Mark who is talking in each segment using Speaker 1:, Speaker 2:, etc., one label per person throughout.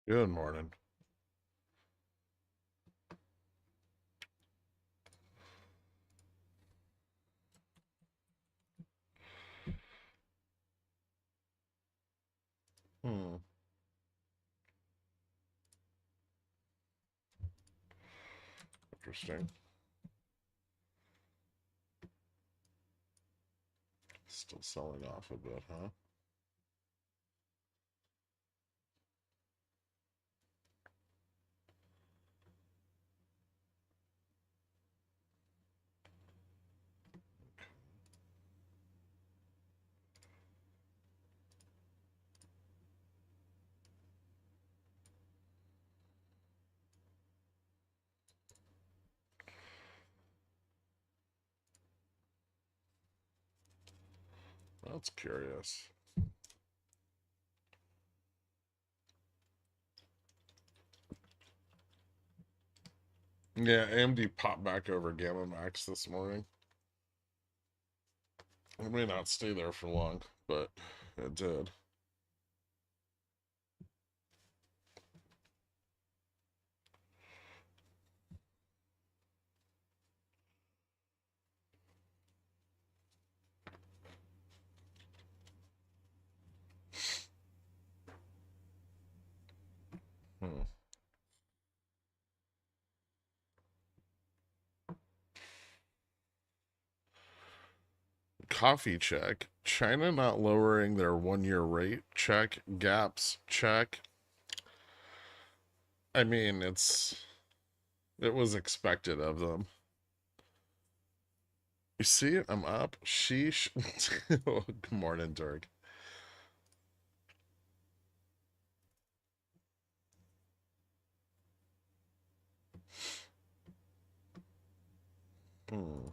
Speaker 1: Good morning. Hmm. Interesting. Still selling off a bit, huh? That's curious. Yeah, AMD popped back over Gamma Max this morning. It may not stay there for long, but it did. Hmm. Coffee check. China not lowering their 1 year rate check. Gaps check. I mean, it was expected of them. You see it? I'm up. Sheesh. Good morning, Dirk. Hmm.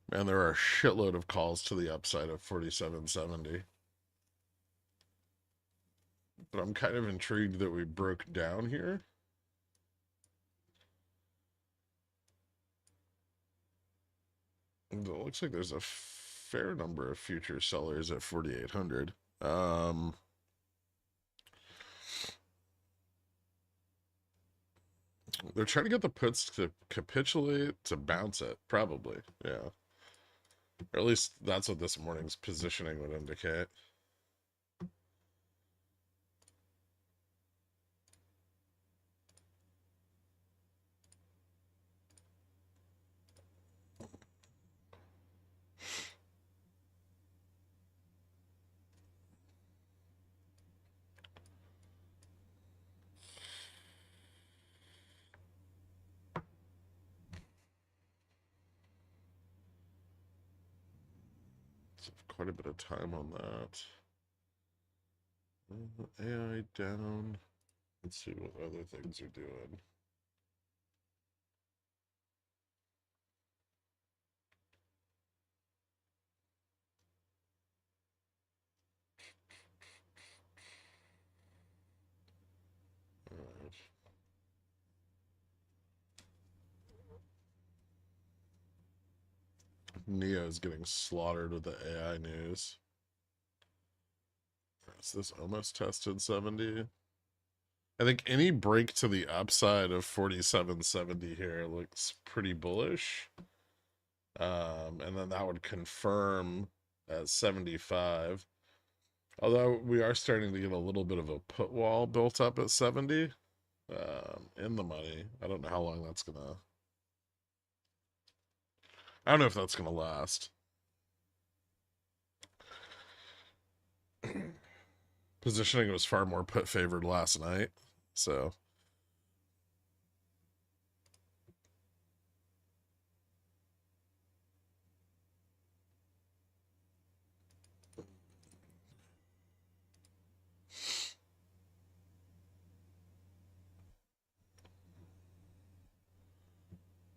Speaker 1: Man, there are a shitload of calls to the upside of 4770. But I'm kind of intrigued that we broke down here. It looks like there's a fair number of future sellers at 4800. They're trying to get the puts to capitulate to bounce it, probably. Yeah. Or at least that's what this morning's positioning would indicate. So quite a bit of time on that. AI down. Let's see what other things are doing. All right. Neo's getting slaughtered with the AI news. Is this almost tested 70? I think any break to the upside of 4770 here looks pretty bullish. And then that would confirm at 75. Although we are starting to get a little bit of a put wall built up at 70 in the money. I don't know how long that's gonna. I don't know if that's gonna last. Positioning was far more put favored last night, so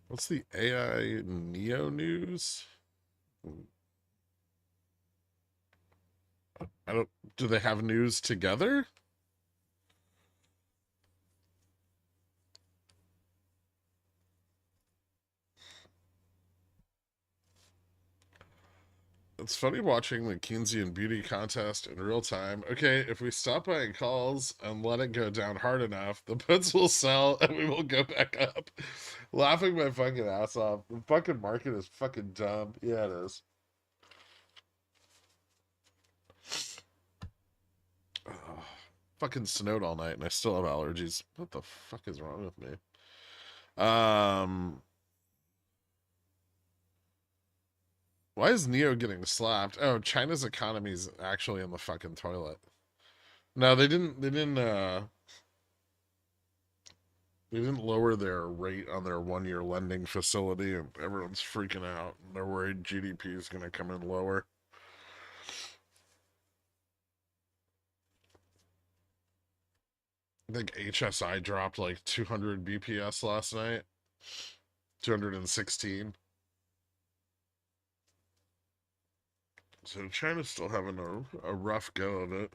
Speaker 1: what's the AI Neo news? I don't. Do they have news together? It's funny watching the Keynesian beauty contest in real time. Okay, if we stop buying calls and let it go down hard enough, the puts will sell and we will go back up. Laughing my fucking ass off. The fucking market is fucking dumb. Yeah, it is. Ugh. Fucking snowed all night and I still have allergies. What the fuck is wrong with me? Why is Neo getting slapped? Oh, China's economy's actually in the fucking toilet. No, they didn't lower their rate on their 1 year lending facility, and everyone's freaking out. They're worried GDP is going to come in lower. I think HSI dropped like 200 BPS last night. 216. So China's still having a rough go of it.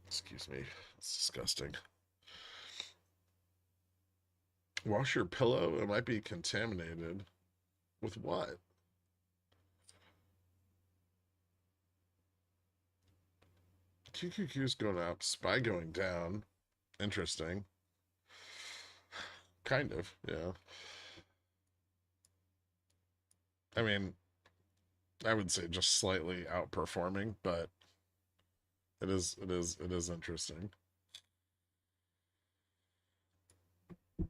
Speaker 1: Excuse me. It's disgusting. Wash your pillow. It might be contaminated. With what? QQQ's going up. SPY going down. Interesting. Kind of, yeah. I mean, I would say just slightly outperforming, but it is interesting. I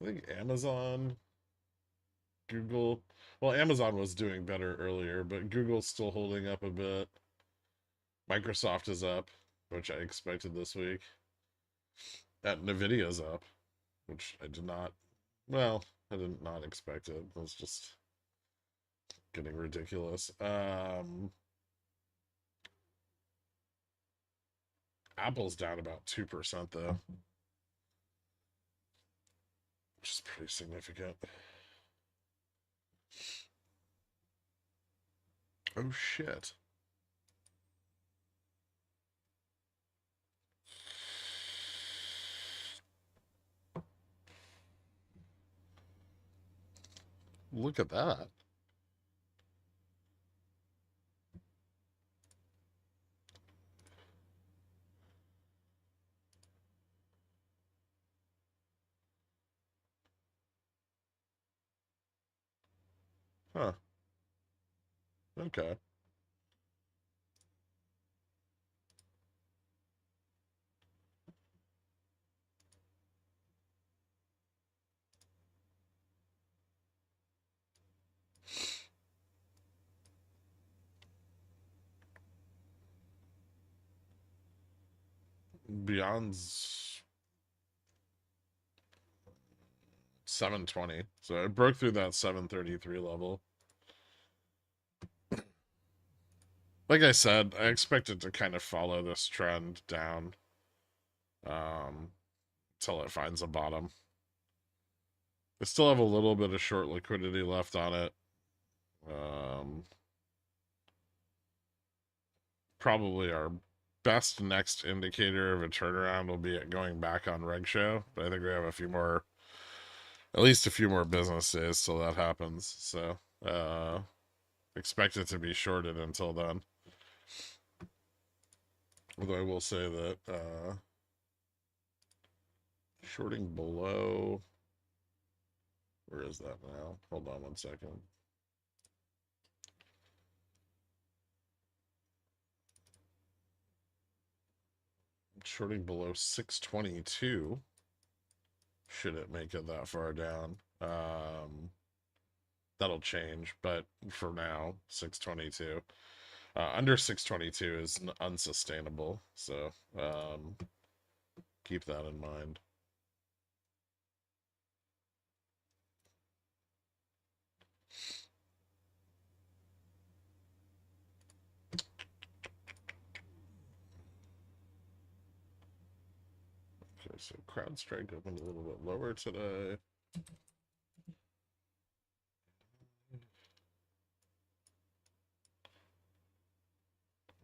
Speaker 1: think Amazon, Google, well, Amazon was doing better earlier, but Google's still holding up a bit. Microsoft is up, which I expected this week. That Nvidia's up, which I did not, well, I did not expect it. It was just getting ridiculous. Apple's down about 2% though, which is pretty significant. Oh shit. Look at that. Huh. Okay. Beyond's 720. So it broke through that 733 level. Like I said, I expect it to kind of follow this trend down until it finds a bottom. I still have a little bit of short liquidity left on it. Probably our best next indicator of a turnaround will be it going back on reg show, but I think we have at least a few more business days till that happens. So expect it to be shorted until then. Although I will say that shorting below, where is that now? Hold on one second. Shorting below 622, should it make it that far down. That'll change, but for now, 622. Under 622 is unsustainable, so keep that in mind. Okay, so CrowdStrike opened a little bit lower today.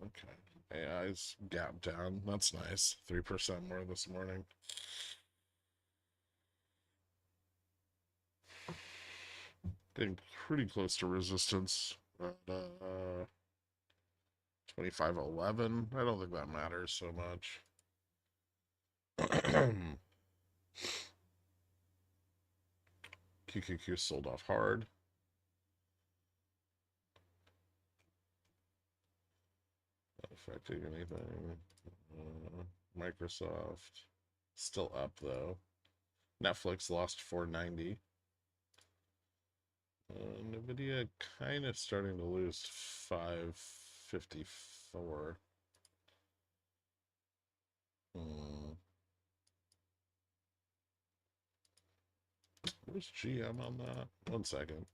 Speaker 1: Okay. AI's gap down. That's nice. 3% more this morning. Getting pretty close to resistance. 25.11. I don't think that matters so much. QQQ sold off hard. Not affecting anything. Microsoft still up though. Netflix lost 490. Nvidia kind of starting to lose 554. Where's GM on that? 1 second.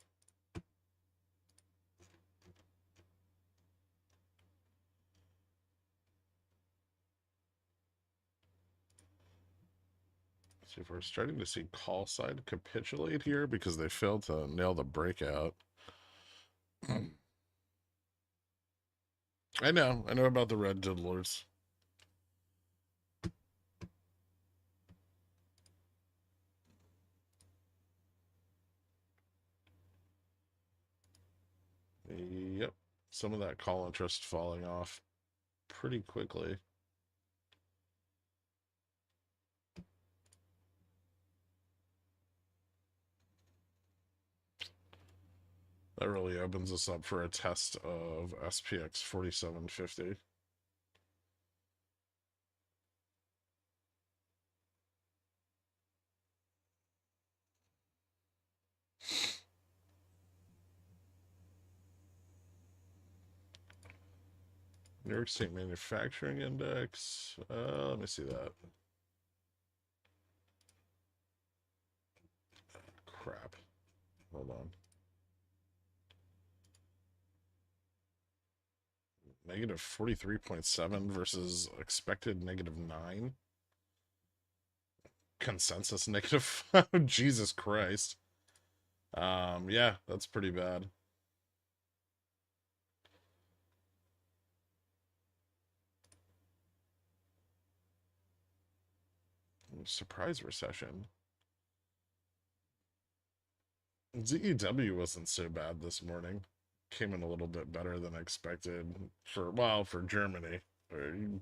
Speaker 1: See if we're starting to see call side capitulate here because they failed to nail the breakout. I know about the red diddlers. Yep, some of that call interest falling off pretty quickly. That really opens us up for a test of SPX 4750. New York State Manufacturing Index. Let me see that. Crap. Hold on. Negative 43.7 versus expected -9. Consensus -5. Jesus Christ. Yeah, that's pretty bad. Surprise recession. ZEW wasn't so bad this morning. Came in a little bit better than expected for Germany.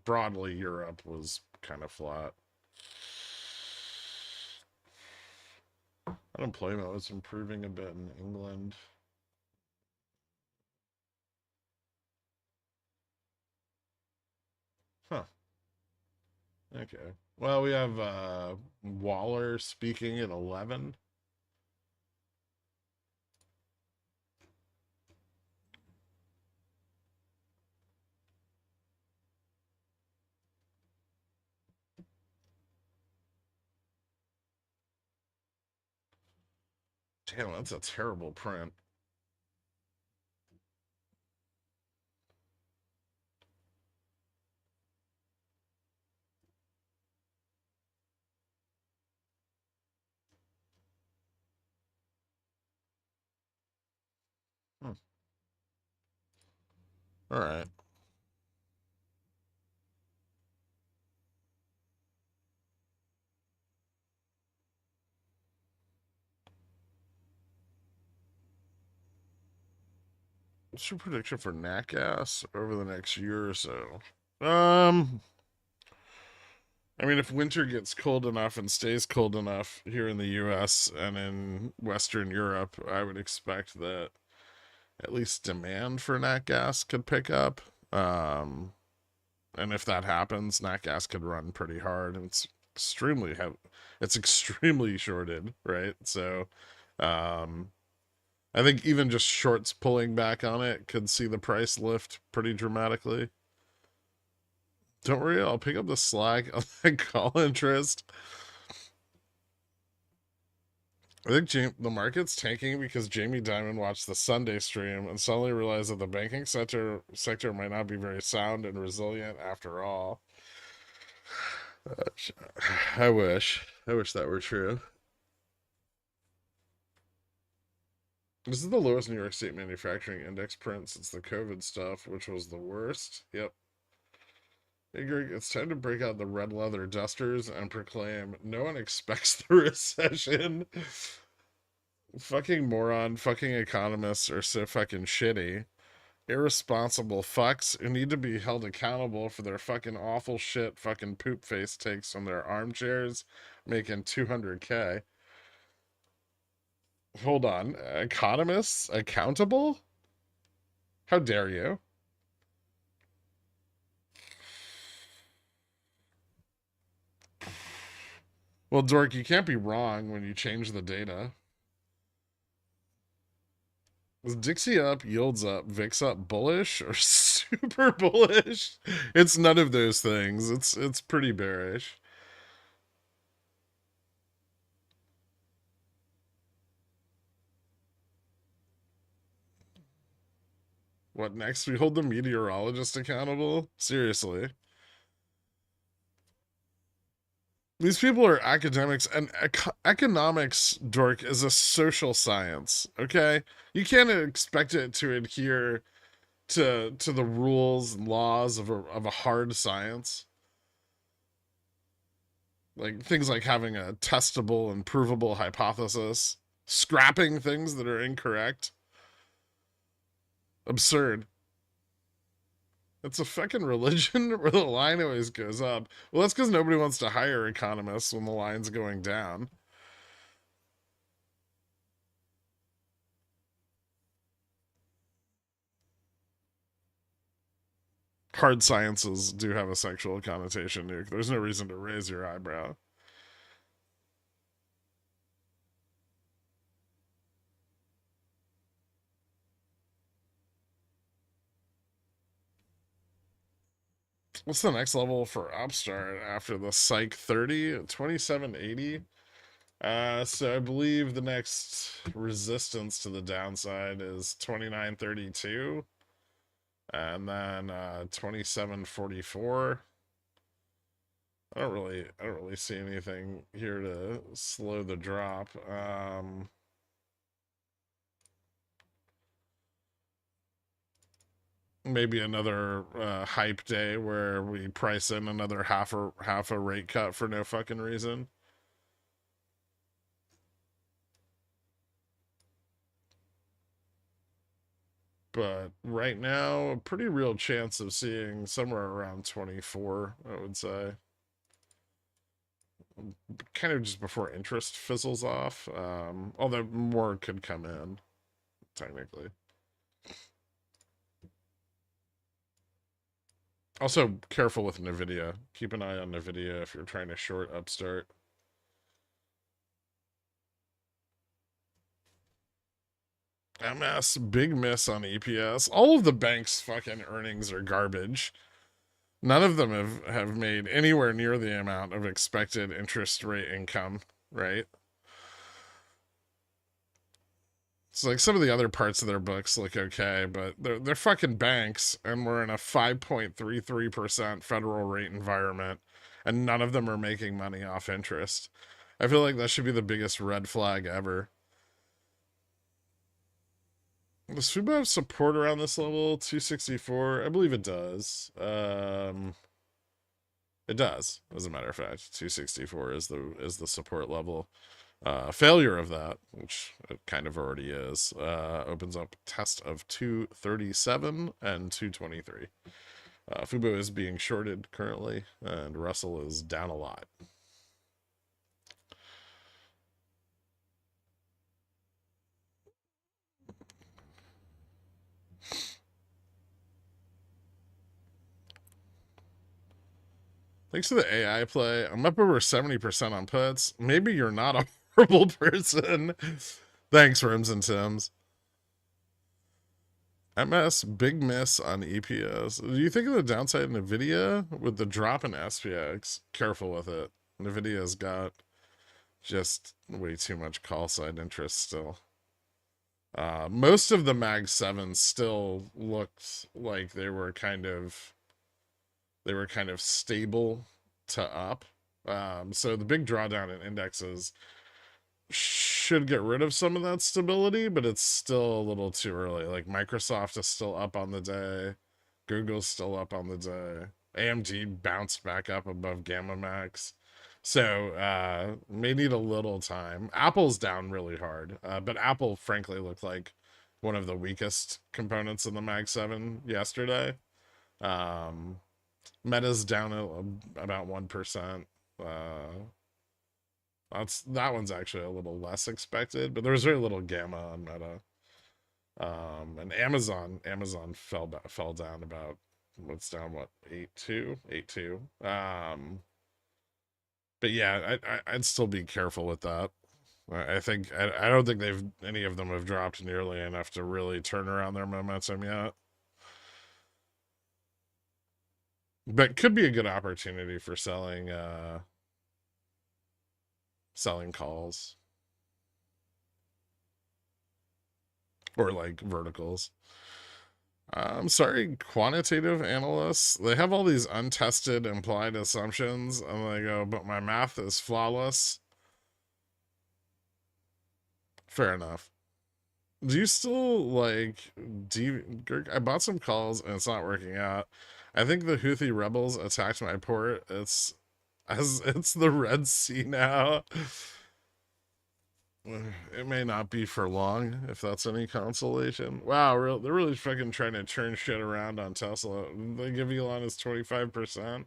Speaker 1: Broadly, Europe was kind of flat. Unemployment was improving a bit in England. Huh. Okay. Well, we have Waller speaking at 11. Damn, that's a terrible print. Hmm. All right. What's your prediction for nat gas over the next year or so? I mean, if winter gets cold enough and stays cold enough here in the US and in Western Europe, I would expect that at least demand for nat gas could pick up. And if that happens, nat gas could run pretty hard. And it's extremely shorted, right? So, I think even just shorts pulling back on it could see the price lift pretty dramatically. Don't worry, I'll pick up the slack on that call interest. I think the market's tanking because Jamie Dimon watched the Sunday stream and suddenly realized that the banking sector might not be very sound and resilient after all. I wish that were true. This is the lowest New York State Manufacturing Index print since the COVID stuff, which was the worst. Yep. Hey Greg, it's time to break out the red leather dusters and proclaim no one expects the recession. Fucking moron, fucking economists are so fucking shitty. Irresponsible fucks who need to be held accountable for their fucking awful shit fucking poop face takes from their armchairs making 200K. Hold on, economists accountable? How dare you? Well, Dork, you can't be wrong when you change the data. Is Dixie up, yields up, VIX up bullish or super bullish? It's none of those things. It's pretty bearish. What next? We hold the meteorologist accountable? Seriously. These people are academics, and economics, Dork, is a social science, okay? You can't expect it to adhere to the rules and laws of a hard science. Like things like having a testable and provable hypothesis, scrapping things that are incorrect. Absurd. It's a fucking religion where the line always goes up. Well, that's because nobody wants to hire economists when the line's going down. Hard sciences do have a sexual connotation, Nuke. There's no reason to raise your eyebrow. What's the next level for Upstart after the Psych 30? 2780? So I believe the next resistance to the downside is 2932. And then 2744. I don't really see anything here to slow the drop. Maybe another hype day where we price in another half a rate cut for no fucking reason. But right now, a pretty real chance of seeing somewhere around 24, I would say. Kind of just before interest fizzles off. Although more could come in, technically. Also, careful with NVIDIA. Keep an eye on NVIDIA if you're trying to short Upstart. MS, big miss on EPS. All of the bank's fucking earnings are garbage. None of them have made anywhere near the amount of expected interest rate income, right? It's like some of the other parts of their books look okay, but they're fucking banks, and we're in a 5.33% federal rate environment, and none of them are making money off interest. I feel like that should be the biggest red flag ever. Does FUBO have support around this level? 264? I believe it does. It does, as a matter of fact. 264 is the support level. Failure of that, which it kind of already is, opens up test of 237 and 223. FUBO is being shorted currently, and Russell is down a lot. Thanks to the AI play, I'm up over 70% on puts. Maybe you're not a horrible person. Thanks, Rims and Tims. MS, big miss on EPS. Do you think of the downside in NVIDIA with the drop in SPX? Careful with it. NVIDIA's got just way too much call side interest still. Most of the Mag 7s still looked like they were kind of stable to up. So the big drawdown in indexes should get rid of some of that stability, but it's still a little too early. Like Microsoft is still up on the day, Google's still up on the day, AMD bounced back up above Gamma Max. So may need a little time. Apple's down really hard, but Apple frankly looked like one of the weakest components in the Mag 7 yesterday. Um, Meta's down about 1%. That one's actually a little less expected, but there was very little gamma on Meta. And Amazon fell down about what's down what 8.2. But yeah, I'd still be careful with that. I think I don't think any of them have dropped nearly enough to really turn around their momentum yet. But could be a good opportunity for selling calls or like verticals. I'm sorry, quantitative analysts, they have all these untested implied assumptions, and they go, but my math is flawless. Fair enough. Do you still like Gherk? I bought some calls and it's not working out. I think the Houthi rebels attacked my port. It's the Red Sea now. It may not be for long, if that's any consolation. Wow, they're really fucking trying to turn shit around on Tesla. They give Elon his 25%.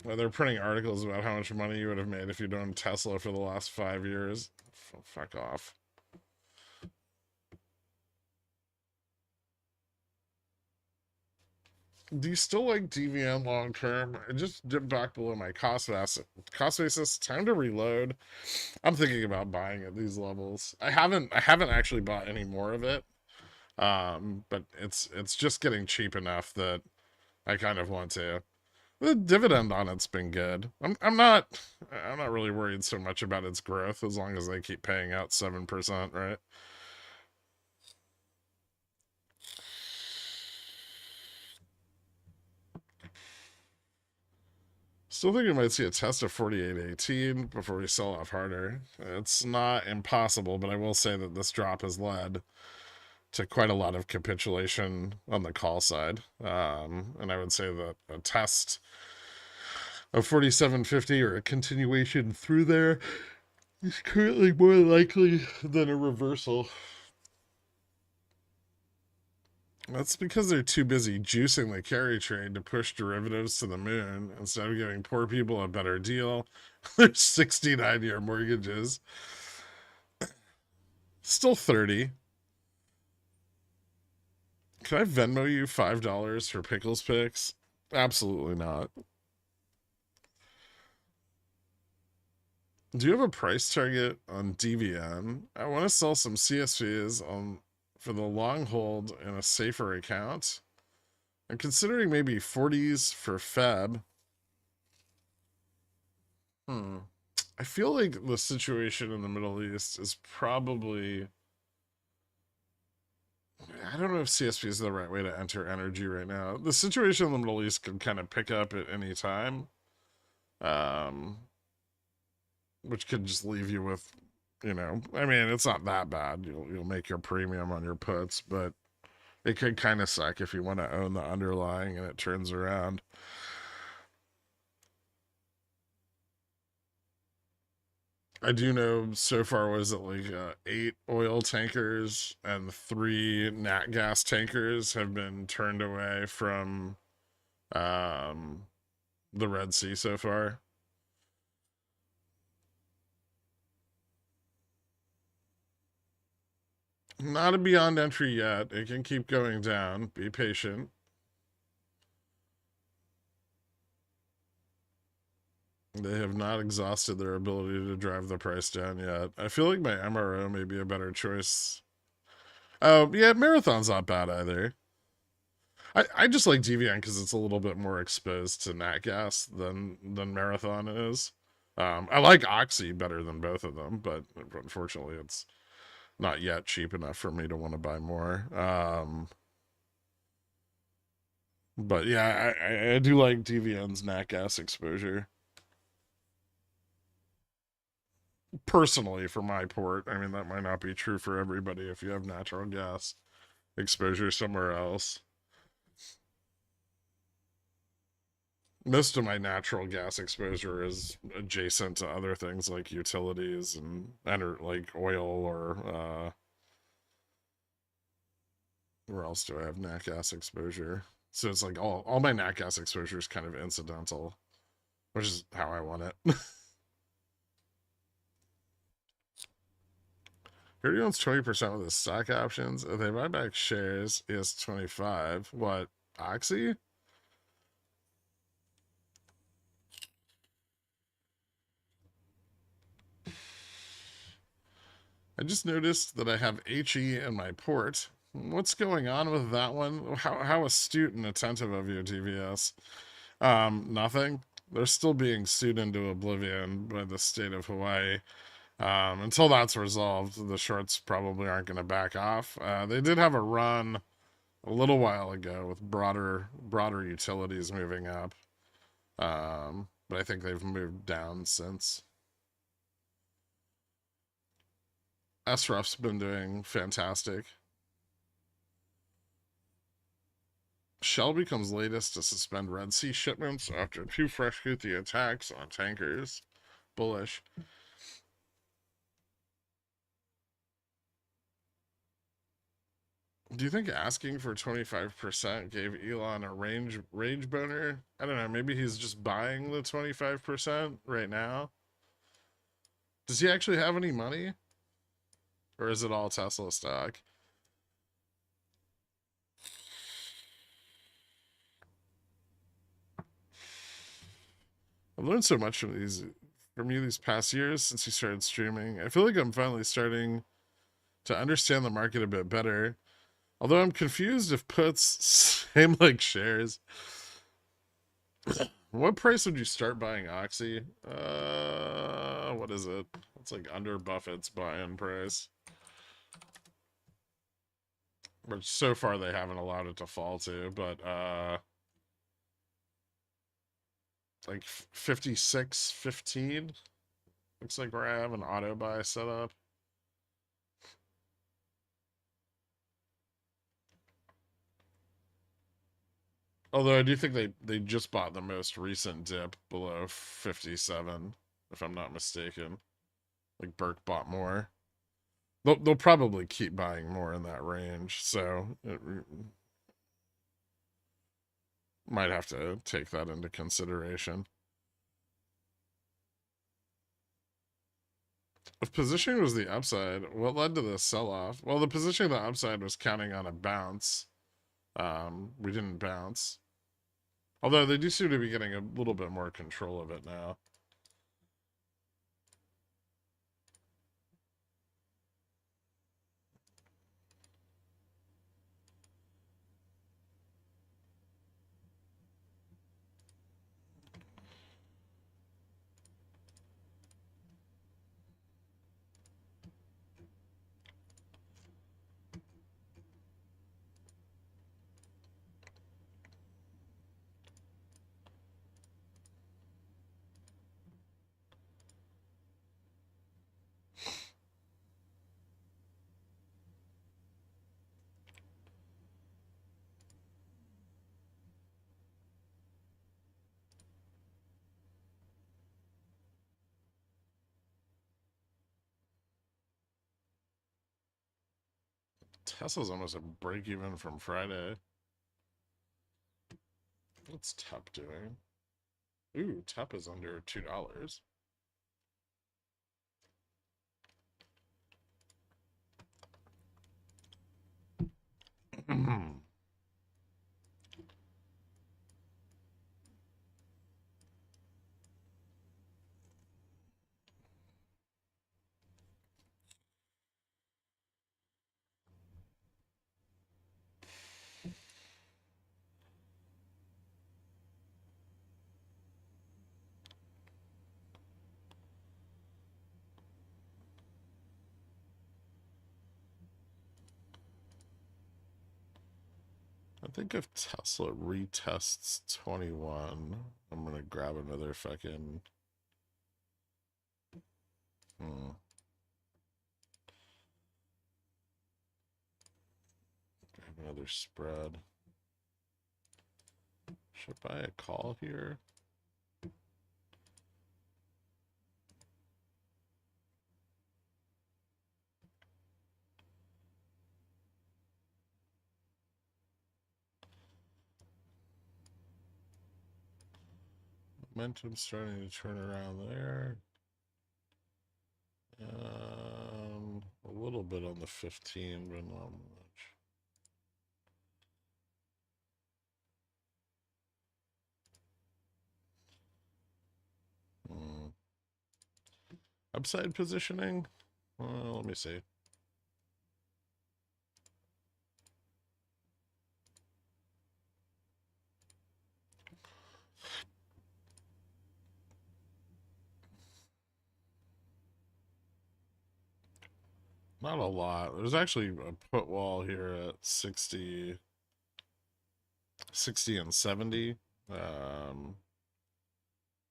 Speaker 1: Well, they're printing articles about how much money you would have made if you'd owned Tesla for the last 5 years. Fuck off. Do you still like DVN long term? I just dipped back below my cost basis. Time to reload. I'm thinking about buying at these levels. I haven't actually bought any more of it. But it's just getting cheap enough that I kind of want to. The dividend on it's been good. I'm not really worried so much about its growth as long as they keep paying out 7%, right? Still think we might see a test of 48.18 before we sell off harder. It's not impossible, but I will say that this drop has led to quite a lot of capitulation on the call side. And I would say that a test of 47.50 or a continuation through there is currently more likely than a reversal. That's because they're too busy juicing the carry trade to push derivatives to the moon instead of giving poor people a better deal. There's 69-year mortgages. Still 30. Can I Venmo you $5 for pickles picks? Absolutely not. Do you have a price target on DVN? I want to sell some CSVs for the long hold in a safer account. I'm considering maybe 40s for Feb. I feel like the situation in the Middle East is probably... I don't know if CSP is the right way to enter energy right now. The situation in the Middle East can kind of pick up at any time. Which could just leave you with, I mean, it's not that bad. You'll make your premium on your puts, but it could kind of suck if you want to own the underlying and it turns around. I do know so far was it like 8 oil tankers and 3 nat gas tankers have been turned away from the Red Sea so far. Not a beyond entry yet. It can keep going down. Be patient. They have not exhausted their ability to drive the price down yet. I feel like my MRO may be a better choice. Oh, yeah, Marathon's not bad either. I just like DVN because it's a little bit more exposed to nat gas than Marathon is. I like Oxy better than both of them, but unfortunately it's not yet cheap enough for me to want to buy more. But yeah, I do like DVN's nat gas exposure. Personally, for my port, I mean, that might not be true for everybody if you have natural gas exposure somewhere else. Most of my natural gas exposure is adjacent to other things like utilities and like oil or where else do I have nat gas exposure? So it's like all my nat gas exposure is kind of incidental, which is how I want it. Here he owns 20% with his stock options. If they buy back shares, he has 25. What? Oxy? I just noticed that I have HE in my port. What's going on with that one? How astute and attentive of you, TVS. Nothing. They're still being sued into oblivion by the state of Hawaii. Until that's resolved, the shorts probably aren't going to back off. They did have a run a little while ago with broader utilities moving up, but I think they've moved down since. SRF's been doing fantastic. Shell becomes latest to suspend Red Sea shipments after 2 fresh Houthi attacks on tankers. Bullish. Do you think asking for 25% gave Elon a rage boner? I don't know. Maybe he's just buying the 25% right now. Does he actually have any money? Or is it all Tesla stock? I've learned so much from you these past years since you started streaming. I feel like I'm finally starting to understand the market a bit better. Although I'm confused if puts same like shares. What price would you start buying Oxy? What is it? It's like under Buffett's buy-in price. Which so far they haven't allowed it to fall to, but like 56.15. Looks like where I have an auto buy set up. Although I do think they just bought the most recent dip below 57, if I'm not mistaken. Like Burke bought more. They'll probably keep buying more in that range, so it might have to take that into consideration. If positioning was the upside, what led to the sell-off? Well, the positioning of the upside was counting on a bounce. We didn't bounce. Although they do seem to be getting a little bit more control of it now. Tesla's almost a break even from Friday. What's TEP doing? Ooh, TEP is under $2. I think if Tesla retests 21, I'm gonna grab another fucking. Grab another spread. Should I buy a call here? Momentum starting to turn around there. A little bit on the 15, but not much. Upside positioning? Let me see. Not a lot. There's actually a put wall here at 60 and 70.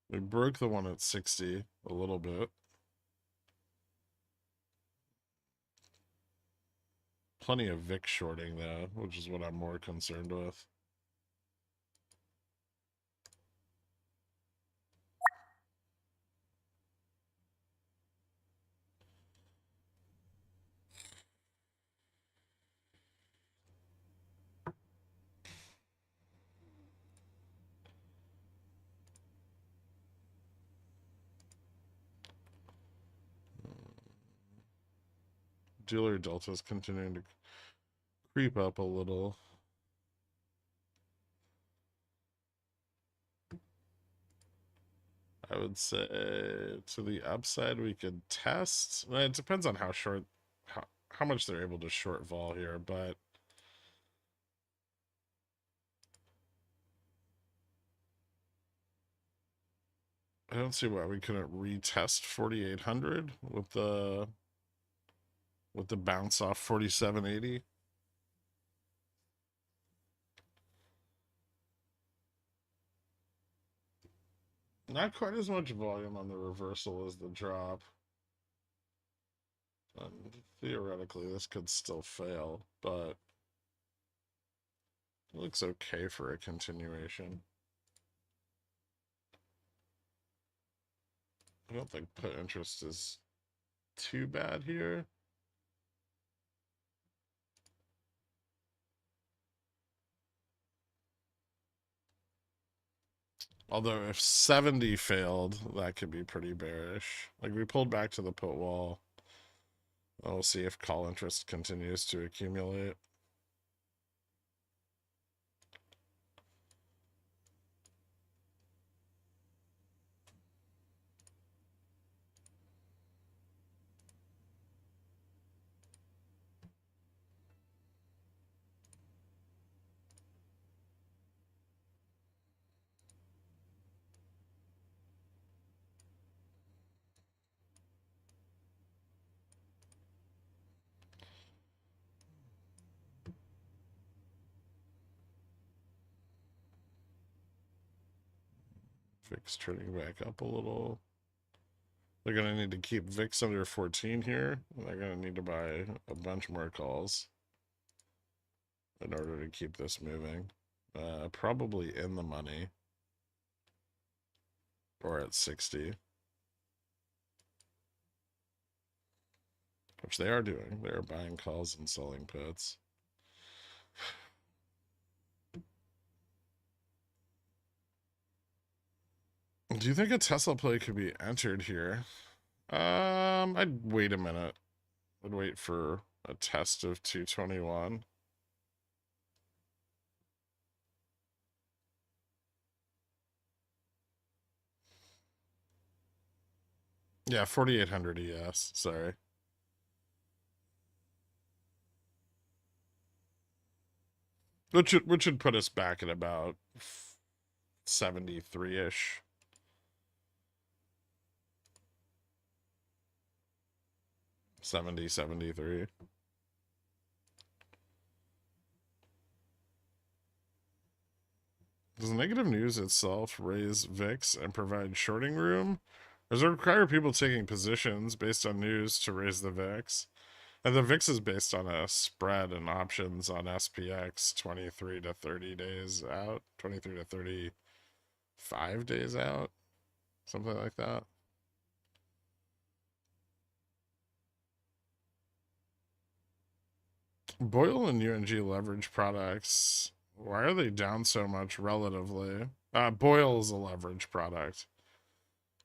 Speaker 1: We broke the one at 60 a little bit. Plenty of VIX shorting though, which is what I'm more concerned with. Dealer delta's continuing to creep up a little. I would say to the upside we could test. Well, it depends on how short, how much they're able to short vol here, but I don't see why we couldn't retest 4,800 with the bounce off 4780. Not quite as much volume on the reversal as the drop. Theoretically, this could still fail, but it looks okay for a continuation. I don't think put interest is too bad here. Although if 70 failed, that could be pretty bearish. Like we pulled back to the put wall. We'll see if call interest continues to accumulate. VIX turning back up a little. They're going to need to keep VIX under 14 here. They're going to need to buy a bunch more calls in order to keep this moving. Probably in the money. Or at 60. Which they are doing. They are buying calls and selling puts. Do you think a Tesla play could be entered here? I'd wait a minute. I'd wait for a test of 221. Yeah, 4,800 ES. Sorry. Which should put us back at about 73-ish. $70, 73. Does negative news itself raise VIX and provide shorting room? Or does it require people taking positions based on news to raise the VIX? And the VIX is based on a spread and options on SPX 23 to 30 days out, 23 to 35 days out, something like that. Boyle and UNG leverage products, why are they down so much relatively? Boyle is a leverage product.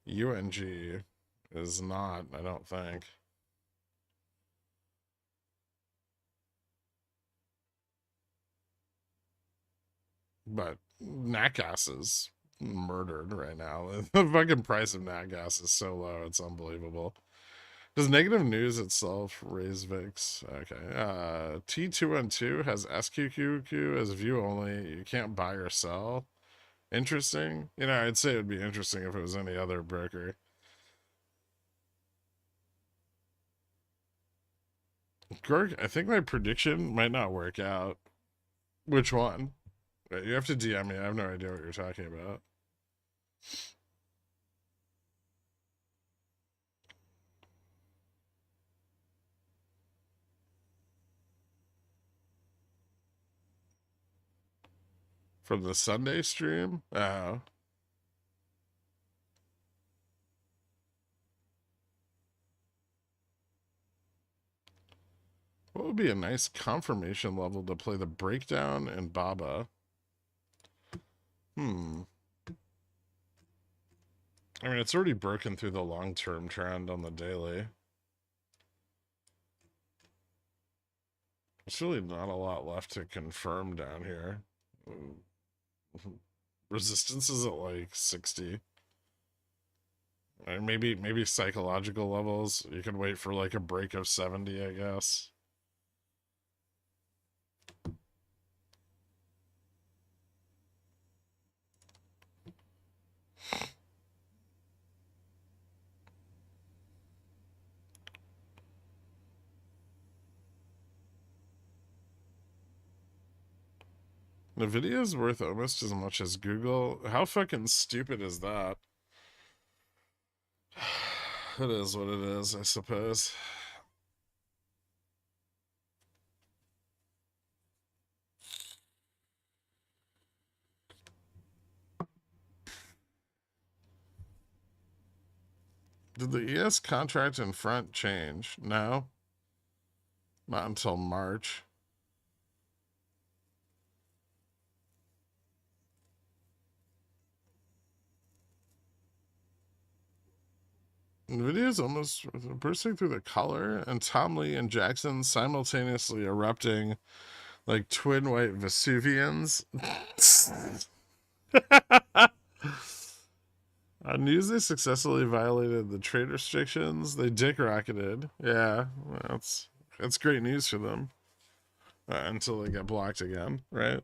Speaker 1: UNG is not, I don't think. But nat gas is murdered right now. The fucking price of nat gas is so low, it's unbelievable. Does negative news itself raise VIX? Okay. T212 has SQQQ as view only. You can't buy or sell. Interesting. You know, I'd say it would be interesting if it was any other broker. Gherkin, I think my prediction might not work out. Which one? You have to DM me. I have no idea what you're talking about. From the Sunday stream? Oh. What would be a nice confirmation level to play the breakdown and Baba? I mean, it's already broken through the long-term trend on the daily. There's really not a lot left to confirm down here. Resistance is at like 60. Maybe psychological levels. You can wait for like a break of 70, I guess. Nvidia is worth almost as much as Google. How fucking stupid is that? It is what it is, I suppose. Did the ES contract in front change? No. Not until March. Nvidia's almost bursting through the color, and Tom Lee and Jackson simultaneously erupting like twin white Vesuvians. On news, they successfully violated the trade restrictions. They dick rocketed. Yeah, that's great news for them until they get blocked again, right?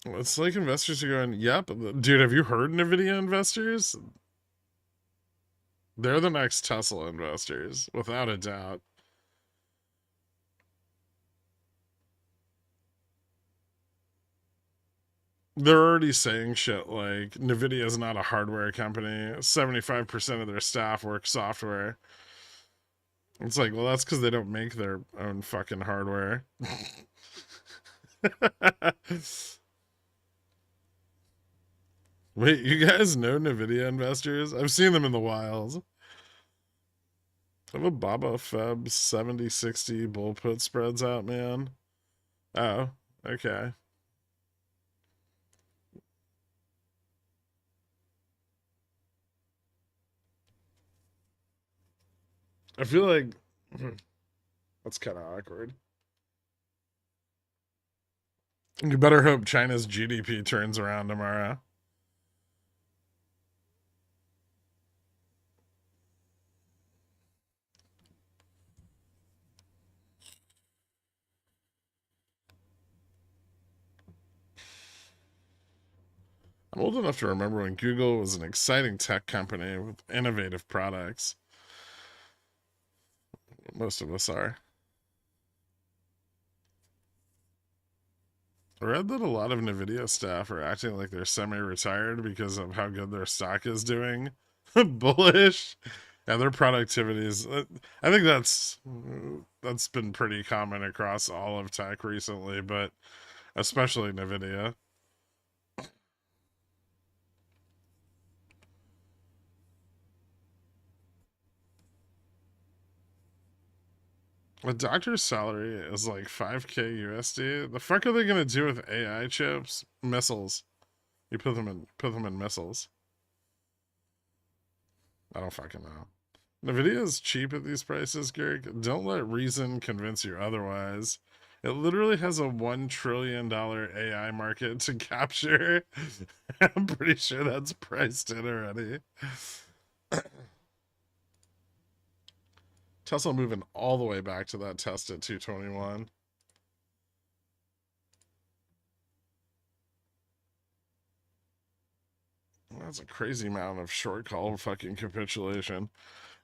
Speaker 1: It's like investors are going, "Yep, dude. Have you heard Nvidia investors? They're the next Tesla investors, without a doubt." They're already saying shit like Nvidia is not a hardware company. 75% of their staff work software. It's like, well, that's because they don't make their own fucking hardware. Wait, you guys know Nvidia investors? I've seen them in the wild. I have a Baba Feb 70-60 bull put spreads out, man. Oh, okay. I feel like that's kind of awkward. You better hope China's GDP turns around tomorrow. I'm old enough to remember when Google was an exciting tech company with innovative products. Most of us are. I read that a lot of NVIDIA staff are acting like they're semi-retired because of how good their stock is doing. Bullish. Yeah, their productivity is. I think that's been pretty common across all of tech recently, but especially NVIDIA. A doctor's salary is like 5K USD. The fuck are they gonna do with AI chips? Missiles. You put them in missiles. I don't fucking know. Nvidia is cheap at these prices, Gherkin. Don't let reason convince you otherwise. It literally has a $1 trillion AI market to capture. I'm pretty sure that's priced in already. Tesla moving all the way back to that test at 221. That's a crazy amount of short call fucking capitulation.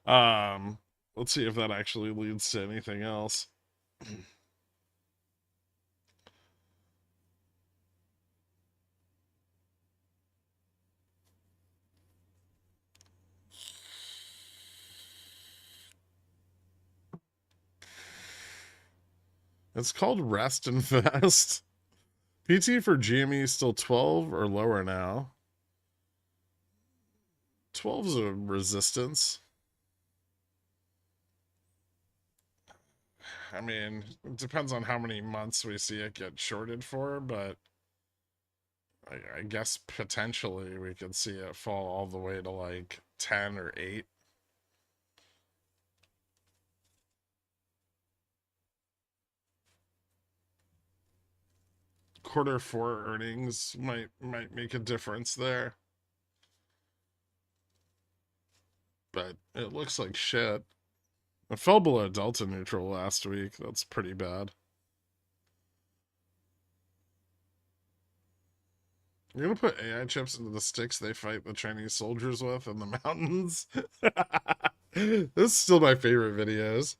Speaker 1: Um, let's see if that actually leads to anything else. It's called Rest and Fast. PT for GME still 12 or lower now. 12 is a resistance. I mean, it depends on how many months we see it get shorted for, but I guess potentially we could see it fall all the way to like 10 or 8. Quarter 4 earnings might make a difference there. But it looks like shit. It fell below delta neutral last week. That's pretty bad. You're gonna put AI chips into the sticks they fight the Chinese soldiers with in the mountains? This is still my favorite videos.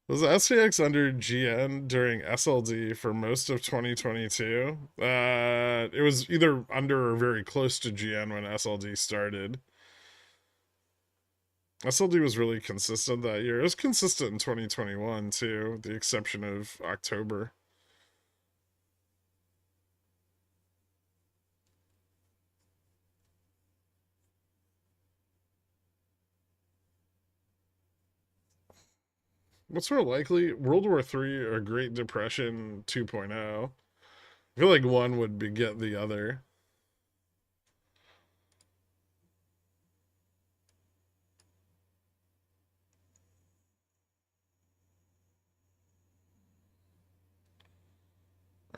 Speaker 1: Was SPX under GN during SLD for most of 2022? It was either under or very close to GN when SLD started. SLD was really consistent that year. It was consistent in 2021 too, with the exception of October. What's more likely, World War III or Great Depression 2.0? I feel like one would beget the other.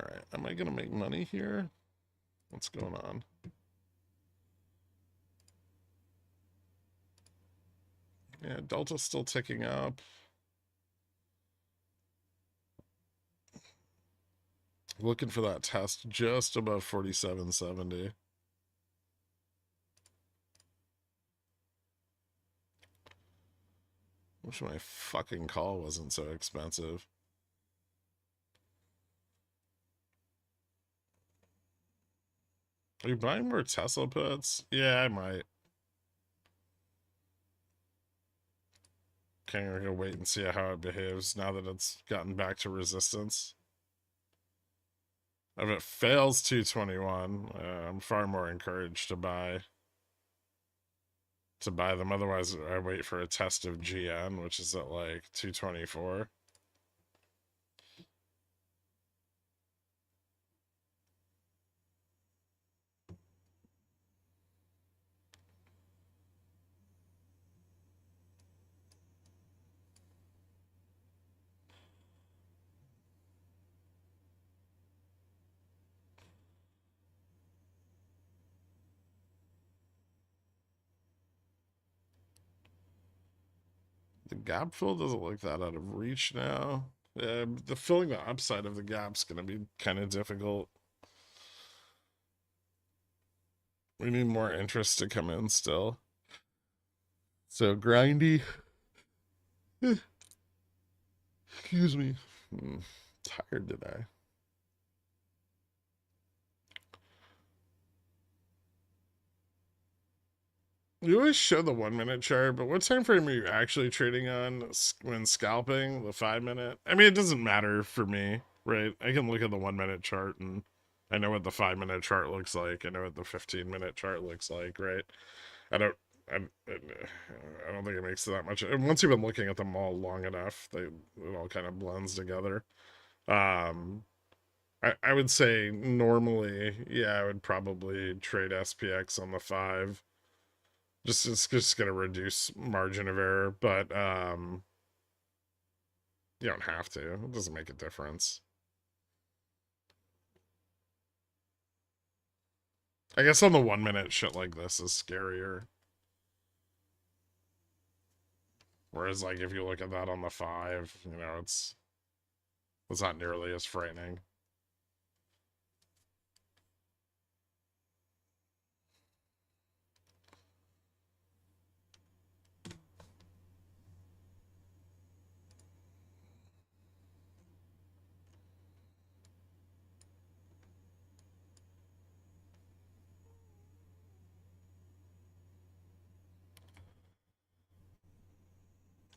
Speaker 1: All right, am I gonna make money here? What's going on? Yeah, Delta's still ticking up. Looking for that test just above 47.70. Wish my fucking call wasn't so expensive. Are you buying more Tesla puts? Yeah, I might. Okay, we're gonna wait and see how it behaves now that it's gotten back to resistance. If it fails 221, I'm far more encouraged to buy them. Otherwise, I wait for a test of GN, which is at like 224. The gap fill doesn't look that out of reach now. The filling the upside of the gap's gonna be kind of difficult. We need more interest to come in still. So grindy. Excuse me. Tired today. You always show the 1 minute chart, but what time frame are you actually trading on when scalping? The 5 minute? I mean, it doesn't matter for me, right? I can look at the 1 minute chart and I know what the 5 minute chart looks like. I know what the 15-minute chart looks like, right? I don't I don't think it makes that much. And once you've been looking at them all long enough, it all kind of blends together. Um, I would say normally, yeah, I would probably trade SPX on the 5. It's just gonna reduce margin of error, but you don't have to. It doesn't make a difference. I guess on the 1 minute, shit like this is scarier. Whereas, like, if you look at that on the 5, you know, it's not nearly as frightening.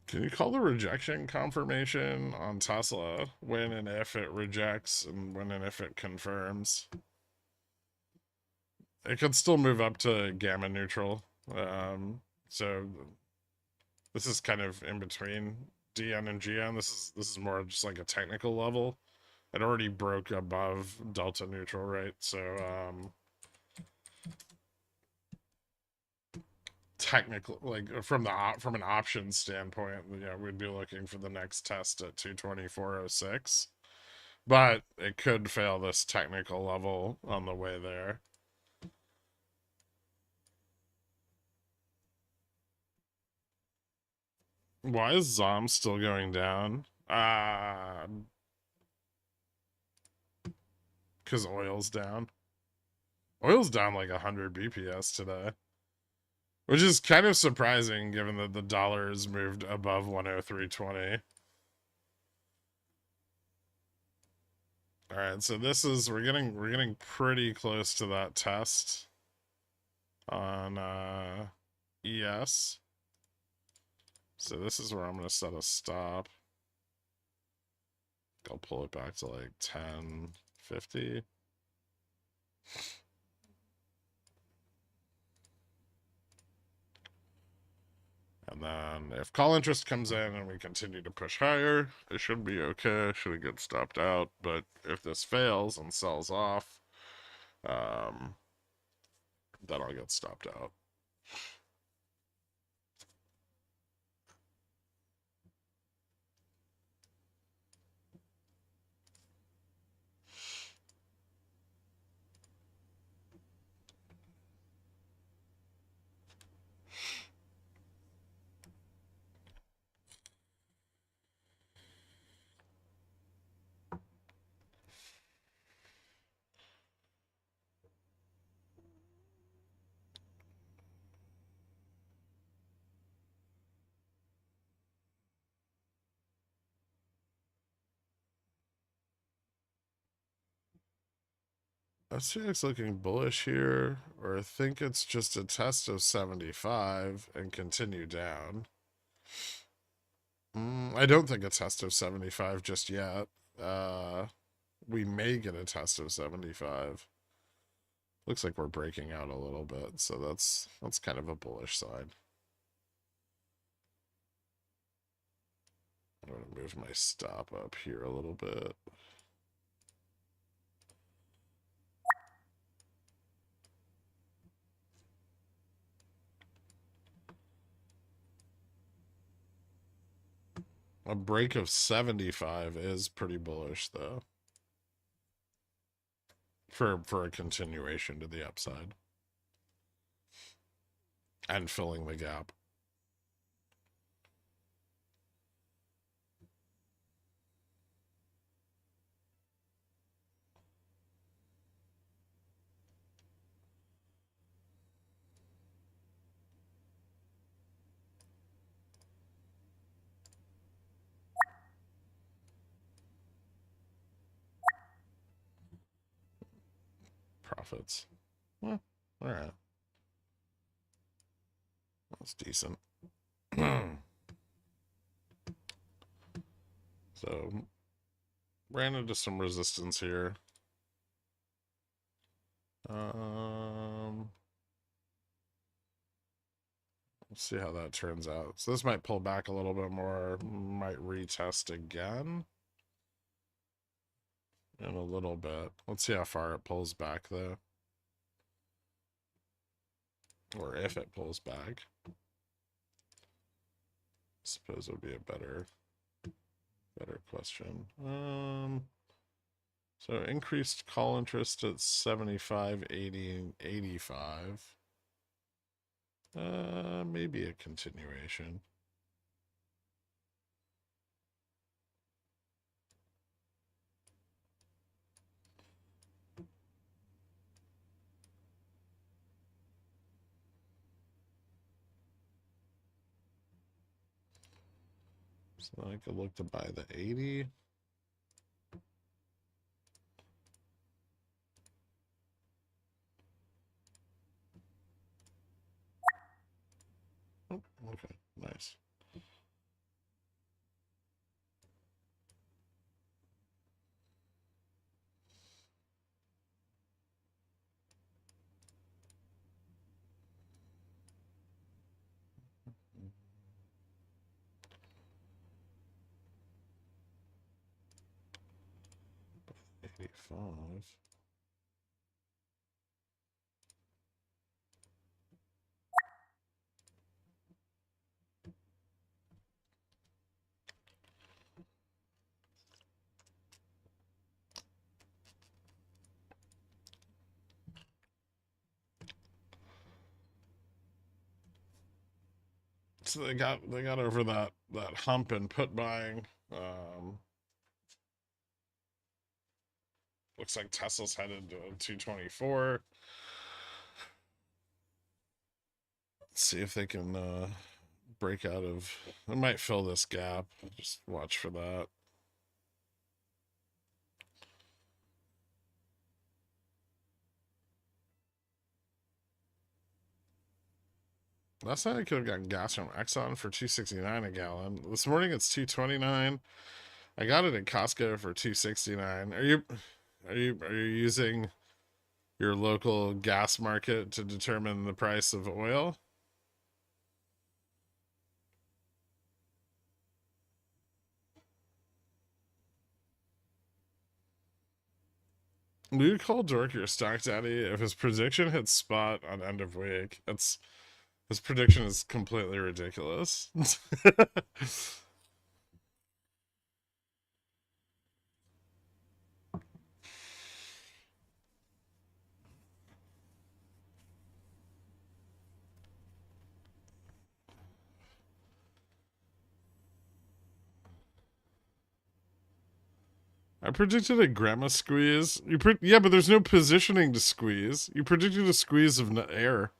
Speaker 1: Can you call the rejection confirmation on Tesla when and if it rejects and when and if it confirms? It could still move up to gamma neutral. So this is kind of in between DN and GN. This is more just like a technical level. It already broke above delta neutral, right? So technical, like from an option standpoint, yeah, we'd be looking for the next test at 224.06. But it could fail this technical level on the way there. Why is Zom still going down? Because oil's down. Oil's down like 100 BPS today. Which is kind of surprising given that the dollar has moved above 103.20. Alright, so this is we're getting pretty close to that test on ES. So this is where I'm gonna set a stop. I'll pull it back to like 10.50. And then if call interest comes in and we continue to push higher, it should be okay. Should get stopped out. But if this fails and sells off, then I'll get stopped out. SPX looking bullish here, or I think it's just a test of 75 and continue down. I don't think a test of 75 just yet. We may get a test of 75. Looks like we're breaking out a little bit, so that's kind of a bullish side. I'm going to move my stop up here a little bit. A break of 75 is pretty bullish, though. For a continuation to the upside. And filling the gap. Profits. Well, all right. That's decent. So, ran into some resistance here. Let's see how that turns out. So this might pull back a little bit more, might retest again in a little bit. Let's see how far it pulls back though. Or if it pulls back. I suppose it would be a better question. So increased call interest at 75, 80, and 85. Maybe a continuation. So I could look to buy the 80. Oh, okay, nice. $85. So they got over that hump and put buying. Looks like Tesla's headed to 224. Let's see if they can break out of. It might fill this gap. Just watch for that. Last night I could have gotten gas from Exxon for $2.69 a gallon. This morning it's $2.29. I got it at Costco for $2.69. Are you using your local gas market to determine the price of oil? Will you call Dork your stock daddy if his prediction hits spot on end of week? His prediction is completely ridiculous. I predicted a grandma squeeze. Yeah, but there's no positioning to squeeze. You predicted a squeeze of air.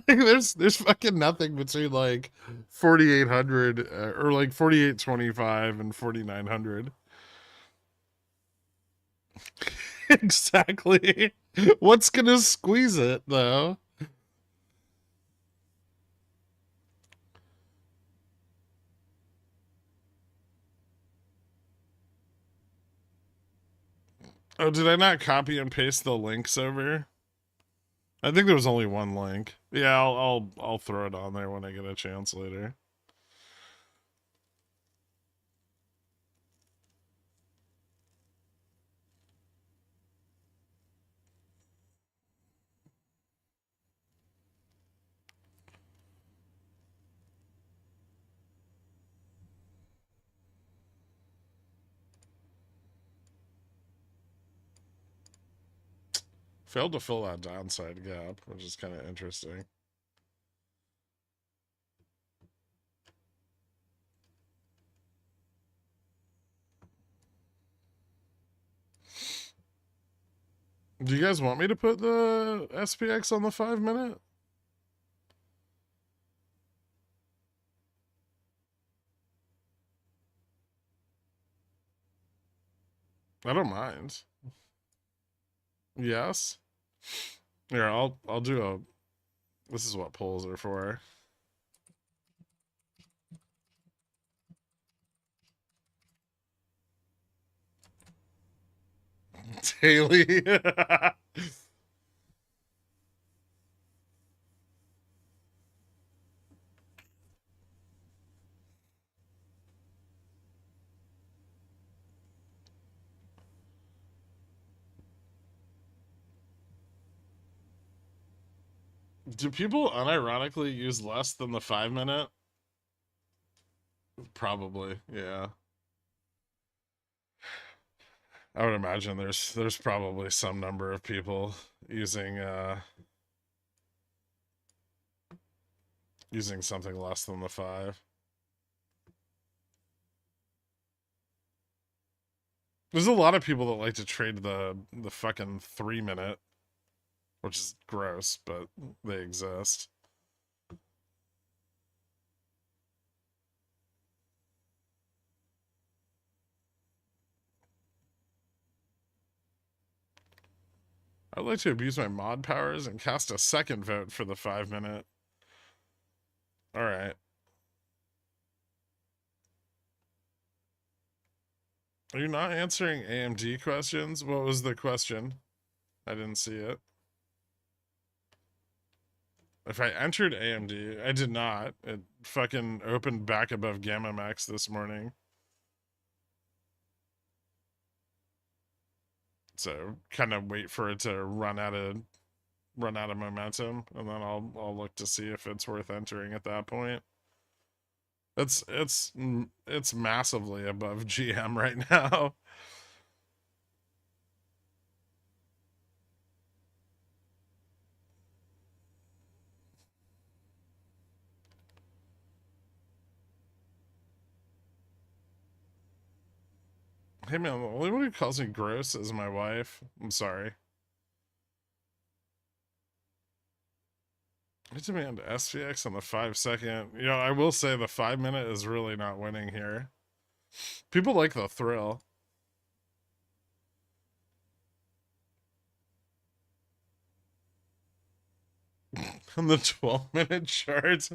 Speaker 1: there's fucking nothing between like 4,800 or like 4,825 and 4,900. Exactly. What's gonna squeeze it though? Oh, did I not copy and paste the links over? I think there was only one link. Yeah, I'll throw it on there when I get a chance later. Failed to fill that downside gap, which is kind of interesting. Do you guys want me to put the SPX on the 5-minute? I don't mind. Yes. Here, I'll do a. This is what polls are for. Daily. Do people unironically use less than the 5 minute? Probably, yeah. I would imagine there's probably some number of people using something less than the 5. There's a lot of people that like to trade the fucking 3 minute, which is gross, but they exist. I'd like to abuse my mod powers and cast a second vote for the 5 minute. All right. Are you not answering AMD questions? What was the question? I didn't see it. If I entered AMD, I did not. It fucking opened back above Gamma Max this morning. So kind of wait for it to run out of momentum, and then I'll look to see if it's worth entering at that point. It's massively above GM right now. Hey man, the only one who calls me gross is my wife. I'm sorry. I demand SVX on the 5 second. You know, I will say the 5 minute is really not winning here. People like the thrill. On the 12-minute chart.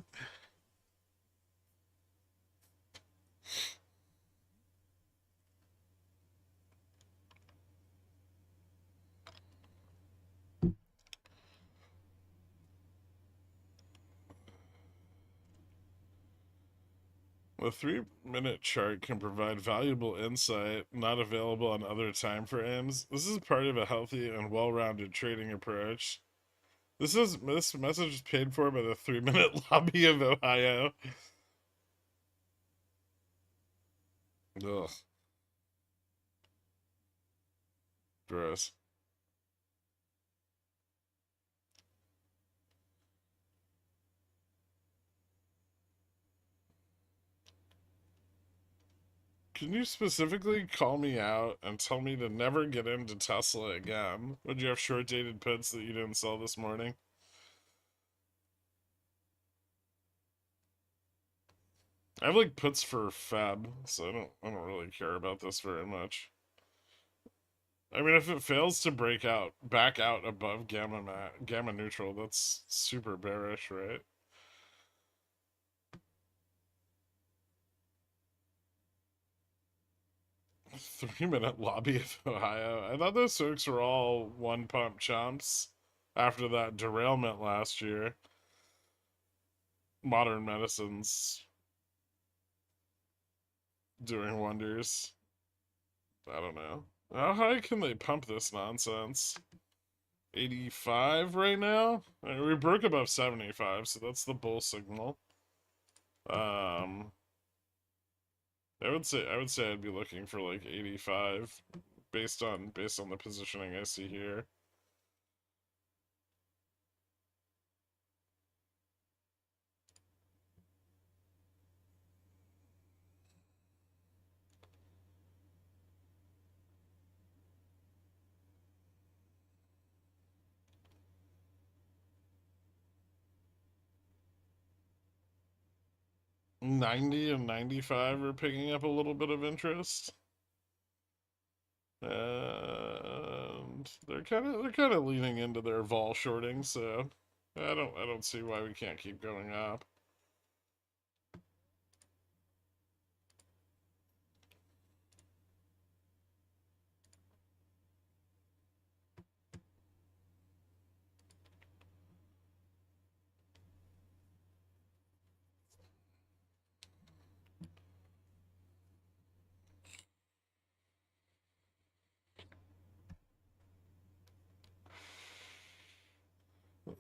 Speaker 1: The 3 minute chart can provide valuable insight not available on other time frames. This is part of a healthy and well-rounded trading approach. This message is paid for by the 3 minute lobby of Ohio. Ugh. Gross. Can you specifically call me out and tell me to never get into Tesla again? Would you have short dated puts that you didn't sell this morning? I have like puts for Feb, so I don't really care about this very much. I mean, if it fails to back out above gamma neutral, that's super bearish, right? 3 minute lobby of Ohio. I thought those folks were all one pump chumps after that derailment last year. Modern medicine's doing wonders. I don't know. How high can they pump this nonsense? 85 right now? I mean, we broke above 75, so that's the bull signal. I would say I'd be looking for like 85 based on the positioning I see here. '90 and 95 are picking up a little bit of interest. And they're kind of leaning into their vol shorting, so I don't see why we can't keep going up.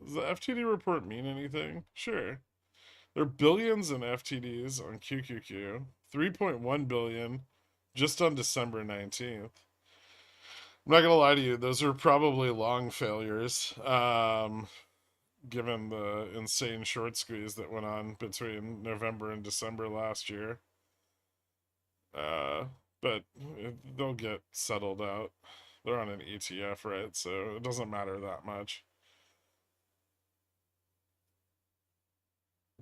Speaker 1: Does the FTD report mean anything? Sure. There are billions in FTDs on QQQ. 3.1 billion just on December 19th. I'm not gonna lie to you, those are probably long failures. Given the insane short squeeze that went on between November and December last year. But they'll get settled out. They're on an ETF, right? So it doesn't matter that much.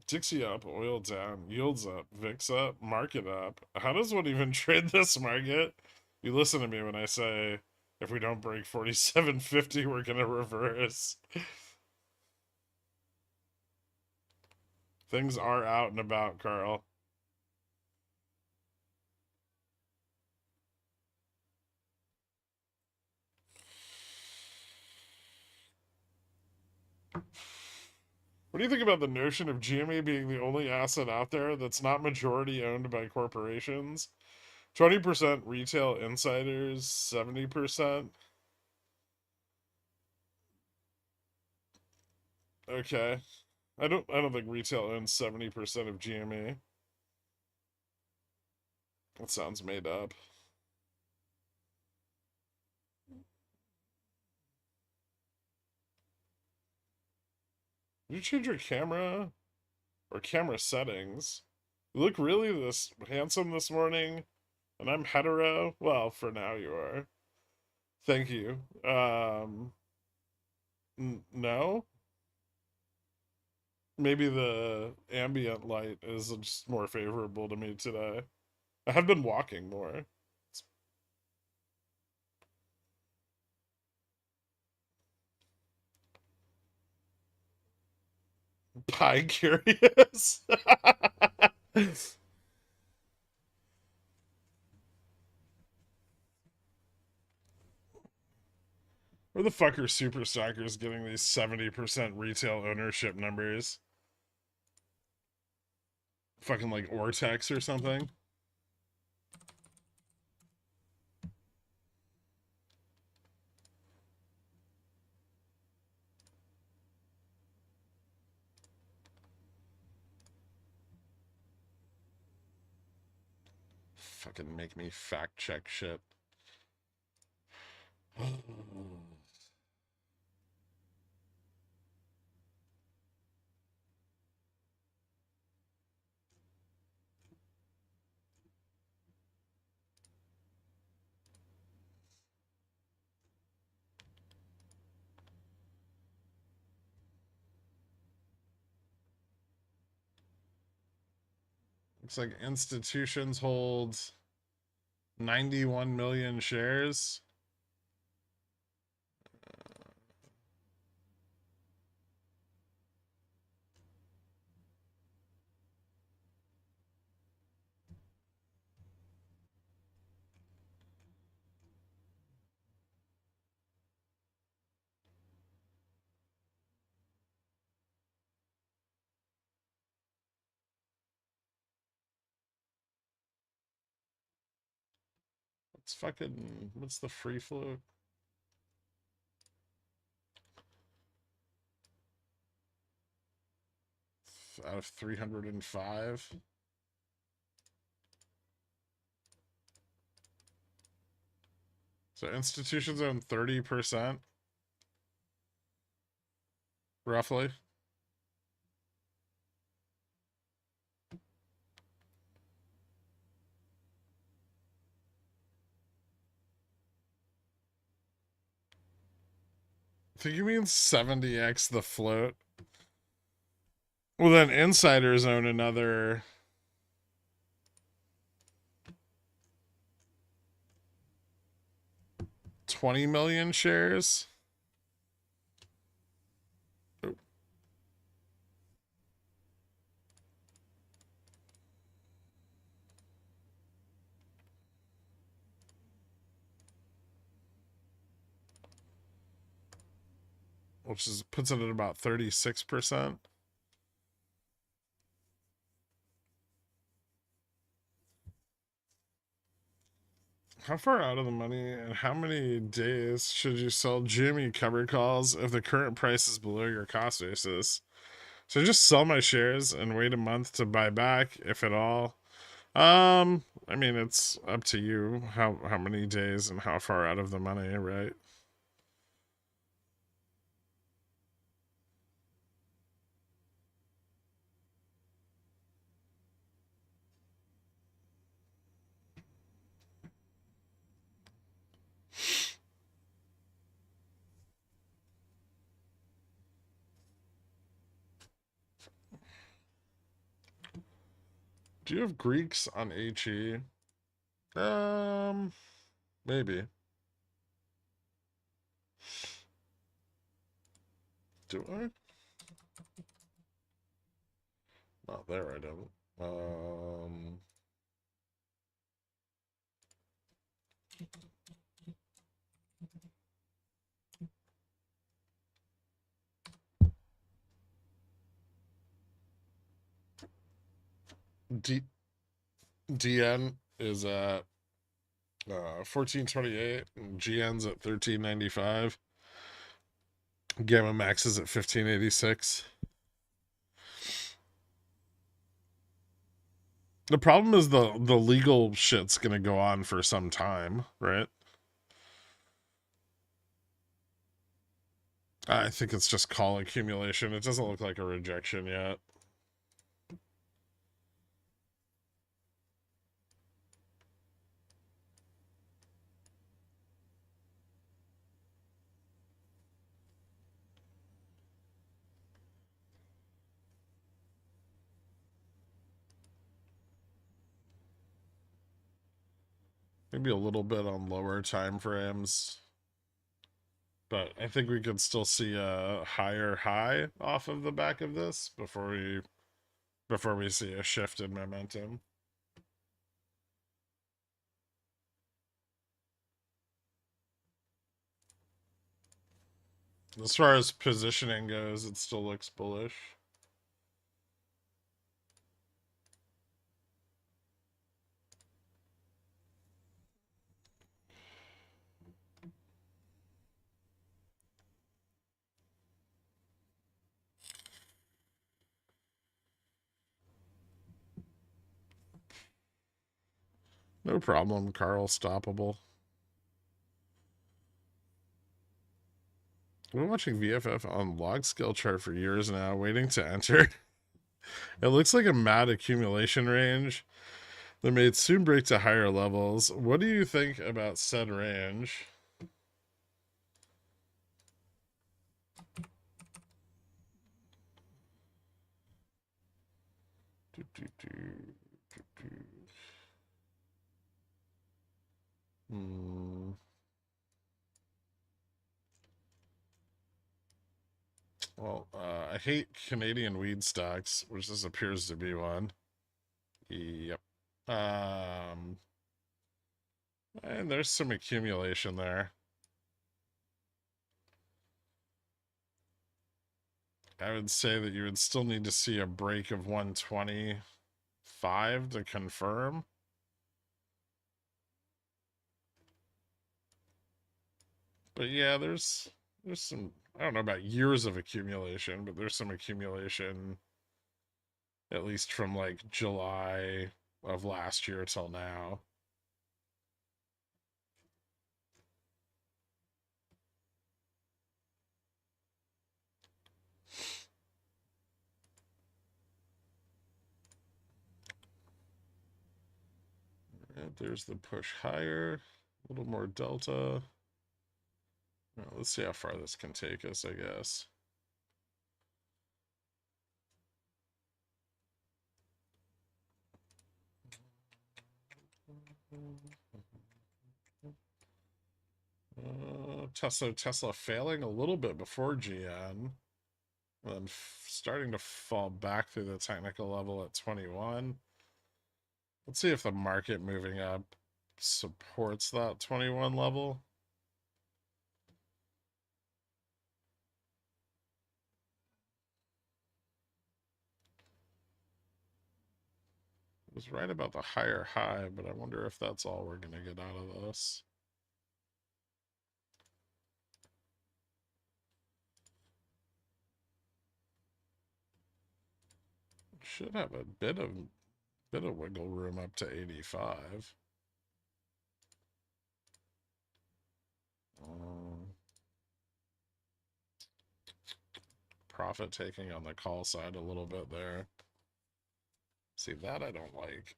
Speaker 1: Dixie up, oil down, yields up, VIX up, market up. How does one even trade this market? You listen to me when I say if we don't break 47.50, we're gonna reverse. Things are out and about, Carl. What do you think about the notion of GME being the only asset out there that's not majority owned by corporations? 20% retail insiders, 70%. Okay. I don't think retail owns 70% of GME. That sounds made up. Did you change your camera or camera settings? You look really this handsome this morning, and I'm hetero. Well, for now you are. Thank you. No? Maybe the ambient light is just more favorable to me today. I have been walking more. Pie curious. Where the fuck are super stockers getting these 70% retail ownership numbers? Fucking like Ortex or something? Fucking make me fact check shit. Looks like institutions hold 91 million shares. What's the free float? Out of 305. So institutions own 30%, roughly. I think you mean 70x the float. Well, then insiders own another 20 million shares. Which is puts it at about 36%. How far out of the money and how many days should you sell Jimmy covered calls if the current price is below your cost basis? So just sell my shares and wait a month to buy back, if at all. I mean, it's up to you how many days and how far out of the money, right? Do you have Greeks on HE? Maybe. Do I? Not there, I don't. D DN is at 1428 and GN's at 1395. Gamma Max is at 1586. The problem is the legal shit's gonna go on for some time, right? I think it's just call accumulation. It doesn't look like a rejection yet. Maybe a little bit on lower time frames. But I think we could still see a higher high off of the back of this before we see a shift in momentum. As far as positioning goes, it still looks bullish. No problem, Carl. Stoppable. I've been watching VFF on log scale chart for years now, waiting to enter. It looks like a mad accumulation range that may soon break to higher levels. What do you think about said range? Hmm. Well, I hate Canadian weed stocks, which this appears to be one. Yep. Um, and there's some accumulation there. I would say that you would still need to see a break of 125 to confirm. But yeah, there's some, I don't know about years of accumulation, but there's some accumulation at least from like July of last year till now. And there's the push higher, a little more delta. Well, let's see how far this can take us, I guess. Tesla failing a little bit before GN, and then starting to fall back through the technical level at 21. Let's see if the market moving up supports that 21 level. It was right about the higher high, but I wonder if that's all we're going to get out of this. Should have a bit of wiggle room up to 85. Profit taking on the call side a little bit there. See, that I don't like.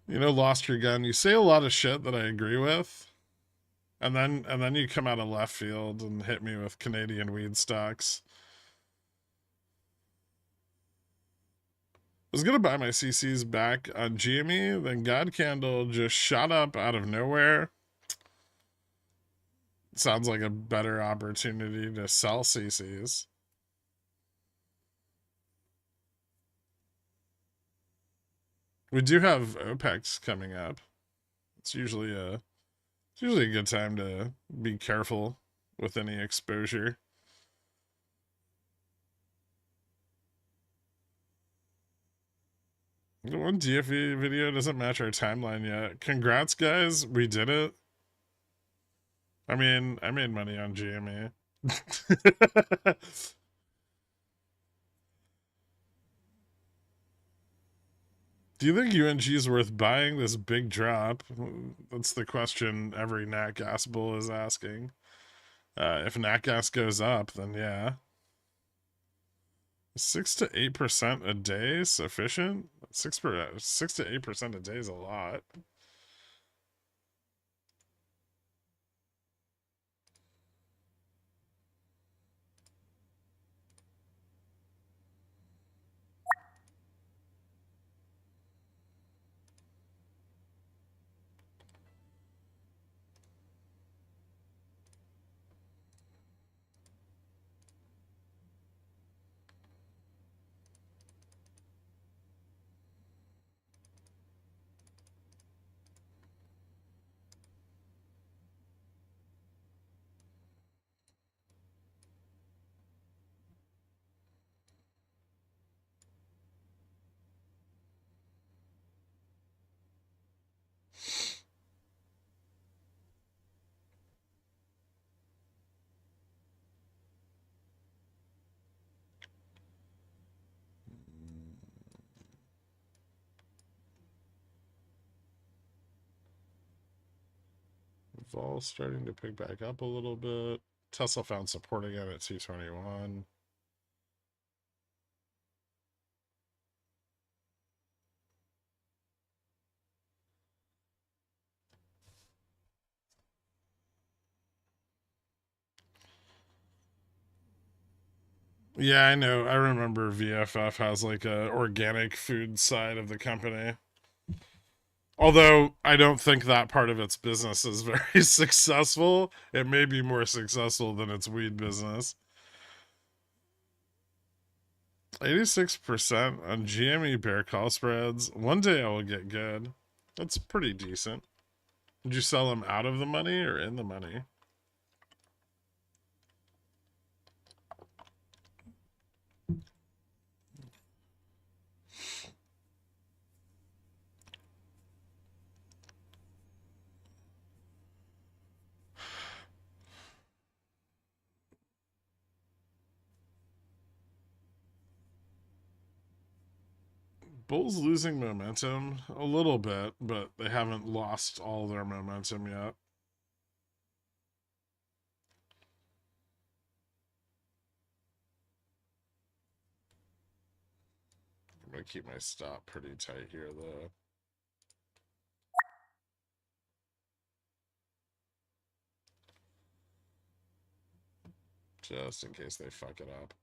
Speaker 1: You know, lost your gun. You say a lot of shit that I agree with, and then you come out of left field and hit me with Canadian weed stocks. I was gonna buy my CCs back on GME, then God Candle just shot up out of nowhere. Sounds like a better opportunity to sell CCs. We do have OPEX coming up. It's usually a good time to be careful with any exposure. The one DFE video doesn't match our timeline yet. Congrats, guys. We did it. I mean, I made money on GME. Do you think UNG is worth buying this big drop? That's the question every Nat Gas bull is asking. If Nat Gas goes up, then yeah. 6 to 8% a day sufficient? 6 to 8% a day is a lot. Vol starting to pick back up a little bit. Tesla found support again at 221. Yeah, I know. I remember VFF has like a organic food side of the company. Although I don't think that part of its business is very successful. It may be more successful than its weed business. 86% on GME bear call spreads. One day I will get good. That's pretty decent. Did you sell them out of the money or in the money? Bulls losing momentum a little bit, but they haven't lost all their momentum yet. I'm gonna keep my stop pretty tight here, though. Just in case they fuck it up.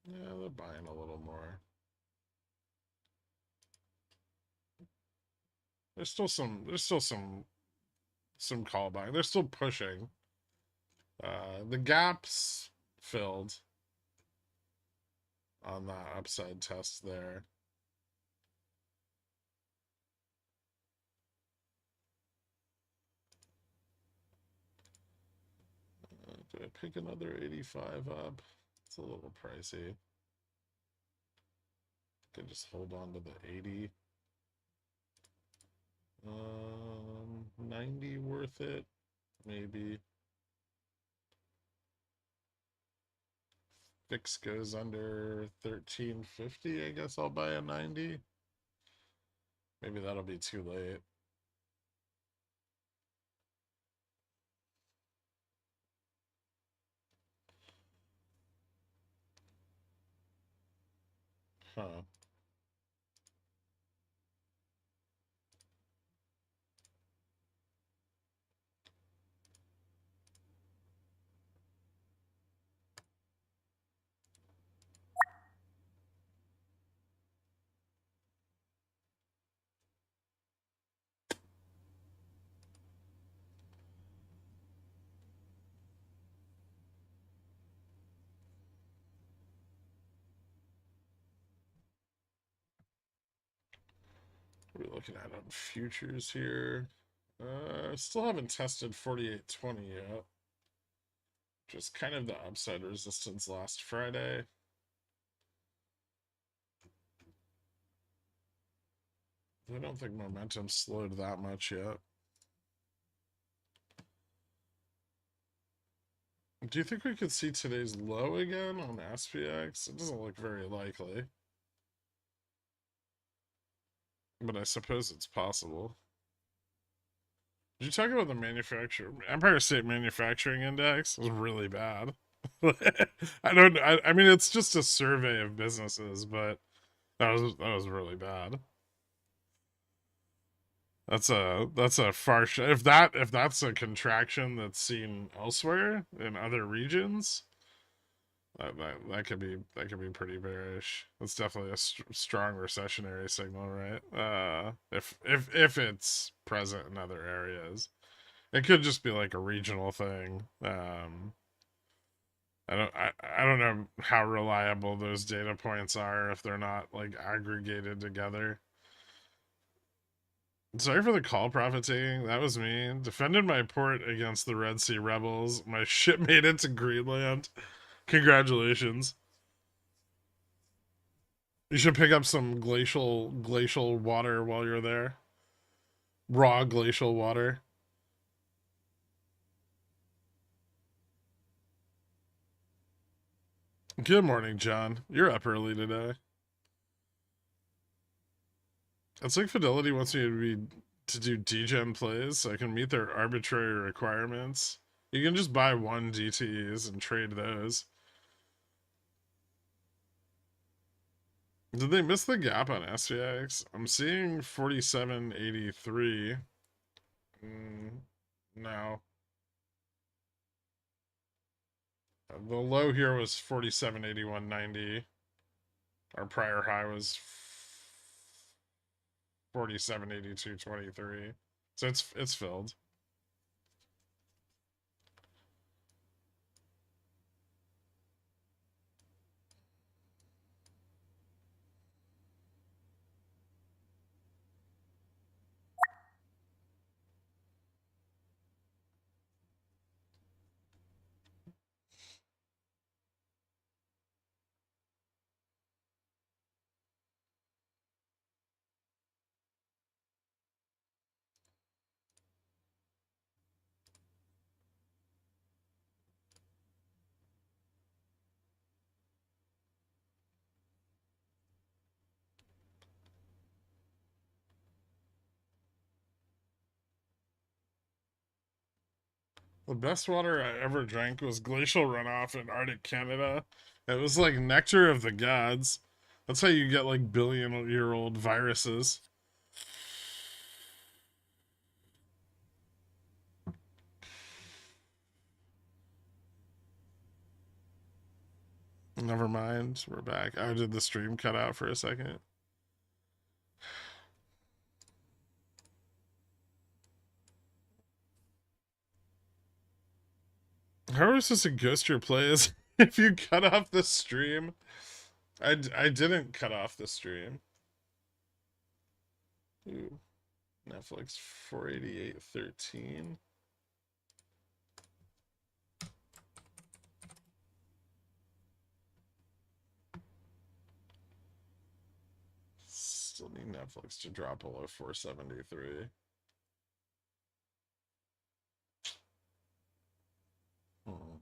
Speaker 1: Yeah, they're buying a little more. There's still some call buying. They're still pushing. The gaps filled. on that upside test there. Do I pick another 85 up? It's a little pricey. Can just hold on to the 80. 90 worth it, maybe. Fix goes under 1350. I guess I'll buy a 90. Maybe that'll be too late. Huh. What are we looking at on futures here? Still haven't tested 48.20 yet. Just kind of the upside resistance last Friday. I don't think momentum slowed that much yet. Do you think we could see today's low again on SPX? It doesn't look very likely. But I suppose it's possible. Did you talk about the Empire State Manufacturing Index? It was really bad. I mean, it's just a survey of businesses, but that was really bad. That's a far shot. If that's a contraction that's seen elsewhere in other regions, that could be pretty bearish. That's definitely a strong recessionary signal, right? If it's present in other areas, it could just be like a regional thing. I don't know how reliable those data points are if they're not like aggregated together. Sorry for the call profit taking. That was me. Defended my port against the Red Sea rebels. My ship made it to Greenland. Congratulations. You should pick up some glacial water while you're there. Raw glacial water. Good morning, John. You're up early today. It's like Fidelity wants me to do degen plays so I can meet their arbitrary requirements. You can just buy one DTEs and trade those. Did they miss the gap on SPX? I'm seeing 47.83. No. The low here was 47.81.90. Our prior high was 47.82.23. So it's filled. The best water I ever drank was glacial runoff in Arctic Canada. It was like nectar of the gods. That's how you get like billion-year-old viruses. Never mind. We're back. Oh, did the stream cut out for a second? How are we supposed to ghost your plays if you cut off the stream? I didn't cut off the stream. Ooh, Netflix 488.13. Still need Netflix to drop below 473. Hmm.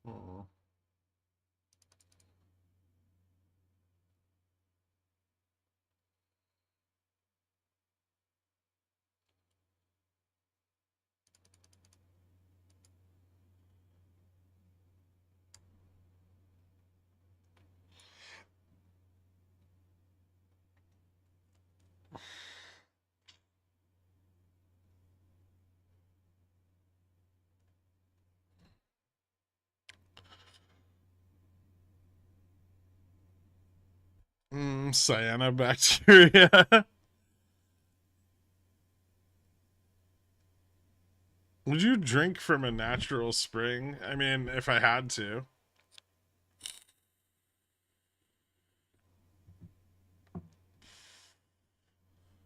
Speaker 1: Hmm. Cyanobacteria. Would you drink from a natural spring? I mean, if I had to.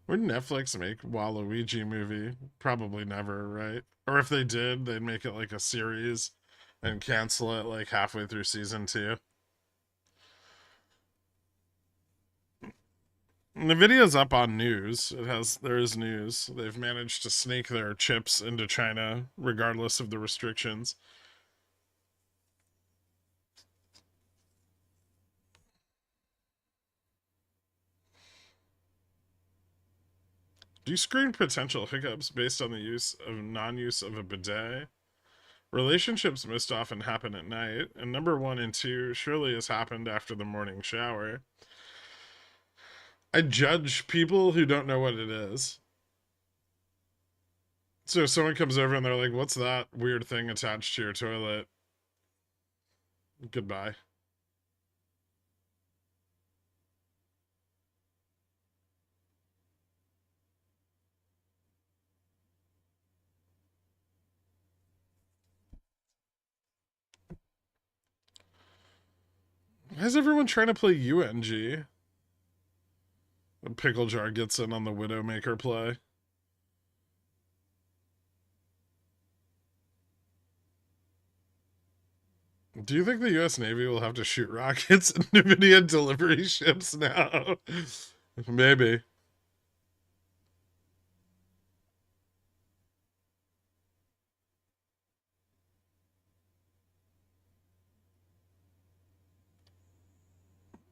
Speaker 1: Would Netflix make Waluigi movie? Probably never, right? Or if they did, they'd make it like a series and cancel it like halfway through season 2. And the video's up on news. There is news. They've managed to sneak their chips into China regardless of the restrictions. Do you screen potential hiccups based on the use of non-use of a bidet? Relationships most often happen at night, and number 1 and 2 surely has happened after the morning shower. I judge people who don't know what it is. So if someone comes over and they're like, "What's that weird thing attached to your toilet?" Goodbye. Why is everyone trying to play UNG? The pickle jar gets in on the Widowmaker play. Do you think the U.S. Navy will have to shoot rockets at NVIDIA delivery ships now? Maybe.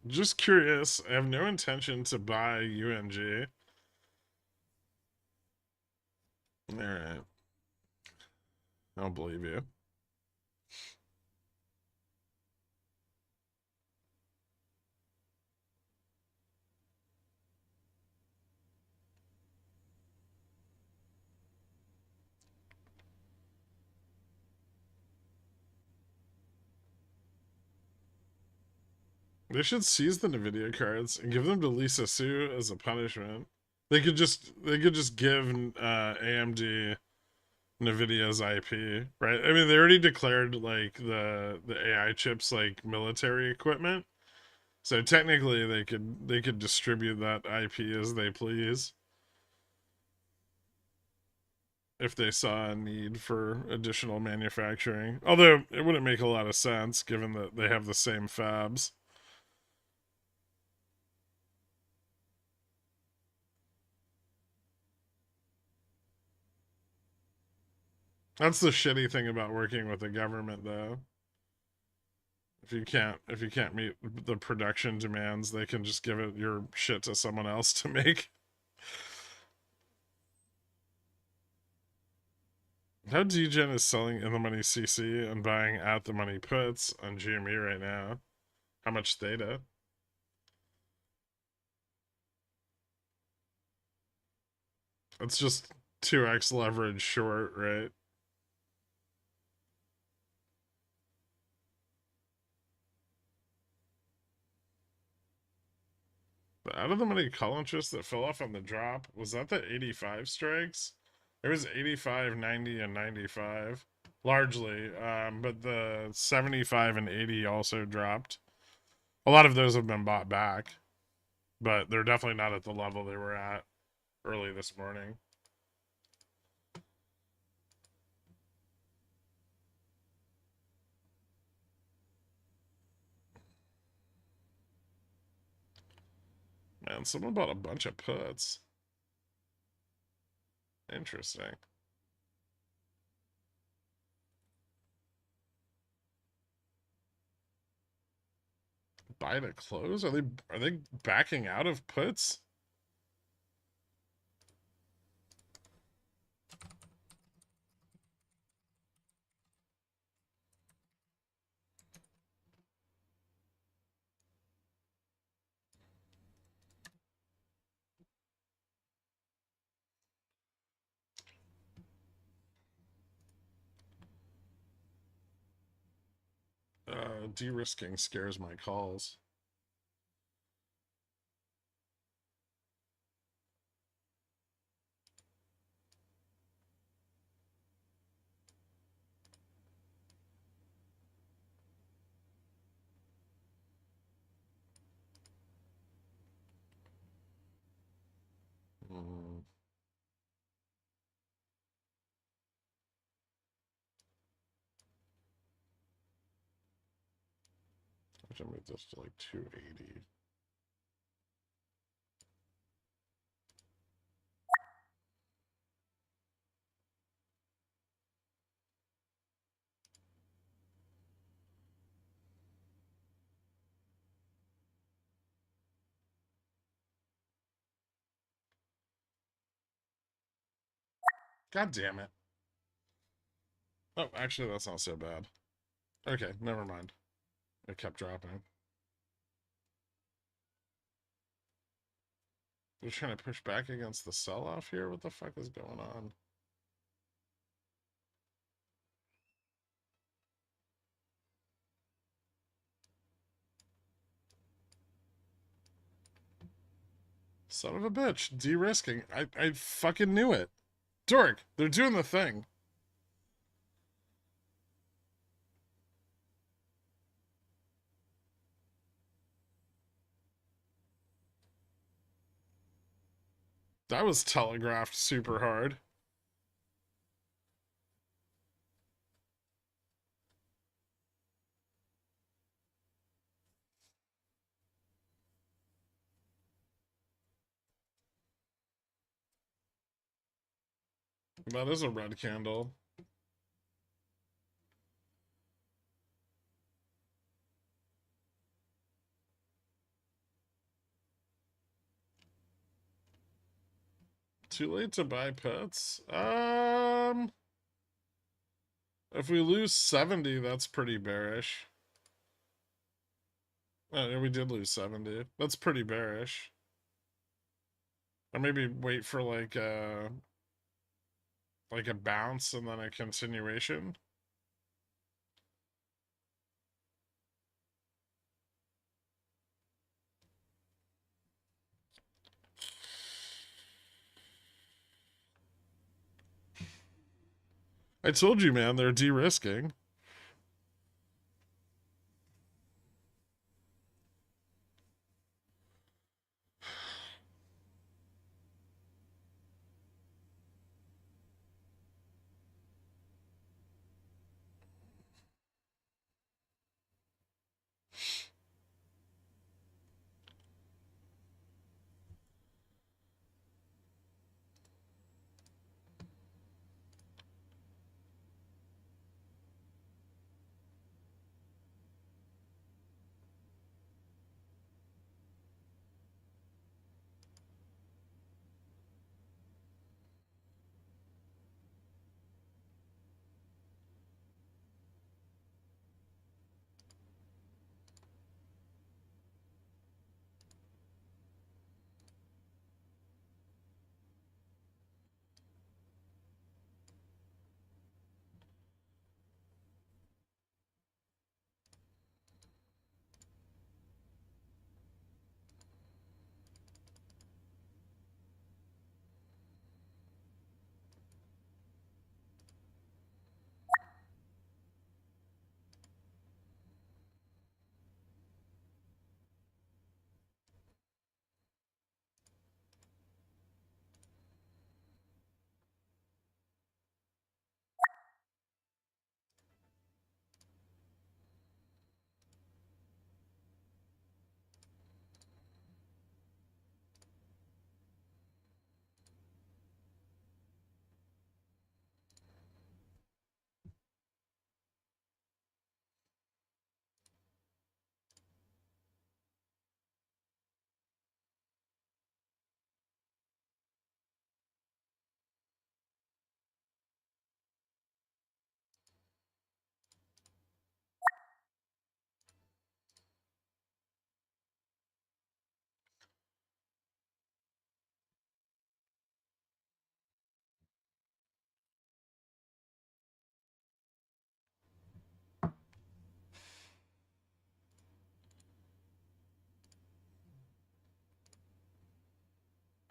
Speaker 1: Just curious. I have no intention to buy UNG. Alright. I'll believe you. They should seize the Nvidia cards and give them to Lisa Su as a punishment. They could just give AMD Nvidia's IP, right? I mean, they already declared like the AI chips like military equipment, so technically they could distribute that IP as they please if they saw a need for additional manufacturing. Although it wouldn't make a lot of sense given that they have the same fabs. That's the shitty thing about working with the government, though. If you can't meet the production demands, they can just give it your shit to someone else to make. How DGen is selling in the money CC and buying at the money puts on GME right now? How much theta? It's just 2x leverage short, right? The out of the money call interest that fell off on the drop, was that the 85 strikes? It was 85, 90, and 95 largely, but the 75 and 80 also dropped. A lot of those have been bought back, but they're definitely not at the level they were at early this morning. Man, someone bought a bunch of puts. Interesting. Buy to close? Are they backing out of puts? De-risking scares my calls. Mm. I should move this to like 280. God damn it. Oh, actually, that's not so bad. Okay, never mind. It kept dropping. We're trying to push back against the sell-off here? What the fuck is going on? Son of a bitch. De-risking. I fucking knew it. Dork, they're doing the thing. That was telegraphed super hard. That is a red candle. Too late to buy puts? If we lose 70, that's pretty bearish. Oh, we did lose 70. That's pretty bearish. Or maybe wait for like a bounce and then a continuation. I told you, man, they're de-risking.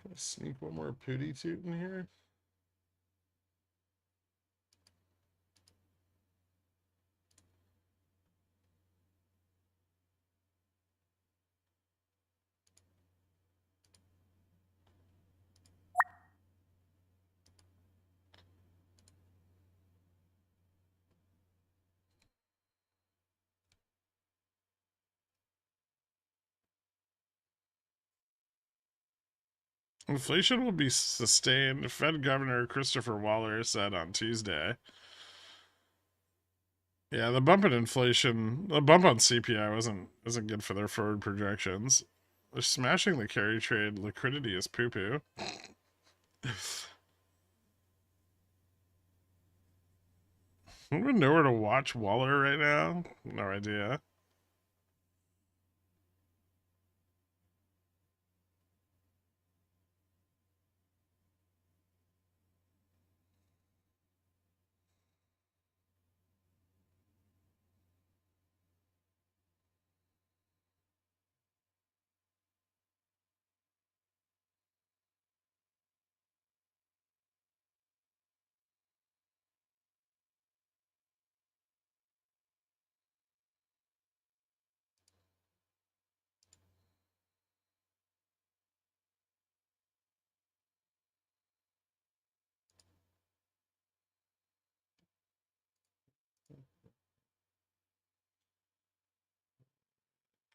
Speaker 1: Can I sneak one more pooty toot in here? Inflation will be sustained, Fed Governor Christopher Waller said on Tuesday. Yeah, the bump in inflation, the bump on CPI isn't good for their forward projections. They're smashing the carry trade. Liquidity is poo poo. I don't even know where to watch Waller right now. No idea.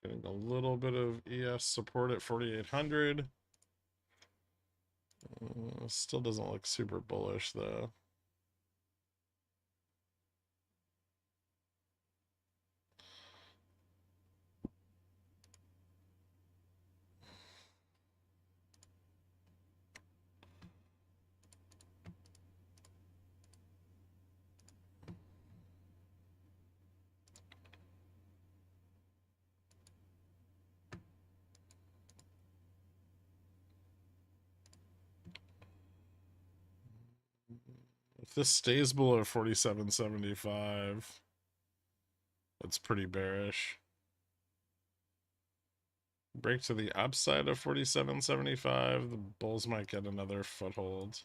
Speaker 1: Getting a little bit of ES support at 4,800. Still doesn't look super bullish though. If this stays below 47.75, that's pretty bearish. Break to the upside of 47.75, the bulls might get another foothold.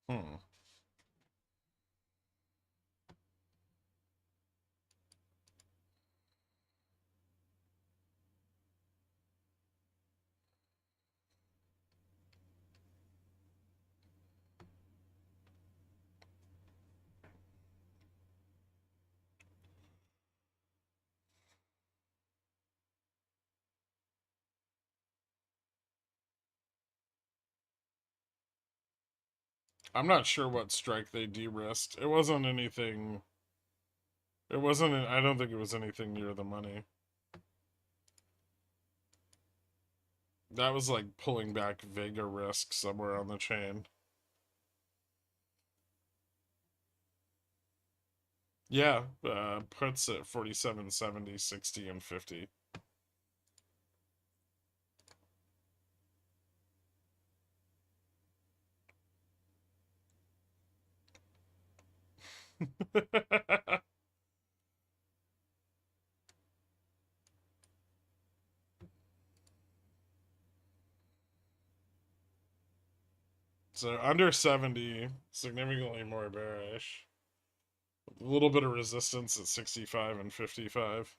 Speaker 1: Hmm. I'm not sure what strike they de-risked. It wasn't anything. It wasn't. I don't think it was anything near the money. That was like pulling back Vega risk somewhere on the chain. Yeah, puts at 47, 70, 60, and 50. So under 70, significantly more bearish. A little bit of resistance at 65 and 55.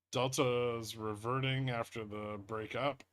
Speaker 1: Delta is reverting after the breakup.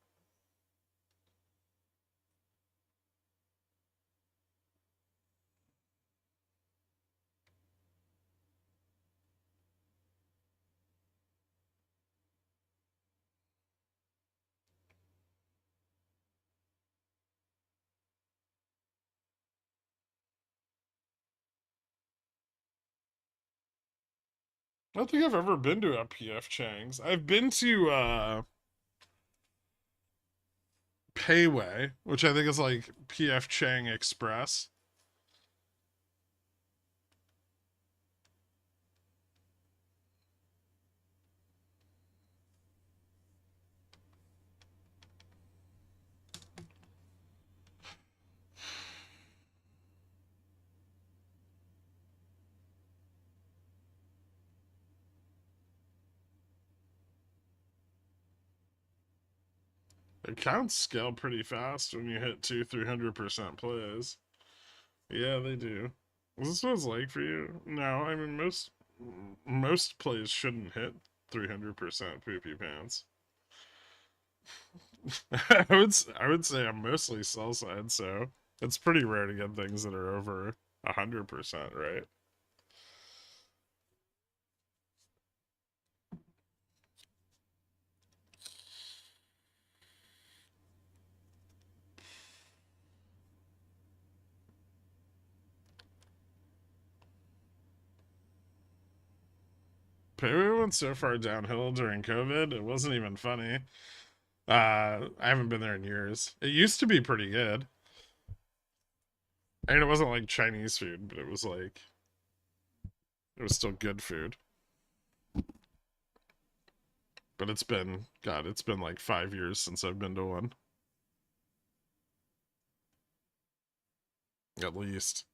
Speaker 1: I don't think I've ever been to a PF Chang's. I've been to Payway, which I think is like PF Chang Express. Accounts scale pretty fast when you hit 200-300% plays. Yeah, they do. Is this what it's like for you? No, I mean most plays shouldn't hit 300% poopy pants. I would say I'm mostly sell side, so it's pretty rare to get things that are over 100%, right? Payway went so far downhill during COVID, it wasn't even funny. I haven't been there in years. It used to be pretty good. I mean, it wasn't like Chinese food, but it was still good food. But it's been like 5 years since I've been to one, at least.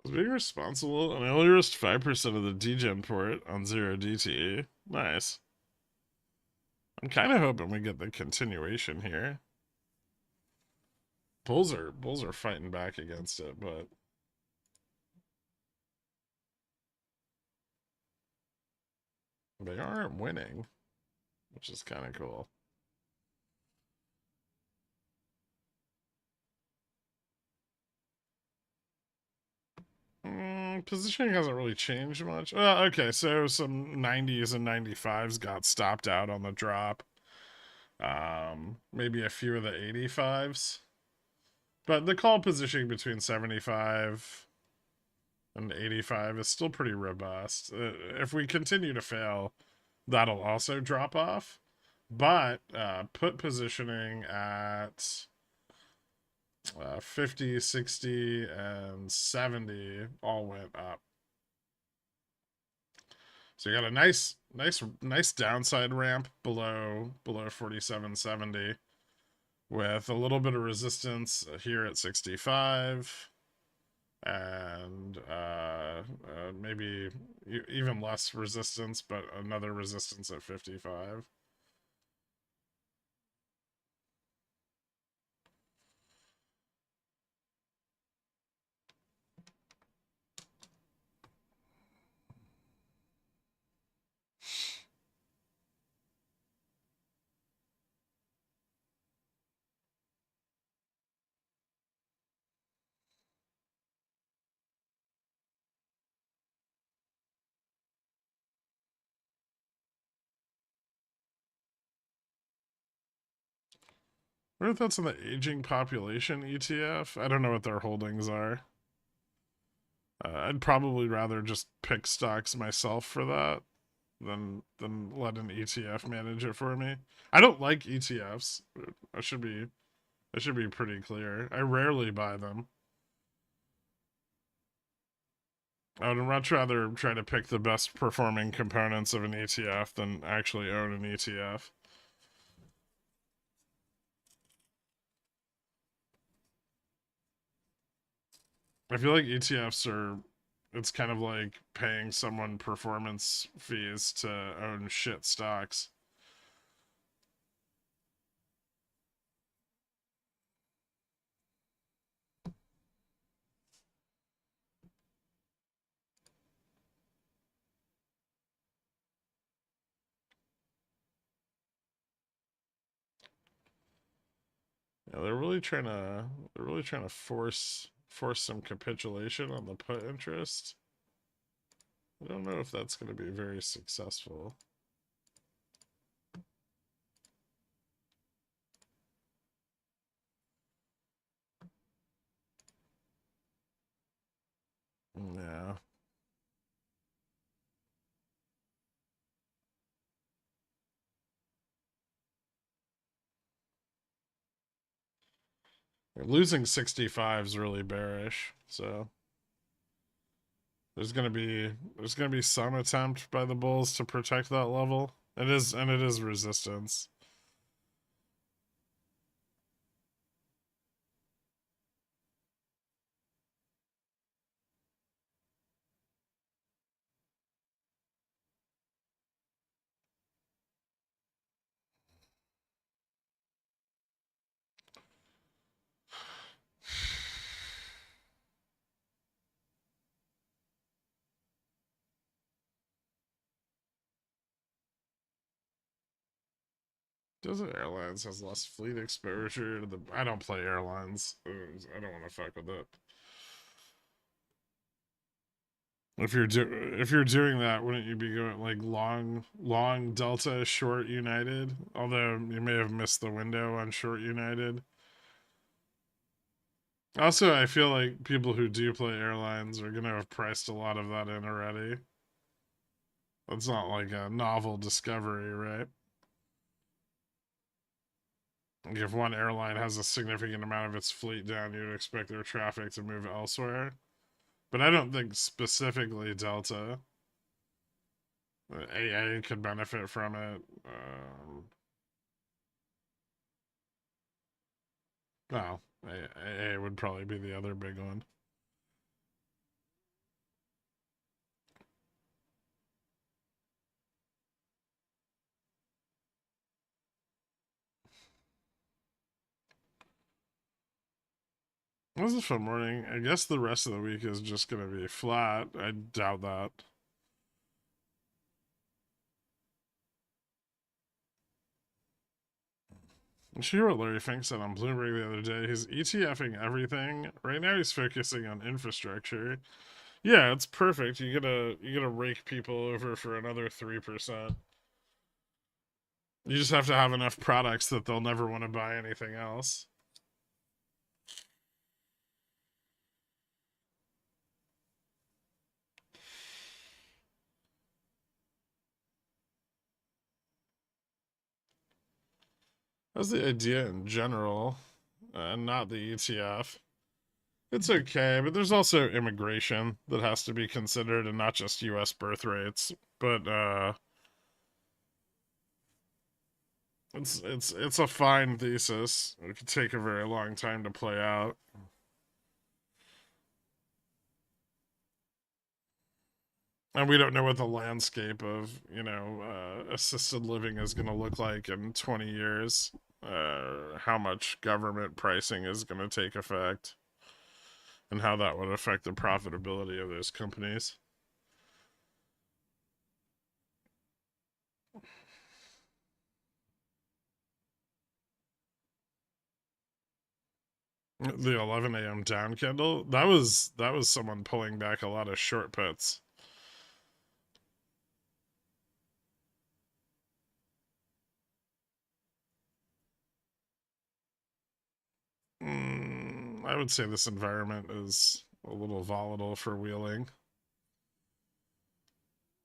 Speaker 1: I was being responsible, and I only risked 5% of the degen port on 0 DTE. Nice. I'm kind of hoping we get the continuation here. Bulls are fighting back against it, but they aren't winning, which is kind of cool. Positioning hasn't really changed much. Okay, so some 90s and 95s got stopped out on the drop. Maybe a few of the 85s. But the call positioning between 75 and 85 is still pretty robust. If we continue to fail, that'll also drop off. But put positioning at 50, 60, and 70 all went up. So you got a nice downside ramp below 47.70 with a little bit of resistance here at 65 and maybe even less resistance, but another resistance at 55. What are your thoughts on the aging population ETF? I don't know what their holdings are. I'd probably rather just pick stocks myself for that than let an ETF manage it for me. I don't like ETFs. I should be pretty clear. I rarely buy them. I would much rather try to pick the best performing components of an ETF than actually own an ETF. I feel like ETFs are, it's kind of like paying someone performance fees to own shit stocks. Yeah, they're really trying to force some capitulation on the put interest. I don't know if that's going to be very successful. Yeah. Losing 65 is really bearish, so there's gonna be some attempt by the bulls to protect that level. It is resistance. Desert Airlines has less fleet exposure to the. I don't play airlines. I don't want to fuck with it. If you're doing that, wouldn't you be going like long Delta, short United? Although you may have missed the window on short United. Also, I feel like people who do play airlines are gonna have priced a lot of that in already. That's not like a novel discovery, right? Like if one airline has a significant amount of its fleet down, you'd expect their traffic to move elsewhere. But I don't think specifically Delta. AA could benefit from it. Well, AA would probably be the other big one. It was a fun morning. I guess the rest of the week is just going to be flat. I doubt that. You hear what Larry Fink said on Bloomberg the other day? He's ETFing everything. Right now he's focusing on infrastructure. Yeah, it's perfect. You gotta rake people over for another 3%. You just have to have enough products that they'll never want to buy anything else. That's the idea in general, and not the ETF. It's okay, but there's also immigration that has to be considered, and not just U.S. birth rates. But it's a fine thesis. It could take a very long time to play out. And we don't know what the landscape of assisted living is going to look like in 20 years. How much government pricing is going to take effect, and how that would affect the profitability of those companies. The 11 a.m. down candle, that was someone pulling back a lot of short puts. I would say this environment is a little volatile for wheeling,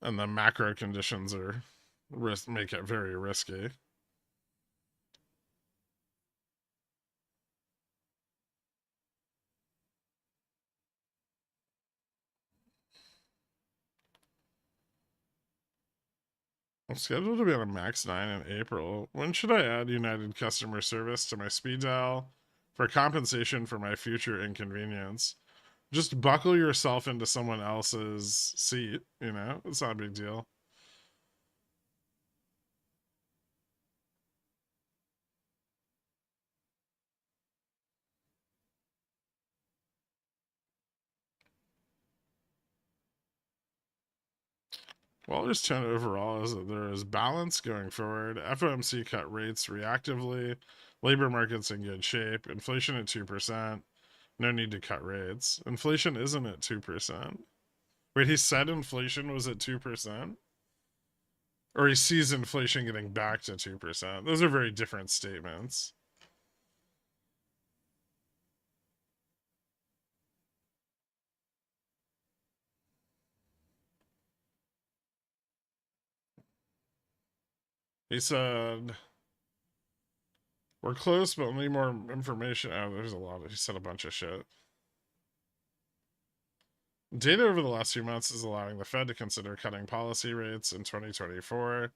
Speaker 1: and the macro conditions make it very risky. I'm scheduled to be on a max 9 in April. When should I add United customer service to my speed dial for compensation for my future inconvenience? Just buckle yourself into someone else's seat, it's not a big deal. Waller's tone overall is that there is balance going forward. FOMC cut rates reactively. Labor market's in good shape. Inflation at 2%. No need to cut rates. Inflation isn't at 2%. Wait, he said inflation was at 2%? Or he sees inflation getting back to 2%. Those are very different statements. He said, we're close, but we'll need more information. Oh, there's a lot. He said a bunch of shit. Data over the last few months is allowing the Fed to consider cutting policy rates in 2024.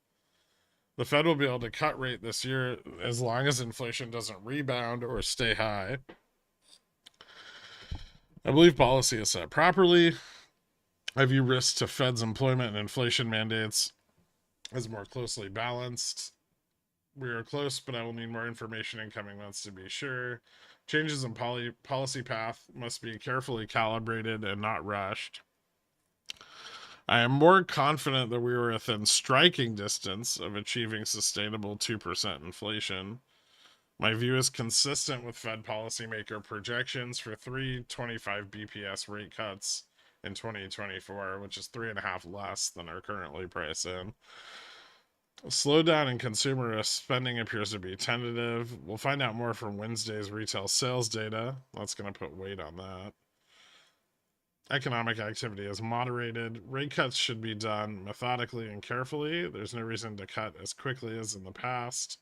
Speaker 1: The Fed will be able to cut rate this year as long as inflation doesn't rebound or stay high. I believe policy is set properly. I view risks to Fed's employment and inflation mandates as more closely balanced. We are close, but I will need more information in coming months to be sure. Changes in policy path must be carefully calibrated and not rushed. I am more confident that we are within striking distance of achieving sustainable 2% inflation. My view is consistent with Fed policymaker projections for 325 BPS rate cuts in 2024, which is 3.5 less than are currently priced in. A slowdown in consumer spending appears to be tentative. We'll find out more from Wednesday's retail sales data. That's going to put weight on that. Economic activity is moderated. Rate cuts should be done methodically and carefully. There's no reason to cut as quickly as in the past.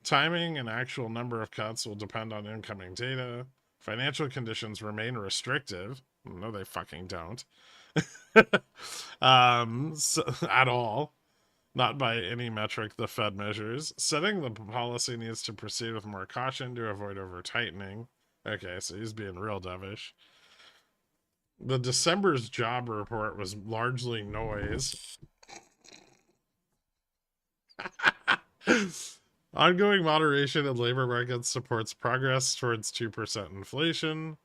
Speaker 1: Timing and actual number of cuts will depend on incoming data. Financial conditions remain restrictive. No, they fucking don't. At all. Not by any metric the Fed measures. Setting the policy needs to proceed with more caution to avoid over tightening. Okay, so he's being real dovish. The December's job report was largely noise. Ongoing moderation in labor markets supports progress towards 2% inflation.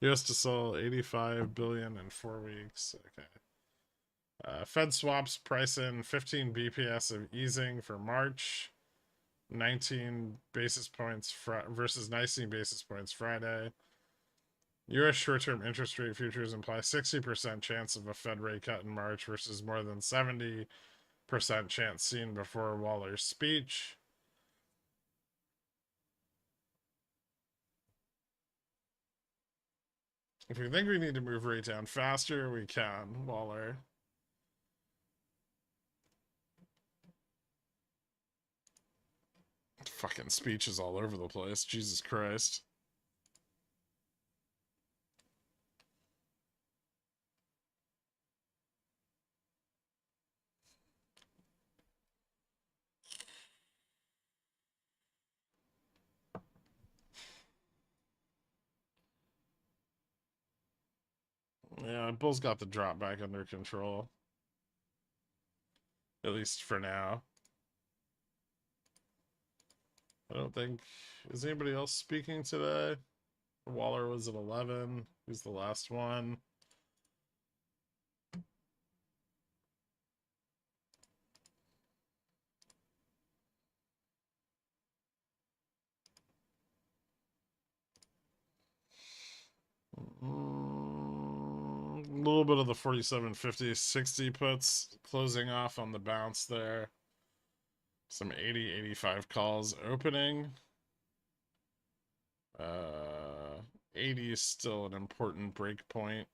Speaker 1: US to sell 85 billion in 4 weeks. Okay. Fed swaps price in 15 BPS of easing for March, 19 basis points versus 19 basis points Friday. U.S. short-term interest rate futures imply 60% chance of a Fed rate cut in March versus more than 70% chance seen before Waller's speech. If we think we need to move rate down faster, we can, Waller. Fucking speeches all over the place. Jesus Christ. Yeah, Bull's got the drop back under control. At least for now. I don't think... Is anybody else speaking today? Waller was at 11. Who's the last one? A little bit of the 47.50, 60 puts closing off on the bounce there. Some 80, 85 calls opening. 80 is still an important break point.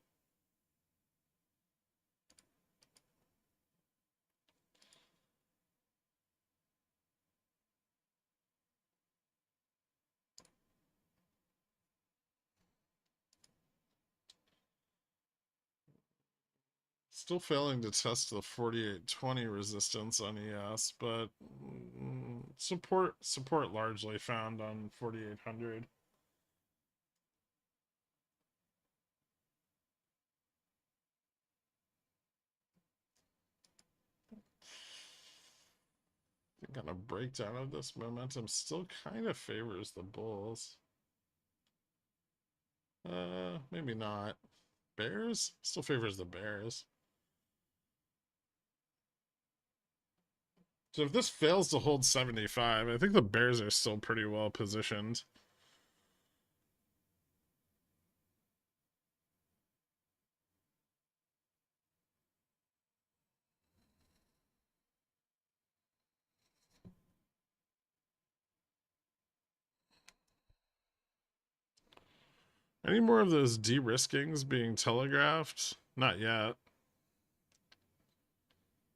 Speaker 1: Still failing to test the 48.20 resistance on ES, but support largely found on 4800. I think on a breakdown of this, momentum still kind of favors the bulls. Maybe not. Bears? Still favors the Bears. So if this fails to hold 75, I think the Bears are still pretty well positioned. Any more of those de-riskings being telegraphed? Not yet.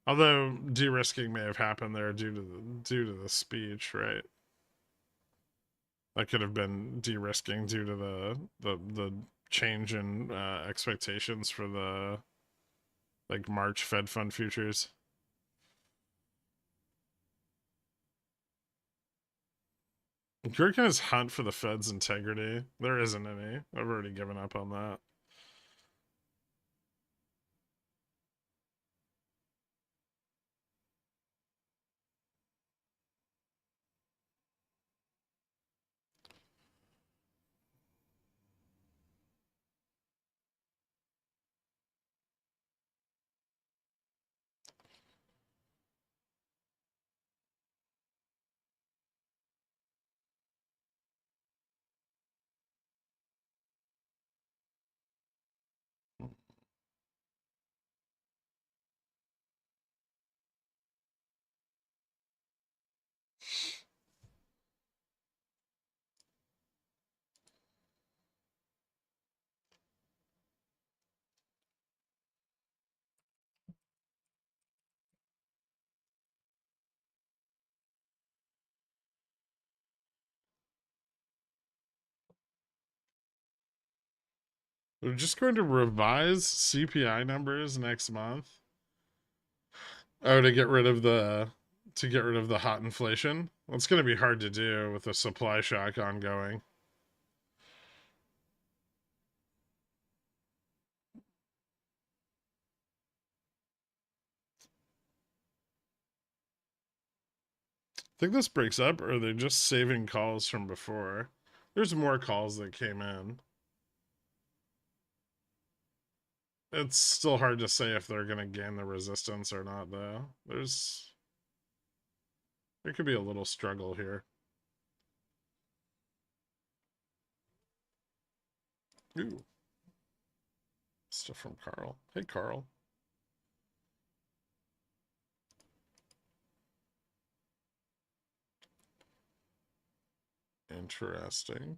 Speaker 1: Although de-risking may have happened there due to the speech, right? That could have been de-risking due to the change in expectations for the like March Fed Fund futures. Gherkin is hunt for the Fed's integrity. There isn't any. I've already given up on that. We're just going to revise CPI numbers next month. Oh, to get rid of the hot inflation. Well, it's going to be hard to do with the supply shock ongoing. I think this breaks up, or are they just saving calls from before? There's more calls that came in. It's still hard to say if they're going to gain the resistance or not, though. There could be a little struggle here. Ooh. Stuff from Carl. Hey, Carl. Interesting.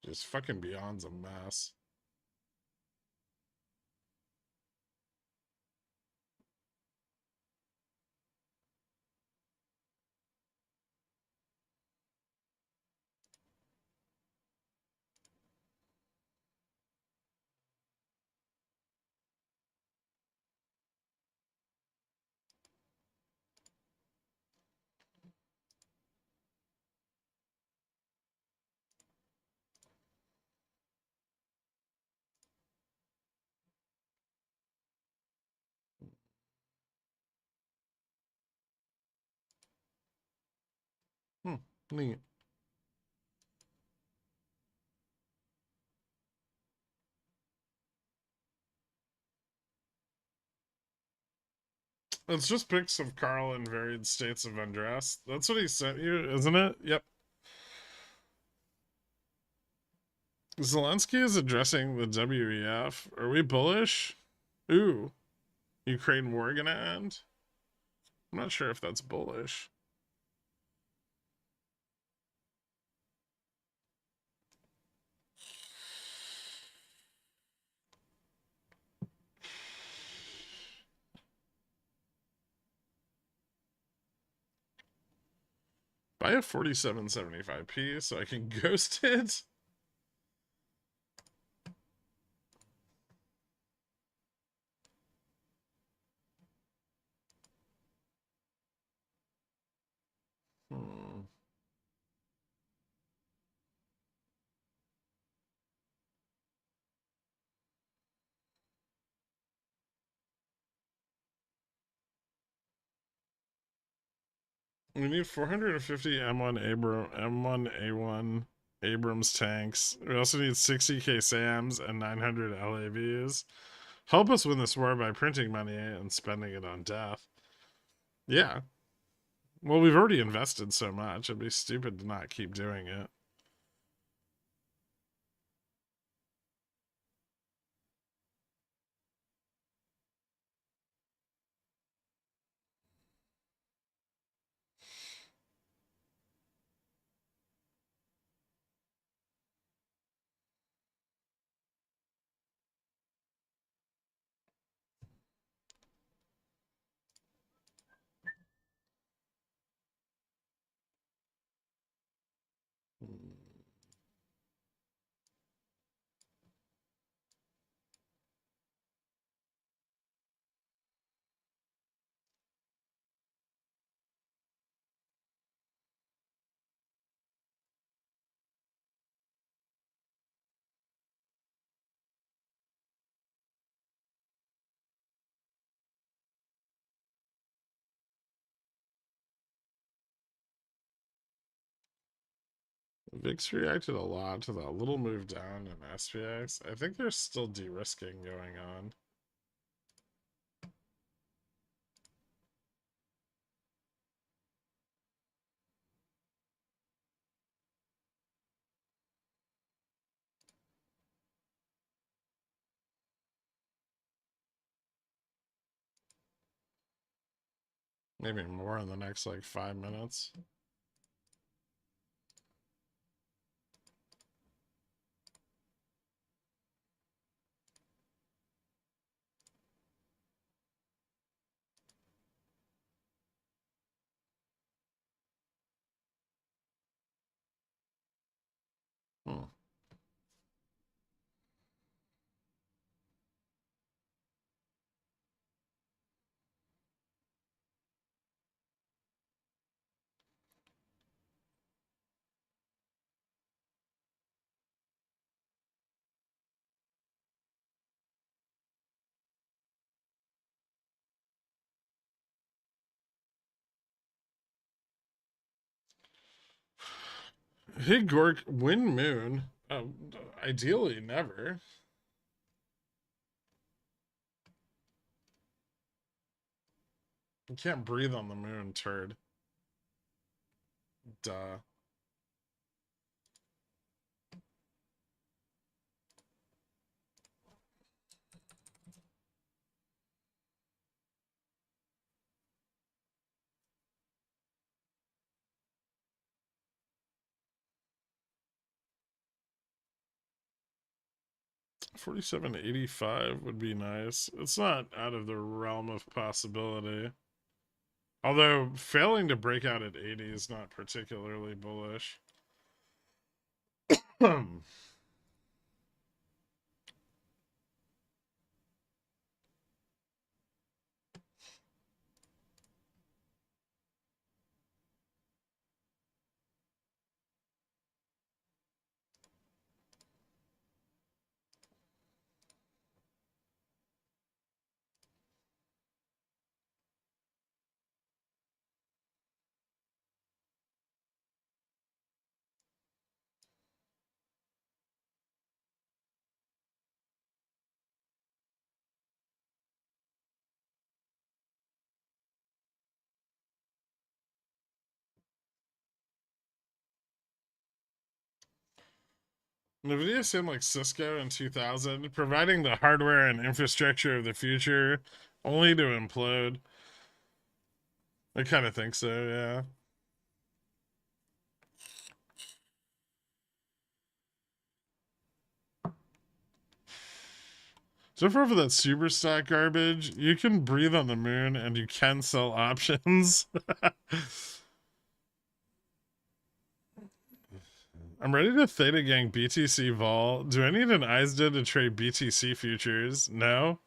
Speaker 1: Just fucking Beyond's a mess. Neat. It's just pics of Carl in varied states of undress. That's what he sent you, isn't it? Yep. Zelensky is addressing the WEF. Are we bullish? Ooh. Ukraine war gonna end? I'm not sure if that's bullish. Buy a 47.75p so I can ghost it. Hmm. We need 450 M1A1 Abrams tanks. We also need 60k SAMs and 900 LAVs. Help us win this war by printing money and spending it on death. Yeah. Well, we've already invested so much. It'd be stupid to not keep doing it. VIX reacted a lot to that little move down in SPX. I think there's still de-risking going on. Maybe more in the next like 5 minutes. Hmm. Hey, Gork, win moon. Ideally, never. You can't breathe on the moon, turd. Duh. $47.85 would be nice. It's not out of the realm of possibility. Although failing to break out at 80 is not particularly bullish. 'NVIDIA seemed like Cisco in 2000, providing the hardware and infrastructure of the future, only to implode. I kind of think so, yeah. So far for that super stock garbage, you can breathe on the moon and you can sell options. I'm ready to Theta Gang BTC Vol. Do I need an ISDA to trade BTC futures? No.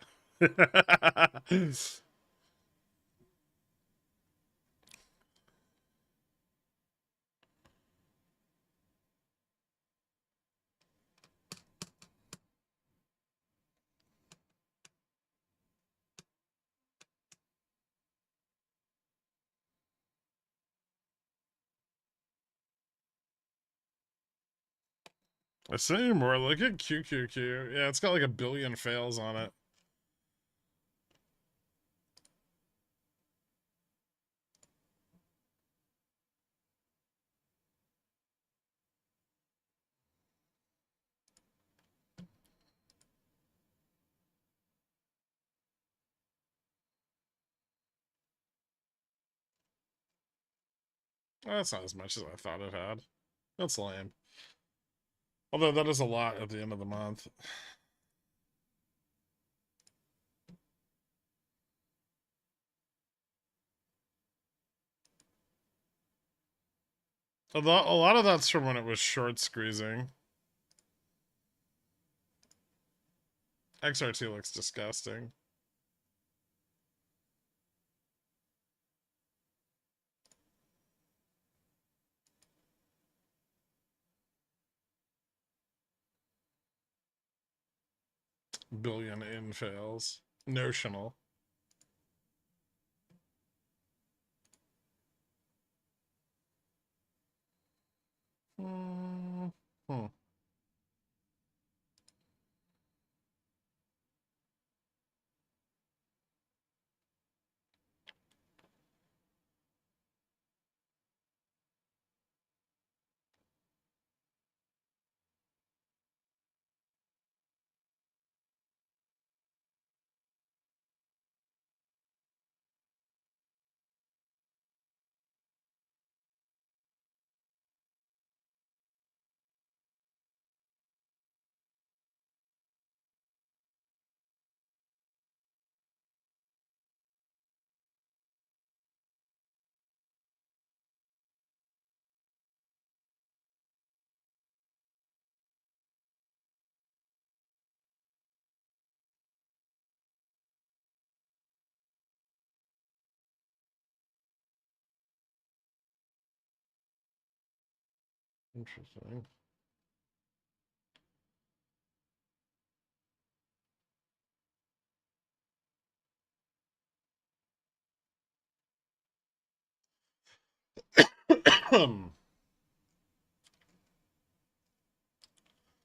Speaker 1: I say more. Look at QQQ. Yeah, it's got like 1 billion fails on it. That's not as much as I thought it had. That's lame. Although that is a lot at the end of the month. A lot of that's from when it was short squeezing. XRT looks disgusting. Billion in fails. Notional. Hmm. Interesting.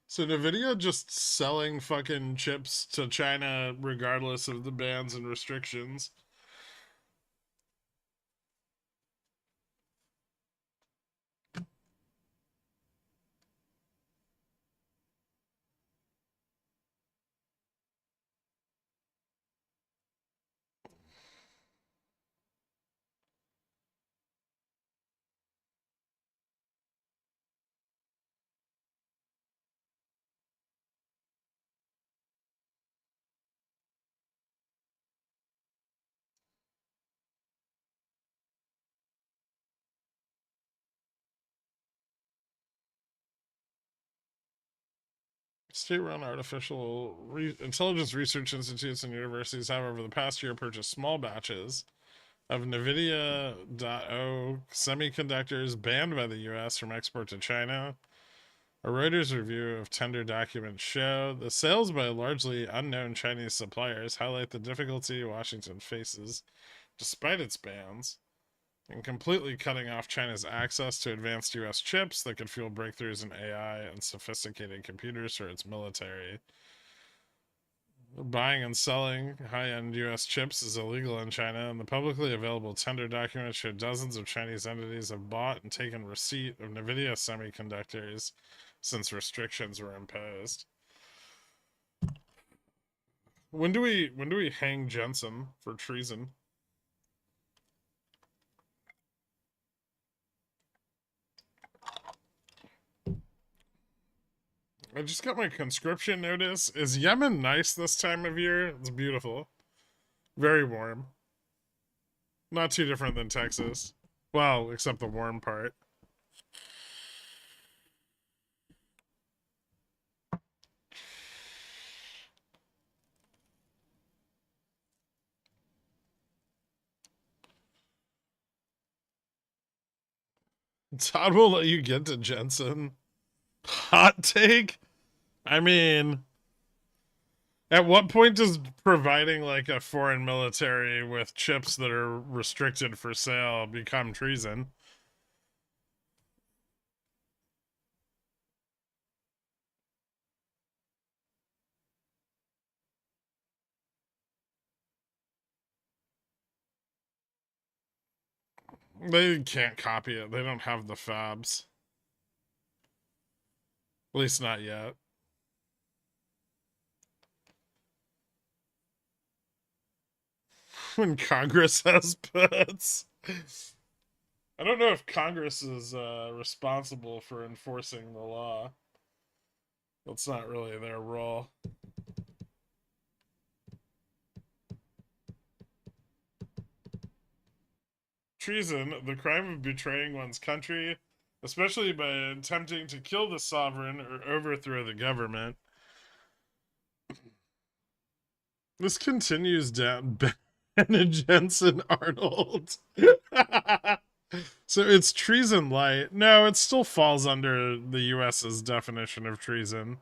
Speaker 1: So Nvidia just selling fucking chips to China regardless of the bans and restrictions. State-run intelligence research institutes and universities have over the past year purchased small batches of NVIDIA.O semiconductors banned by the U.S. from export to China. A Reuters review of tender documents show the sales by largely unknown Chinese suppliers highlight the difficulty Washington faces, despite its bans, in completely cutting off China's access to advanced U.S. chips that could fuel breakthroughs in AI and sophisticated computers for its military. Buying and selling high-end U.S. chips is illegal in China, and the publicly available tender documents show dozens of Chinese entities have bought and taken receipt of NVIDIA semiconductors since restrictions were imposed. When do we hang Jensen for treason? I just got my conscription notice. Is Yemen nice this time of year? It's beautiful. Very warm. Not too different than Texas. Well, except the warm part. Todd will let you get to Jensen. Hot take? I mean, at what point does providing like a foreign military with chips that are restricted for sale become treason? They can't copy it. They don't have the fabs. At least not yet. When Congress has puts. I don't know if Congress is responsible for enforcing the law. That's not really their role. Treason, the crime of betraying one's country, especially by attempting to kill the sovereign or overthrow the government. This continues down Ben Jensen Arnold. So it's treason light. No, it still falls under the US's definition of treason.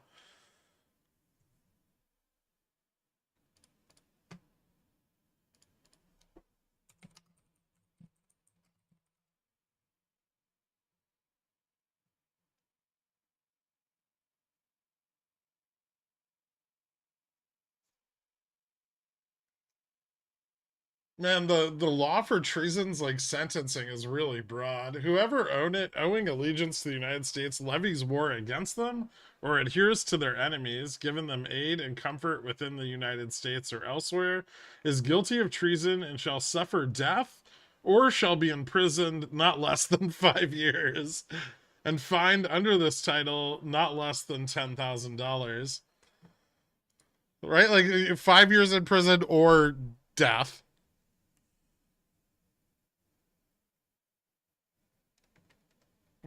Speaker 1: Man, the law for treason's like sentencing is really broad. Whoever owing allegiance to the United States levies war against them or adheres to their enemies, giving them aid and comfort within the United States or elsewhere, is guilty of treason and shall suffer death or shall be imprisoned not less than 5 years and fined under this title not less than $10,000. Right? Like 5 years in prison or death.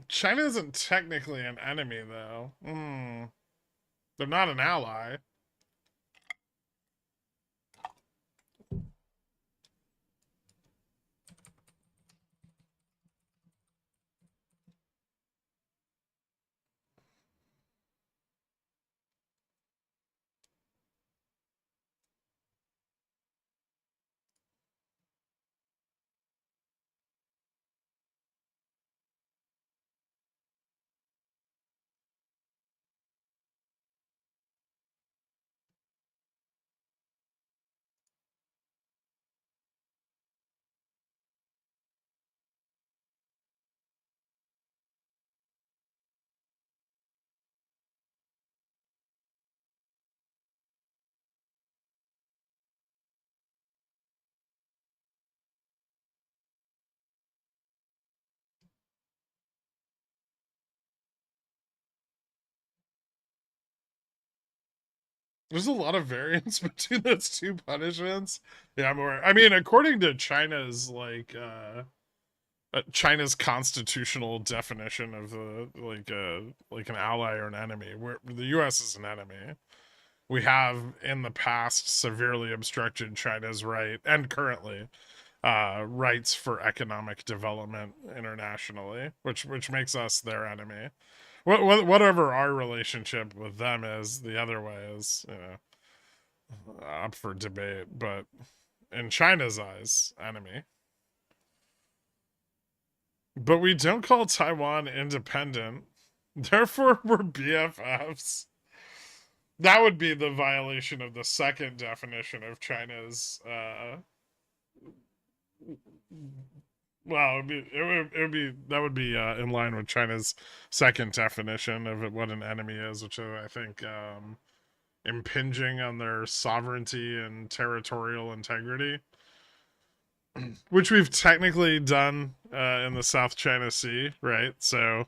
Speaker 1: China isn't technically an enemy, though. They're not an ally. There's a lot of variance between those two punishments. Yeah, I'm aware. I mean, according to China's constitutional definition of the like an ally or an enemy, where the U.S. is an enemy. We have in the past severely obstructed China's right and currently rights for economic development internationally, which makes us their enemy. Whatever our relationship with them is, the other way is up for debate. But in China's eyes, enemy. But we don't call Taiwan independent. Therefore, we're BFFs. That would be the violation of the second definition of China's well, that would be in line with China's second definition of what an enemy is, which is, I think, impinging on their sovereignty and territorial integrity, which we've technically done in the South China Sea, right? So.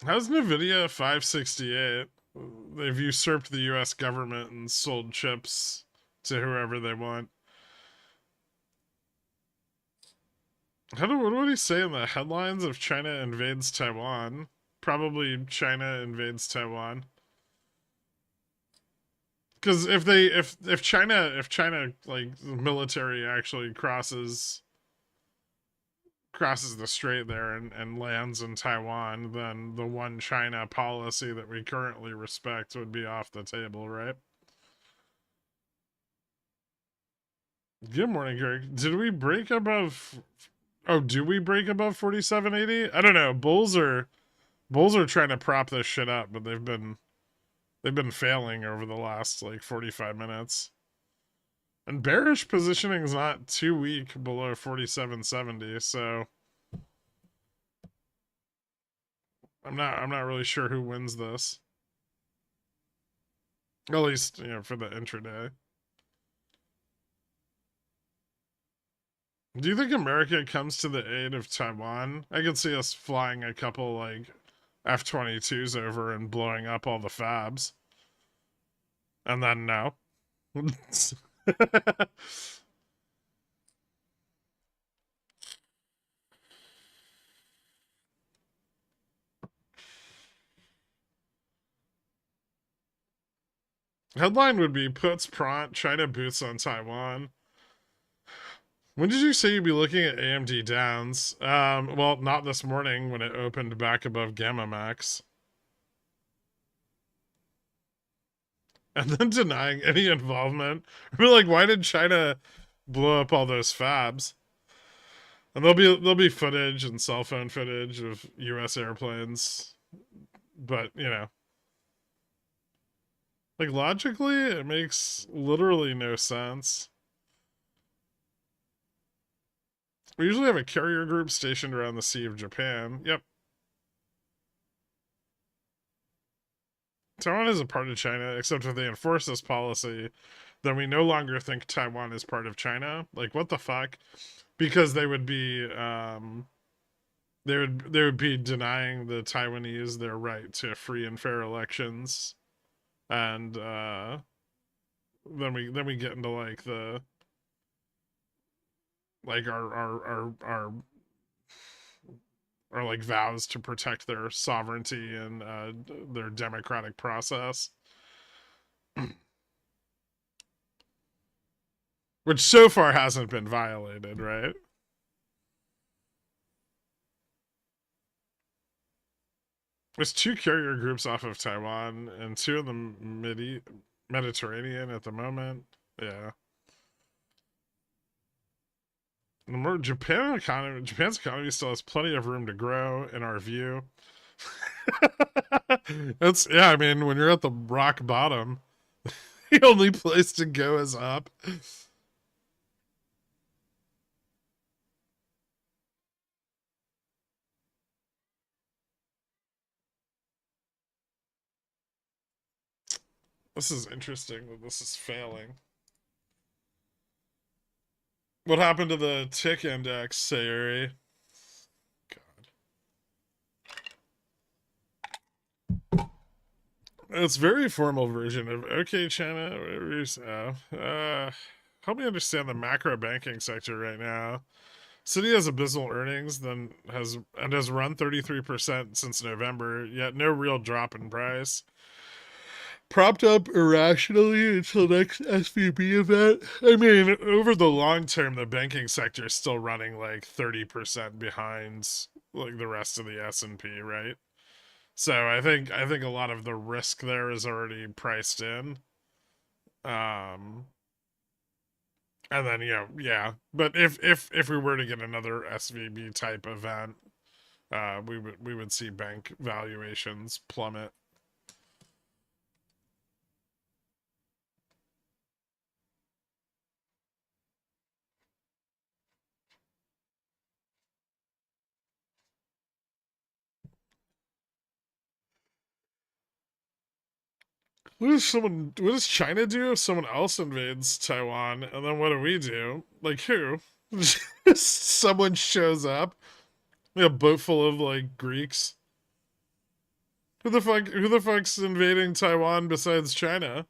Speaker 1: How's NVIDIA 568? They've usurped the US government and sold chips to whoever they want. What would he say in the headlines if China invades Taiwan? Probably China invades Taiwan. Because if China like military actually crosses the strait there and lands in Taiwan, then the one China policy that we currently respect would be off the table, right? Good morning, Greg. Did we break above? Oh, do we break above 4780? I don't know. Bulls Bulls are trying to prop this shit up, but they've been failing over the last like 45 minutes. And bearish positioning is not too weak below 47.70, so I'm not really sure who wins this. At least, for the intraday. Do you think America comes to the aid of Taiwan? I could see us flying a couple like F-22s over and blowing up all the fabs. And then no. Headline would be puts prompt China boots on Taiwan. When did you say you'd be looking at AMD downs? Well, not this morning when it opened back above Gamma Max. And then denying any involvement. I mean, like, why did China blow up all those fabs? And there'll be footage and cell phone footage of U.S. airplanes, but like logically, it makes literally no sense. We usually have a carrier group stationed around the Sea of Japan. Yep. Taiwan is a part of China, except if they enforce this policy, then we no longer think Taiwan is part of China. Like, what the fuck? Because they would be they would be denying the Taiwanese their right to free and fair elections, and then we get into like the like our like vows to protect their sovereignty and their democratic process, which so far hasn't been violated, right? There's two carrier groups off of Taiwan and two of them Mediterranean at the moment. Yeah. The more Japan's economy still has plenty of room to grow, in our view. Yeah, I mean, when you're at the rock bottom, the only place to go is up. This is interesting that this is failing. What happened to the tick index, Sayuri? God. It's very formal version of okay, China. Help me understand the macro banking sector right now. Citi has abysmal earnings, then has run 33% since November, yet no real drop in price. Propped up irrationally until next SVB event. I mean, over the long term, the banking sector is still running like 30% behind like the rest of the S&P, right? So I think a lot of the risk there is already priced in. Um, and then yeah. But if we were to get another SVB type event, we would see bank valuations plummet. What does China do if someone else invades Taiwan? And then what do we do? Like who? Someone shows up. A boat full of like Greeks. Who the fuck's invading Taiwan besides China?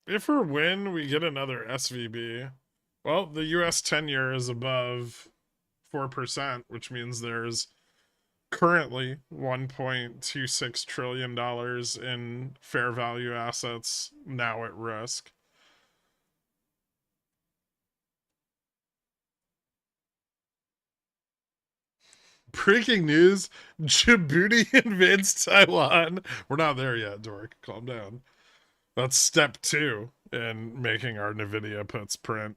Speaker 1: If or when we get another SVB, well, the US 10-year is above 4%, which means there's currently $1.26 trillion in fair value assets now at risk. Breaking news: Djibouti invades Taiwan. We're not there yet, Dork. Calm down. That's step 2 in making our NVIDIA puts print.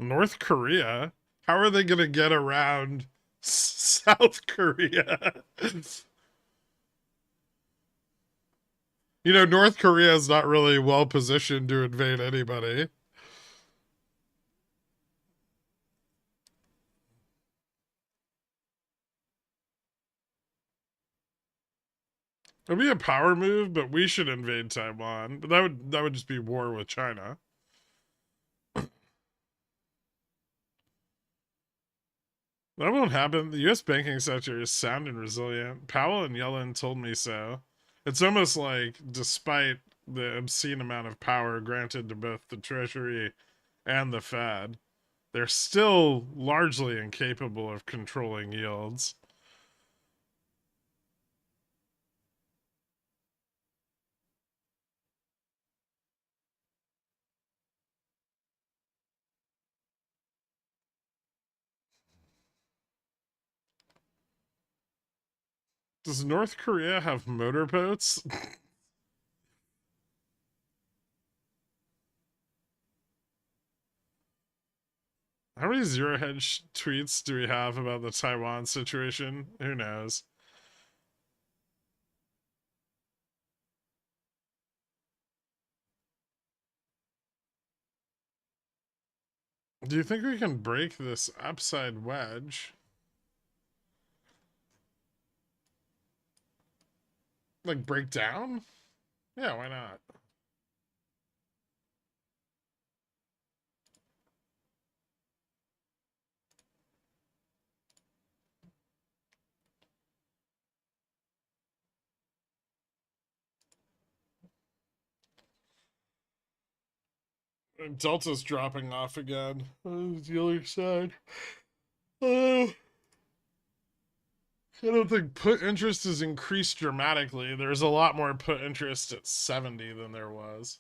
Speaker 1: North Korea? How are they going to get around South Korea? You know, North Korea is not really well positioned to invade anybody. It'd be a power move, but we should invade Taiwan. But that would just be war with China. That won't happen. The U.S. banking sector is sound and resilient. Powell and Yellen told me so. It's almost like, despite the obscene amount of power granted to both the Treasury and the Fed, they're still largely incapable of controlling yields. Does North Korea have motorboats? How many zero hedge tweets do we have about the Taiwan situation? Who knows? Do you think we can break this upside wedge? Like, break down? Yeah, why not? And Delta's dropping off again. The other side. I don't think put interest has increased dramatically. There's a lot more put interest at 70 than there was.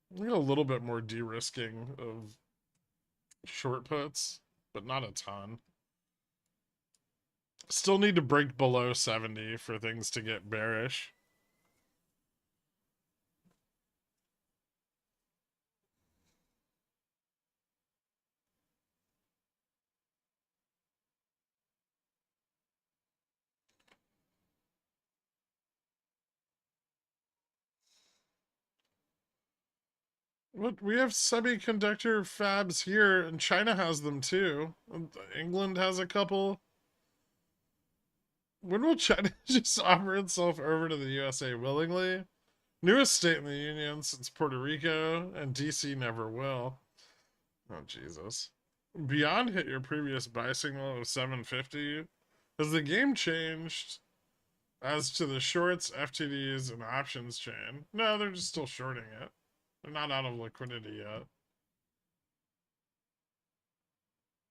Speaker 1: We got a little bit more de-risking of short puts, but not a ton. Still need to break below 70 for things to get bearish. What, we have semiconductor fabs here, and China has them too. England has a couple. When will China just offer itself over to the USA willingly? Newest state in the Union since Puerto Rico, and DC never will. Oh, Jesus. Beyond hit your previous buy signal of 750. Has the game changed as to the shorts, FTDs, and options chain? No, they're just still shorting it. They're not out of liquidity yet.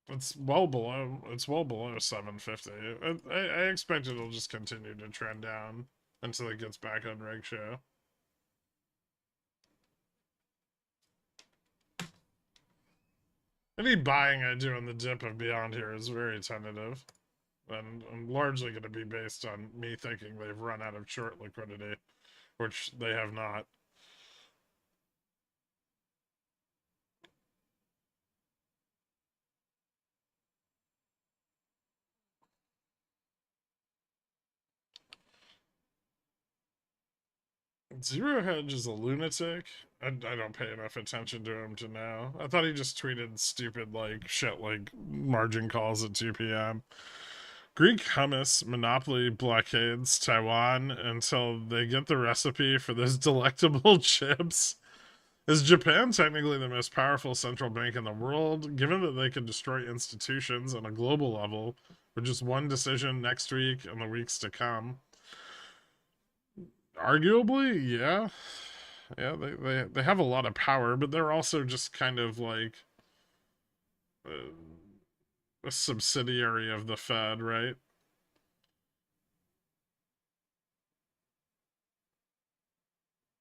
Speaker 1: It's well below. It's well below 750. I expect it'll just continue to trend down until it gets back on reg show. Any buying I do on the dip of beyond here is very tentative, and I'm largely going to be based on me thinking they've run out of short liquidity, which they have not. Zero Hedge is a lunatic. I don't pay enough attention to him to know. I thought he just tweeted stupid, like, shit, like margin calls at 2 p.m. Greek hummus monopoly blockades Taiwan until they get the recipe for those delectable chips. Is Japan technically the most powerful central bank in the world, given that they can destroy institutions on a global level with just one decision next week and the weeks to come? Arguably, yeah. Yeah, they have a lot of power, but they're also just kind of like uh, a subsidiary of the Fed, right?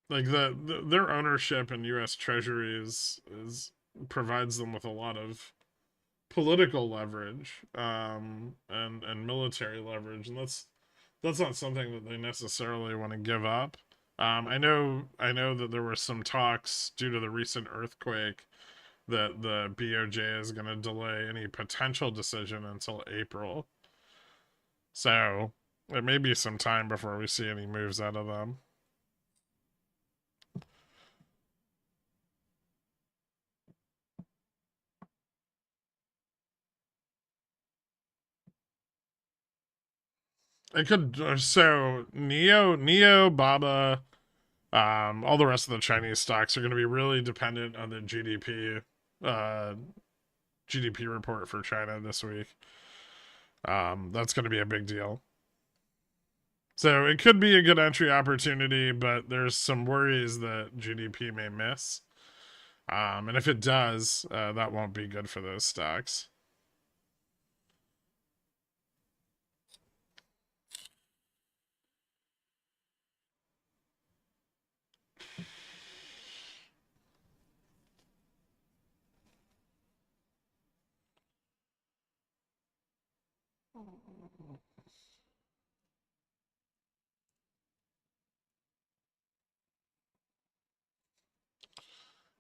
Speaker 1: Like their ownership in U.S. Treasury is provides them with a lot of political leverage, and military leverage, and that's not something that they necessarily want to give up. I know that there were some talks due to the recent earthquake that the BOJ is going to delay any potential decision until April. So it may be some time before we see any moves out of them. It could so Neo, Baba, all the rest of the Chinese stocks are going to be really dependent on the uh, GDP report for China this week. That's going to be a big deal. So it could be a good entry opportunity, but there's some worries that GDP may miss. And if it does, that won't be good for those stocks.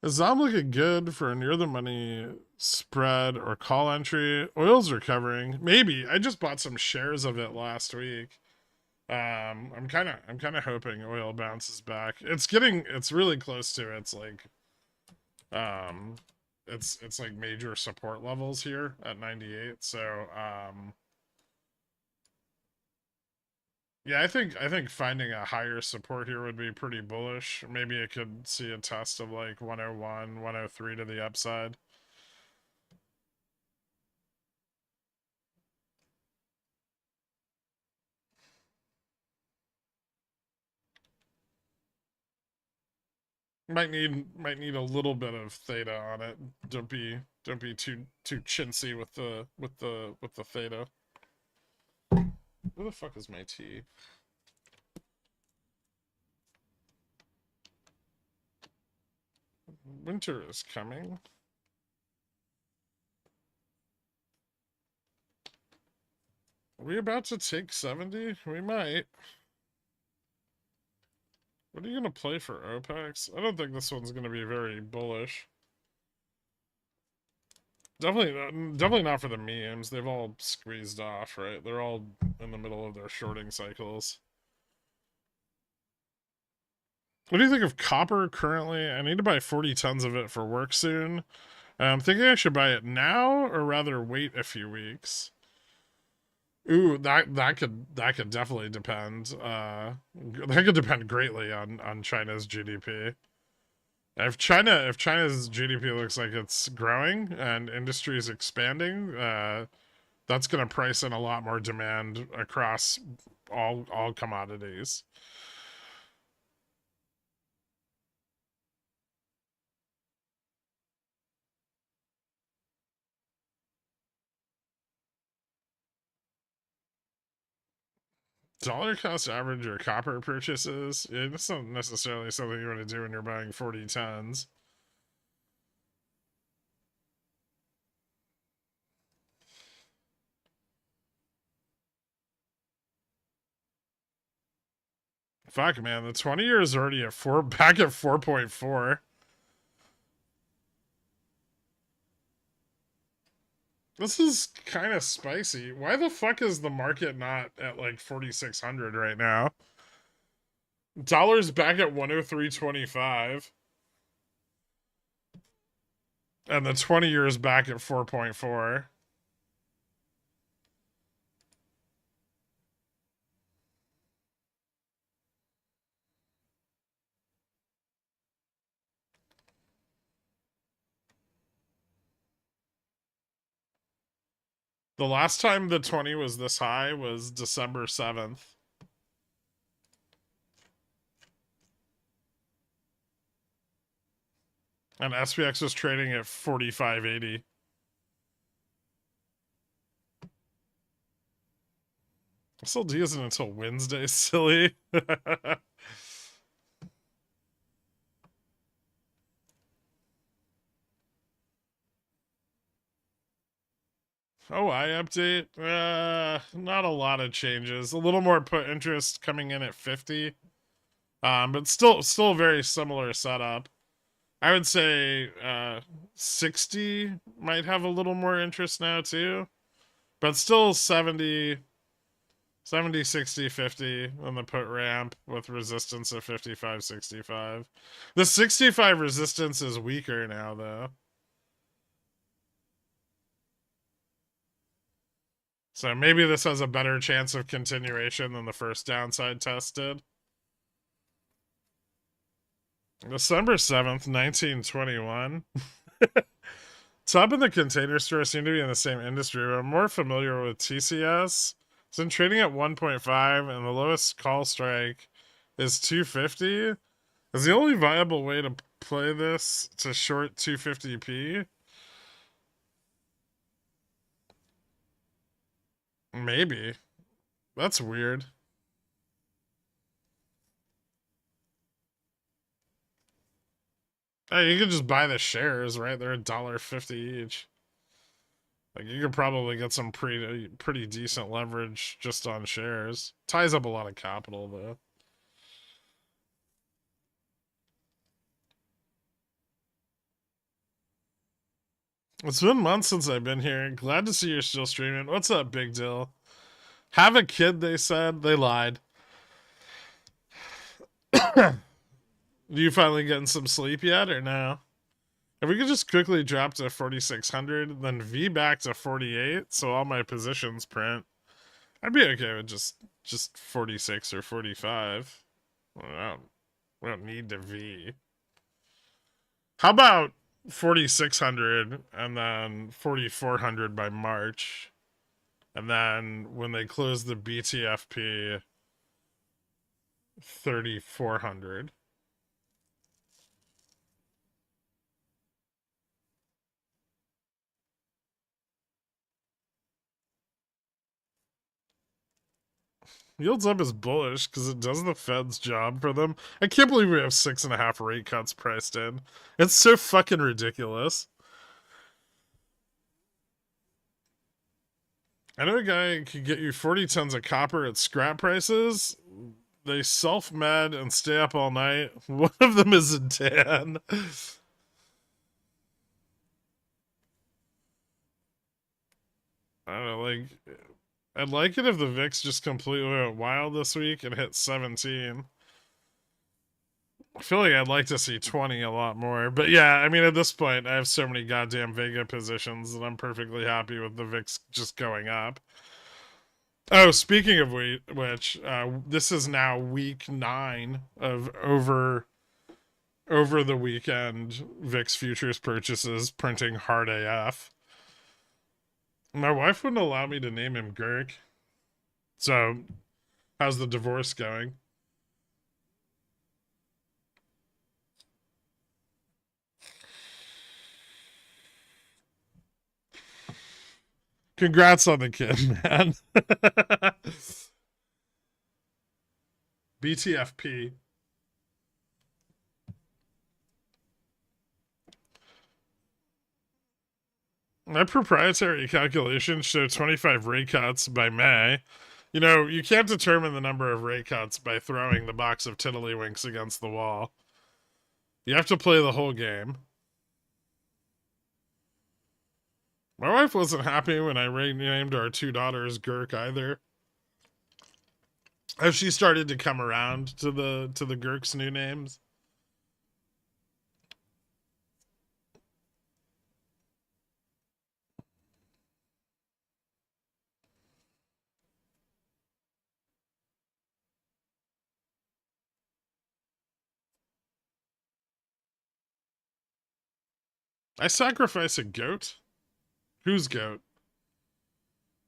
Speaker 1: Is Zom looking good for a near the money spread or call entry? Oil's recovering. Maybe. I just bought some shares of it last week. I'm kinda hoping oil bounces back. It's really close to um it's like major support levels here at 98. So yeah, I think finding a higher support here would be pretty bullish. Maybe it could see a test of like 101, 103 to the upside. Might need a little bit of theta on it. Don't be too chintzy with the theta. Where the fuck is my tea? Winter is coming. Are we about to take 70? We might. What are you gonna play for OPEX? I don't think this one's gonna be very bullish. Definitely not for the memes. They've all squeezed off, right? They're all in the middle of their shorting cycles. What do you think of copper currently? I need to buy 40 tons of it for work soon. I'm thinking I should buy it now or rather wait a few weeks. Ooh, that could definitely depend. That could depend greatly on China's GDP. If China's GDP looks like it's growing and industry is expanding, that's going to price in a lot more demand across all commodities. Dollar cost average or copper purchases, yeah, that's not necessarily something you want to do when you're buying 40 tons. Fuck, man, the 20 year is already at back at 4.4. This is kind of spicy. Why the fuck is the market not at like 4,600 right now? Dollar's back at 103.25. And the 20 year is back at 4.4. The last time the 20 was this high was December 7th. And SPX was trading at 45.80. SLD isn't until Wednesday, silly. I update. Not a lot of changes. A little more put interest coming in at 50. But still very similar setup. I would say 60 might have a little more interest now too, but still 70, 60, 50 on the put ramp with resistance of 55, 65. The 65 resistance is weaker now though. So maybe this has a better chance of continuation than the first downside test did. December 7th, 1921. Top and the Container Store seem to be in the same industry, but I'm more familiar with TCS. It's been trading at 1.5, and the lowest call strike is 250. Is the only viable way to play this to short 250p? Maybe. That's weird. Hey, you could just buy the shares, right? They're $1.50 each. Like you could probably get some pretty decent leverage just on shares. Ties up a lot of capital though. It's been months since I've been here. Glad to see you're still streaming. What's up, big deal? Have a kid, they said. They lied. Do you finally getting some sleep yet or no? If we could just quickly drop to 4,600, then V back to 48, so all my positions print, I'd be okay with just 46 or 45. We don't need to V. How about 4,600 and then 4,400 by March? And then when they close the BTFP, 3,400. Yields up is bullish because it does the Fed's job for them. I can't believe we have 6.5 rate cuts priced in. It's so fucking ridiculous. I know a guy could get you 40 tons of copper at scrap prices. They self-med and stay up all night. One of them is a Dan. I don't know, like, I'd like it if the VIX just completely went wild this week and hit 17. I feel like I'd like to see 20 a lot more. But yeah, I mean, at this point, I have so many goddamn Vega positions that I'm perfectly happy with the VIX just going up. Oh, speaking of which, this is now week 9 of over the weekend VIX futures purchases printing hard AF. My wife wouldn't allow me to name him Gherk. So, how's the divorce going? Congrats on the kid, man. BTFP. My proprietary calculations show 25 rate cuts by May. You know, you can't determine the number of rate cuts by throwing the box of tiddlywinks against the wall. You have to play the whole game. My wife wasn't happy when I renamed our 2 daughters Gherk either. As she started to come around to the Gherk's new names. I sacrifice a goat? Whose goat?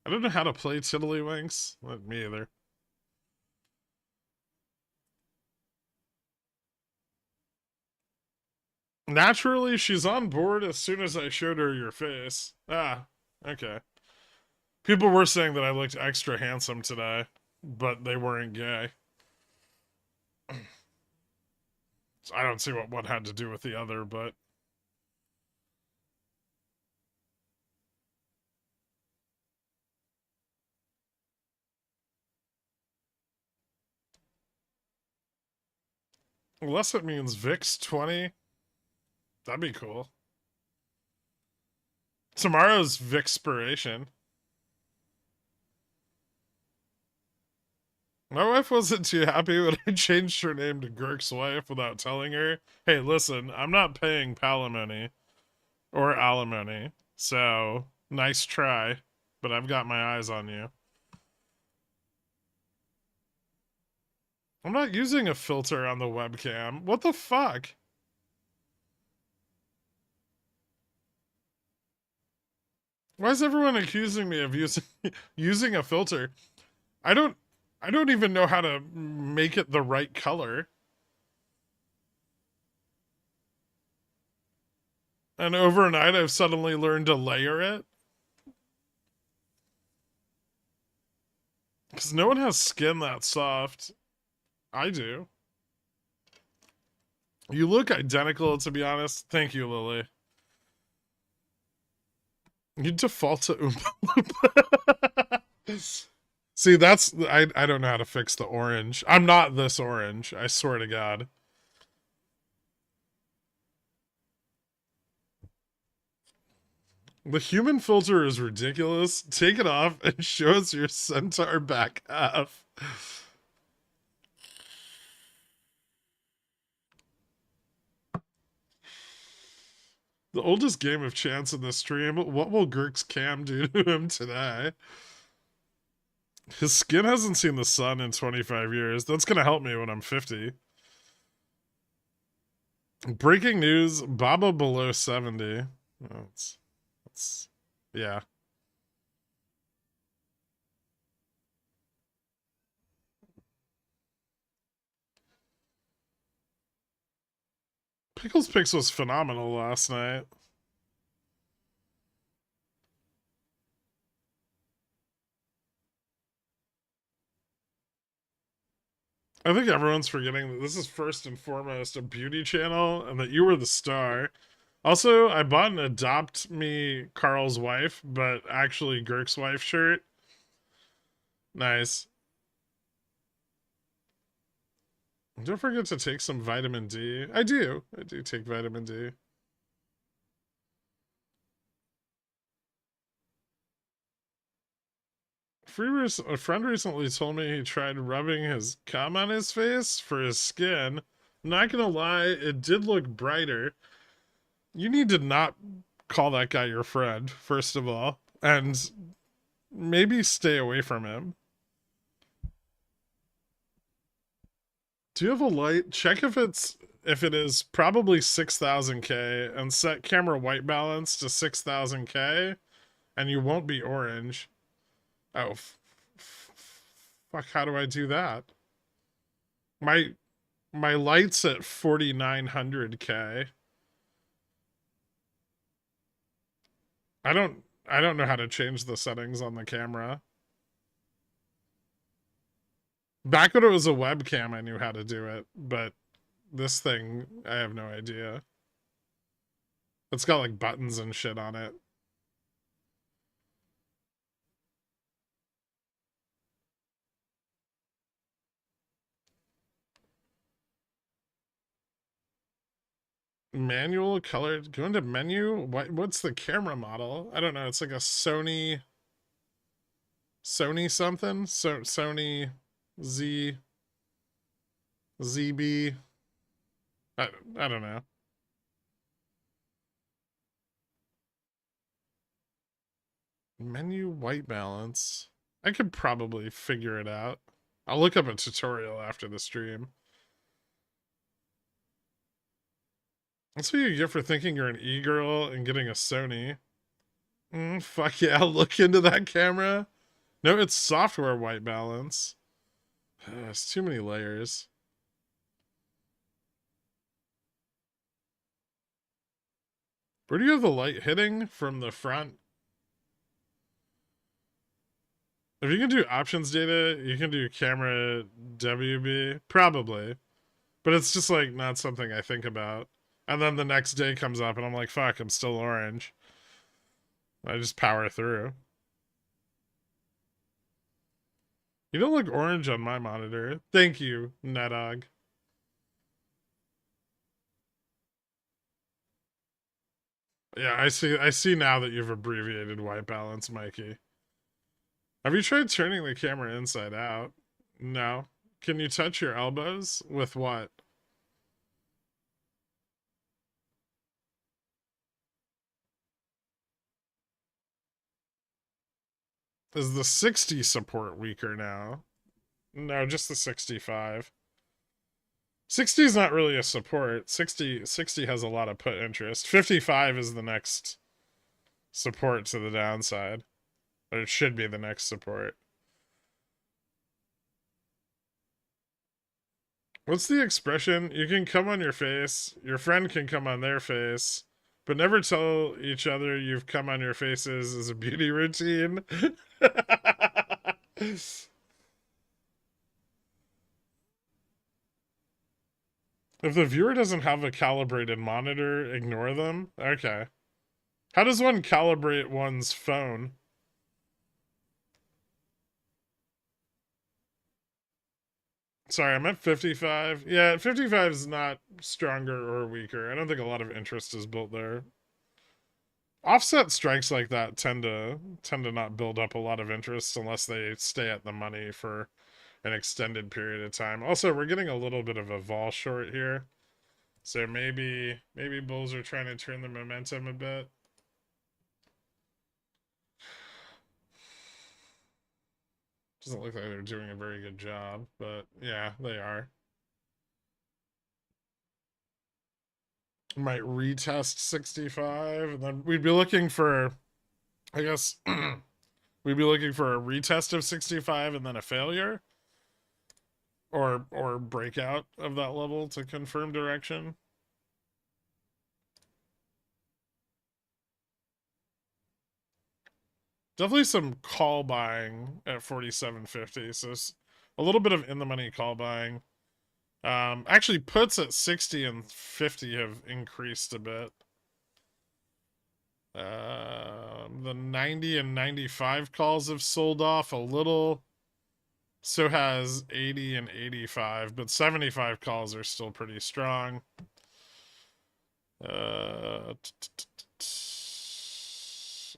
Speaker 1: I don't know how to play tiddlywinks. Not me either. Naturally, she's on board as soon as I showed her your face. Ah, okay. People were saying that I looked extra handsome today, but they weren't gay. So I don't see what one had to do with the other, but Unless it means VIX 20. That'd be cool. Tomorrow's VIX-spiration. My wife wasn't too happy when I changed her name to Gherk's wife without telling her, hey, listen, I'm not paying palimony or alimony, so nice try, but I've got my eyes on you. I'm not using a filter on the webcam. What the fuck? Why is everyone accusing me of using a filter? I don't even know how to make it the right color. And overnight I've suddenly learned to layer it. Because no one has skin that soft. I do. You look identical, to be honest. Thank you, Lily. You default to Oompa Loompa. See, that's... I don't know how to fix the orange. I'm not this orange. I swear to God. The human filter is ridiculous. Take it off and show us your centaur back half. The oldest game of chance in the stream. What will Gherk's cam do to him today? His skin hasn't seen the sun in 25 years. That's going to help me when I'm 50. Breaking news, Baba below 70. Oh, it's yeah. Pickles Picks was phenomenal last night. I think everyone's forgetting that this is first and foremost a beauty channel and that you were the star. Also, I bought an Adopt Me Carl's wife, but actually Gherk's wife shirt. Nice. Don't forget to take some vitamin D. I do take vitamin D. A friend recently told me he tried rubbing his cum on his face for his skin. I'm not gonna lie, it did look brighter. You need to not call that guy your friend, first of all, and maybe stay away from him. Do you have a light? Check if it is probably 6000K and set camera white balance to 6000K and you won't be orange. Oh, fuck, how do I do that? My light's at 4900K. I don't know how to change the settings on the camera. Back when it was a webcam, I knew how to do it, but this thing, I have no idea. It's got like buttons and shit on it. Manual color, go into menu. What's the camera model? I don't know. It's like a Sony something. Sony ZB. I don't know. Menu white balance. I could probably figure it out. I'll look up a tutorial after the stream. That's what you get for thinking you're an e-girl and getting a Sony. Fuck yeah, I'll look into that camera. No, it's software white balance. It's too many layers. Where do you have the light hitting? From the front? If you can do options data, you can do camera WB. Probably. But it's just like not something I think about. And then the next day comes up and I'm like, fuck, I'm still orange. I just power through. You don't look orange on my monitor. Thank you, Nedog. Yeah, I see now that you've abbreviated white balance, Mikey. Have you tried turning the camera inside out? No. Can you touch your elbows? With what? Is the 60 support weaker now? No, just the 65. 60 is not really a support. 60 has a lot of put interest. 55 is the next support to the downside. Or it should be the next support. What's the expression? You can come on your face, your friend can come on their face, but never tell each other you've come on your faces as a beauty routine. If the viewer doesn't have a calibrated monitor, ignore them. Okay. How does one calibrate one's phone? Sorry, I meant 55. Yeah, 55 is not stronger or weaker. I don't think a lot of interest is built there. Offset strikes like that tend to not build up a lot of interest unless they stay at the money for an extended period of time. Also, we're getting a little bit of a vol short here. So maybe bulls are trying to turn the momentum a bit. Doesn't look like they're doing a very good job, but yeah, they are. Might retest 65, and then we'd be looking for, I guess, we'd be looking for a retest of 65 and then a failure, or breakout of that level to confirm direction. Definitely some call buying at 47.50, so a little bit of in the money call buying. Actually, puts at 60 and 50 have increased a bit. The 90 and 95 calls have sold off a little. So has 80 and 85, but 75 calls are still pretty strong.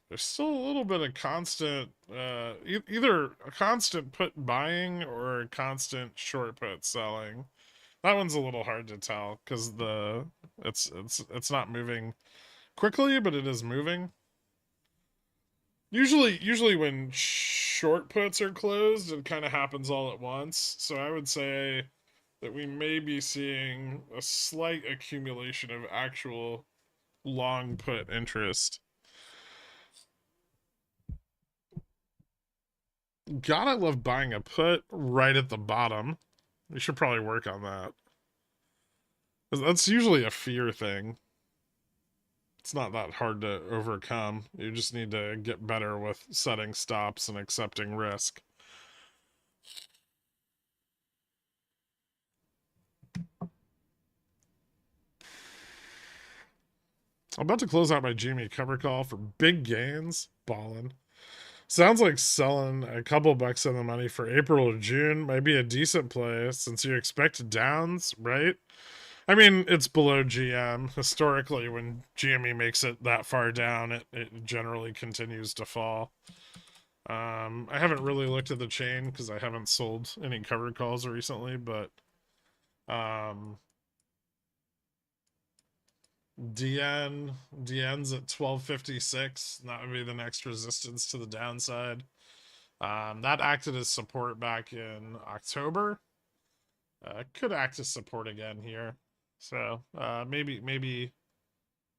Speaker 1: There's still a little bit of constant, either a constant put buying or a constant short put selling. That one's a little hard to tell because it's not moving quickly, but it is moving. Usually when short puts are closed, it kind of happens all at once. So I would say that we may be seeing a slight accumulation of actual long put interest. God, I love buying a put right at the bottom. We should probably work on that. That's usually a fear thing. It's not that hard to overcome. You just need to get better with setting stops and accepting risk. I'm about to close out my GME cover call for big gains. Ballin'. Sounds like selling a couple bucks on the money for April or June might be a decent play since you expect downs, right? I mean, it's below GM. Historically, when GME makes it that far down, it generally continues to fall. I haven't really looked at the chain because I haven't sold any covered calls recently, but DN's at 1256. That would be the next resistance to the downside. That acted as support back in October. Could act as support again here. So maybe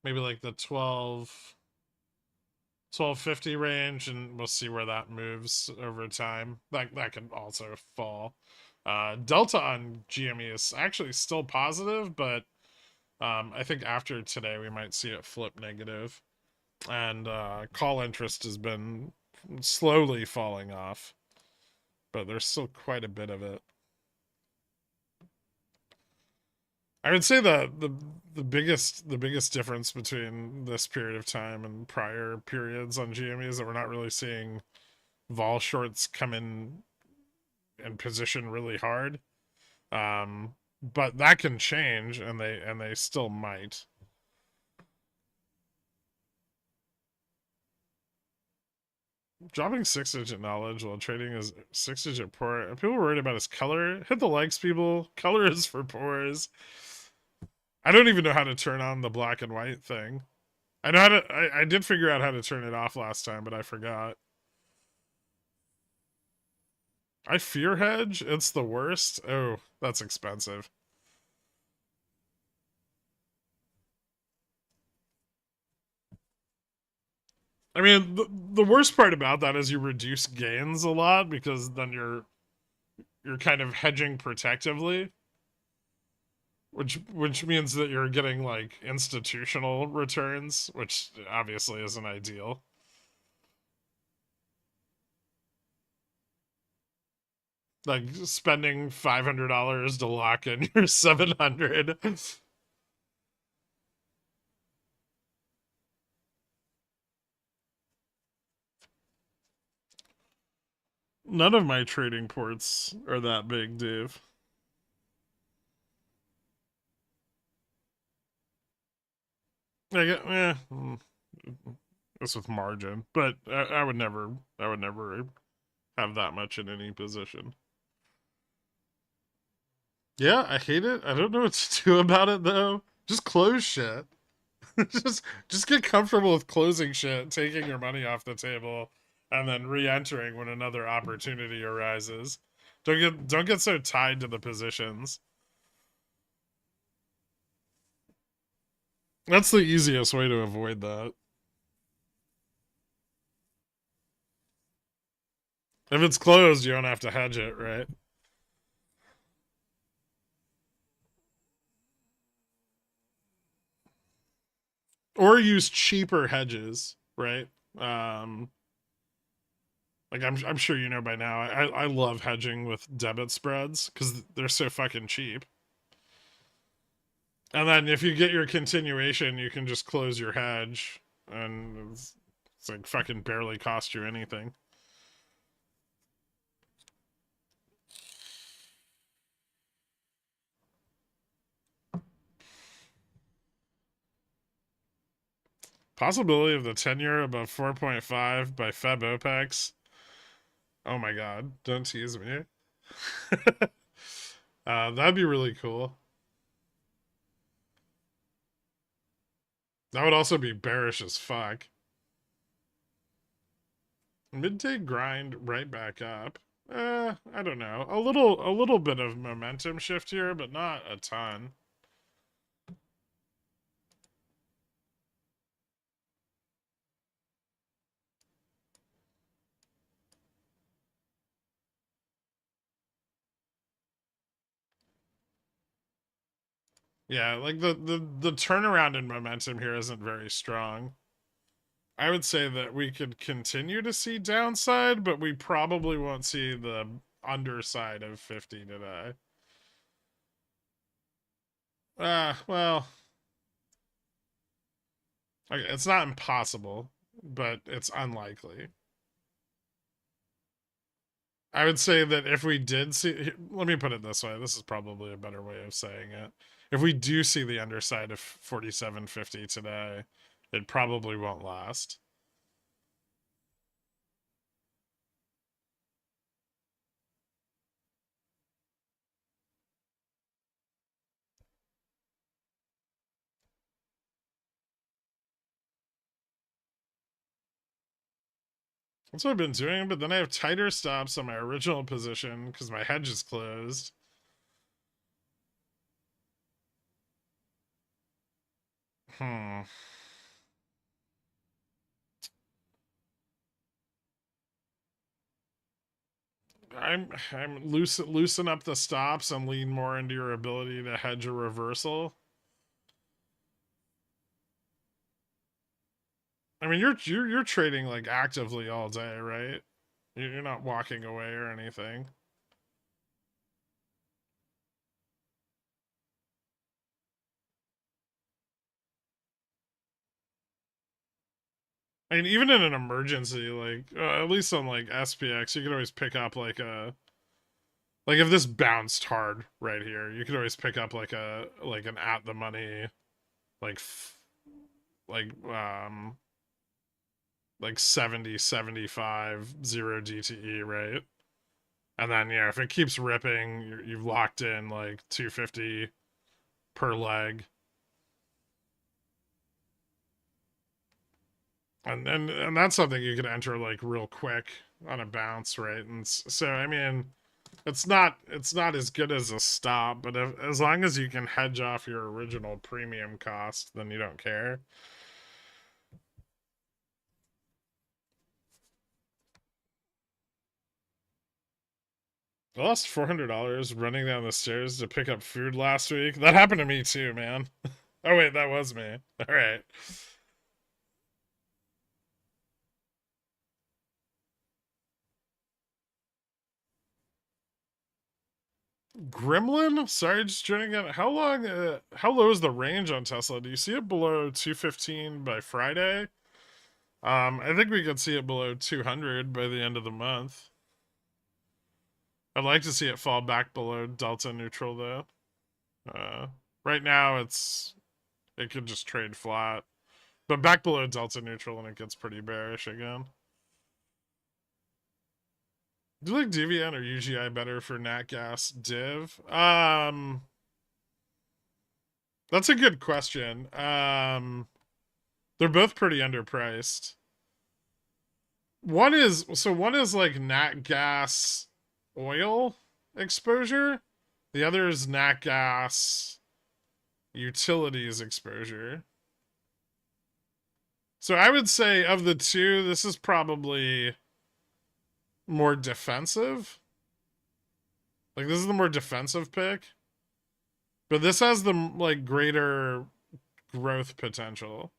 Speaker 1: like the 1250 range, and we'll see where that moves over time. That can also fall. Delta on GME is actually still positive, but I think after today we might see it flip negative. And call interest has been slowly falling off, but there's still quite a bit of it. I would say that the biggest difference between this period of time and prior periods on GME is that we're not really seeing vol shorts come in and position really hard. But that can change, and they still might. Dropping 6-digit knowledge while trading is 6-digit poor. Are people worried about his color? Hit the likes, people. Color is for poors. I don't even know how to turn on the black and white thing. I know how to. I did figure out how to turn it off last time, but I forgot. I fear hedge. It's the worst. Oh, that's expensive. I mean, the worst part about that is you reduce gains a lot because then you're kind of hedging protectively, which means that you're getting like institutional returns, which obviously isn't ideal. Like spending $500 to lock in your 700. None of my trading ports are that big, Dave. I get, it's with margin, but I would never have that much in any position. Yeah, I hate it. I don't know what to do about it though. Just close shit. just get comfortable with closing shit, taking your money off the table, and then re-entering when another opportunity arises. Don't get so tied to the positions. That's the easiest way to avoid that. If it's closed, you don't have to hedge it, right? Or use cheaper hedges, right? Um, like I'm sure you know by now. I love hedging with debit spreads because they're so fucking cheap. And then if you get your continuation, you can just close your hedge, and it's like fucking barely cost you anything. Possibility of the 10-year above 4.5 by Feb OPEX. Oh my god, don't tease me. That'd be really cool. That would also be bearish as fuck. Midday grind right back up. I don't know. A little bit of momentum shift here, but not a ton. Yeah, like the turnaround in momentum here isn't very strong. I would say that we could continue to see downside, but we probably won't see the underside of 50 today. Well, okay, it's not impossible, but it's unlikely. I would say that if we did see, let me put it this way, this is probably a better way of saying it. If we do see the underside of 47.50 today, it probably won't last. That's what I've been doing, but then I have tighter stops on my original position because my hedge is closed. Hmm. I'm loosen up the stops and lean more into your ability to hedge a reversal. I mean, you're trading like actively all day, right? You're not walking away or anything. I mean, even in an emergency, like at least on like SPX, you could always pick up like if this bounced hard right here, you could always pick up like an at the money like like
Speaker 2: like 70, 75, 0 DTE, right? And then, yeah, if it keeps ripping, you've locked in like 250 per leg. And that's something you can enter like real quick on a bounce, right? And so I mean, it's not as good as a stop, but as long as you can hedge off your original premium cost, then you don't care. I lost $400 running down the stairs to pick up food last week. That happened to me too, man. Oh wait, that was me. All right. Gremlin? Sorry, just joining in. How long? How low is the range on Tesla? Do you see it below 215 by Friday? I think we could see it below 200 by the end of the month. I'd like to see it fall back below delta neutral though. Uh, right now it could just trade flat, but back below delta neutral and it gets pretty bearish again. Do you like DVN or UGI better for nat gas div? That's a good question. They're both pretty underpriced. One is like nat gas oil exposure. The other is nat gas utilities exposure. So I would say of the two, this is probably more defensive. Like this is the more defensive pick. But this has the like greater growth potential.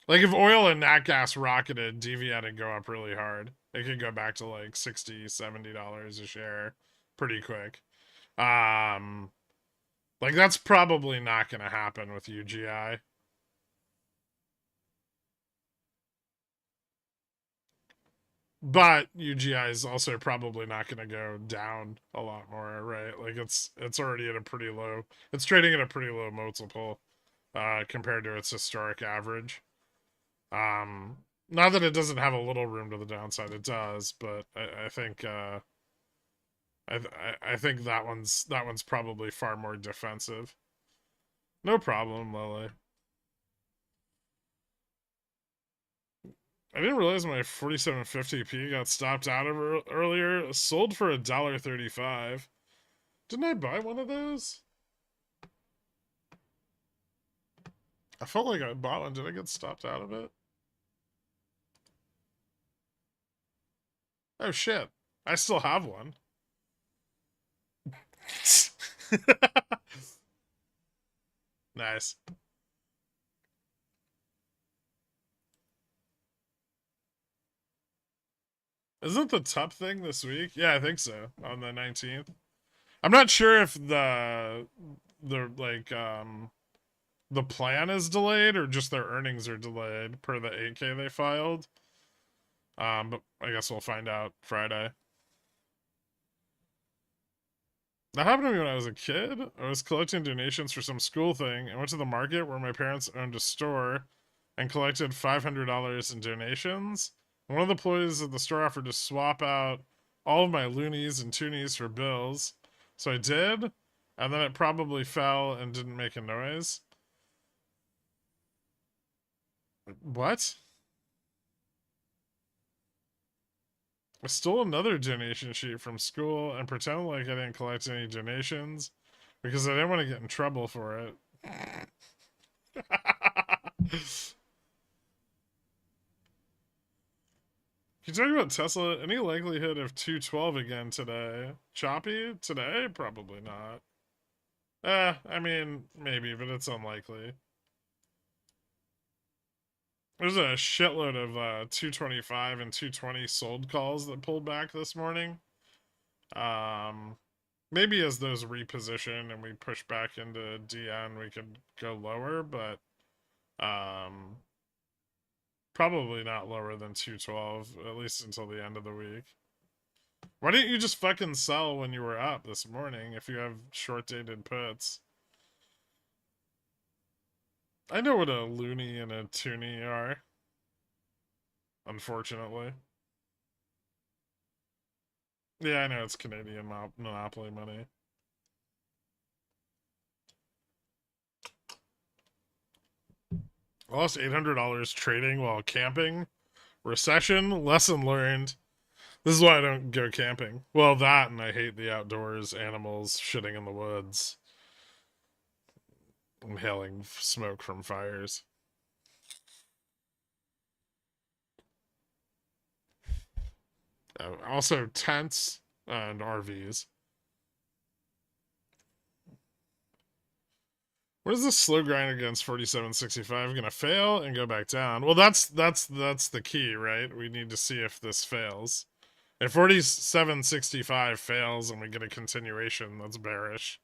Speaker 2: Like if oil and nat gas rocketed, DVN would go up really hard. It could go back to like $60, $70 a share pretty quick. Um like that's probably not gonna happen with UGI. But UGI is also probably not gonna go down a lot more, right? Like it's already at a pretty low, it's trading at a pretty low multiple compared to its historic average. Not that it doesn't have a little room to the downside, it does, but I think I think that one's probably far more defensive. No problem, Lily. I didn't realize my 4750p got stopped out of earlier. Sold for $1.35. Didn't I buy one of those? I felt like I bought one. Did I get stopped out of it? Oh shit! I still have one. Nice. Isn't the top thing this week? Yeah, I think so. On the 19th. I'm not sure if the like the plan is delayed or just their earnings are delayed per the 8K they filed. But I guess we'll find out Friday. That happened to me when I was a kid. I was collecting donations for some school thing and went to the market where my parents owned a store and collected $500 in donations. One of the employees at the store offered to swap out all of my loonies and toonies for bills. So I did, and then it probably fell and didn't make a noise. What? I stole another donation sheet from school and pretended like I didn't collect any donations because I didn't want to get in trouble for it. Can you talk about Tesla? Any likelihood of 212 again today? Choppy? Today? Probably not. I mean, maybe, but it's unlikely. There's a shitload of 225 and 220 sold calls that pulled back this morning. Um, maybe as those reposition and we push back into DN, we could go lower, but um, probably not lower than 212, at least until the end of the week. Why didn't you just fucking sell when you were up this morning if you have short dated puts? I know what a loony and a toonie are, unfortunately. Yeah, I know it's Canadian monopoly money. I lost $800 trading while camping. Recession, lesson learned. This is why I don't go camping. Well, that and I hate the outdoors, animals shitting in the woods, inhaling smoke from fires. Also, tents and RVs. What is this slow grind against 47.65 gonna fail and go back down? Well, that's the key, right? We need to see if this fails. If 47.65 fails and we get a continuation, that's bearish.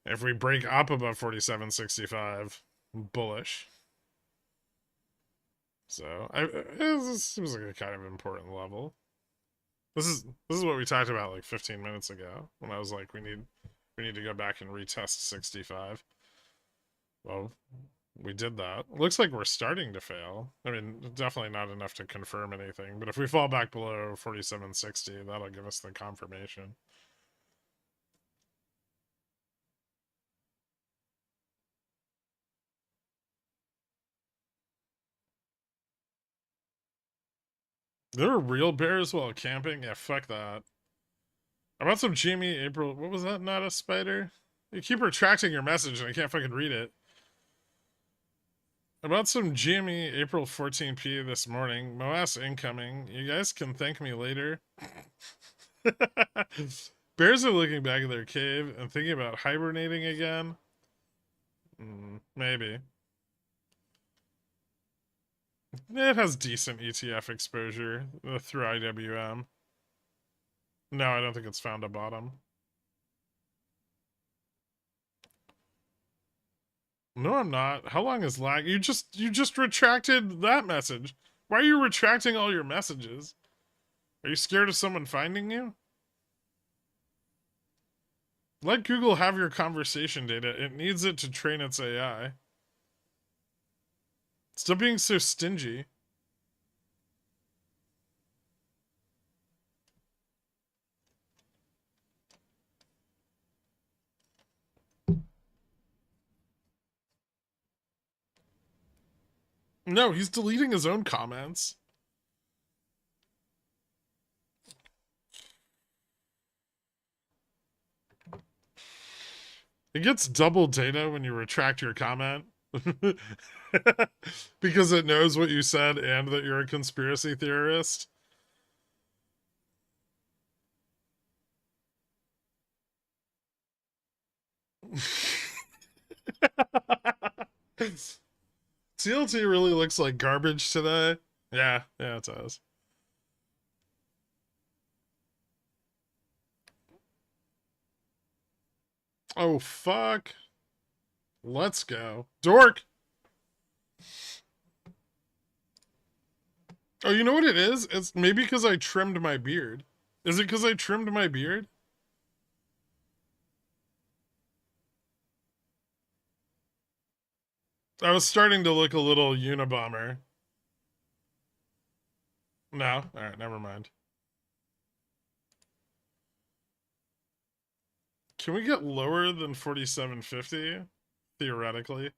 Speaker 2: If we break up above 47.65, bullish. So this seems like a kind of important level. This is what we talked about like 15 minutes ago when I was like, we need to go back and retest 65. Well, we did that. It looks like we're starting to fail. I mean, definitely not enough to confirm anything, but if we fall back below 47.60, that'll give us the confirmation. There were real bears while camping? Yeah, fuck that. I bought some Jimmy April. What was that? Not a spider? You keep retracting your message and I can't fucking read it. About some GME April 14p this morning. MOASS incoming. You guys can thank me later. Bears are looking back at their cave and thinking about hibernating again. Maybe. It has decent ETF exposure through IWM. No, I don't think it's found a bottom. No, I'm not. How long is lag? You just retracted that message. Why are you retracting all your messages? Are you scared of someone finding you? Let Google have your conversation data. It needs it to train its AI. Stop being so stingy. No, he's deleting his own comments. It gets double data when you retract your comment. Because it knows what you said and that you're a conspiracy theorist. TLT really looks like garbage today. Yeah, it does. Oh, fuck. Let's go. Dork! Oh, you know what it is? It's maybe because I trimmed my beard. Is it because I trimmed my beard? I was starting to look a little Unabomber. No? Alright, never mind. Can we get lower than 47.50? Theoretically.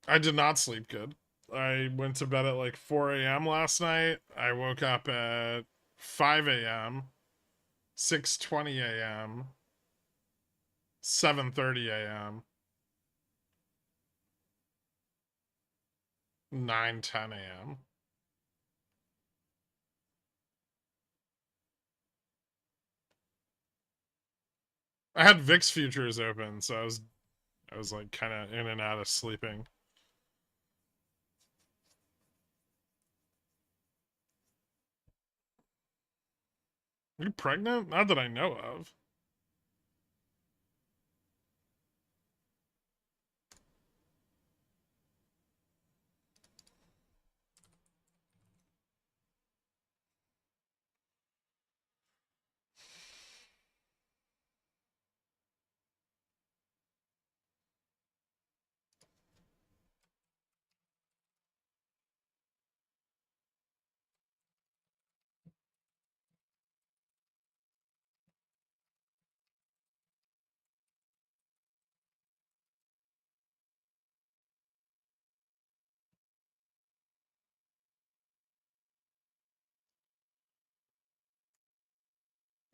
Speaker 2: I did not sleep good. I went to bed at like 4 a.m. last night. I woke up at 5 a.m., 6:20 a.m., 7:30 a.m., 9:10 a.m. I had VIX futures open, so I was like kind of in and out of sleeping. Are you pregnant? Not that I know of.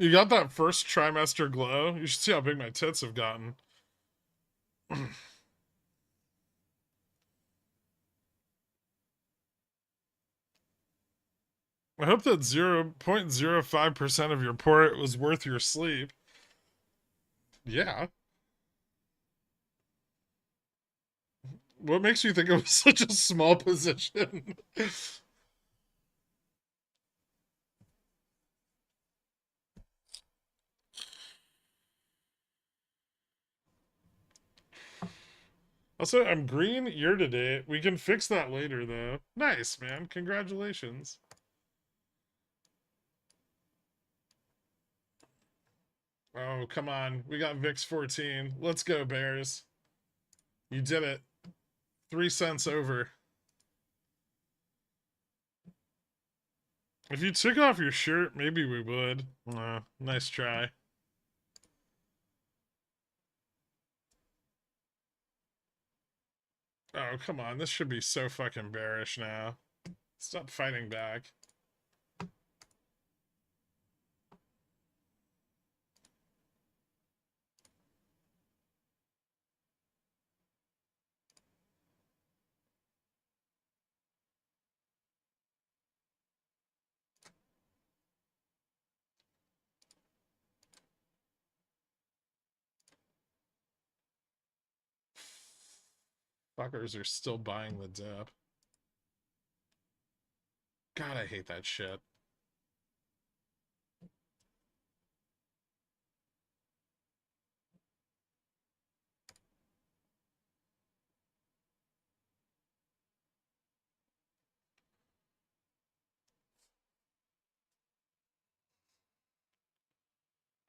Speaker 2: You got that first trimester glow? You should see how big my tits have gotten. I hope that 0.05% of your port was worth your sleep. Yeah. What makes you think it was such a small position? Also, I'm green year to date. We can fix that later, though. Nice, man. Congratulations. Oh, come on. We got VIX 14. Let's go, Bears. You did it. 3 cents over. If you took off your shirt, maybe we would. Nice try. Oh, come on. This should be so fucking bearish now. Stop fighting back. Fuckers are still buying the dip. God, I hate that shit.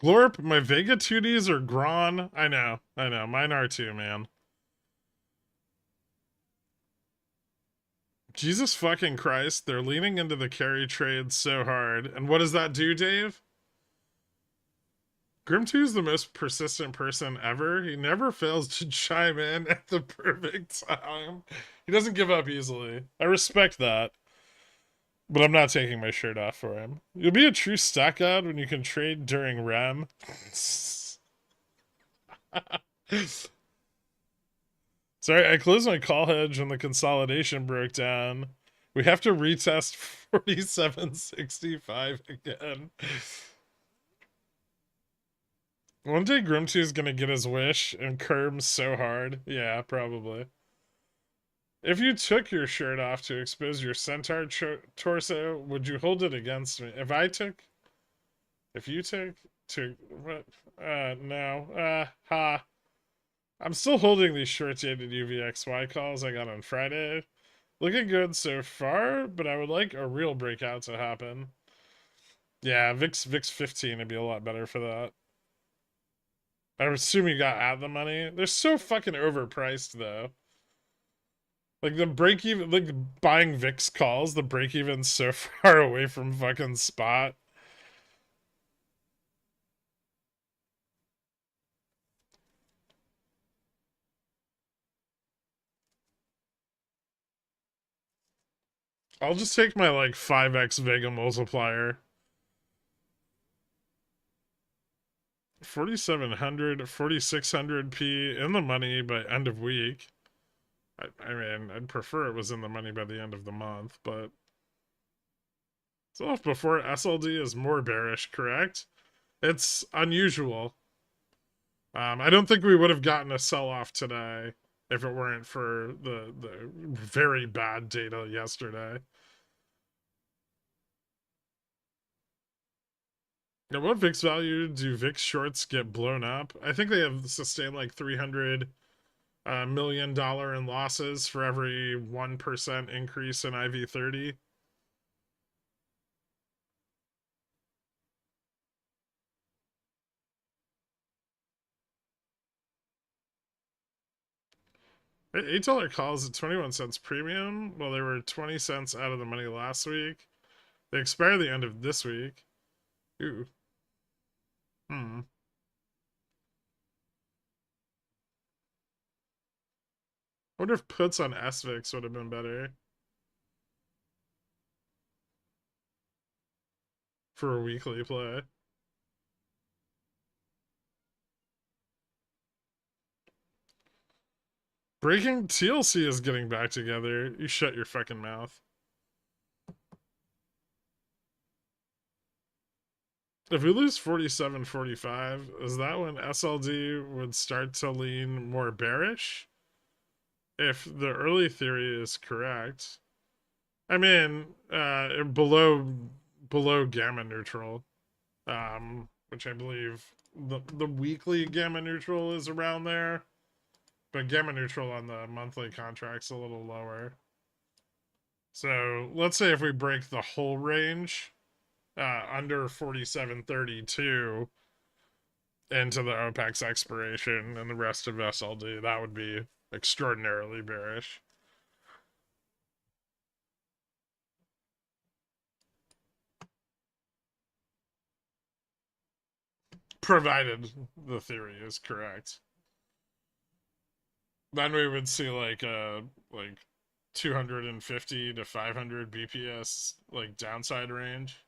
Speaker 2: Glorp, my Vega 2Ds are gone. I know. Mine are too, man. Jesus fucking Christ, they're leaning into the carry trade so hard. And what does that do, Dave? Grim2 is the most persistent person ever. He never fails to chime in at the perfect time. He doesn't give up easily. I respect that. But I'm not taking my shirt off for him. You'll be a true stock god when you can trade during REM. Sorry, I closed my call hedge when the consolidation broke down. We have to retest 4765 again. One day Grim2 is gonna get his wish and curb so hard. Yeah, probably. If you took your shirt off to expose your centaur torso, would you hold it against me? If you took to what? No. Ha. I'm still holding these short-dated UVXY calls I got on Friday. Looking good so far, but I would like a real breakout to happen. Yeah, VIX 15 would be a lot better for that. I assume you got at the money. They're so fucking overpriced though. Like the break even, like buying VIX calls, the break even's so far away from fucking spot. I'll just take my like 5x Vega multiplier. 4700, 4600p in the money by end of week. I mean, I'd prefer it was in the money by the end of the month, but it's off before SLD is more bearish, correct? It's unusual. I don't think we would have gotten a sell-off today if it weren't for the very bad data yesterday. Now, what VIX value do VIX shorts get blown up? I think they have sustained like $300 million in losses for every 1% increase in IV30. $8 calls at 21 cents premium. Well, they were 20 cents out of the money last week. They expire the end of this week. Ooh. I wonder if puts on SVIX would have been better for a weekly play. Breaking TLC is getting back together. You shut your fucking mouth. If we lose 47.45, is that when SLD would start to lean more bearish? If the early theory is correct. I mean, below gamma neutral, which I believe the weekly gamma neutral is around there, but gamma neutral on the monthly contract's a little lower. So let's say if we break the whole range under 47.32 into the OPEX expiration and the rest of SLD, that would be extraordinarily bearish. Provided the theory is correct. Then we would see like 250 to 500 BPS like downside range.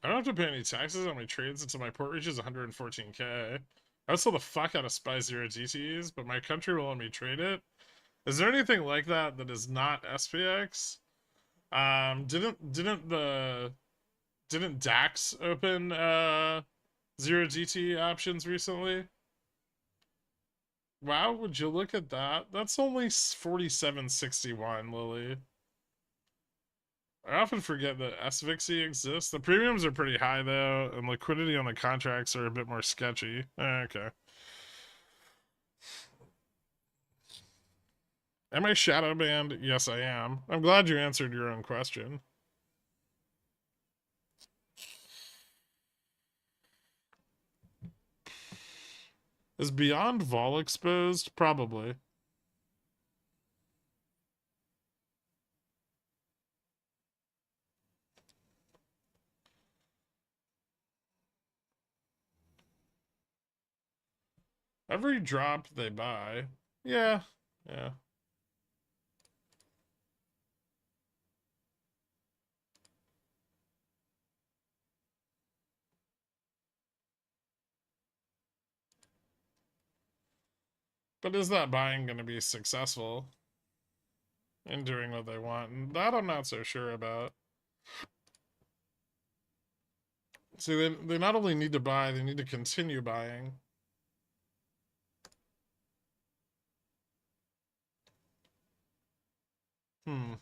Speaker 2: I don't have to pay any taxes on my trades until my port reaches 114k. I would sell the fuck out of SPY 0 GTs, but my country will let me trade it. Is there anything like that that is not SPX? Didn't DAX open 0 GT options recently? Wow, would you look at that? That's only 47.61, Lily. I often forget that SVXY exists. The premiums are pretty high though, and liquidity on the contracts are a bit more sketchy. Okay. Am I shadow banned? Yes, I am. I'm glad you answered your own question. Is Beyond Vol exposed? Probably. Every drop they buy. Yeah. Yeah. But is that buying going to be successful in doing what they want? And that I'm not so sure about. See, they not only need to buy, they need to continue buying. Hmm.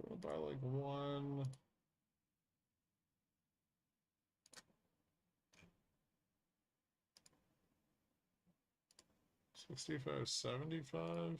Speaker 2: We'll buy like one. $65.75.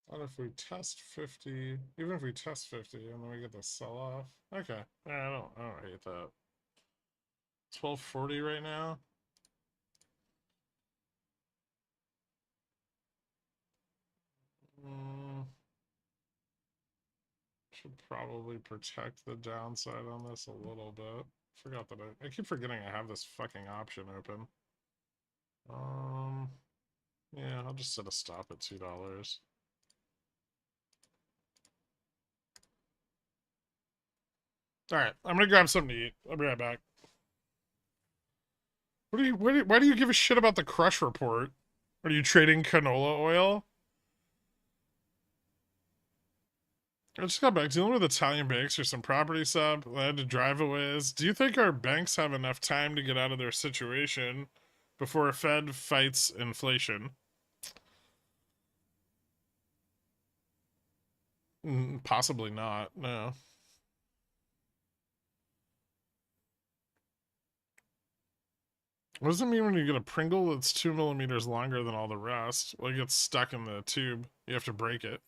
Speaker 2: What if we test 50? Even if we test 50 and then we get the sell off. Okay. I don't hate that. 1240 right now. Should probably protect the downside on this a little bit. Forgot that I keep forgetting I have this fucking option open. Yeah, I'll just set a stop at $2. All right, I'm gonna grab something to eat. I'll be right back. Why do you give a shit about the crush report? Are you trading canola oil? I just got back dealing with Italian banks or some property sub. I had to drive away. Do you think our banks have enough time to get out of their situation before a Fed fights inflation? Possibly not. No. What does it mean when you get a Pringle that's 2 millimeters longer than all the rest? Well, it gets stuck in the tube. You have to break it.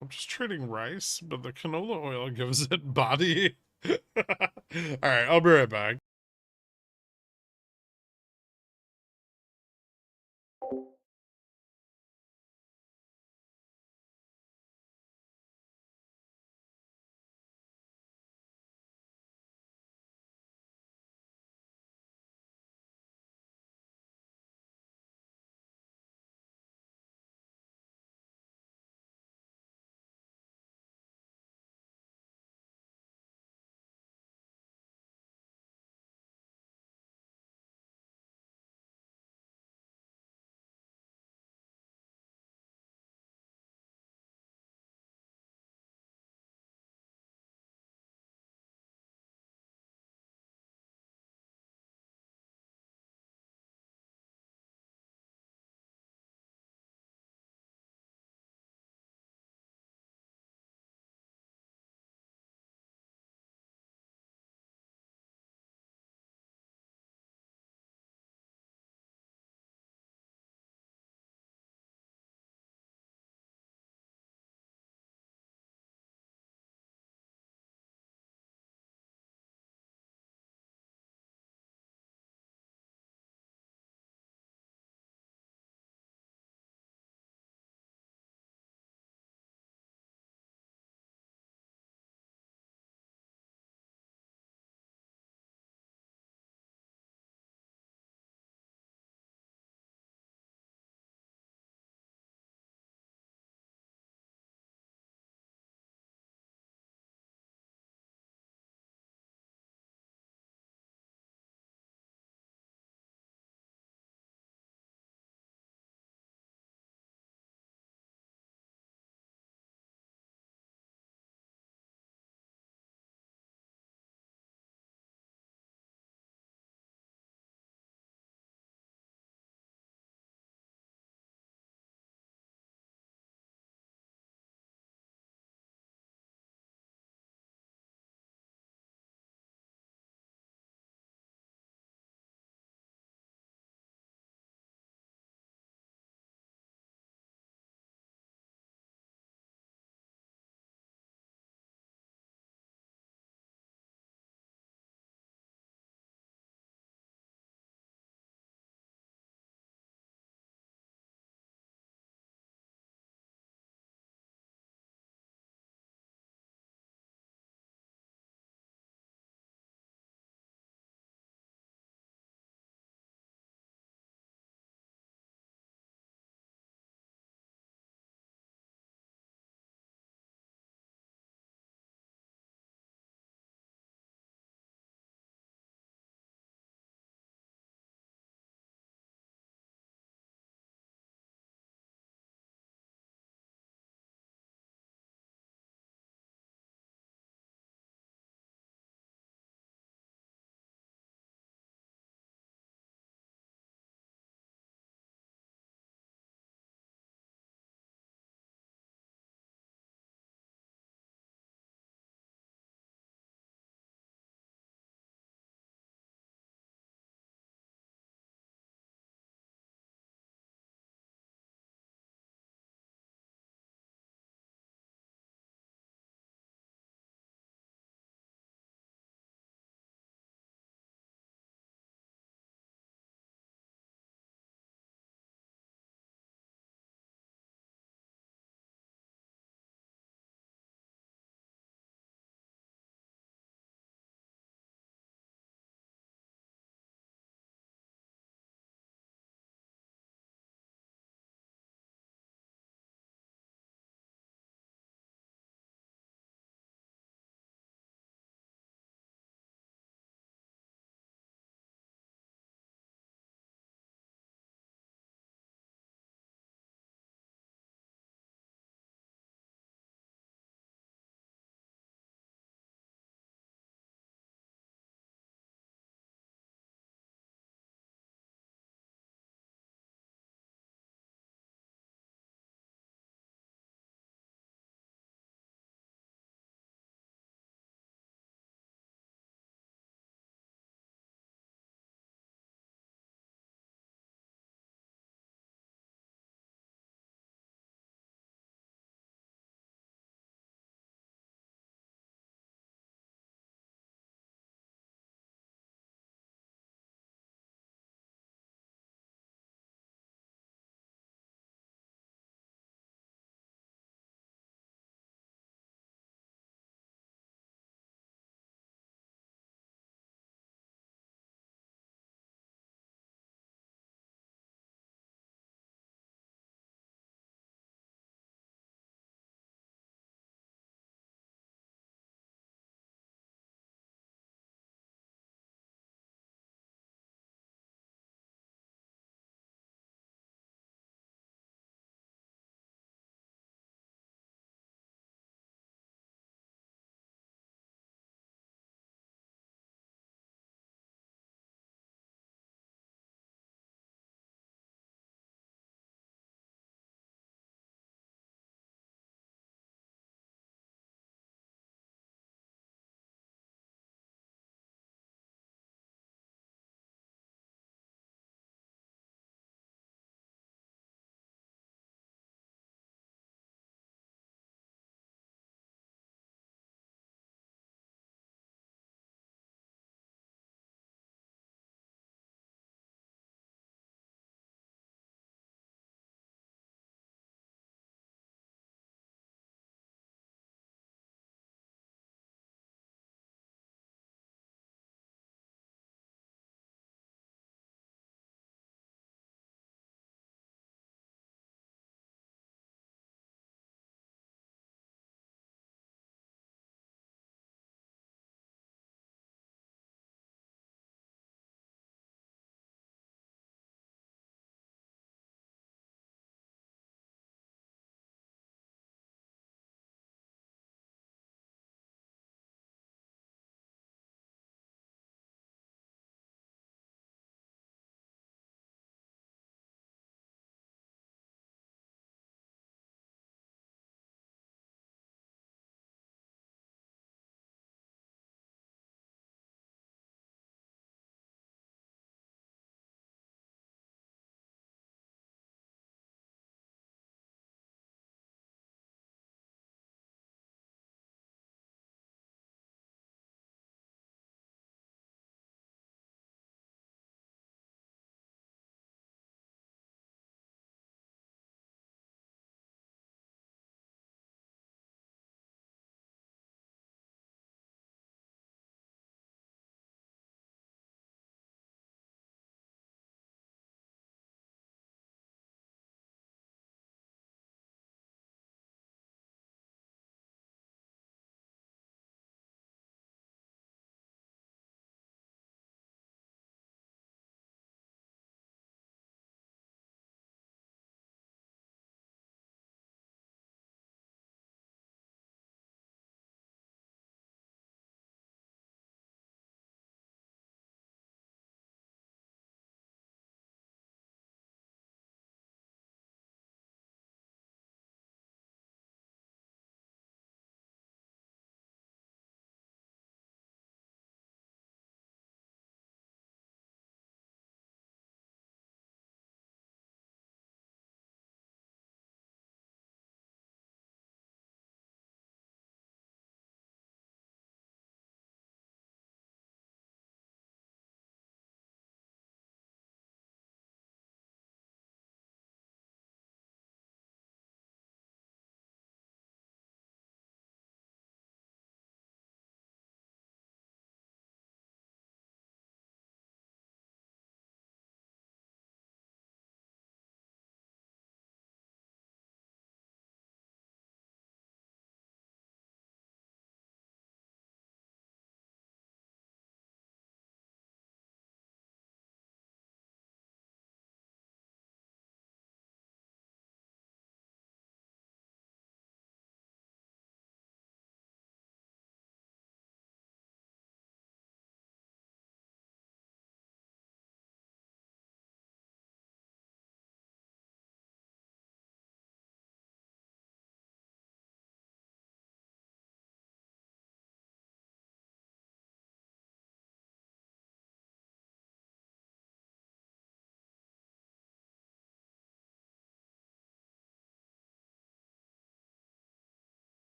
Speaker 2: I'm just trading rice, but the canola oil gives it body. All right, I'll be right back.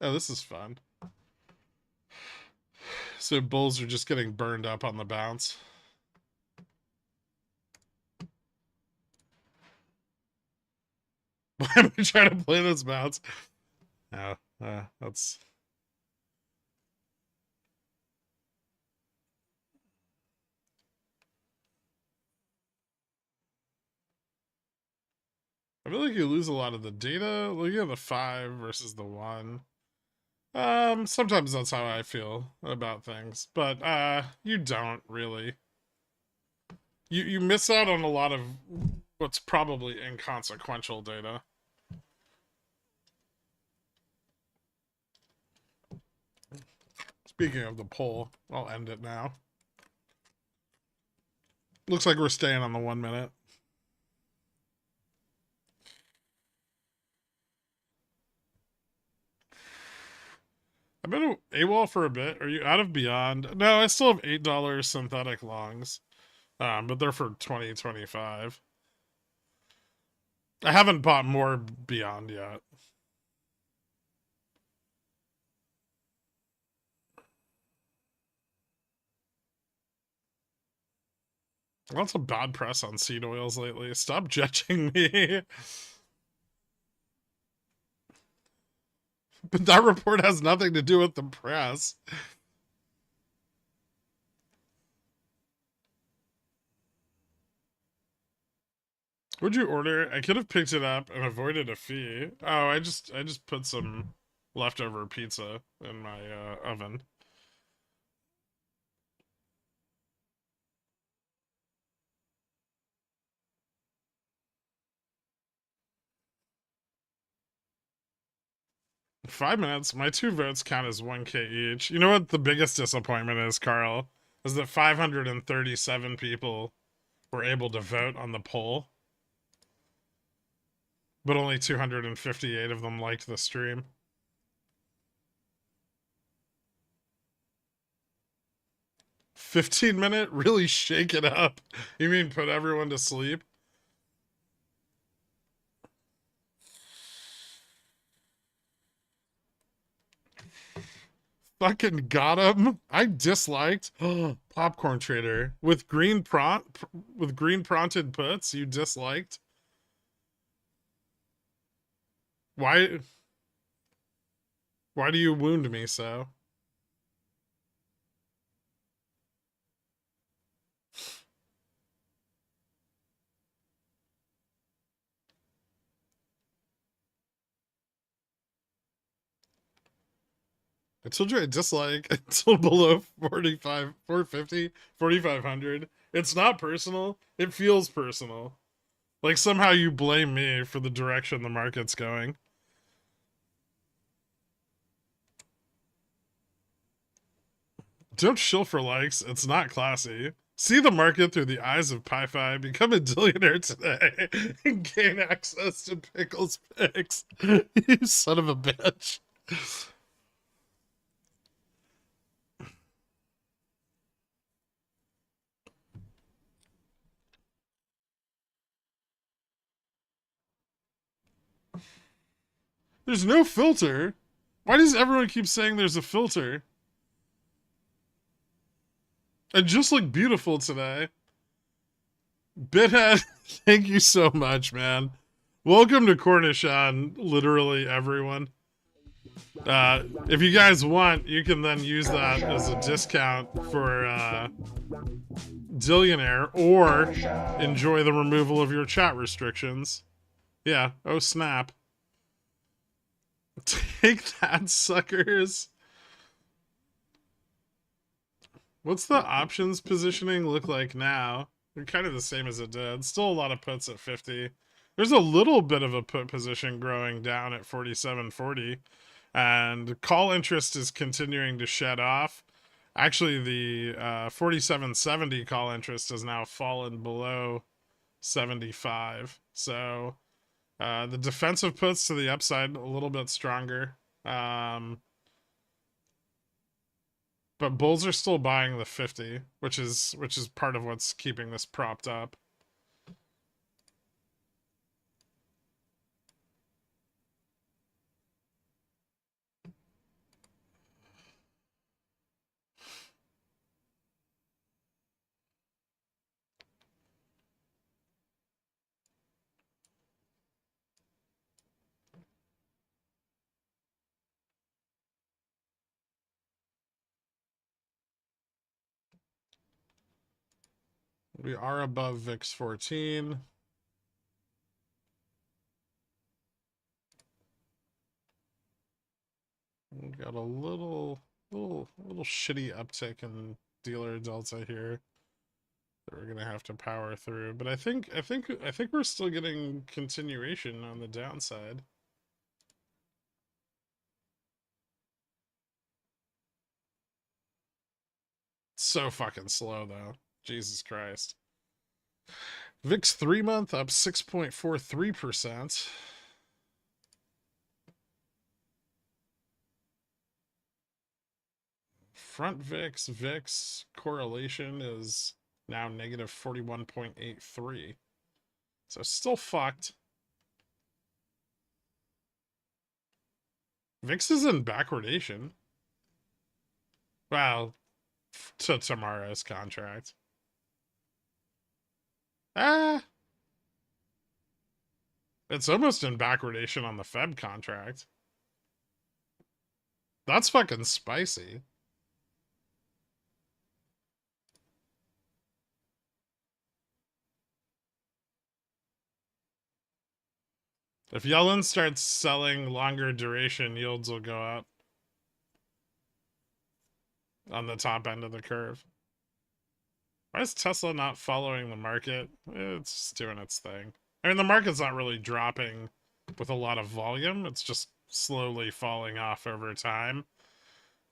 Speaker 2: Oh, this is fun. So bulls are just getting burned up on the bounce. Why am I trying to play this bounce? Oh, that's... I feel like you lose a lot of the data looking at the 5 versus the 1. Sometimes that's how I feel about things, but you don't really. You miss out on a lot of what's probably inconsequential data. Speaking of the poll, I'll end it now. Looks like we're staying on the 1 minute. I've been AWOL for a bit. Are you out of Beyond? No, I still have $8 synthetic longs, but they're for 2025. I haven't bought more Beyond yet. Lots of bad press on seed oils lately. Stop judging me. But that report has nothing to do with the press. What'd you order? I could have picked it up and avoided a fee. Oh, I just put some leftover pizza in my oven. Five minutes. My 2 votes count as 1K each. You know what the biggest disappointment is, Carl? Is that 537 people were able to vote on the poll, but only 258 of them liked the stream. 15-minute? Really shake it up. You mean put everyone to sleep? Fucking got him. I disliked popcorn trader with green prompted puts. You disliked. Why? Why do you wound me so? I told you I dislike until below 45, 450, 4,500. It's not personal. It feels personal. Like somehow you blame me for the direction the market's going. Don't shill for likes. It's not classy. See the market through the eyes of Pi-Fi. Become a billionaire today and gain access to Pickles picks. You son of a bitch. There's no filter. Why does everyone keep saying there's a filter? I just look beautiful today. Bithead, thank you so much, man. Welcome to Cornichon, literally everyone. If you guys want, you can then use that as a discount for Dillionaire or enjoy the removal of your chat restrictions. Yeah, oh snap. Take that, suckers. What's the options positioning look like now? They're kind of the same as it did. Still a lot of puts at 50. There's a little bit of a put position growing down at 47.40. And call interest is continuing to shed off. Actually, the 47.70 call interest has now fallen below 75. So the defensive puts to the upside a little bit stronger. But bulls are still buying the 50, which is part of what's keeping this propped up. We are above VIX 14. We got a little shitty uptick in dealer delta here that we're gonna have to power through. But I think we're still getting continuation on the downside. So fucking slow though. Jesus Christ. VIX 3-month up 6.43%. Front VIX correlation is now negative 41.83. So still fucked. VIX is in backwardation. Well, to tomorrow's contract. It's almost in backwardation on the Feb contract. That's fucking spicy. If Yellen starts selling longer duration, yields will go up on the top end of the curve. Why is Tesla not following the market? It's just doing its thing. I mean, the market's not really dropping with a lot of volume. It's just slowly falling off over time.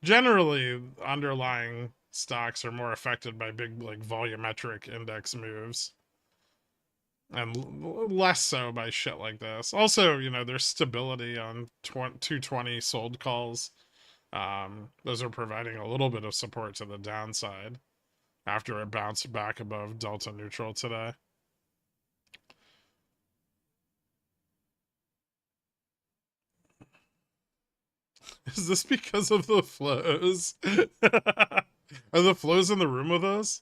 Speaker 2: Generally, underlying stocks are more affected by big, like, volumetric index moves. And less so by shit like this. Also, you know, there's stability on 220 sold calls. Those are providing a little bit of support to the downside after it bounced back above delta neutral today. Is this because of the flows? Are the flows in the room with us?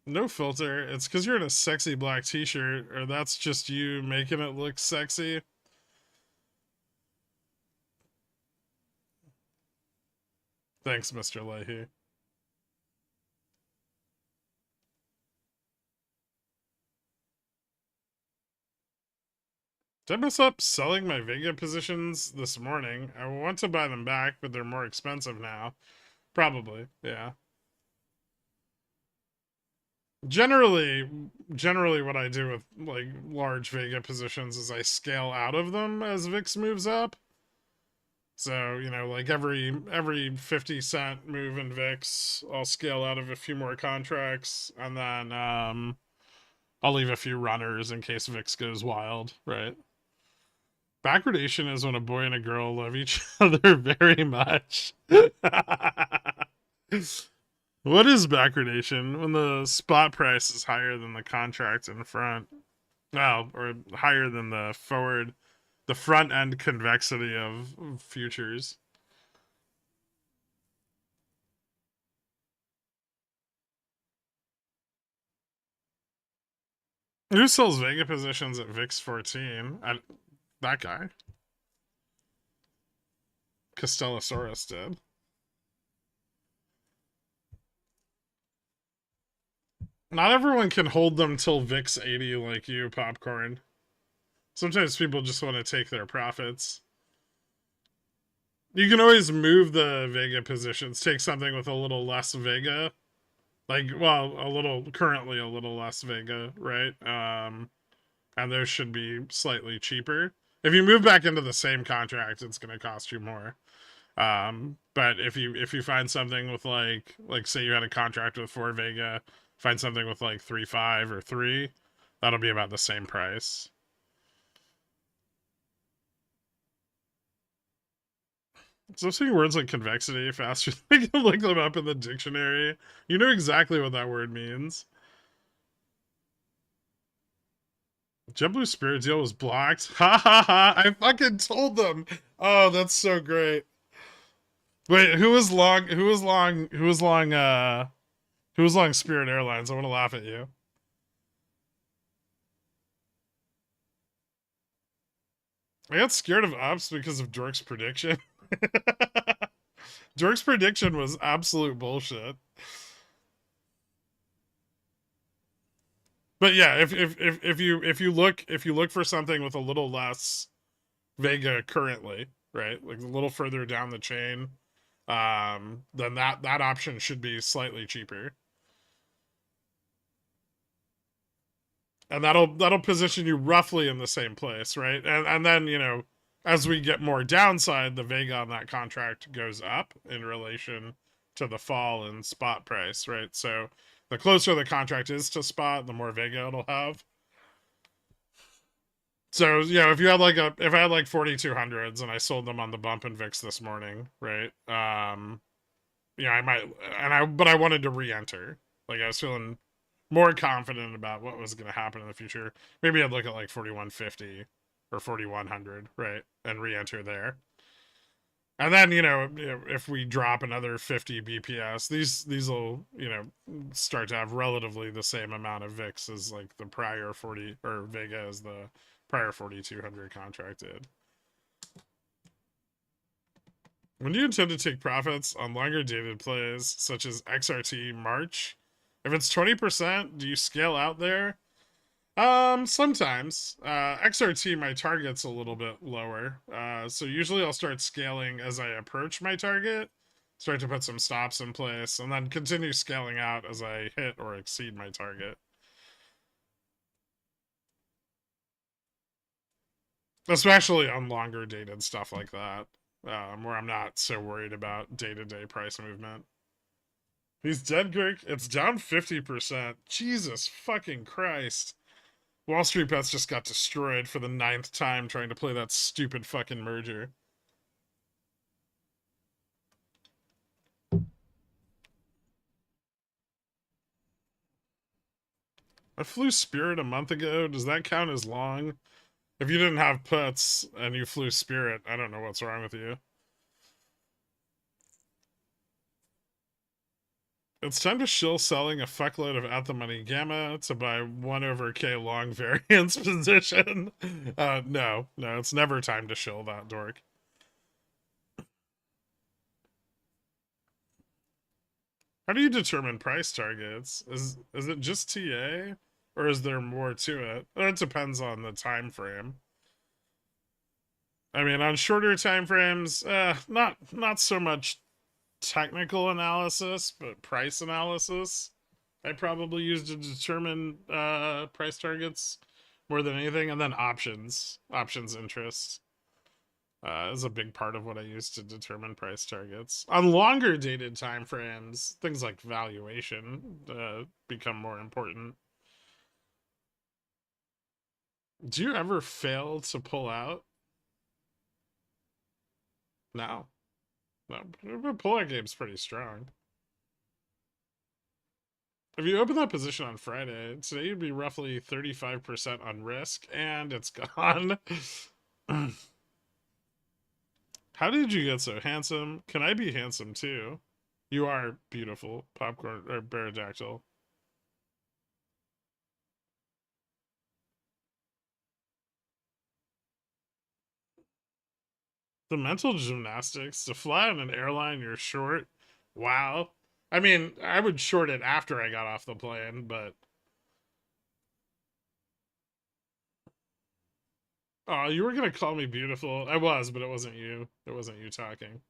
Speaker 2: No filter. It's because you're in a sexy black t-shirt, or that's just you making it look sexy. Thanks, Mr. Leahy. Did I mess up selling my Vega positions this morning? I want to buy them back, but they're more expensive now. Probably, yeah. Generally what I do with, like, large Vega positions is I scale out of them as VIX moves up. So, you know, like every 50-cent move in VIX, I'll scale out of a few more contracts, and then I'll leave a few runners in case VIX goes wild, right? Backwardation is when a boy and a girl love each other very much. What is backwardation? When the spot price is higher than the contract in front. Well, or higher than the front end convexity of futures. Who sells Vega positions at VIX 14? That guy. Costellosaurus did. Not everyone can hold them till VIX 80 like you, Popcorn. Sometimes people just want to take their profits. You can always move the Vega positions. Take something with a little less Vega. Like, well, currently a little less Vega, right? And those should be slightly cheaper. If you move back into the same contract, it's going to cost you more. But if you find something with like say you had a contract with 4 Vega, find something with like 3.5 or 3, that'll be about the same price. So I'm saying words like convexity faster than I can look them up in the dictionary. You know exactly what that word means. JetBlue Spirit deal was blocked. Ha ha ha! I fucking told them. Oh, that's so great. Wait, who was long? Who was long? Who was long? Who was long? Spirit Airlines. I want to laugh at you. I got scared of ups because of Dork's prediction. Dork's prediction was absolute bullshit. But yeah, if you look for something with a little less Vega currently, right, like a little further down the chain, then that option should be slightly cheaper, and that'll position you roughly in the same place, right? And then as we get more downside, the Vega on that contract goes up in relation to the fall in spot price, right? So the closer the contract is to spot, the more Vega it'll have. So if I had like 4200s and I sold them on the bump and VIX this morning, right? I might, but I wanted to re-enter. Like I was feeling more confident about what was going to happen in the future. Maybe I'd look at like 4150 or 4100, right, and re-enter there. And then if we drop another 50 BPS, these will start to have relatively the same amount of VIX as like the prior 40 or Vega as the prior 4200 contract did. When do you intend to take profits on longer dated plays such as XRT March? If it's 20%, do you scale out there? Sometimes. XRT, my target's a little bit lower. So usually I'll start scaling as I approach my target, start to put some stops in place, and then continue scaling out as I hit or exceed my target. Especially on longer dated stuff like that, where I'm not so worried about day-to-day price movement. He's dead, Greg. It's down 50%. Jesus fucking Christ. Wall Street Bets just got destroyed for the 9th time trying to play that stupid fucking merger. I flew Spirit a month ago. Does that count as long? If you didn't have puts and you flew Spirit, I don't know what's wrong with you. It's time to shill selling a fuckload of at the money gamma to buy 1/K long variance position. No, it's never time to shill that, dork. How do you determine price targets? Is it just TA, or is there more to it? It depends on the time frame. I mean, on shorter time frames, not so much technical analysis, but price analysis. I probably use to determine price targets more than anything, and then options interest is a big part of what I use to determine price targets. On longer dated time frames, things like valuation become more important. Do you ever fail to pull out? No. The pullout game's pretty strong. If you open that position on Friday, today you'd be roughly 35% on risk, and it's gone. How did you get so handsome? Can I be handsome too? You are beautiful, popcorn or Baradactyl. The mental gymnastics to fly on an airline you're short. Wow. I mean, I would short it after I got off the plane, but oh, you were gonna call me beautiful. I was, but it wasn't you. It wasn't you talking.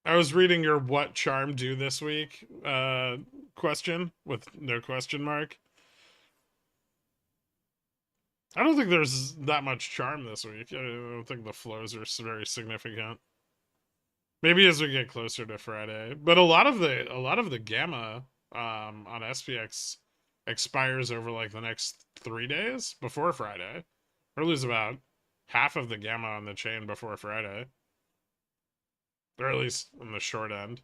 Speaker 2: I was reading your what charm do this week question with no question mark. I don't think there's that much charm this week. I don't think the flows are very significant. Maybe as we get closer to Friday, but a lot of the gamma on SPX expires over like the next 3 days before Friday. Or lose about half of the gamma on the chain before Friday, or at least in the short end.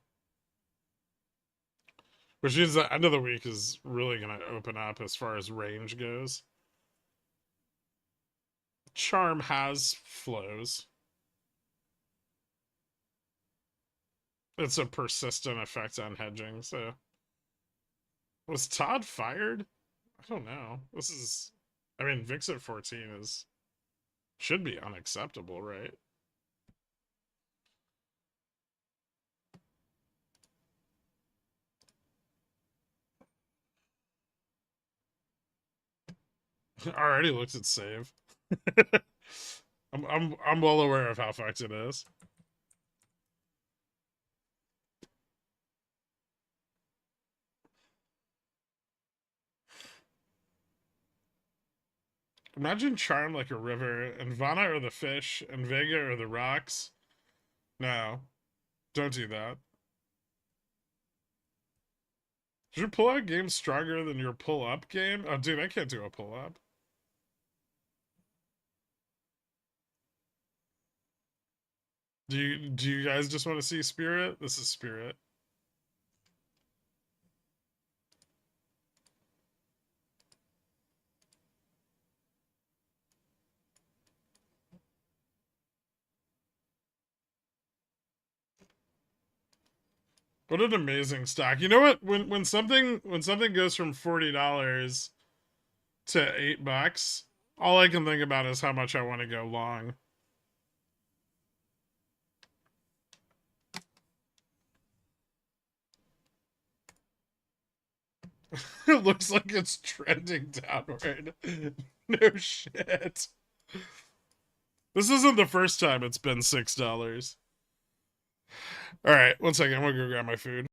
Speaker 2: Which means the end of the week is really going to open up as far as range goes. Charm has flows. It's a persistent effect on hedging, so. Was Todd fired? I don't know. This is. I mean, VIX at 14 is. Should be unacceptable, right? I already looked at save. I'm well aware of how fucked it is. Imagine Charm like a river, and Vana are the fish, and Vega are the rocks. No, don't do that. Is your pull-out game stronger than your pull-up game? Oh, dude, I can't do a pull-up. Do you guys just want to see Spirit? This is Spirit. What an amazing stock. You know what? When something goes from $40 to $8, all I can think about is how much I want to go long. It looks like it's trending downward. No shit. This isn't the first time it's been $6. All right, one second. I'm gonna go grab my food.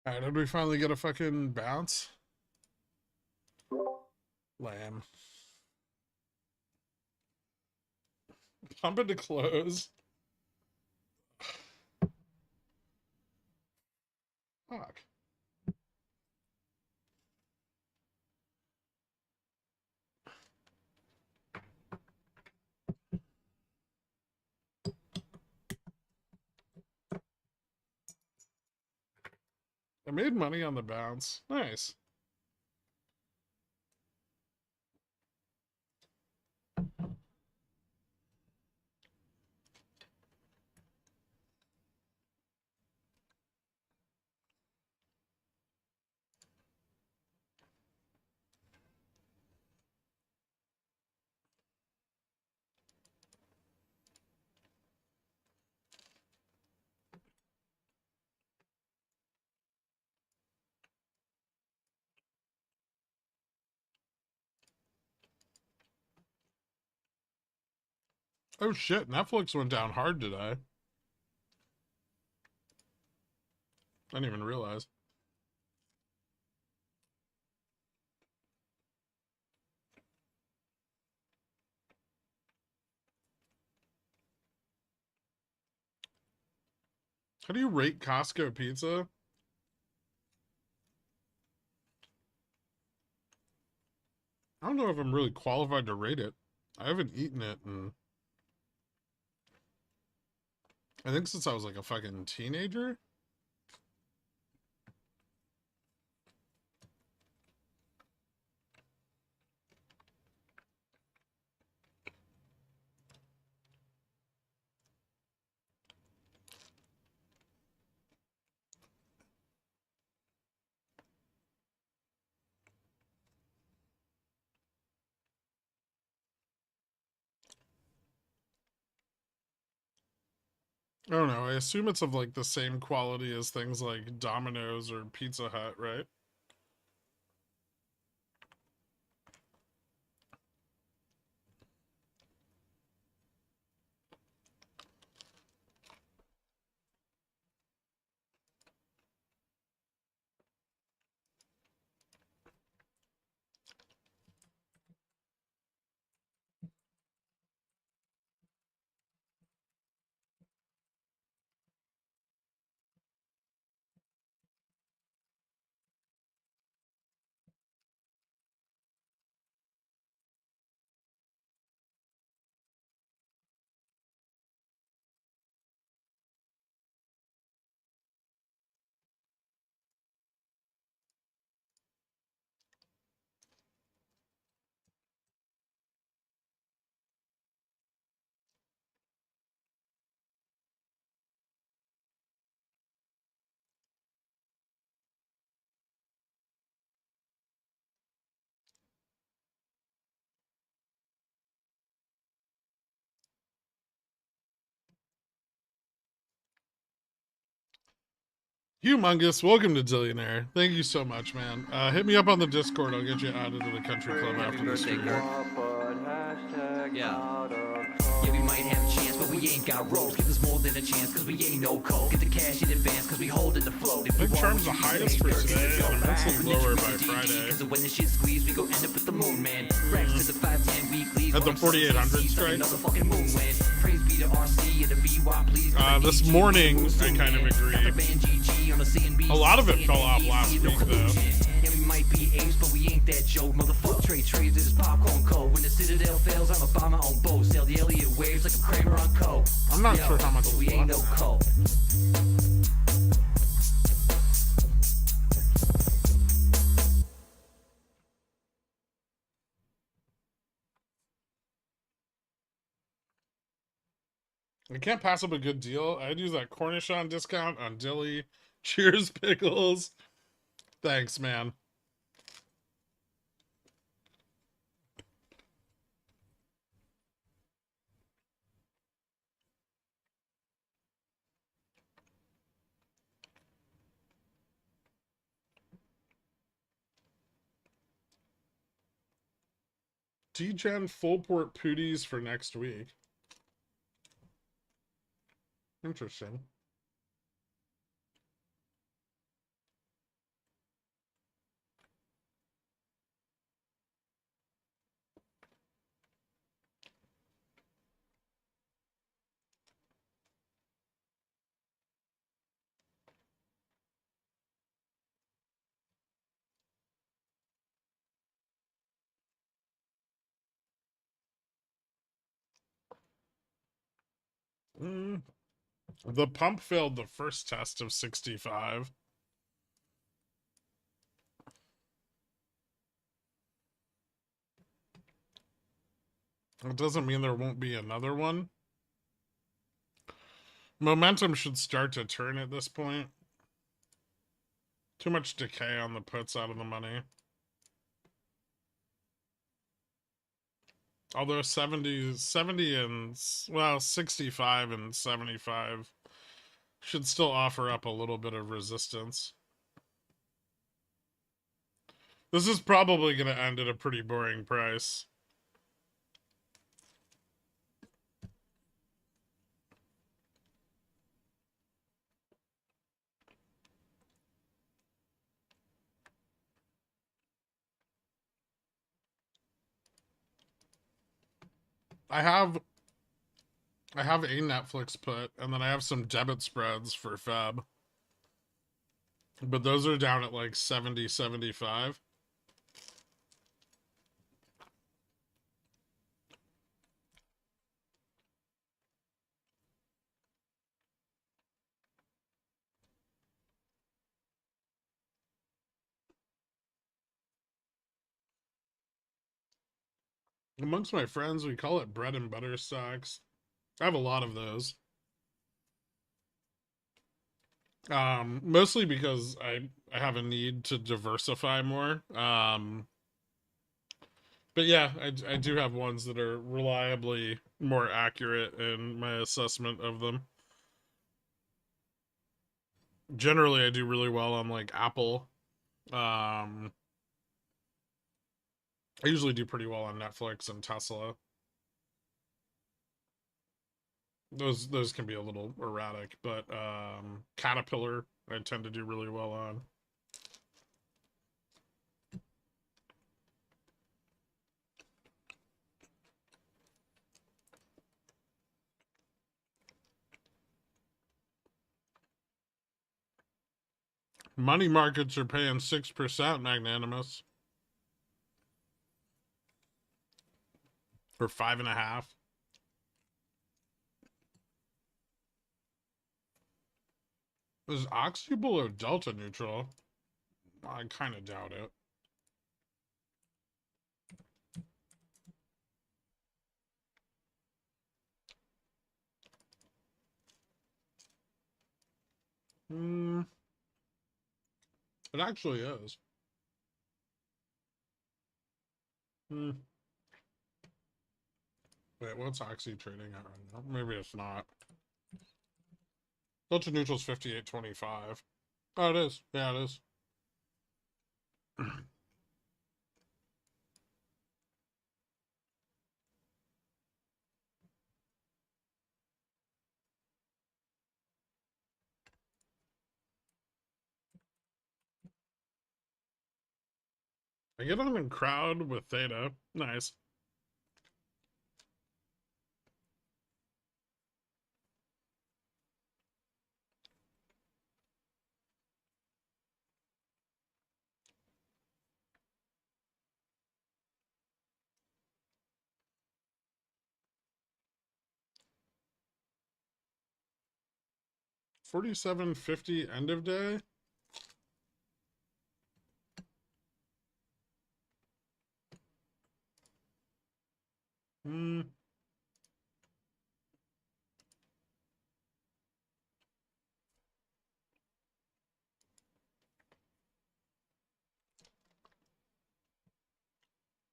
Speaker 2: Alright, did we finally get a fucking bounce? Lamb. Pump it to close. Fuck. I made money on the bounce. Nice. Oh shit, Netflix went down hard today. I didn't even realize. How do you rate Costco pizza? I don't know if I'm really qualified to rate it. I haven't eaten it, and I think since I was like a fucking teenager. I don't know. I assume it's of like the same quality as things like Domino's or Pizza Hut, right? Humongous, welcome to Dillionaire. Thank you so much, man. Hit me up on the Discord. I'll get you added to the country club after the stream.
Speaker 3: Yeah. Yeah, we might have a chance, but we ain't got ropes. Give us more than a chance, cause we ain't no coke. Get the cash in advance, cause we hold in the float.
Speaker 2: I think Charm's the highest for today, and immensely lower by Friday.
Speaker 3: Cause when the shit squeeze, we go end up with the moon, man. Racks to the 510 weeklies.
Speaker 2: At the 4800 strike.
Speaker 3: Another fucking moon win. Praise be to RC and the BY, please.
Speaker 2: This morning, I kind of agree. A lot of it fell off last week, though.
Speaker 3: Yeah, we might be apes, but we ain't that joke. Motherfucker, trade this popcorn code. When the Citadel fails, I'm a bomber on boat. Sail the Elliott waves like a Kramer on coke.
Speaker 2: I'm not sure how much
Speaker 3: we ain't no coke.
Speaker 2: I can't pass up a good deal. I'd use that Cornichon discount on Dilly. Cheers, Pickles. Thanks, man. D-Gen full port pooties for next week. Interesting. The pump failed the first test of 65. It doesn't mean there won't be another one. Momentum should start to turn at this point. Too much decay on the puts out of the money. Although 70 and, well, 65 and 75 should still offer up a little bit of resistance. This is probably going to end at a pretty boring price. I have a Netflix put, and then I have some debit spreads for Feb. But those are down at like 70, 75. Amongst my friends, we call it bread and butter stocks. I have a lot of those. Mostly because I have a need to diversify more. But yeah, I do have ones that are reliably more accurate in my assessment of them. Generally, I do really well on like Apple. I usually do pretty well on Netflix and Tesla. Those can be a little erratic, but Caterpillar I tend to do really well on. Money markets are paying 6% magnanimous for 5.5. Is Oxy below Delta neutral? I kind of doubt it. It actually is. Wait, what's Oxy trading at right now? Maybe it's not. Delta neutral's 58.25. Oh, it is. Yeah, it is. I get on in crowd with Theta. Nice. $47.50 end of day.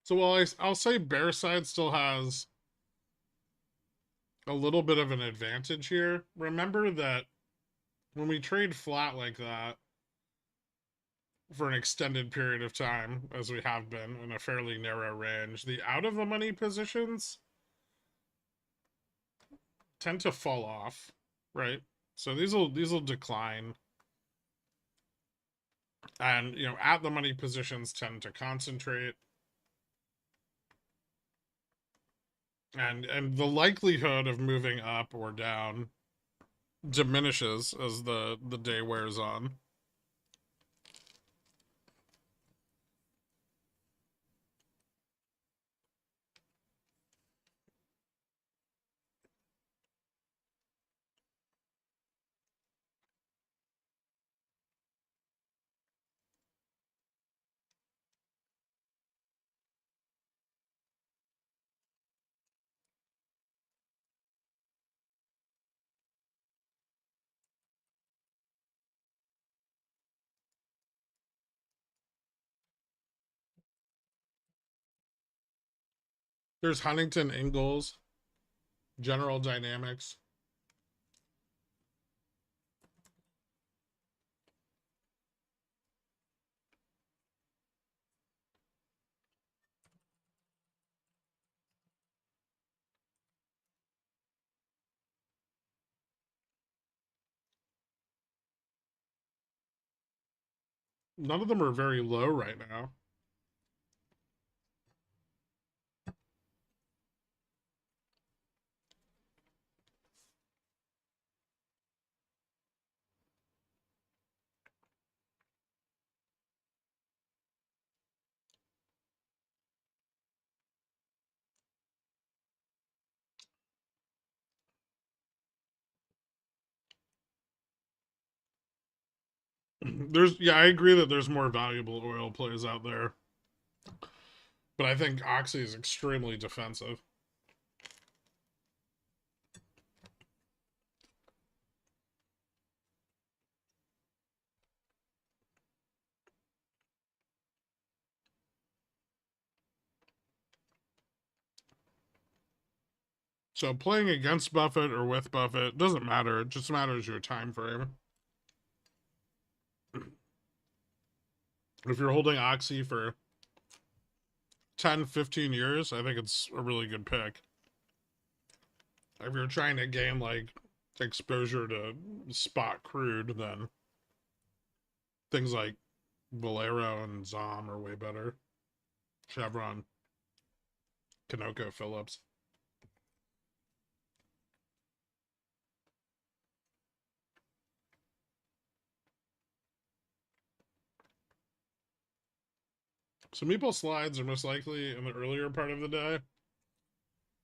Speaker 2: So while I'll say bear side still has a little bit of an advantage here, remember that when we trade flat like that for an extended period of time, as we have been in a fairly narrow range, the out of the money positions tend to fall off, right? So these will decline, and at the money positions tend to concentrate, and the likelihood of moving up or down diminishes as the day wears on. There's Huntington Ingalls, General Dynamics. None of them are very low right now. I agree that there's more valuable oil plays out there. But I think Oxy is extremely defensive. So playing against Buffett or with Buffett doesn't matter. It just matters your time frame. If you're holding Oxy for 10, 15 years, I think it's a really good pick. If you're trying to gain like exposure to spot crude, then things like Valero and Zom are way better. Chevron, ConocoPhillips. So meeple slides are most likely in the earlier part of the day,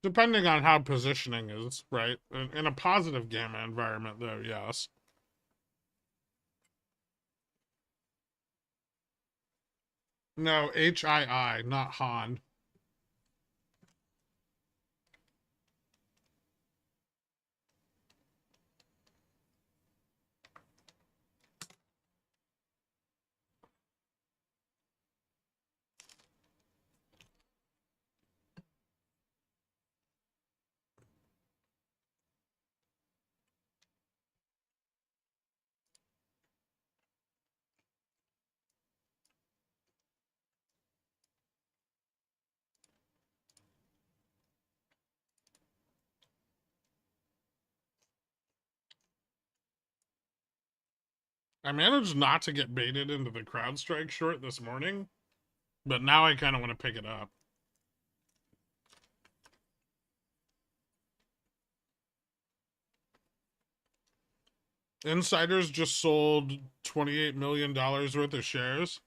Speaker 2: depending on how positioning is, right? In a positive gamma environment, though, yes. No, HII, not Han. I managed not to get baited into the CrowdStrike short this morning, but now I kind of want to pick it up. Insiders just sold $28 million worth of shares.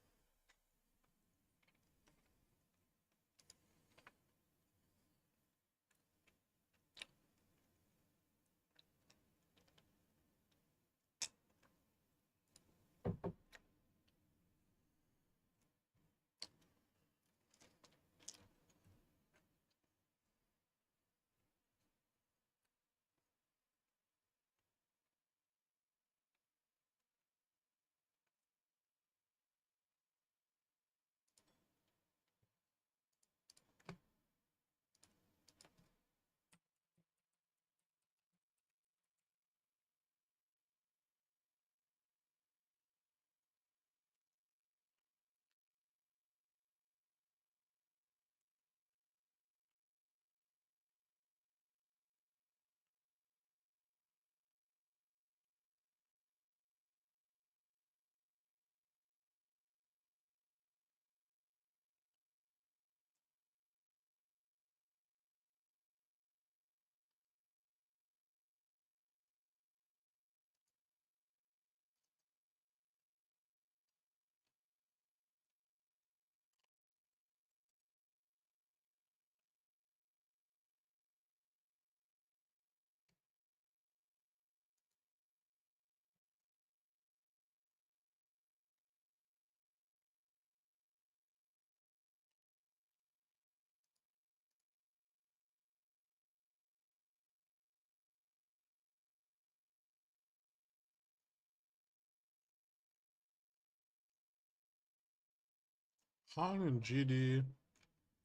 Speaker 2: Han and GD.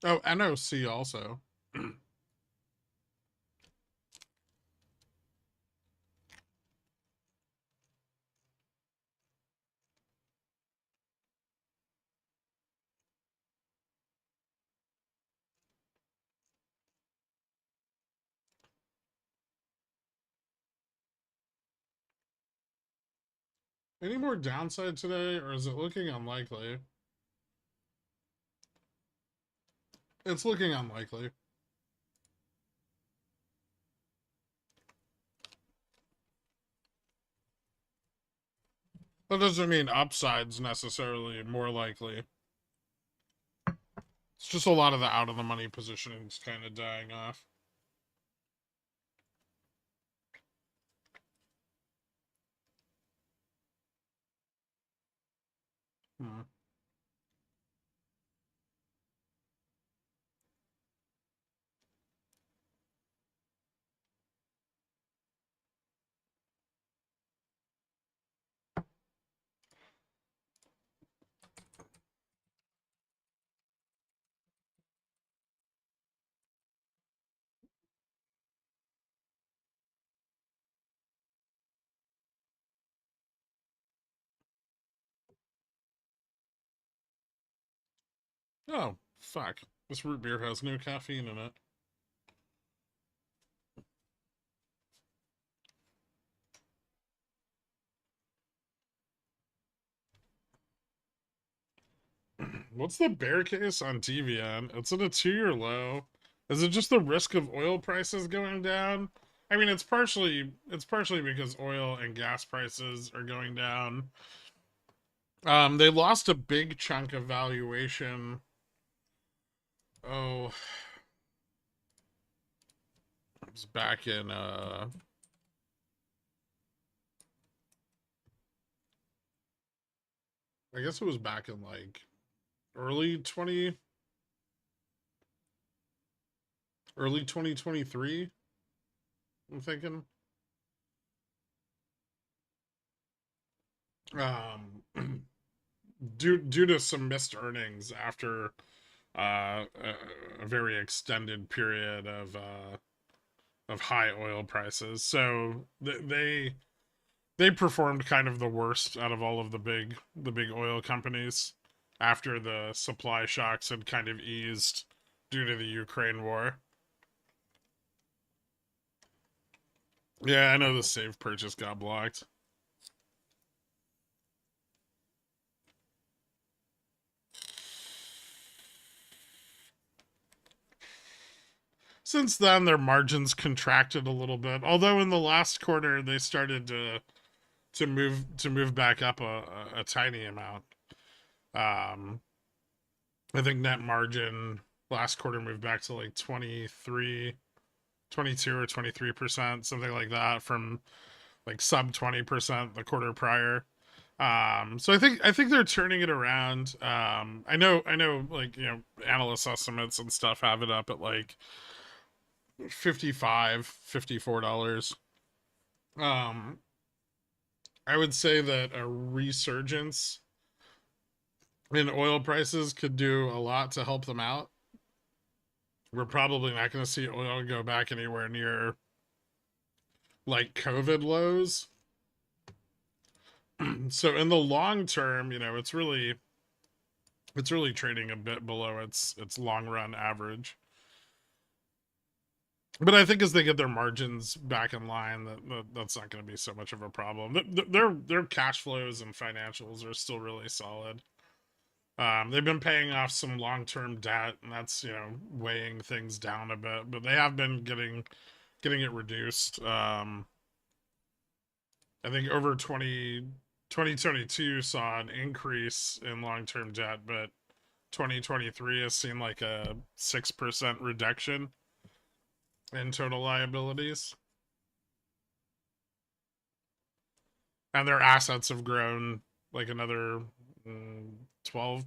Speaker 2: Oh, NOC also. Any more downside today, or is it looking unlikely? It's looking unlikely. That doesn't mean upside's necessarily more likely. It's just a lot of the out of the money positioning's kind of dying off. Hmm. Oh, fuck. This root beer has no caffeine in it. What's the bear case on TVN? It's at a 2-year low. Is it just the risk of oil prices going down? I mean, it's partially because oil and gas prices are going down. They lost a big chunk of valuation. Oh, it was back in I guess it was back in like early 2023, I'm thinking. Due to some missed earnings after a very extended period of high oil prices. So they performed kind of the worst out of all of the big oil companies after the supply shocks had kind of eased due to the Ukraine war. Yeah, I know the save purchase got blocked. Since then, their margins contracted a little bit. Although in the last quarter, they started to move back up a tiny amount. I think net margin last quarter moved back to like 22 or 23%, something like that, from like sub 20% the quarter prior. So I think they're turning it around. I know like, analyst estimates and stuff have it up at like $54. I would say that a resurgence in oil prices could do a lot to help them out. We're probably not going to see oil go back anywhere near like COVID lows. So in the long term, it's really trading a bit below its long run average. But I think as they get their margins back in line, that's not going to be so much of a problem. Their cash flows and financials are still really solid. They've been paying off some long-term debt, and that's weighing things down a bit. But they have been getting it reduced. I think over 2022 saw an increase in long-term debt, but 2023 has seen like a 6% reduction in total liabilities. And their assets have grown like another 12%.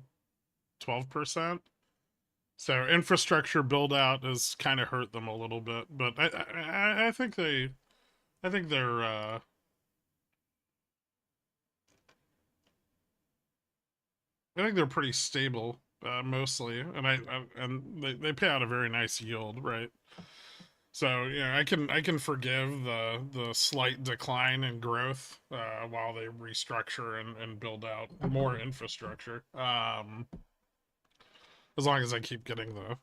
Speaker 2: So infrastructure build out has kind of hurt them a little bit, but I think they're I think they're pretty stable mostly, and they pay out a very nice yield, right? So yeah, I can forgive the slight decline in growth while they restructure and build out more infrastructure. As long as I keep getting the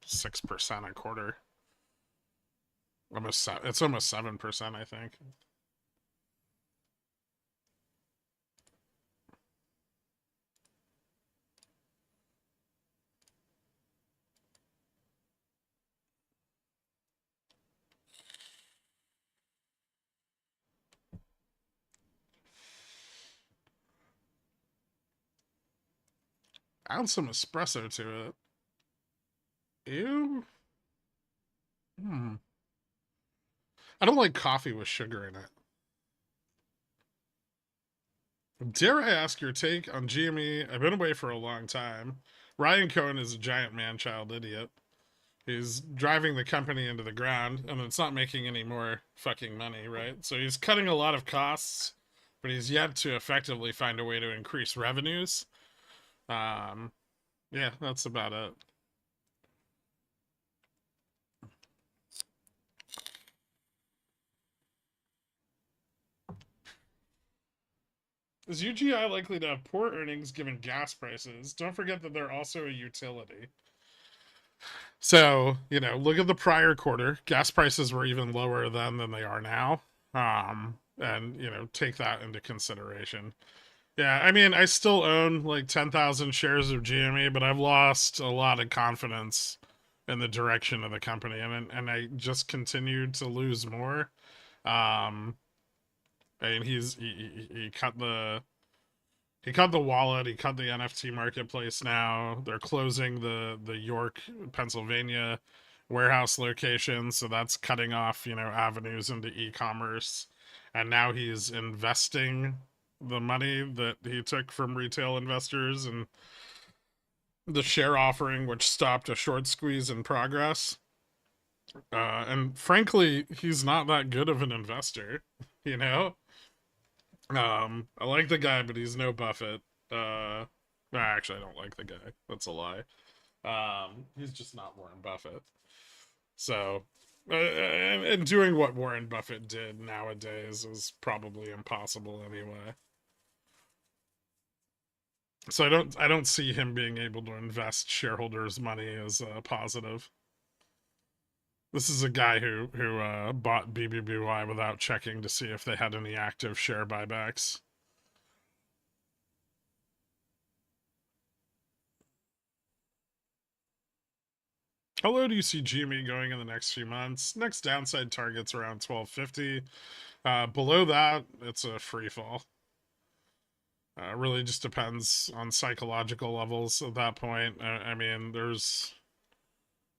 Speaker 2: 6% a quarter, it's almost 7%, I think. Add some espresso to it. Ew. I don't like coffee with sugar in it. Dare I ask your take on GME? I've been away for a long time. Ryan Cohen is a giant man-child idiot. He's driving the company into the ground, and it's not making any more fucking money, right? So he's cutting a lot of costs, but he's yet to effectively find a way to increase revenues. Yeah, that's about it. Is UGI likely to have poor earnings given gas prices? Don't forget that they're also a utility. So, look at the prior quarter. Gas prices were even lower then than they are now. And, take that into consideration. Yeah, I mean, I still own like 10,000 shares of GME, but I've lost a lot of confidence in the direction of the company, and I just continued to lose more. I mean, he cut the wallet, he cut the NFT marketplace. Now they're closing the York, Pennsylvania warehouse location, so that's cutting off avenues into e-commerce. And now he's investing the money that he took from retail investors and the share offering, which stopped a short squeeze in progress. And frankly, he's not that good of an investor, you know. I like the guy, but he's no Buffett. Actually, I don't like the guy. That's a lie. He's just not Warren Buffett. So, and doing what Warren Buffett did nowadays is probably impossible anyway. So I don't see him being able to invest shareholders' money as a positive. This is a guy who bought BBBY without checking to see if they had any active share buybacks. How low do you see GME going in the next few months? Next downside target's around 1250. Below that, it's a free fall. Really just depends on psychological levels at that point. I mean,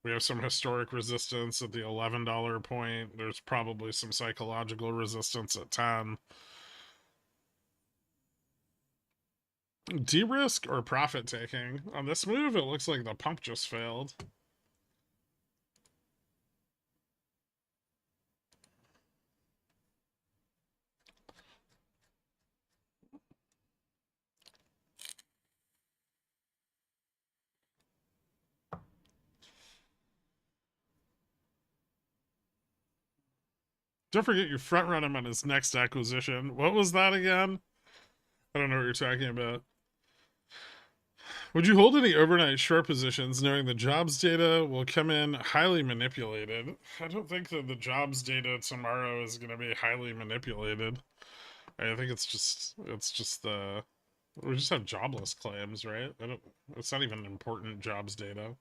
Speaker 2: we have some historic resistance at the $11 point. There's probably some psychological resistance at 10. De-risk or profit taking? On this move, it looks like the pump just failed. Don't forget you front run him on his next acquisition. What was that again? I don't know what you're talking about. Would you hold any overnight short positions knowing the jobs data will come in highly manipulated? I don't think that the jobs data tomorrow is going to be highly manipulated. I think it's just the we just have jobless claims, right? It's not even important jobs data.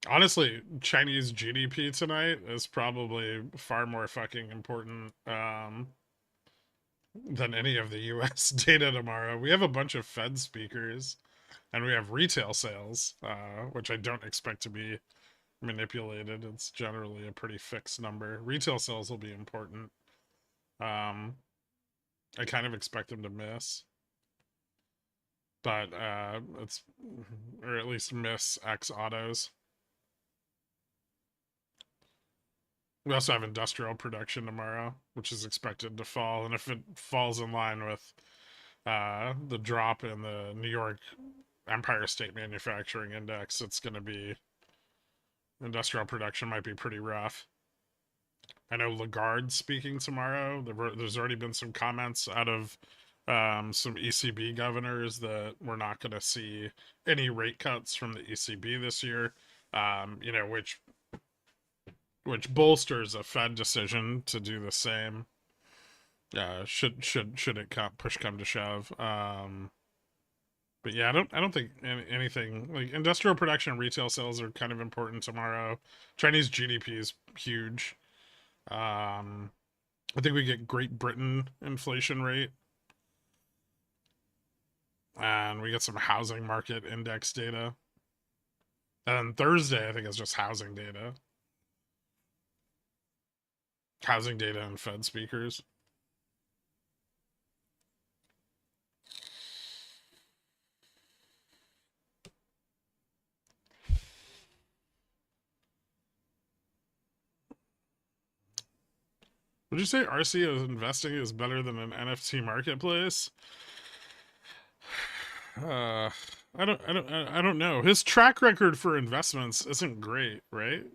Speaker 2: Honestly, Chinese GDP tonight is probably far more fucking important than any of the US data tomorrow. We have a bunch of Fed speakers and we have retail sales, which I don't expect to be manipulated. It's generally a pretty fixed number. Retail sales will be important. I kind of expect them to miss. But it's, or at least miss X autos. We also have industrial production tomorrow, which is expected to fall. And if it falls in line with the drop in the New York Empire State Manufacturing Index, it's going to be industrial production might be pretty rough. I know Lagarde's speaking tomorrow. There's already been some comments out of some ECB governors that we're not going to see any rate cuts from the ECB this year. You know, which bolsters a Fed decision to do the same. Should it push come to shove. But yeah, I don't think anything like industrial production and retail sales are kind of important tomorrow. Chinese GDP is huge. I think we get Great Britain inflation rate, and we get some housing market index data. And Thursday, I think it's just housing data. Housing data and Fed speakers. Would you say RC is investing is better than an NFT marketplace? I don't know. His track record for investments isn't great, right?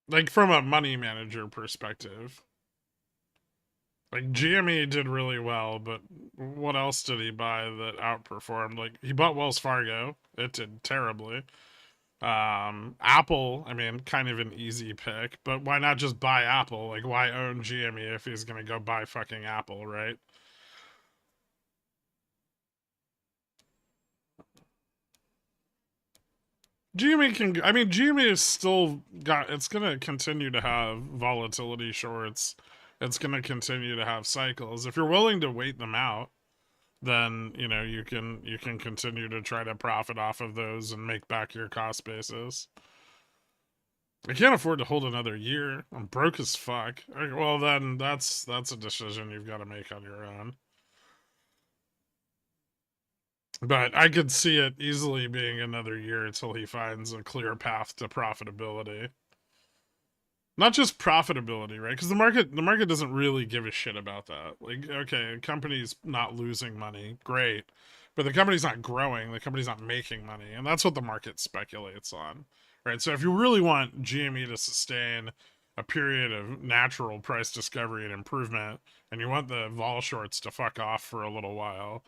Speaker 2: Like from a money manager perspective. Like GME did really well, but what else did he buy that outperformed? Like he bought Wells Fargo. It did terribly. Apple, I mean, kind of an easy pick, but why not just buy Apple? Like why own GME if he's gonna go buy fucking Apple, right? GME can, I mean, GME is still got, it's gonna continue to have volatility shorts. It's gonna continue to have cycles. If you're willing to wait them out, then you know you can continue to try to profit off of those and make back your cost basis. I can't afford to hold another year. I'm broke as fuck. Well, then that's a decision you've got to make on your own. But I could see it easily being another year until he finds a clear path to profitability. Not just profitability, right? Because the market doesn't really give a shit about that. Like, okay, a company's not losing money, great, but the company's not growing, the company's not making money, and that's what the market speculates on, right? So if you really want GME to sustain a period of natural price discovery and improvement, and you want the vol shorts to fuck off for a little while,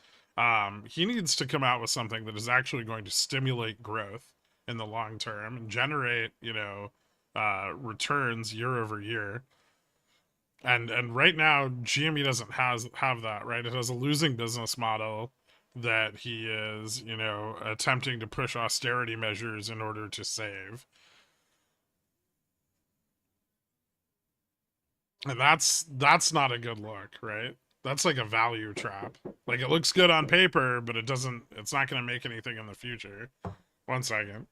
Speaker 2: he needs to come out with something that is actually going to stimulate growth in the long term and generate, you know, returns year over year. And right now GME doesn't have that, right? It has a losing business model that he is, you know, attempting to push austerity measures in order to save. And that's not a good look, right? That's like a value trap. Like it looks good on paper, but it's not going to make anything in the future. 1 second.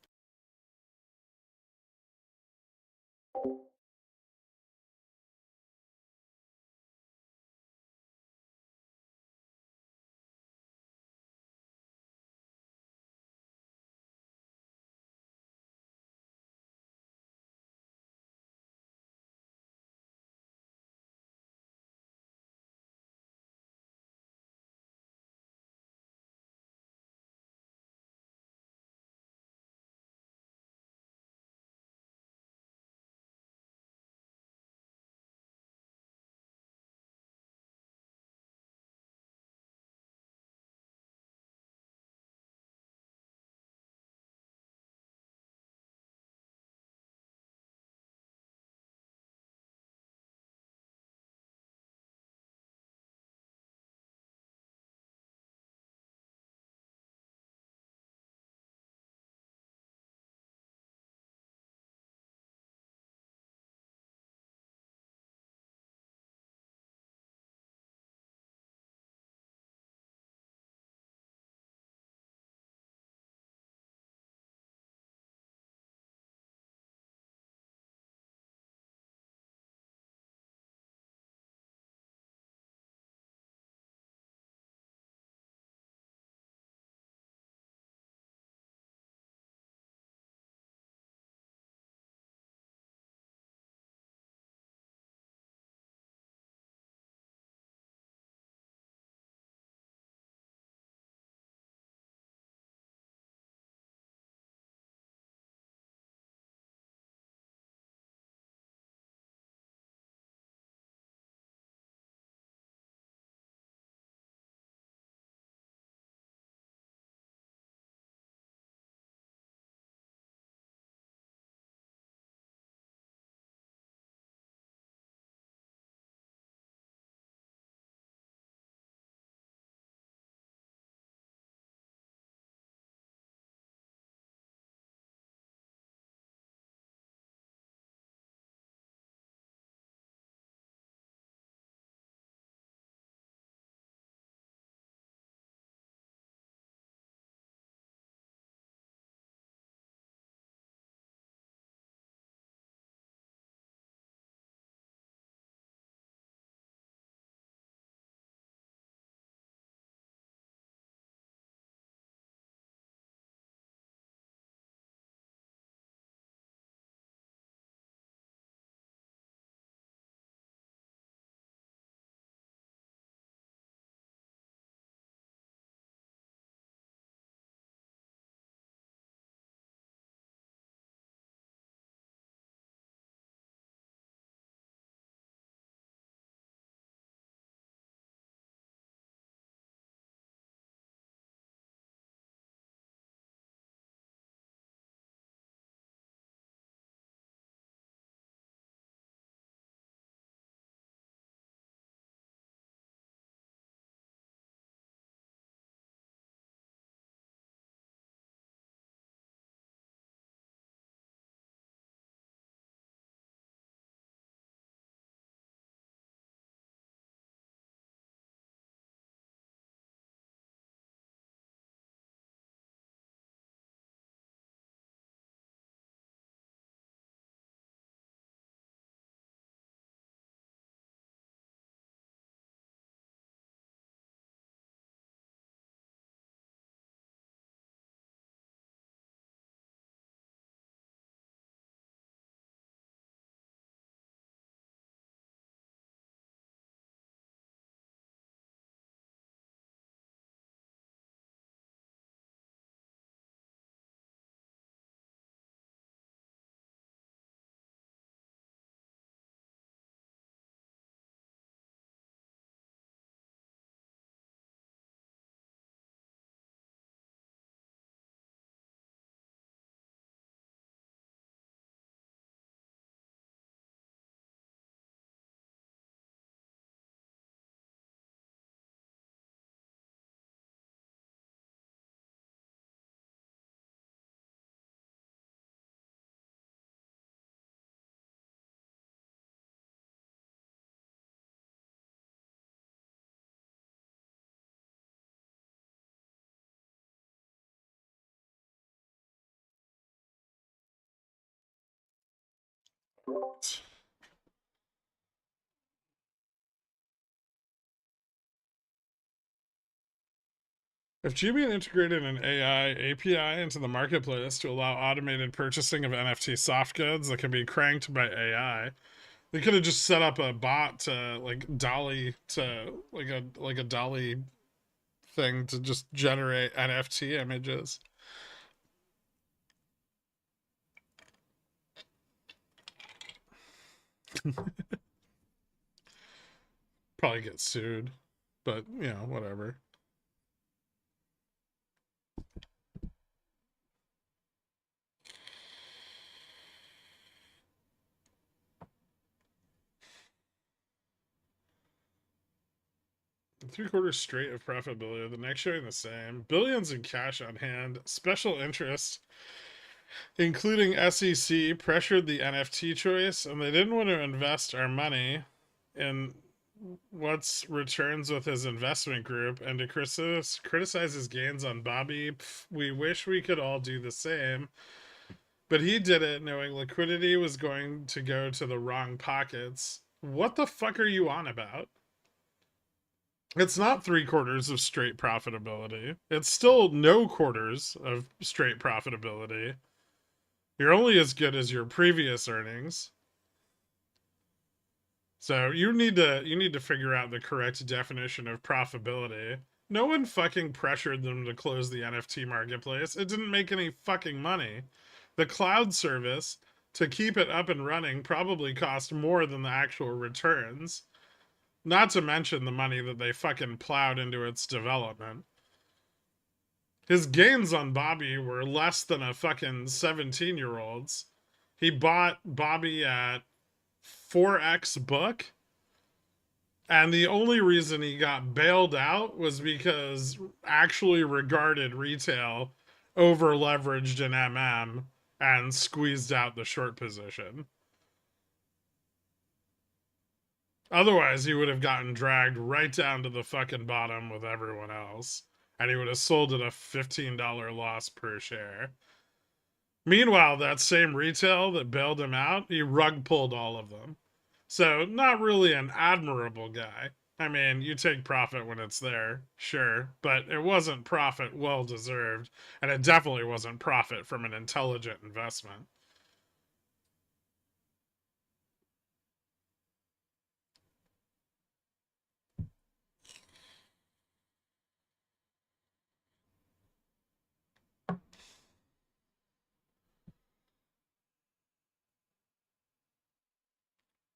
Speaker 2: If GB integrated an AI API into the marketplace to allow automated purchasing of NFT soft goods that can be cranked by AI, they could have just set up a bot to like Dolly to like a Dolly thing to just generate NFT images. Probably get sued, but you know, whatever. Three-quarters straight of profitability. The next showing the same. Billions in cash on hand. Special interest, including SEC, pressured the NFT choice, and they didn't want to invest our money in what's returns with his investment group and to criticize his gains on Bobby. Pff, we wish we could all do the same. But he did it knowing liquidity was going to go to the wrong pockets. What the fuck are you on about? It's not 3/4 of straight profitability. It's still no quarters of straight profitability. You're only as good as your previous earnings. So you need to figure out the correct definition of profitability. No one fucking pressured them to close the NFT marketplace. It didn't make any fucking money. The cloud service to keep it up and running probably cost more than the actual returns. Not to mention the money that they fucking plowed into its development. His gains on Bobby were less than a fucking 17-year-old's. He bought Bobby at 4x book. And the only reason he got bailed out was because actually regarded retail over leveraged in MM and squeezed out the short position. Otherwise, he would have gotten dragged right down to the fucking bottom with everyone else. And he would have sold at a $15 loss per share. Meanwhile, that same retail that bailed him out, he rug pulled all of them. So, not really an admirable guy. I mean, you take profit when it's there, sure, but it wasn't profit well deserved, and it definitely wasn't profit from an intelligent investment.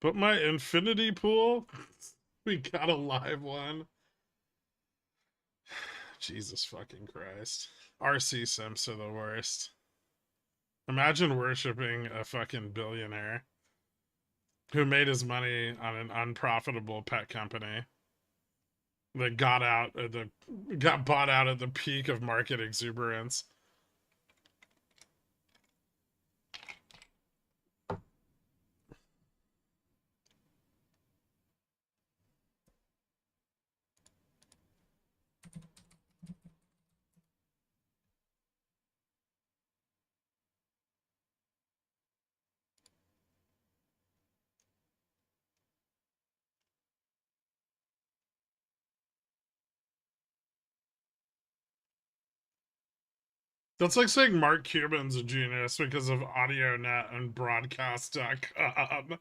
Speaker 2: But my infinity pool, we got a live one. Jesus fucking Christ. RC Simps are the worst. Imagine worshipping a fucking billionaire who made his money on an unprofitable pet company that got bought out at the peak of market exuberance. That's like saying Mark Cuban's a genius because of AudioNet and Broadcast.com.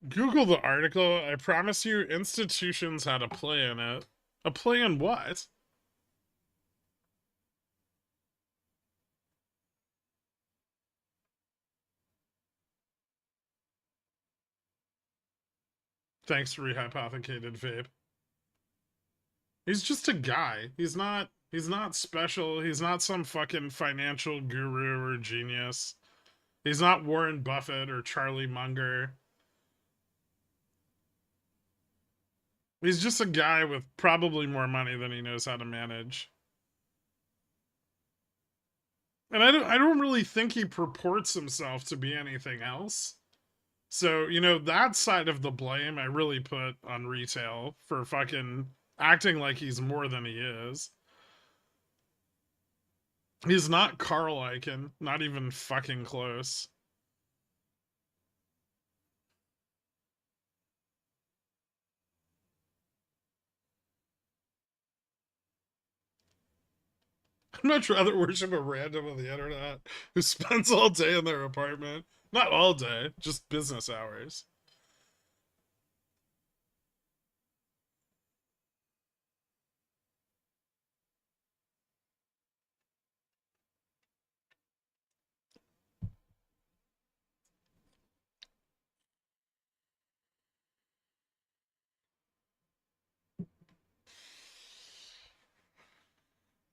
Speaker 2: Google the article. I promise you, institutions had a play in it. A play in what? Thanks, rehypothecated vape. He's just a guy. He's not special. He's not some fucking financial guru or genius. He's not Warren Buffett or Charlie Munger. He's just a guy with probably more money than he knows how to manage. And I don't really think he purports himself to be anything else. So, you know, that side of the blame I really put on retail for fucking acting like he's more than he is. He's not Carl Icahn, not even fucking close. I'd much rather worship a random on the internet who spends all day in their apartment. Not all day, just business hours.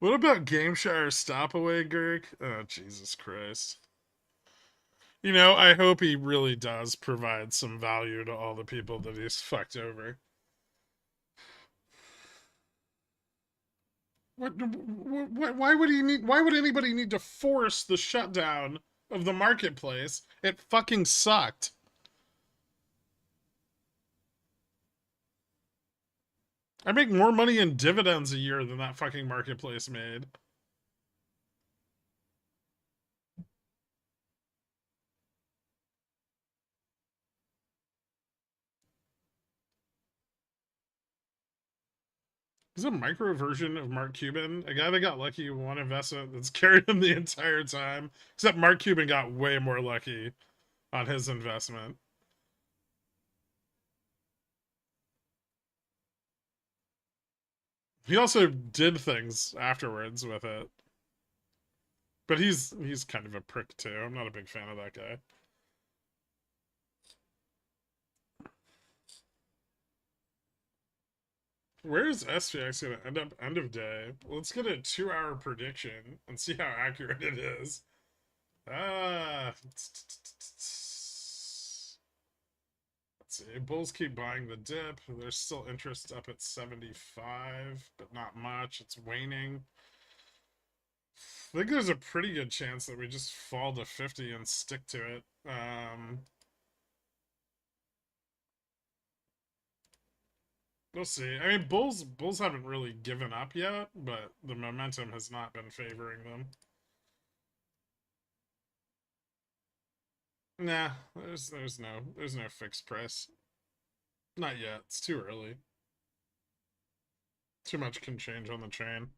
Speaker 2: What about Gameshire's stopaway, Gherk? Oh, Jesus Christ. You know, I hope he really does provide some value to all the people that he's fucked over. Why would he need? Why would anybody need to force the shutdown of the marketplace? It fucking sucked. I make more money in dividends a year than that fucking marketplace made. He's a micro version of Mark Cuban, a guy that got lucky with one investment that's carried him the entire time. Except Mark Cuban got way more lucky on his investment. He also did things afterwards with it. But he's kind of a prick too. I'm not a big fan of that guy. Where is SPX going to end up end of day? Let's get a 2-hour prediction and see how accurate it is. Let's see. Bulls keep buying the dip. There's still interest up at 75, but not much. It's waning. I think there's a pretty good chance that we just fall to 50 and stick to it. We'll see. I mean, Bulls haven't really given up yet, but the momentum has not been favoring them. Nah, there's no fixed price. Not yet. It's too early. Too much can change on the chain.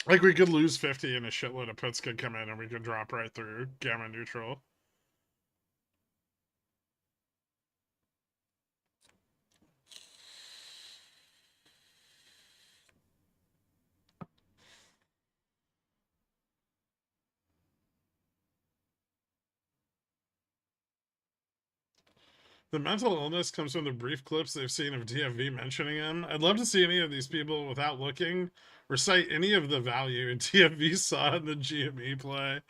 Speaker 2: Like, we could lose 50 and a shitload of puts could come in and we could drop right through gamma neutral. The mental illness comes from the brief clips they've seen of DFV mentioning him. I'd love to see any of these people, without looking, recite any of the value DFV saw in the GME play.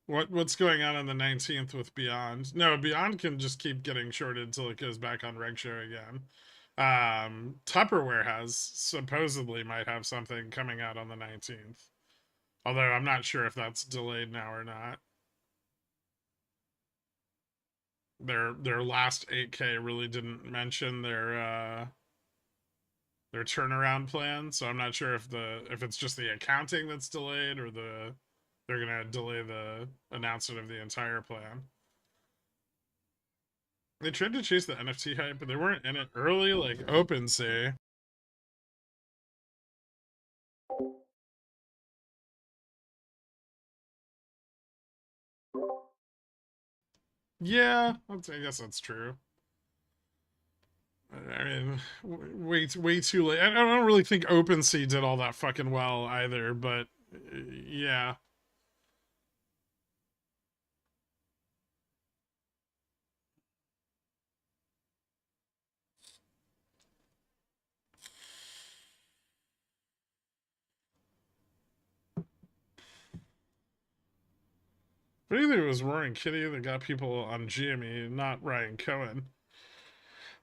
Speaker 2: What's going on the 19th with Beyond? No, Beyond can just keep getting shorted until it goes back on reg show again. Tupperware has supposedly might have something coming out on the 19th. Although I'm not sure if that's delayed now or not. Their last 8K really didn't mention their turnaround plan, so I'm not sure if it's just the accounting that's delayed or they're gonna delay the announcement of the entire plan. They tried to chase the NFT hype, but they weren't in it early like OpenSea. Yeah, I guess that's true. I mean, way too late. I don't really think OpenSea did all that fucking well either, but yeah. But either it was Roaring Kitty that got people on GME, not Ryan Cohen.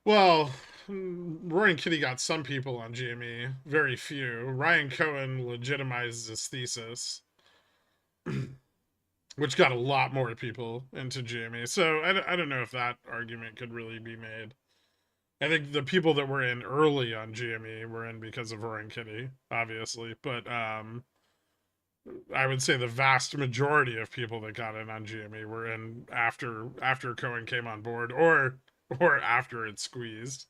Speaker 2: Well, Roaring Kitty got some people on GME, very few. Ryan Cohen legitimized his thesis. which got a lot more people into GME. So I don't know if that argument could really be made. I think the people that were in early on GME were in because of Roaring Kitty, obviously, but I would say the vast majority of people that got in on GME were in after Cohen came on board, or after it squeezed.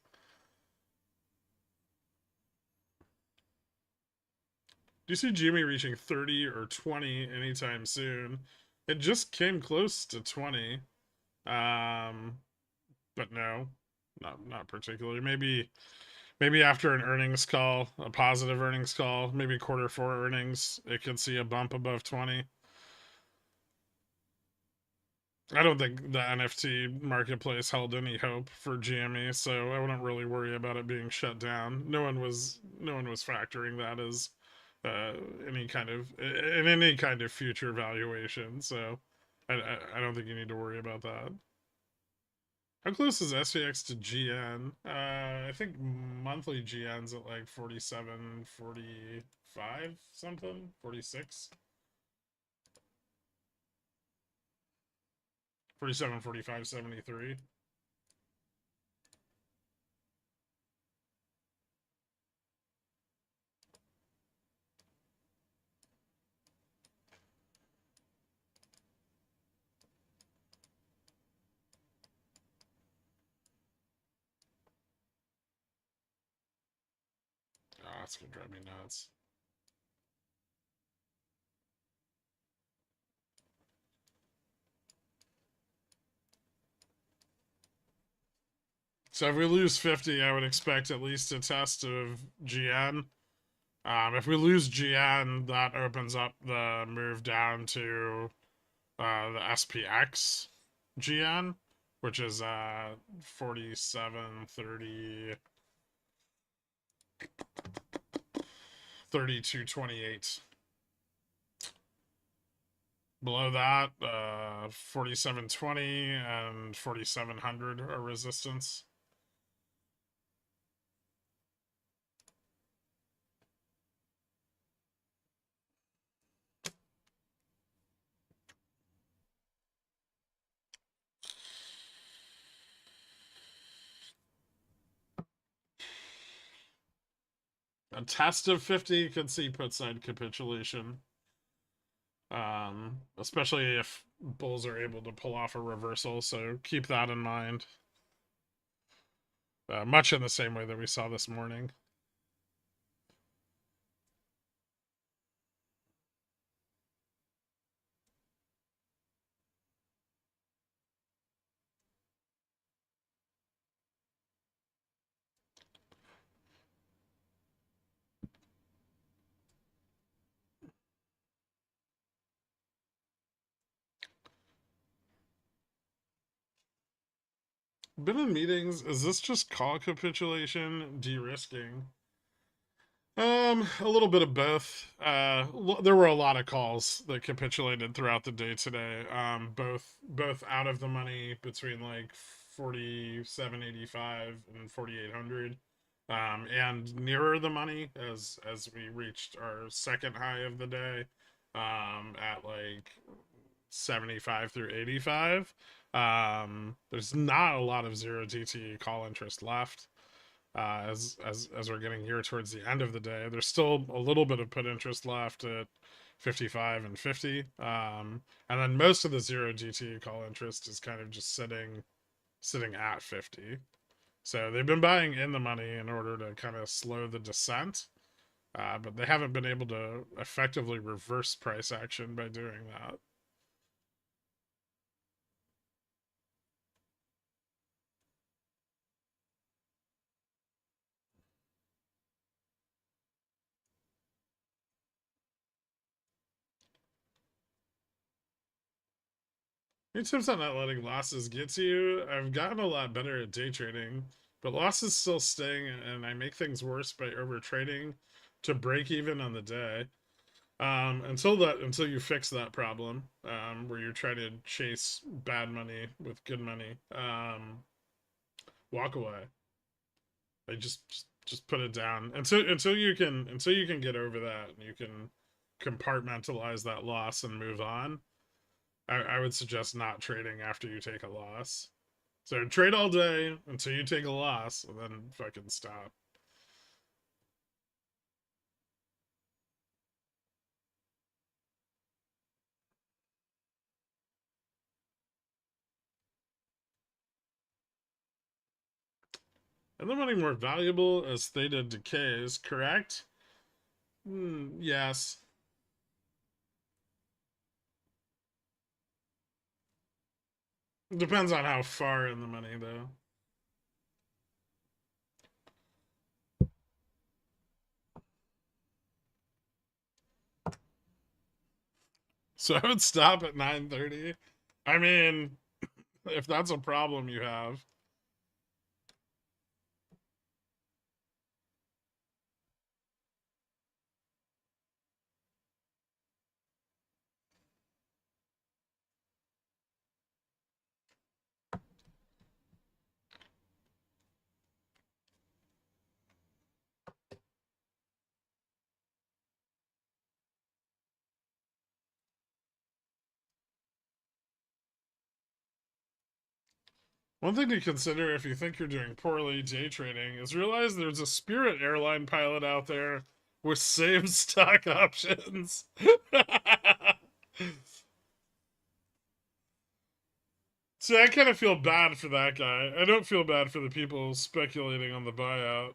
Speaker 2: Do you see GME reaching 30 or 20 anytime soon? It just came close to 20. But no, not particularly. Maybe after an earnings call, a positive earnings call, maybe Q4 earnings, it could see a bump above 20. I don't think the NFT marketplace held any hope for GME, so I wouldn't really worry about it being shut down. No one was factoring that as uh, any kind of in any kind of future valuation. So I don't think you need to worry about that. How close is SPX to GN? I think monthly GN's at like 47, 45 something, 46. 47, 45, 73. Oh, that's gonna drive me nuts. So if we lose 50, I would expect at least a test of GN. If we lose GN, that opens up the move down to the SPX GN, which is 47, 30, 32, 28. Below that, 4720 and 4700 are resistance. A test of 50 could see put side capitulation. Especially if bulls are able to pull off a reversal, so keep that in mind. Much in the same way that we saw this morning. Been in meetings. Is this just call capitulation, de-risking? A little bit of both. There were a lot of calls that capitulated throughout the day today. Both out of the money between like 47.85 and 4800, and nearer the money as we reached our second high of the day, at like 75 through 85. There's not a lot of zero DTE call interest left. As we're getting here towards the end of the day, there's still a little bit of put interest left at 55 and 50, and then most of the zero DTE call interest is kind of just sitting at 50. So they've been buying in the money in order to kind of slow the descent, but they haven't been able to effectively reverse price action by doing that. Any tips on not letting losses get to you? I've gotten a lot better at day trading, but losses still sting, and I make things worse by over trading to break even on the day. Until you fix that problem, where you're trying to chase bad money with good money, walk away. Like just put it down until you can get over that, and you can compartmentalize that loss and move on, I would suggest not trading after you take a loss. So trade all day until you take a loss, and then fucking stop. And the money more valuable as theta decays, correct? Yes. Depends on how far in the money, though. So I would stop at 9:30. I mean, if that's a problem you have. One thing to consider if you think you're doing poorly day trading is realize there's a Spirit airline pilot out there with same stock options. See, I kind of feel bad for that guy. I don't feel bad for the people speculating on the buyout.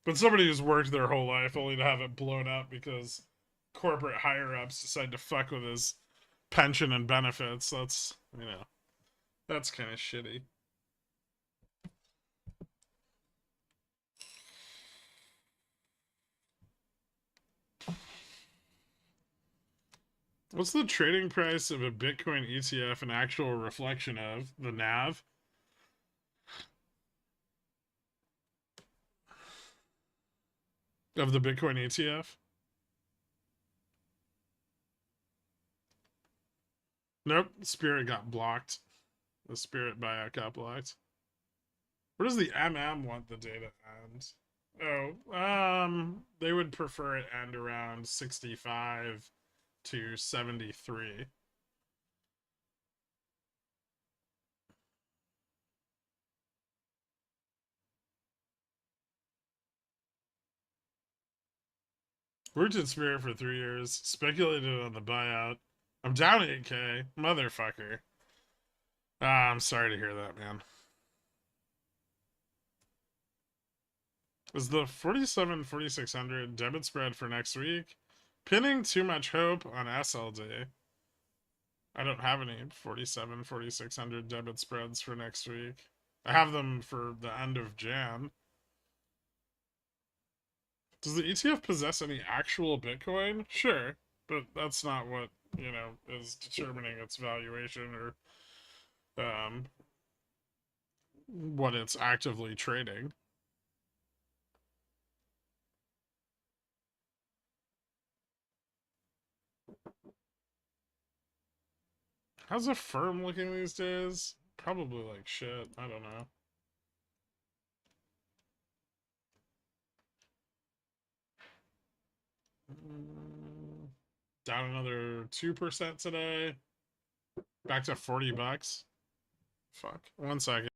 Speaker 2: But somebody who's worked their whole life only to have it blown up because corporate higher ups decide to fuck with his pension and benefits, that's, that's kind of shitty. What's the trading price of a Bitcoin ETF an actual reflection of? The NAV? Of the Bitcoin ETF? Nope, Spirit got blocked. The Spirit buyout got blocked. Where does the MM want the data end? Oh, they would prefer it end around 65 to 73. Worked at Spirit for 3 years. Speculated on the buyout. I'm down 8K. Motherfucker. I'm sorry to hear that, man. Is the 47-4600 debit spread for next week pinning too much hope on SLD? I don't have any 47-4600 debit spreads for next week. I have them for the end of Jan. Does the ETF possess any actual Bitcoin? Sure, but that's not what, is determining its valuation or what it's actively trading. How's a firm looking these days? Probably like shit. I don't know. Down another 2% today. Back to $40. Fuck. 1 second.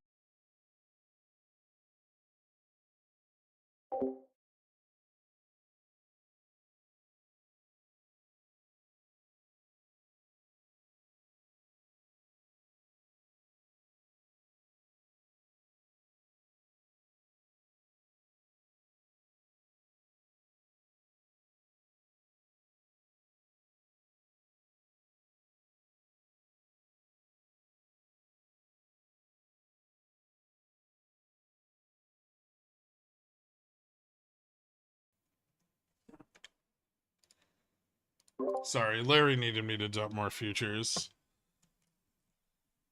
Speaker 2: Sorry, Larry needed me to dump more futures.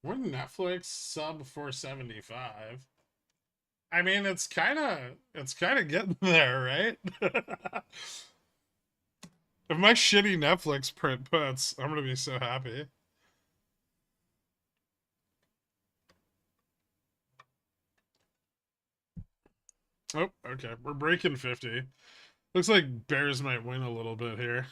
Speaker 2: Wouldn't Netflix sub 475? I mean, it's kind of getting there, right? If my shitty Netflix print puts, I'm gonna be so happy. Oh, okay. We're breaking 50. Looks like Bears might win a little bit here.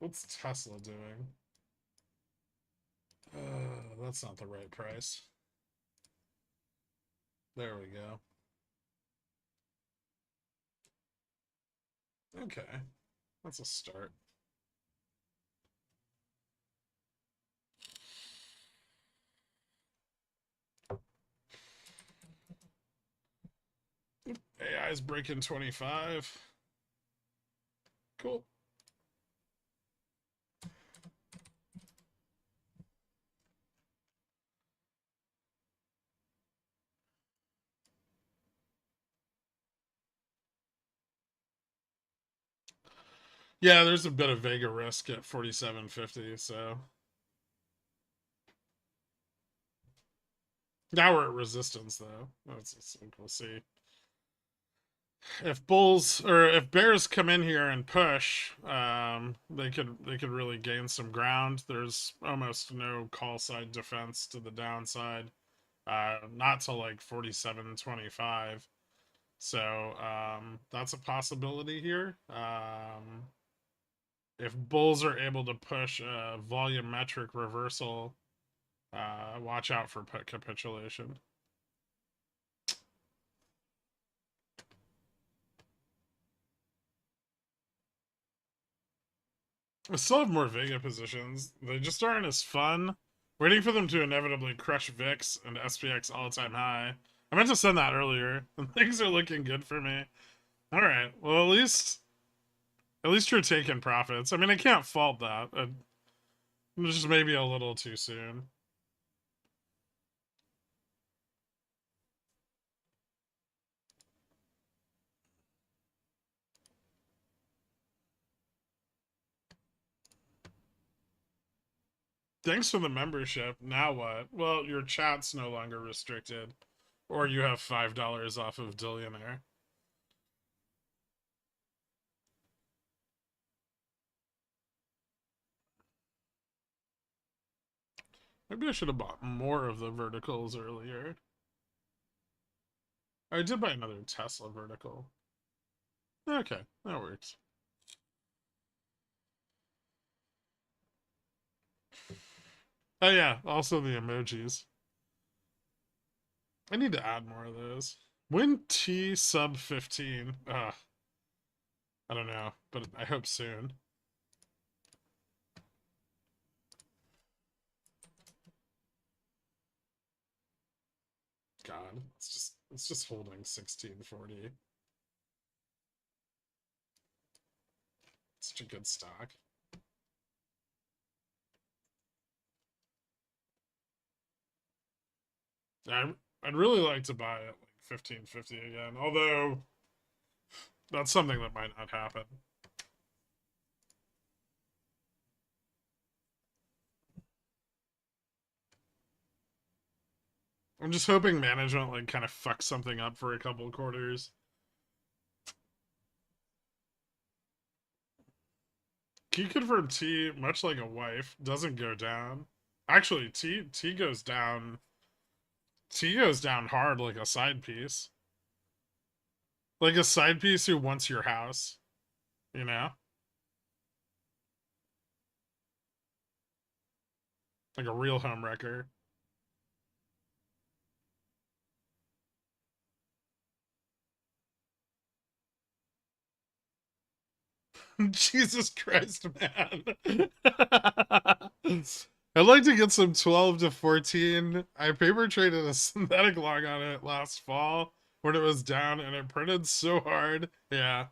Speaker 2: What's Tesla doing? That's not the right price. There we go. Okay, that's a start. AI is breaking 25. Cool. Yeah, there's a bit of Vega risk at 47.50, so now we're at resistance though. We'll see. If bulls or if bears come in here and push, they could really gain some ground. There's almost no call side defense to the downside, not till like 47.25. So that's a possibility here. If bulls are able to push a volumetric reversal, watch out for capitulation. I still have more Vega positions. They just aren't as fun. Waiting for them to inevitably crush VIX and SPX all-time high. I meant to send that earlier. Things are looking good for me. All right. Well, at least you're taking profits. I mean, I can't fault that. It's just maybe a little too soon. Thanks for the membership. Now what? Well, your chat's no longer restricted. Or you have $5 off of Dillionaire. Maybe I should have bought more of the verticals earlier. I did buy another Tesla vertical. Okay, that works. Oh yeah, also the emojis. I need to add more of those. When T sub 15? I don't know, but I hope soon. God, it's just holding 1640. Such a good stock. I'd really like to buy it like 1550 again, although that's something that might not happen. I'm just hoping management like kind of fucks something up for a couple quarters. Can you confirm T, much like a wife, doesn't go down? Actually, T goes down. T goes down hard like a side piece. Like a side piece who wants your house, you know? Like a real home wrecker. Jesus Christ, man. I'd like to get some 12 to 14. I paper traded a synthetic long on it last fall when it was down and it printed so hard. Yeah.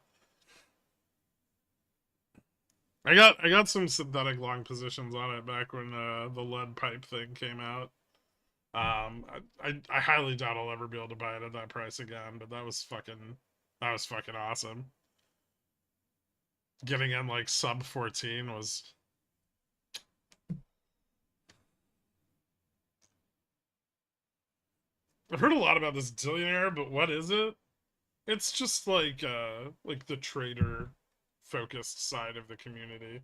Speaker 2: I got some synthetic long positions on it back when the lead pipe thing came out. I highly doubt I'll ever be able to buy it at that price again, but that was fucking awesome. Getting in like sub 14 was. I've heard a lot about this Dillionaire, but what is it? It's just like the trader focused side of the community.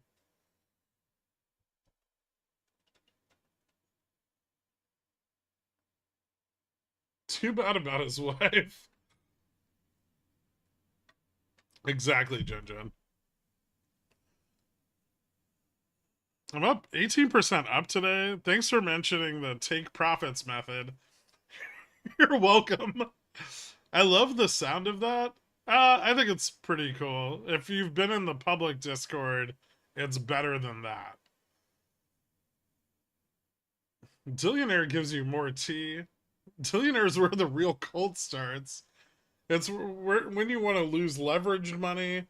Speaker 2: Too bad about his wife. Exactly, Jen. I'm up 18% up today. Thanks for mentioning the take profits method. You're welcome. I love the sound of that. I think it's pretty cool. If you've been in the public Discord, it's better than that. Dillionaire gives you more tea. Dillionaire is where the real cult starts. It's where, when you want to lose leveraged money.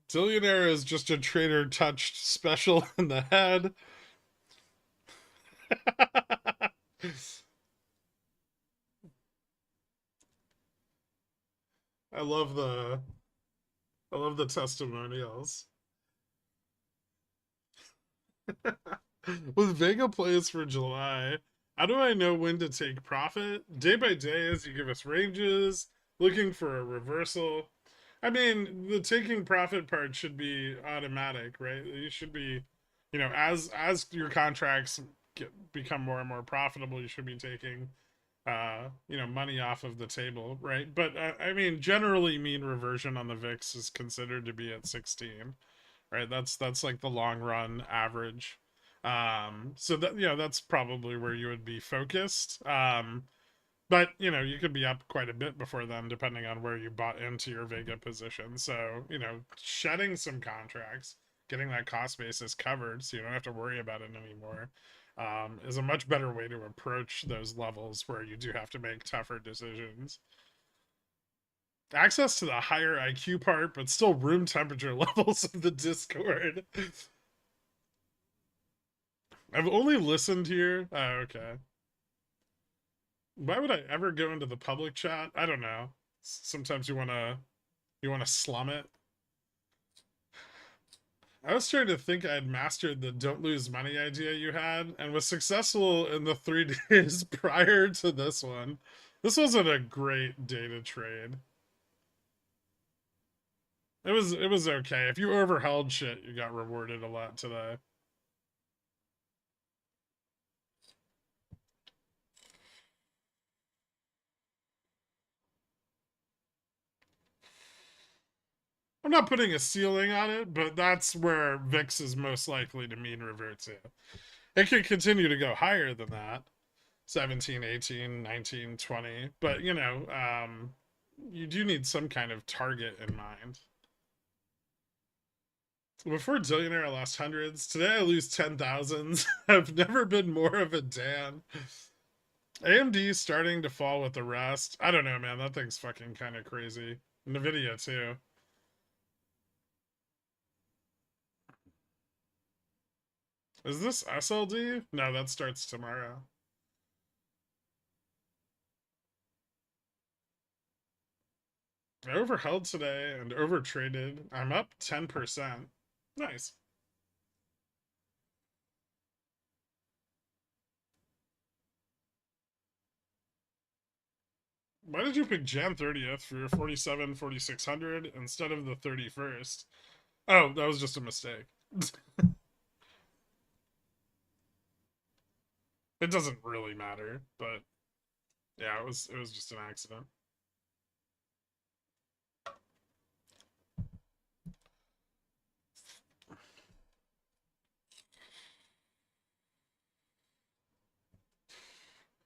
Speaker 2: Dillionaire is just a trader touched special in the head. I love the testimonials. With Vega plays for July, how do I know when to take profit? Day by day as you give us ranges, looking for a reversal. I mean, the taking profit part should be automatic, right? You should be, as your contracts become more and more profitable, you should be taking money off of the table, right? But I mean, generally mean reversion on the VIX is considered to be at 16, right? That's like the long run average. So that, that's probably where you would be focused. But you could be up quite a bit before then, depending on where you bought into your Vega position. So shedding some contracts, getting that cost basis covered, so you don't have to worry about it anymore, is a much better way to approach those levels where you do have to make tougher decisions. Access to the higher IQ part, but still room temperature levels of the Discord. I've only listened here. Oh, okay. Why would I ever go into the public chat? I don't know. Sometimes you wanna slum it. I was starting to think I had mastered the don't lose money idea you had, and was successful in the 3 days prior to this one. This wasn't a great day to trade. It was okay. If you overheld shit, you got rewarded a lot today. I'm not putting a ceiling on it, but that's where VIX is most likely to mean revert to. It could continue to go higher than that. 17, 18, 19, 20. But, you do need some kind of target in mind. Before Dillionaire, I lost hundreds. Today I lose 10,000s. I've never been more of a Dan. AMD starting to fall with the rest. I don't know, man. That thing's fucking kind of crazy. NVIDIA, too. Is this SLD? No, that starts tomorrow. I overheld today and overtraded. I'm up 10%. Nice. Why did you pick Jan 30th for your 4600 instead of the 31st? Oh, that was just a mistake. It doesn't really matter, but yeah, it was just an accident.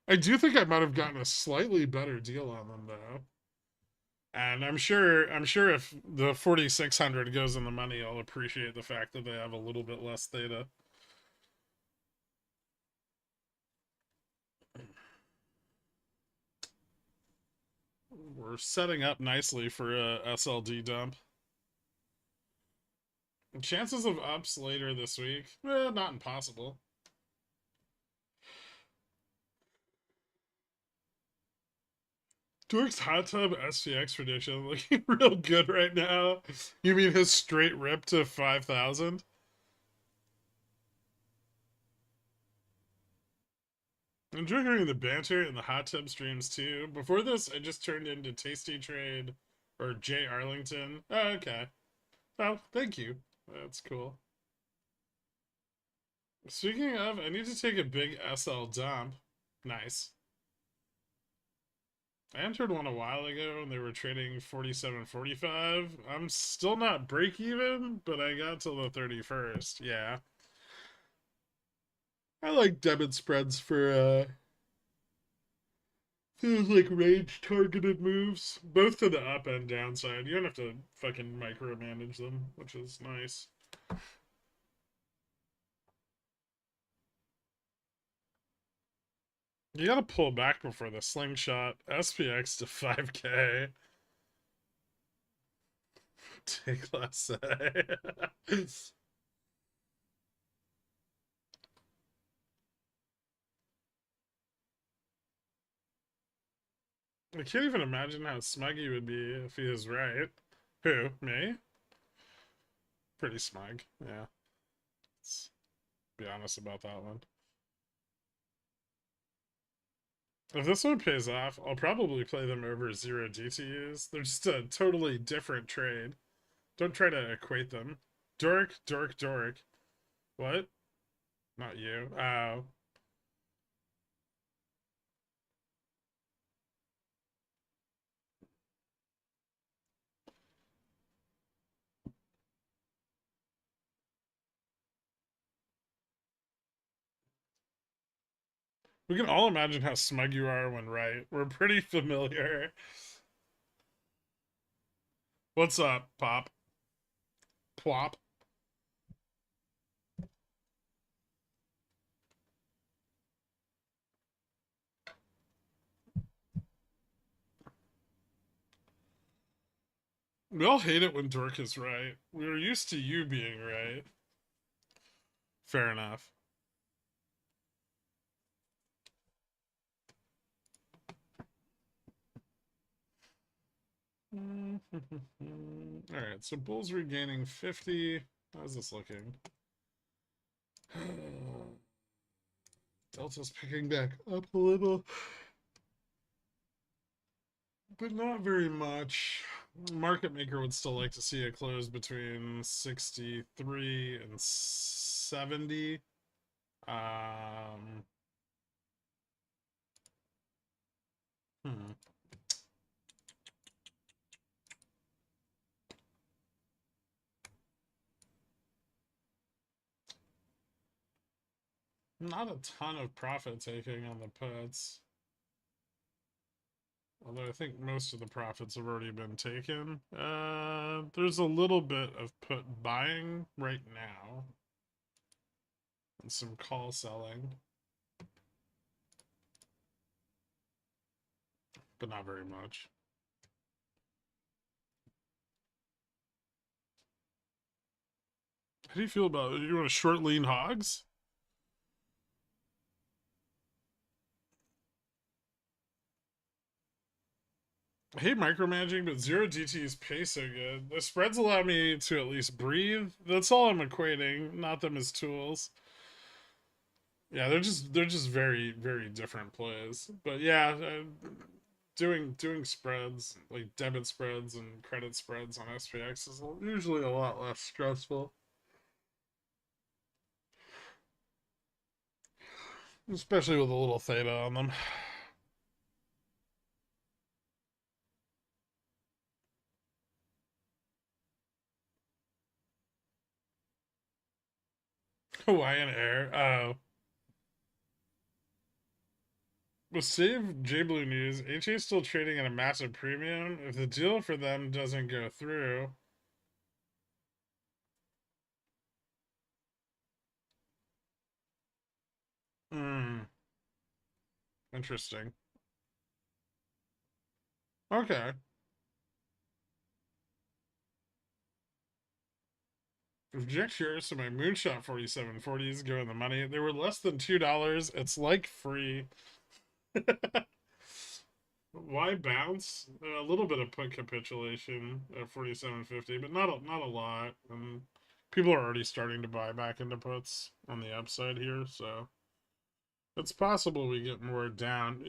Speaker 2: I do think I might have gotten a slightly better deal on them though. And I'm sure if the 4600 goes in the money, I'll appreciate the fact that they have a little bit less theta. We're setting up nicely for a SLD dump. Chances of ups later this week? Not impossible. Dork's hot tub SPX prediction looking real good right now. You mean his straight rip to 5,000? I'm triggering the banter in the hot tub streams too. Before this, I just turned into Tasty Trade or Jay Arlington. Oh, okay. Oh, thank you. That's cool. Speaking of, I need to take a big SL dump. Nice. I entered one a while ago and they were trading 47.45. I'm still not break even, but I got till the 31st. Yeah. I like debit spreads for those like range targeted moves, both to the up and downside. You don't have to fucking micromanage them, which is nice. You gotta pull back before the slingshot. SPX to 5K. Take less. I can't even imagine how smug he would be if he was right. Who? Me? Pretty smug. Yeah. Let's be honest about that one. If this one pays off, I'll probably play them over 0 DTUs. They're just a totally different trade. Don't try to equate them. Dork, dork, dork. What? Not you. Oh. We can all imagine how smug you are when right. We're pretty familiar. What's up, Pop? Plop. We all hate it when Dork is right. We were used to you being right. Fair enough. Alright, so Bull's regaining 50. How's this looking? Delta's picking back up a little, but not very much. Market maker would still like to see a close between 63 and 70. Hmm. Not a ton of profit taking on the puts. Although I think most of the profits have already been taken. There's a little bit of put buying right now. And some call selling. But not very much. How do you feel about it? You want to short lean hogs? I hate micromanaging, but 0 DTs pay so good. The spreads allow me to at least breathe. That's all I'm equating, not them as tools. Yeah, they're just very, very different plays. But yeah, doing spreads, like debit spreads and credit spreads on SPX is usually a lot less stressful. Especially with a little theta on them. Hawaiian Air. Oh. With Save JBlue News, HA is still trading at a massive premium. If the deal for them doesn't go through. Hmm. Interesting. Okay. If Jack shares so my Moonshot 4740s go in the money, they were less than $2. It's like free. Why bounce? A little bit of put capitulation at 4750, but not a lot. And people are already starting to buy back into puts on the upside here, so it's possible we get more down.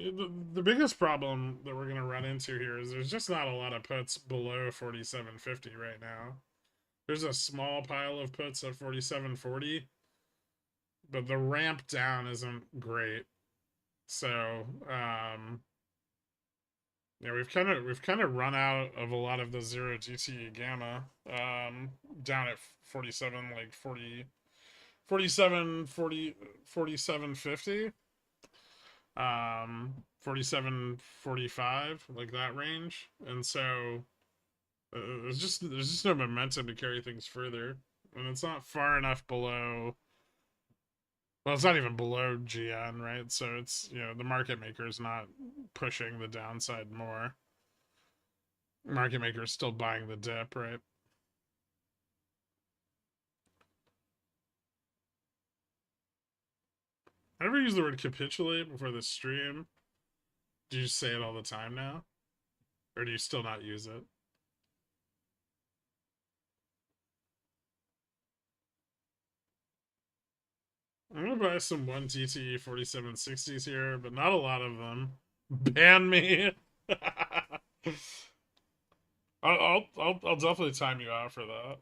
Speaker 2: The biggest problem that we're going to run into here is there's just not a lot of puts below 4750 right now. There's a small pile of puts at 4740, but the ramp down isn't great. So, yeah, we've kind of run out of a lot of the 0 GTE gamma down at 47, like 40, 47, 40, 47.50. 47.45, like that range. And so there's just no momentum to carry things further. And it's not far enough below. Well, it's not even below GN, right? So it's, you know, the market maker's not pushing the downside more. Market maker's still buying the dip, right? I ever use the word capitulate before the stream? Do you say it all the time now? Or do you still not use it? I'm gonna buy some 1 TTE 4760s here, but not a lot of them. Ban me. I'll definitely time you out for that.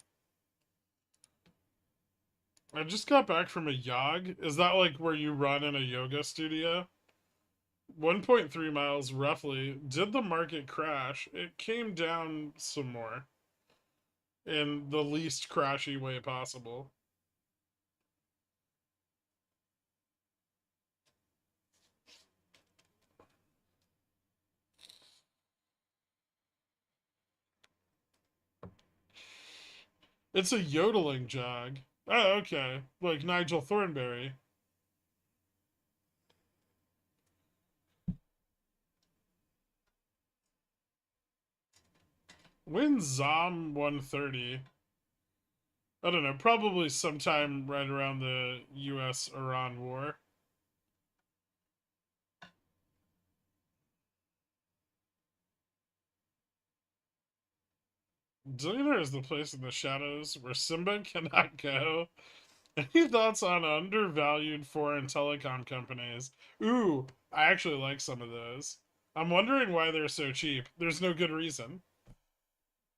Speaker 2: I just got back from a yog. Is that like where you run in a yoga studio? 1.3 miles roughly. Did the market crash? It came down some more in the least crashy way possible. It's a yodeling jog. Oh, okay. Like Nigel Thornberry. When's Zom 130? I don't know. Probably sometime right around the US-Iran war. Dillionaire is the place in the shadows where Simba cannot go. Any thoughts on undervalued foreign telecom companies? Ooh, I actually like some of those. I'm wondering why they're so cheap. There's no good reason.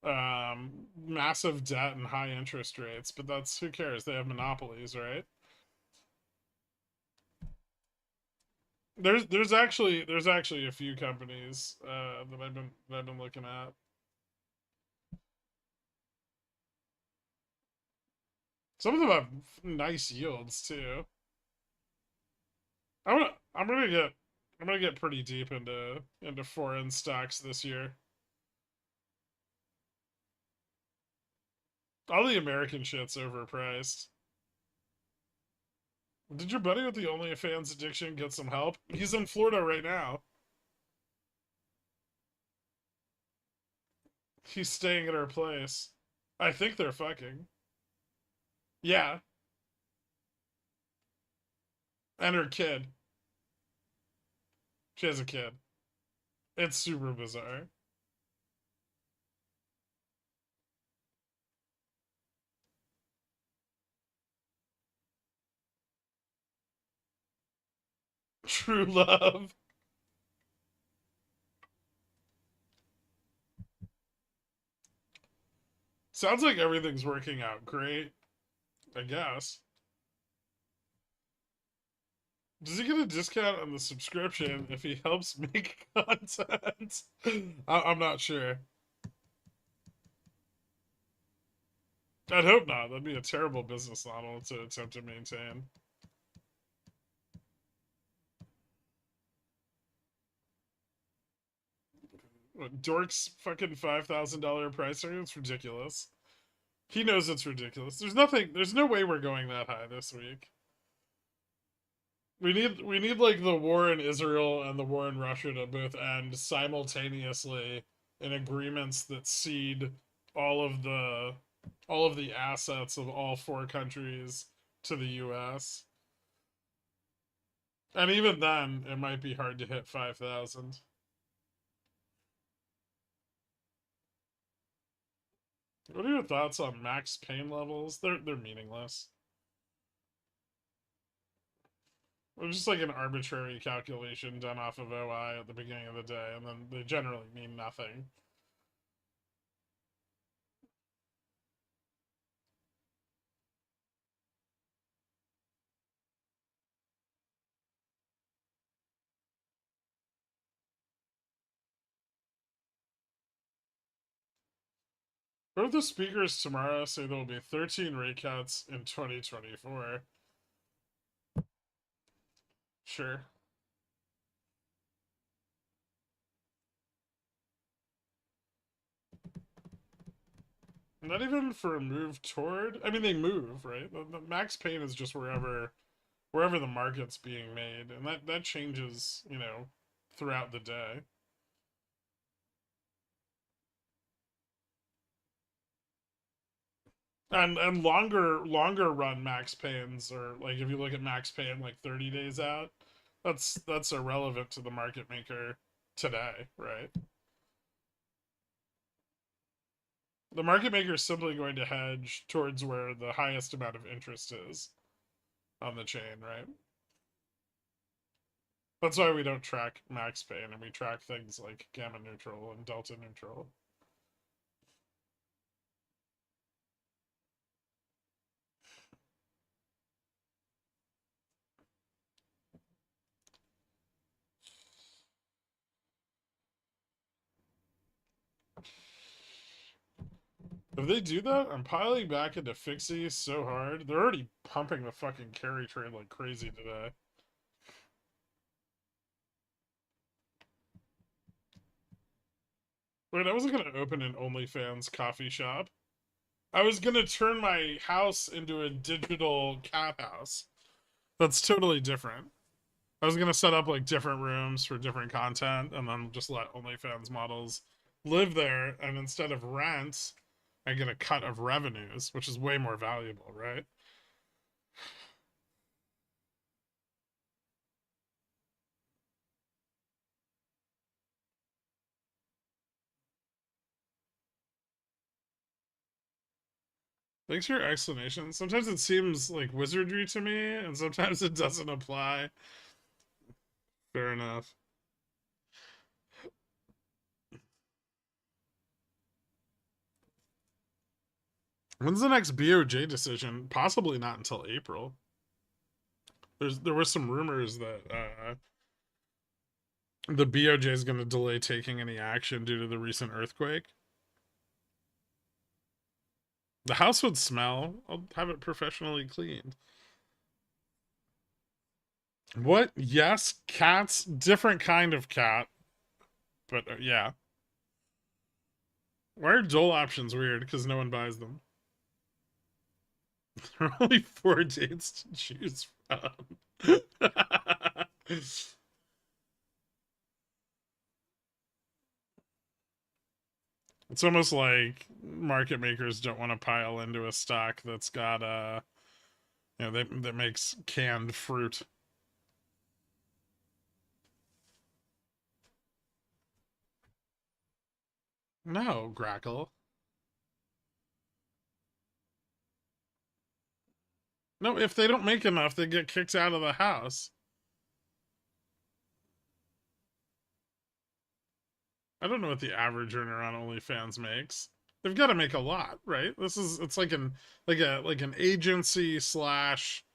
Speaker 2: Massive debt and high interest rates, but that's, who cares? They have monopolies, right? There's actually a few companies that I've been looking at. Some of them have nice yields too. I'm gonna get pretty deep into foreign stocks this year. All the American shit's overpriced. Did your buddy with the OnlyFans addiction get some help? He's in Florida right now. He's staying at her place. I think they're fucking. Yeah. And her kid. She has a kid. It's super bizarre. True love. Sounds like everything's working out great, I guess. Does he get a discount on the subscription if he helps make content? I'm not sure. I'd hope not. That'd be a terrible business model to attempt to maintain. What, Dork's fucking $5,000 price range? It's ridiculous. He knows it's ridiculous. There's no way we're going that high this week. We need like the war in Israel and the war in Russia to both end simultaneously in agreements that cede all of the assets of all four countries to the US. And even then, it might be hard to hit 5,000. What are your thoughts on max pain levels? They're meaningless. They're just like an arbitrary calculation done off of OI at the beginning of the day, and then they generally mean nothing. Both the speakers tomorrow say there will be 13 rate cuts in 2024. Sure. Not even for a move toward. I mean, they move, right? The max pain is just wherever the market's being made, and that changes, throughout the day. And longer run max pains, or like if you look at max pain like 30 days out, that's irrelevant to the market maker today, right? The market maker is simply going to hedge towards where the highest amount of interest is on the chain, right? That's why we don't track max pain, and we track things like gamma neutral and delta neutral. If they do that, I'm piling back into Fixie so hard. They're already pumping the fucking carry trade like crazy today. Wait, I wasn't gonna open an OnlyFans coffee shop. I was gonna turn my house into a digital cat house. That's totally different. I was gonna set up like different rooms for different content, and then just let OnlyFans models live there. And instead of rent, I get a cut of revenues, which is way more valuable, right? Thanks for your explanation. Sometimes it seems like wizardry to me, and sometimes it doesn't apply. Fair enough. When's the next BOJ decision? Possibly not until April. There were some rumors that the BOJ is going to delay taking any action due to the recent earthquake. The house would smell. I'll have it professionally cleaned. What? Yes, cats. Different kind of cat. But yeah. Why are dole options weird? Because no one buys them. There are only 4 dates to choose from. It's almost like market makers don't want to pile into a stock that's got that makes canned fruit. No, Grackle. No, if they don't make enough, they get kicked out of the house. I don't know what the average earner on OnlyFans makes. They've got to make a lot, right? It's like an agency slash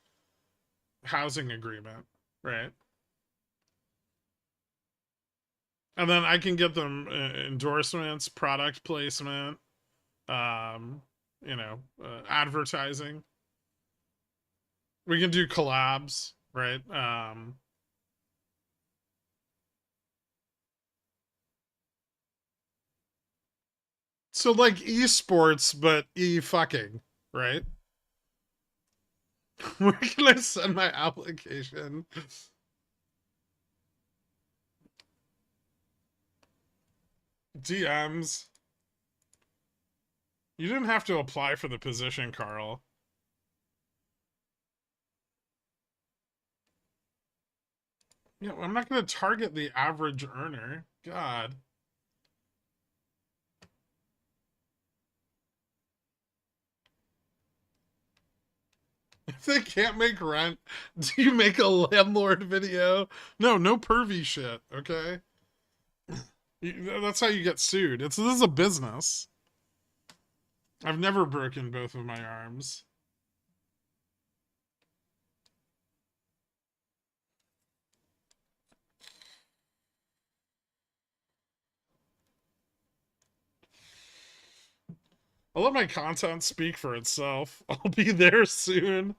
Speaker 2: housing agreement, right? And then I can get them endorsements, product placement, advertising. We can do collabs, right? So like esports, but e-fucking, right? Where can I send my application? DMs. You didn't have to apply for the position, Carl. Yeah, I'm not going to target the average earner. God. If they can't make rent, do you make a landlord video? No pervy shit, okay? That's how you get sued. This is a business. I've never broken both of my arms. I'll let my content speak for itself. I'll be there soon.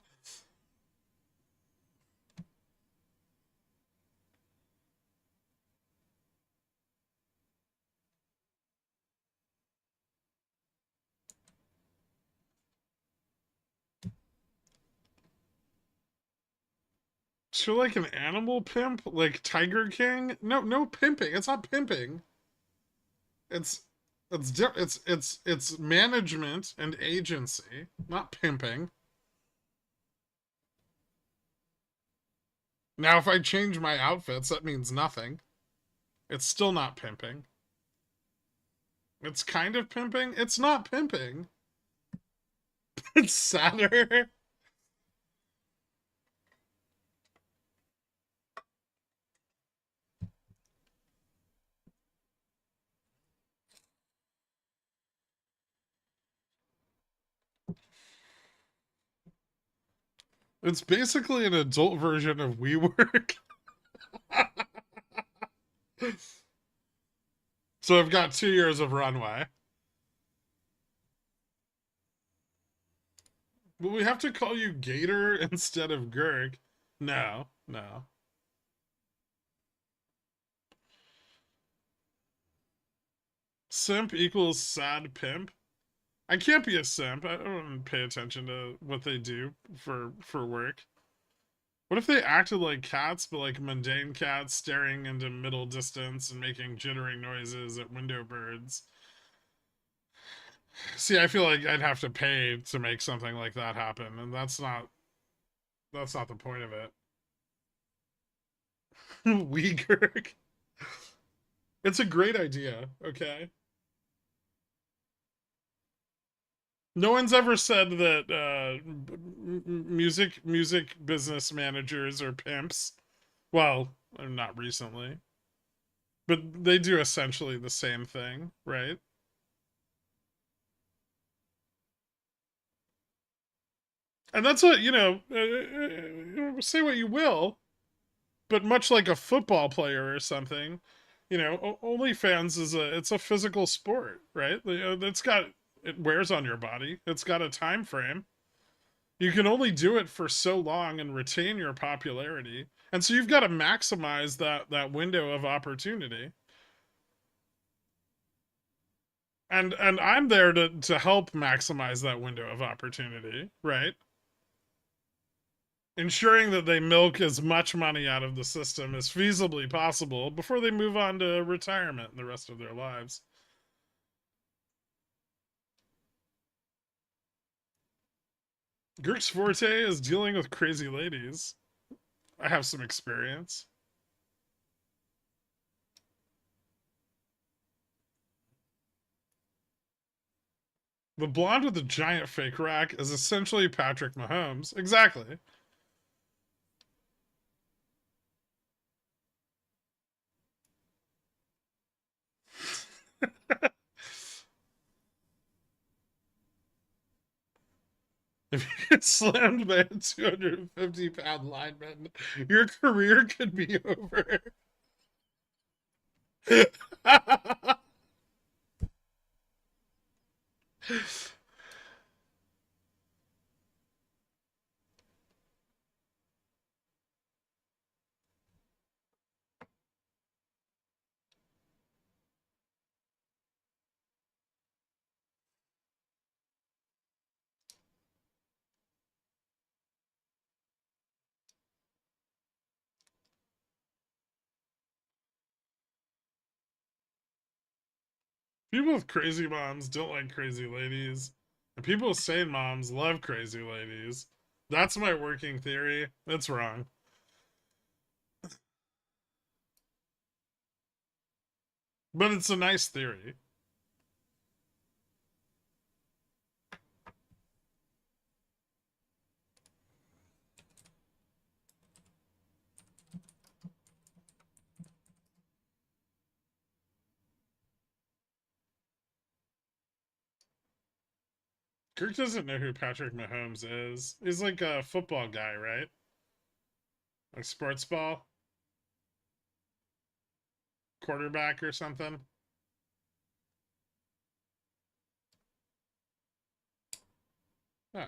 Speaker 2: So like an animal pimp, like Tiger King? No, no pimping. It's not pimping. It's it's management and agency, not pimping. Now, if I change my outfits, that means nothing. It's still not pimping. It's kind of pimping. It's not pimping. It's sadder. It's basically an adult version of WeWork. So I've got 2 years of runway. Will we have to call you Gator instead of Gurk? No, no. Simp equals sad pimp. I can't be a simp. I don't pay attention to what they do for work. What if they acted like cats, but like mundane cats staring into middle distance and making jittering noises at window birds? See, I feel like I'd have to pay to make something like that happen, and that's not the point of it. Uyghur. It's a great idea, okay? No one's ever said that music business managers are pimps. Well, not recently. But they do essentially the same thing, right? And that's what, say what you will, but much like a football player or something, OnlyFans it's a physical sport, right? It wears on your body. It's got a time frame. You can only do it for so long and retain your popularity. And so you've got to maximize that window of opportunity. And I'm there to help maximize that window of opportunity, right? Ensuring that they milk as much money out of the system as feasibly possible before they move on to retirement the rest of their lives. Gurk's forte is dealing with crazy ladies. I have some experience. The blonde with the giant fake rack is essentially Patrick Mahomes. Exactly. If you get slammed by a 250-pound lineman, your career could be over. People with crazy moms don't like crazy ladies. And people with sane moms love crazy ladies. That's my working theory. It's wrong. But it's a nice theory. Kirk doesn't know who Patrick Mahomes is. He's like a football guy, right? Like sports ball? Quarterback or something? Huh.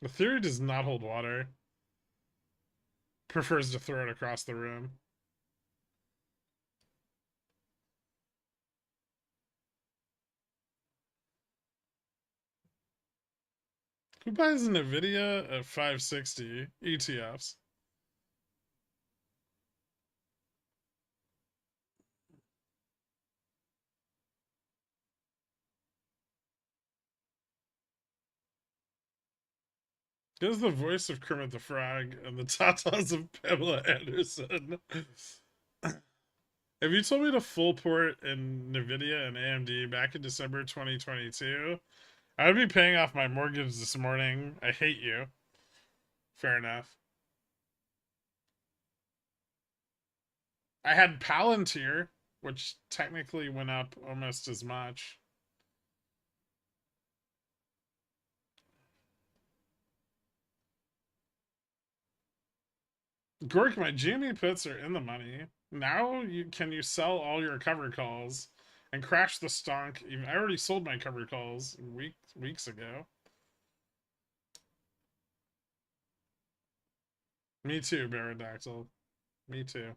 Speaker 2: The theory does not hold water. Prefers to throw it across the room. Who buys Nvidia at 560 ETFs? Here's the voice of Kermit the Frog and the tatas of Pamela Anderson. If you told me to full port in Nvidia and AMD back in December 2022, I would be paying off my mortgage this morning. I hate you. Fair enough. I had Palantir, which technically went up almost as much. Gork, my GME puts are in the money. Now you sell all your cover calls and crash the stonk. Even I already sold my cover calls weeks ago. Me too, Barodactyl. Me too.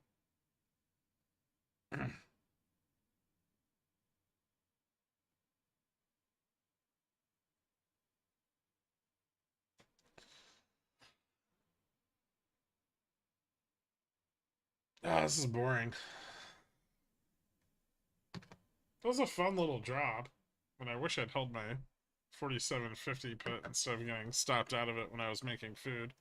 Speaker 2: Oh, this is boring. That was a fun little drop, and I wish I'd held my 47.50 put instead of getting stopped out of it when I was making food.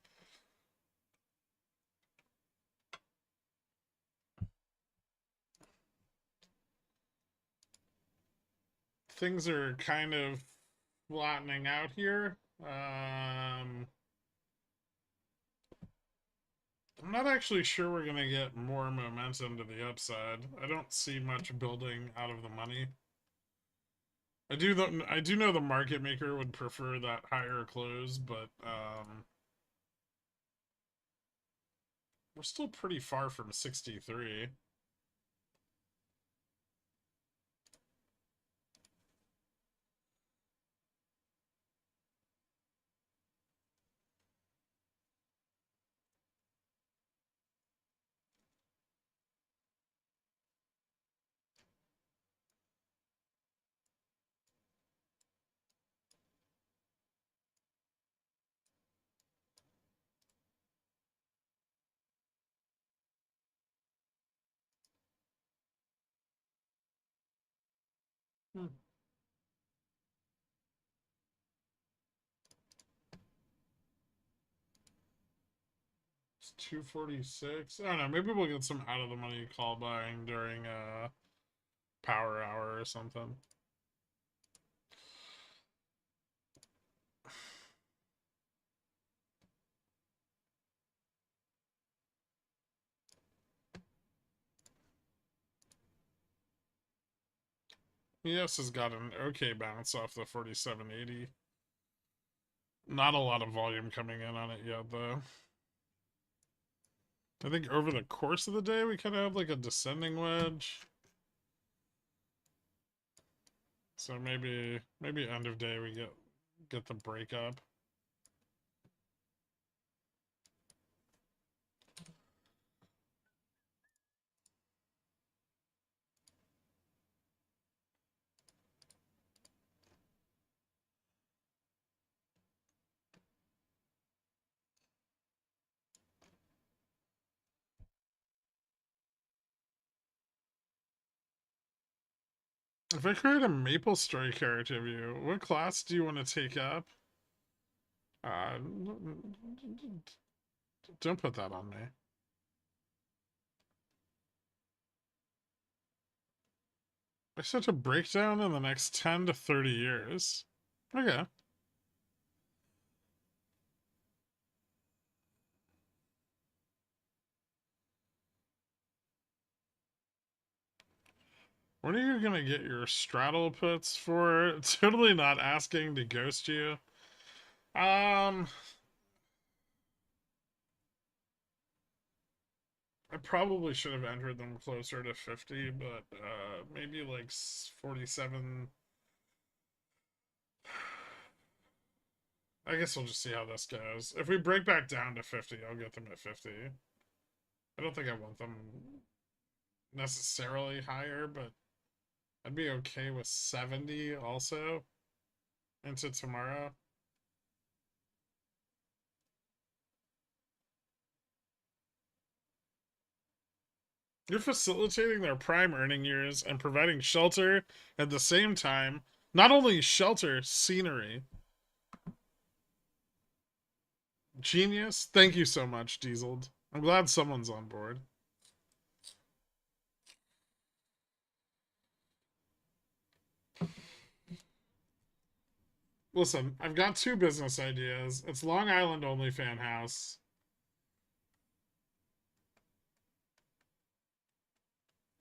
Speaker 2: Things are kind of flattening out here. I'm not actually sure we're going to get more momentum to the upside. I don't see much building out of the money. I do know the market maker would prefer that higher close, but we're still pretty far from 63. Hmm. It's 246. I don't know. Maybe we'll get some out of the money call buying during power hour or something. ES has got an okay bounce off the 4780. Not a lot of volume coming in on it yet, though. I think over the course of the day, we kind of have like a descending wedge. So maybe end of day we get the breakup. If I create a Maple Story character view, what class do you want to take up? Don't put that on me. I set a breakdown in the next 10 to 30 years. Okay. When are you gonna get your straddle puts for? Totally not asking to ghost you. I probably should have entered them closer to 50, but maybe like 47. I guess we'll just see how this goes. If we break back down to 50, I'll get them at 50. I don't think I want them necessarily higher, but I'd be okay with 70 also into tomorrow. You're facilitating their prime earning years and providing shelter at the same time. Not only shelter, scenery. Genius. Thank you so much, Dieseled. I'm glad someone's on board. Listen, I've got 2 business ideas. It's Long Island only fan house.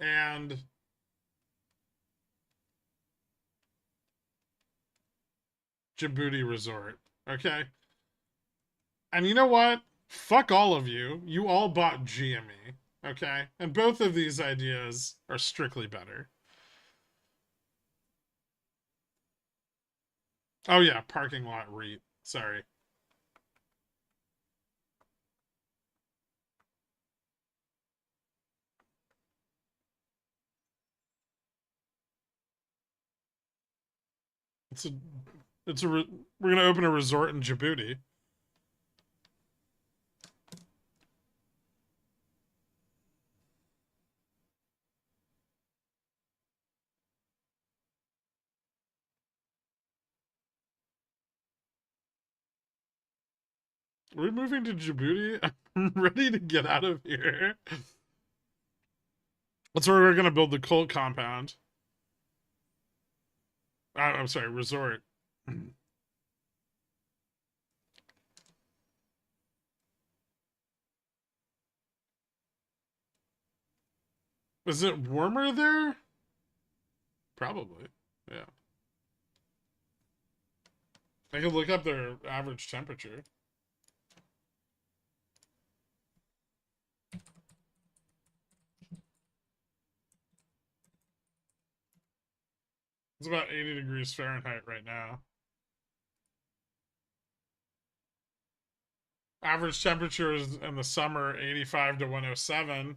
Speaker 2: And Djibouti Resort. Okay? And you know what? Fuck all of you. You all bought GME. Okay? And both of these ideas are strictly better. Oh yeah, parking lot REIT. Sorry. It's a we're gonna open a resort in Djibouti. Are we moving to Djibouti? I'm ready to get out of here. That's where we're gonna build the cult compound. I'm sorry, resort. Is it warmer there? Probably. Yeah. I could look up their average temperature. It's about 80 degrees Fahrenheit right now. Average temperatures in the summer 85 to 107.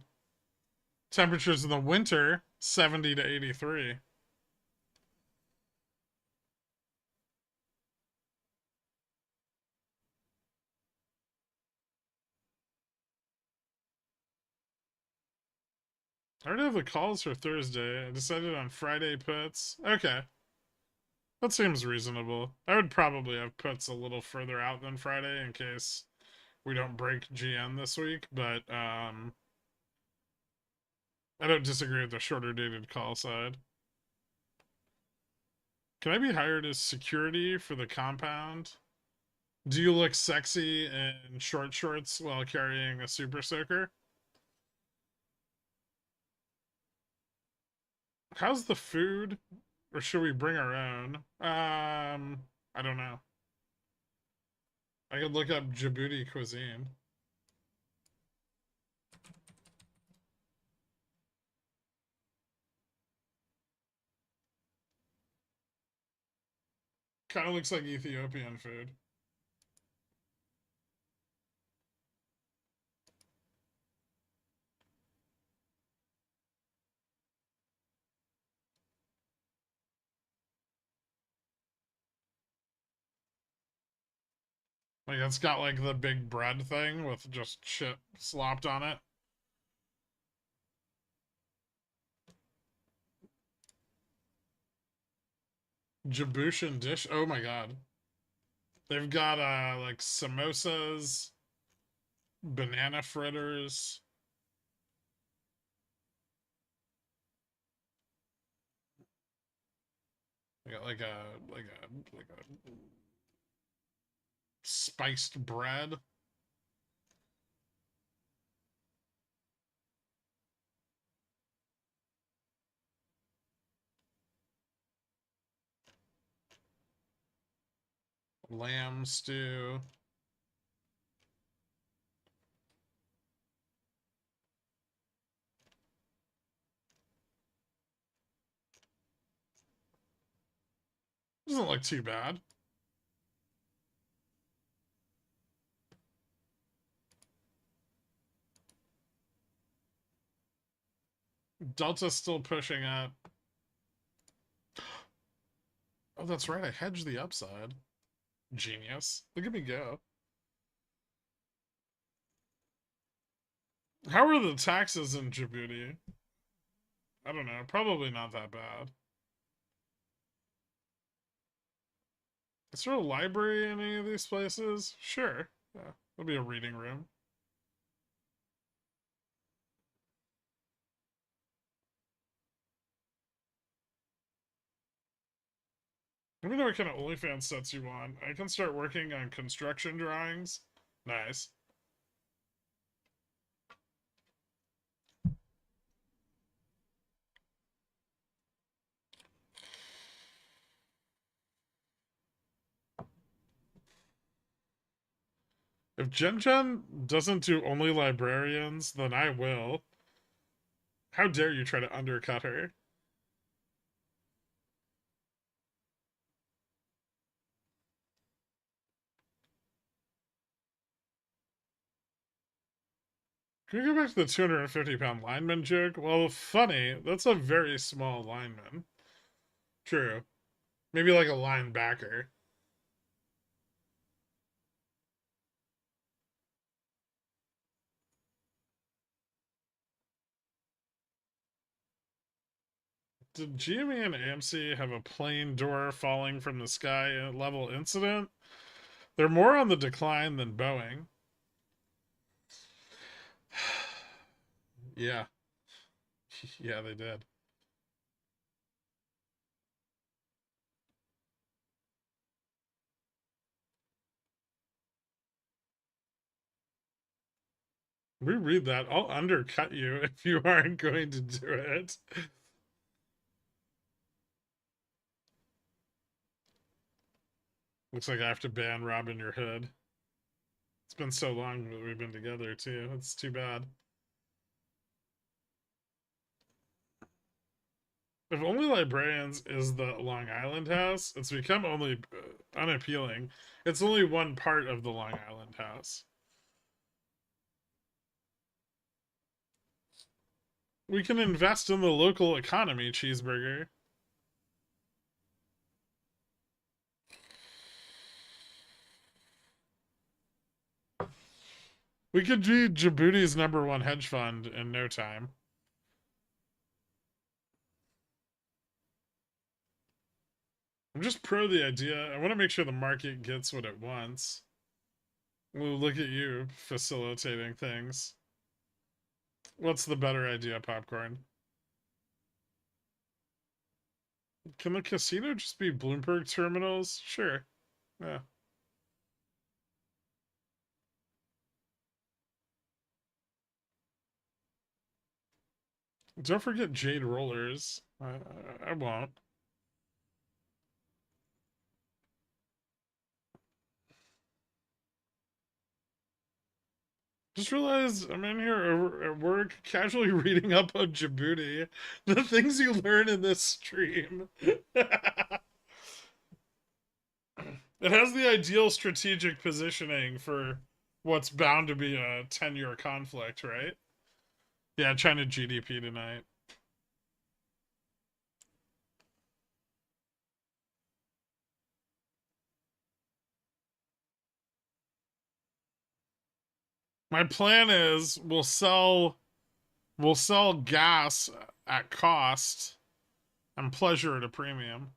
Speaker 2: Temperatures in the winter 70 to 83. I already have the calls for Thursday. I decided on Friday puts. Okay. That seems reasonable. I would probably have puts a little further out than Friday in case we don't break GN this week, but I don't disagree with the shorter dated call side. Can I be hired as security for the compound? Do you look sexy in short shorts while carrying a super soaker? How's the food? Or should we bring our own? I don't know. I could look up Djibouti cuisine. Kind of looks like Ethiopian food. Like it's got like the big bread thing with just shit slopped on it. Djiboutian dish. Oh my god. They've got like samosas, banana fritters. They got like a spiced bread. Lamb stew. Doesn't look too bad. Delta's still pushing up. Oh, that's right. I hedged the upside. Genius. Look at me go. How are the taxes in Djibouti? I don't know. Probably not that bad. Is there a library in any of these places? Sure. Yeah, there'll be a reading room. Let me know what kind of OnlyFans sets you want. I can start working on construction drawings. Nice. If Jen Jen doesn't do only librarians, then I will. How dare you try to undercut her? Can we go back to the 250-pound lineman joke? Well, funny. That's a very small lineman. True. Maybe like a linebacker. Did GME and AMC have a plane door falling from the sky level incident? They're more on the decline than Boeing. Yeah. Yeah, they did. Reread that. I'll undercut you if you aren't going to do it. Looks like I have to ban Robin Your Hood. It's been so long that we've been together, too. It's too bad. If Only Librarians is the Long Island house, it's become only unappealing. It's only one part of the Long Island house. We can invest in the local economy, Cheeseburger. We could be Djibouti's #1 hedge fund in no time. I'm just pro the idea. I want to make sure the market gets what it wants. Well, look at you facilitating things. What's the better idea, Popcorn? Can the casino just be Bloomberg terminals? Sure. Yeah. Don't forget Jade Rollers. I won't. Just realized I'm in here at work casually reading up on Djibouti. The things you learn in this stream. It has the ideal strategic positioning for what's bound to be a 10-year conflict, right? Yeah, China GDP tonight. My plan is we'll sell gas at cost and pleasure at a premium.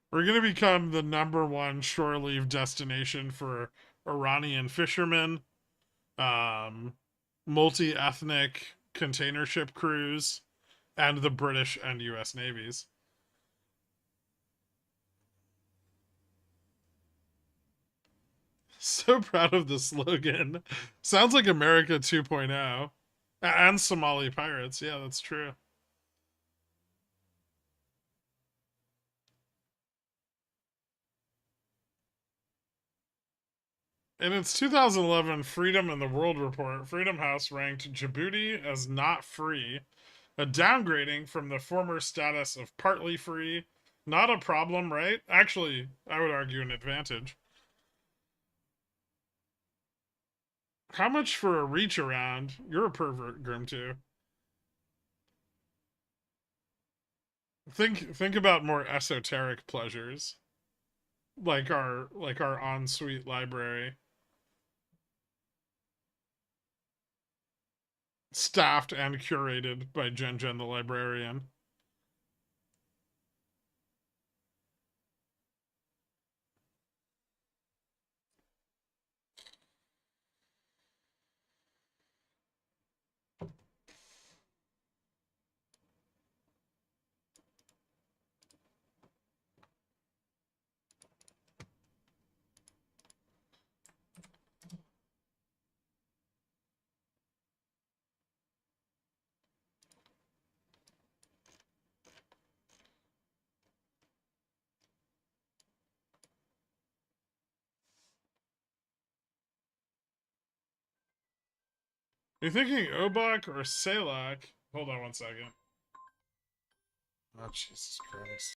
Speaker 2: We're going to become the #1 shore leave destination for Iranian fishermen, multi-ethnic container ship crews, and the British and US navies. So proud of the slogan. Sounds like America 2.0. And Somali pirates. Yeah, that's true. In its 2011 Freedom in the World report, Freedom House ranked Djibouti as not free, a downgrading from the former status of partly free. Not a problem, right? Actually, I would argue an advantage. How much for a reach around? You're a pervert, Grim, too. Think about more esoteric pleasures, like our ensuite library, staffed and curated by Jen the librarian. Are you thinking Obak or Salak? Hold on one second. Oh, Jesus Christ.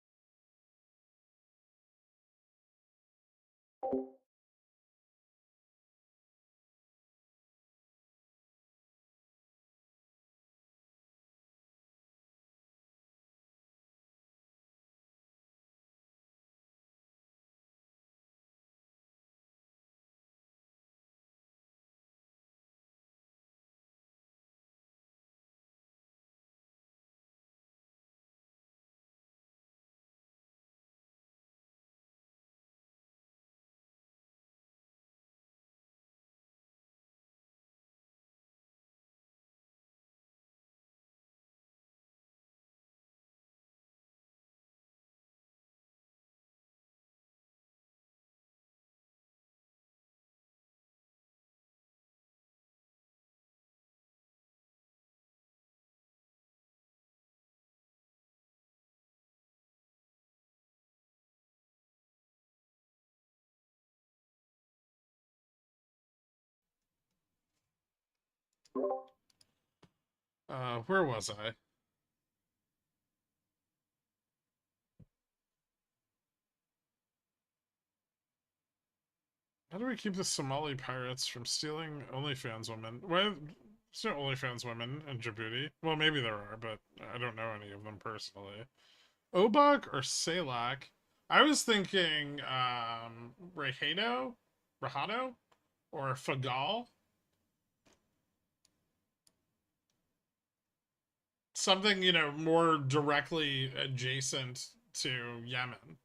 Speaker 2: Where was I? How do we keep the Somali pirates from stealing OnlyFans women? Well, there's no OnlyFans women in Djibouti. Well, maybe there are, but I don't know any of them personally. Obak or Salak? I was thinking Rajado, or Fagal. Something, more directly adjacent to Yemen.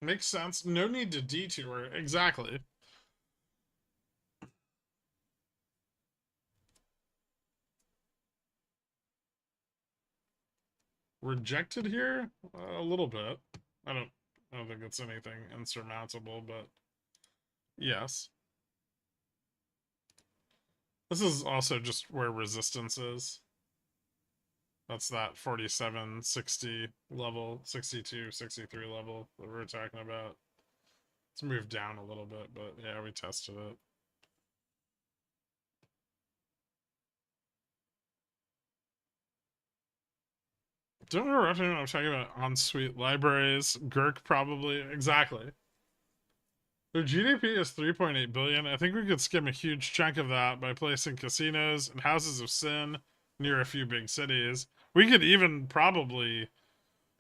Speaker 2: Makes sense. No need to detour. Exactly. Rejected here? A little bit. I don't think it's anything insurmountable, but yes. This is also just where resistance is. That's that 47, 60 level, 62, 63 level that we were talking about. It's moved down a little bit, but yeah, we tested it. Don't interrupt me when I'm talking about ensuite libraries. Gherk probably. Exactly. Their GDP is 3.8 billion. I think we could skim a huge chunk of that by placing casinos and houses of sin near a few big cities. We could even probably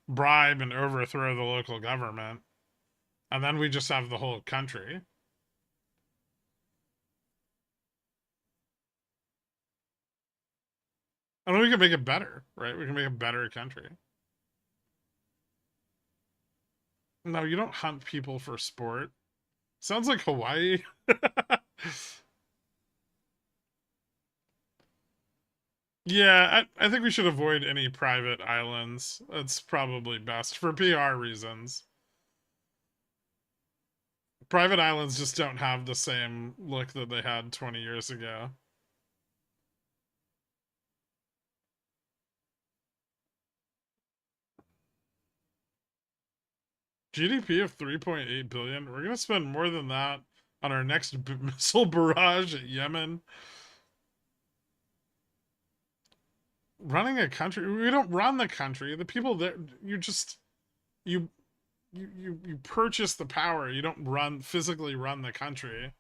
Speaker 2: bribe and overthrow the local government. And then we just have the whole country. And then we can make it better, right? We can make a better country. No, you don't hunt people for sport. Sounds like Hawaii. Yeah, I think we should avoid any private islands. That's probably best for PR reasons. Private islands just don't have the same look that they had 20 years ago. GDP of 3.8 billion. We're going to spend more than that on our next missile barrage at Yemen. running a country. We don't run the country. The people that you just you you purchase the power. You don't physically run the country.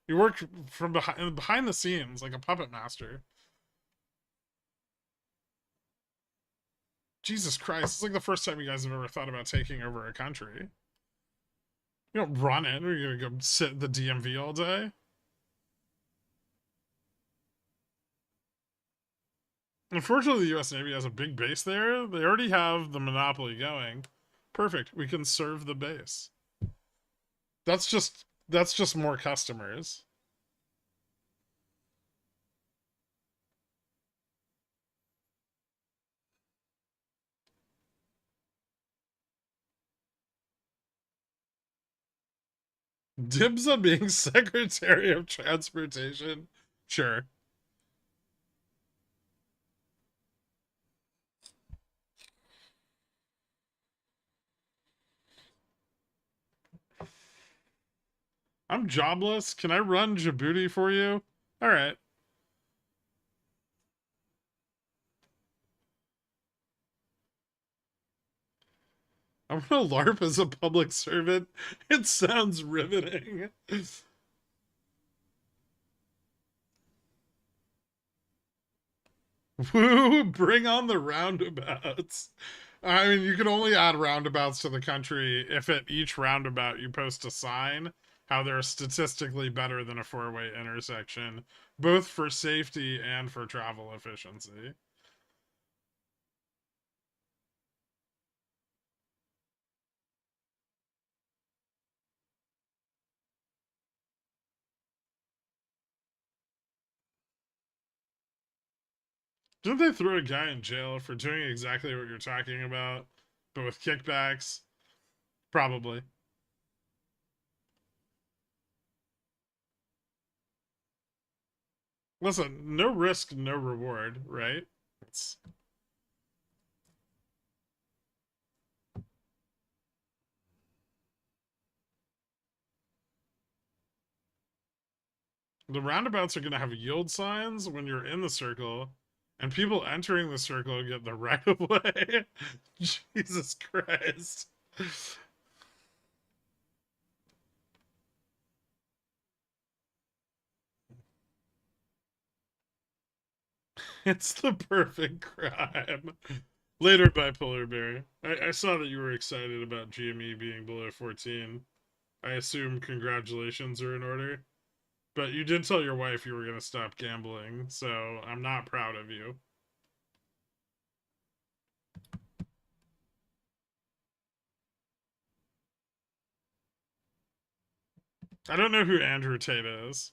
Speaker 2: You work from behind the scenes like a puppet master. Jesus Christ, it's like the first time you guys have ever thought about taking over a country. You don't run it, or you're gonna go sit at the DMV all day. Unfortunately, the U.S. Navy has a big base there. They already have the monopoly going. Perfect. We can serve the base. That's just more customers. Dibs on being Secretary of Transportation. Sure. I'm jobless. Can I run Djibouti for you? All right. I'm gonna LARP as a public servant. It sounds riveting. Woo, bring on the roundabouts. I mean, you can only add roundabouts to the country if at each roundabout you post a sign how they're statistically better than a four-way intersection, both for safety and for travel efficiency. Didn't they throw a guy in jail for doing exactly what you're talking about, but with kickbacks? Probably. Listen, no risk, no reward, right? It's... The roundabouts are going to have yield signs when you're in the circle, and people entering the circle get the right of way. Jesus Christ. It's the perfect crime. Later, Bipolar Bear. I saw that you were excited about GME being below 14. I assume congratulations are in order. But you did tell your wife you were going to stop gambling, so I'm not proud of you. I don't know who Andrew Tate is.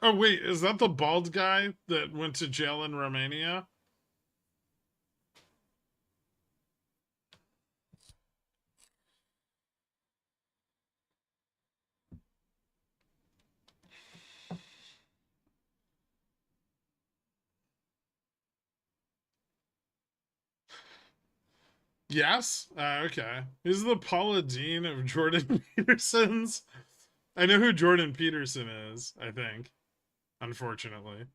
Speaker 2: Oh, wait, is that the bald guy that went to jail in Romania? Yes? Okay. He's the Paula Dean of Jordan Peterson's. I know who Jordan Peterson is, I think. Unfortunately.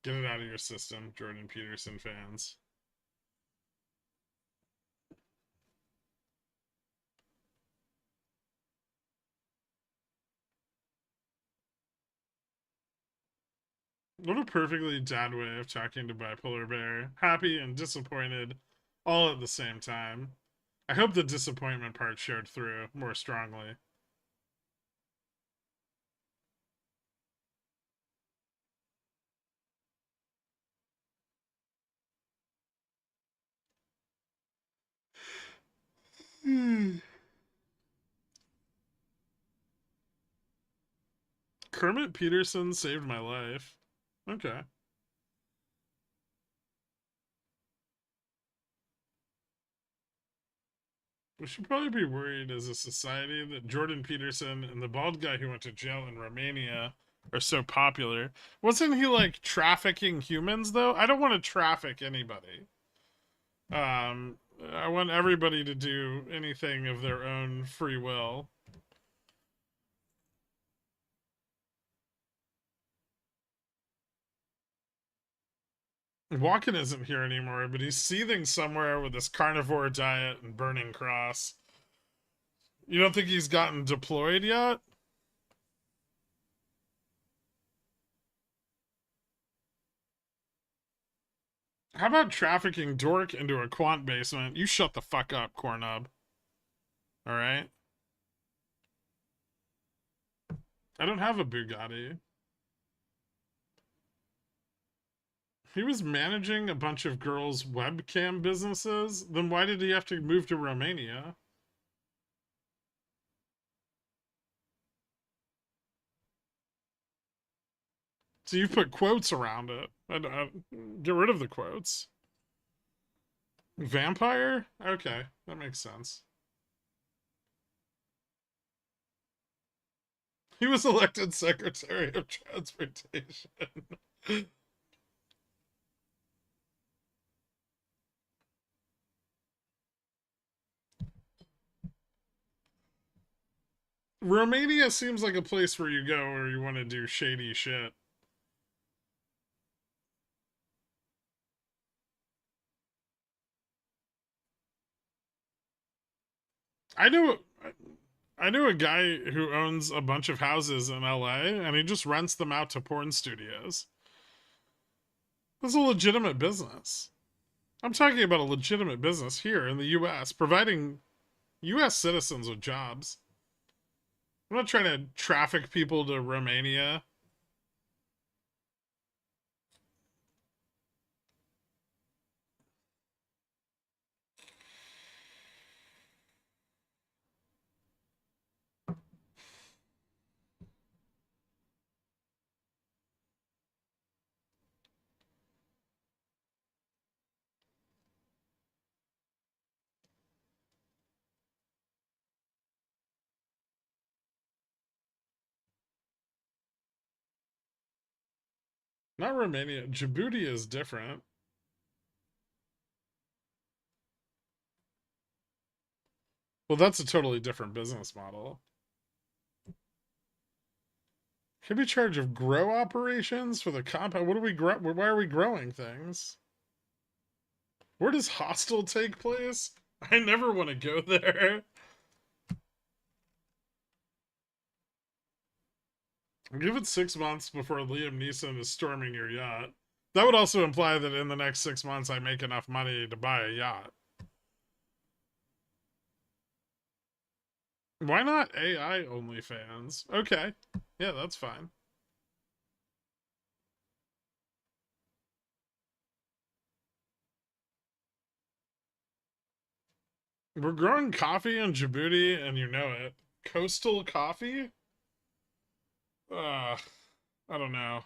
Speaker 2: Get it out of your system, Jordan Peterson fans. What a perfectly dad way of talking to Bipolar Bear. Happy and disappointed all at the same time. I hope the disappointment part showed through more strongly. Kermit Peterson saved my life. Okay. We should probably be worried as a society that Jordan Peterson and the bald guy who went to jail in Romania are so popular. Wasn't he like trafficking humans though? I don't want to traffic anybody. I want everybody to do anything of their own free will. Walken isn't here anymore, but he's seething somewhere with this carnivore diet and burning cross. You don't think he's gotten deployed yet? How about trafficking Dork into a quant basement? You shut the fuck up, Cornub. Alright? I don't have a Bugatti. He was managing a bunch of girls' webcam businesses? Then why did he have to move to Romania? So you put quotes around it. Get rid of the quotes. Vampire? Okay, that makes sense. He was elected Secretary of Transportation. Romania seems like a place where you go where you want to do shady shit. I knew a guy who owns a bunch of houses in LA and he just rents them out to porn studios. That's a legitimate business. I'm talking about a legitimate business here in the US, providing US citizens with jobs. I'm not trying to traffic people to Romania. Not Romania. Djibouti is different. Well, that's a totally different business model. Could be charge of grow operations for the compound. What do we grow? Why are we growing things? Where does Hostel take place? I never want to go there. Give it 6 months before Liam Neeson is storming your yacht. That would also imply that in the next 6 months I make enough money to buy a yacht. Why not AI OnlyFans? Okay. Yeah, that's fine. We're growing coffee in Djibouti, and you know it. Coastal coffee? I don't know.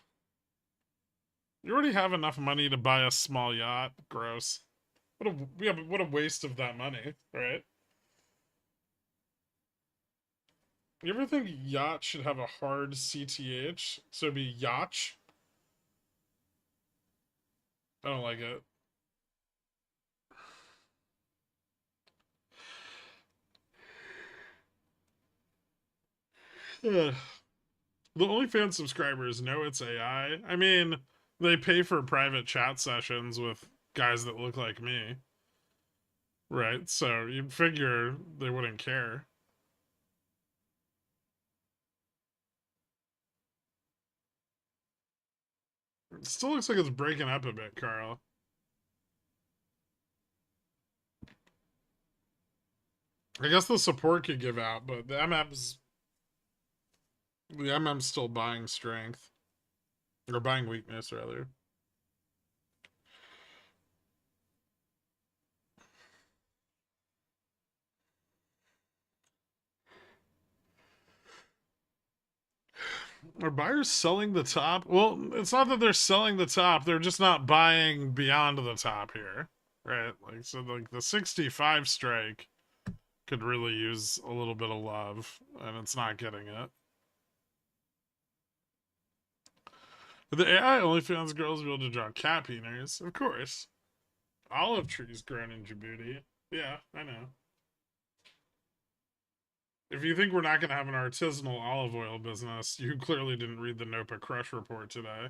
Speaker 2: You already have enough money to buy a small yacht. Gross. What a waste of that money, right? You ever think yacht should have a hard CTH? So it'd be yacht? I don't like it. Ugh. The OnlyFans subscribers know it's AI. I mean, they pay for private chat sessions with guys that look like me. Right? So you'd figure they wouldn't care. It still looks like it's breaking up a bit, Carl. I guess the support could give out, but the MM's still buying strength. Or buying weakness, rather. Are buyers selling the top? Well, it's not that they're selling the top, they're just not buying beyond the top here. Right? Like, so like the 65 strike could really use a little bit of love, and it's not getting it. But the AI OnlyFans girls be able to draw cat peeners, of course. Olive trees grown in Djibouti. Yeah, I know. If you think we're not going to have an artisanal olive oil business, you clearly didn't read the NOPA Crush report today.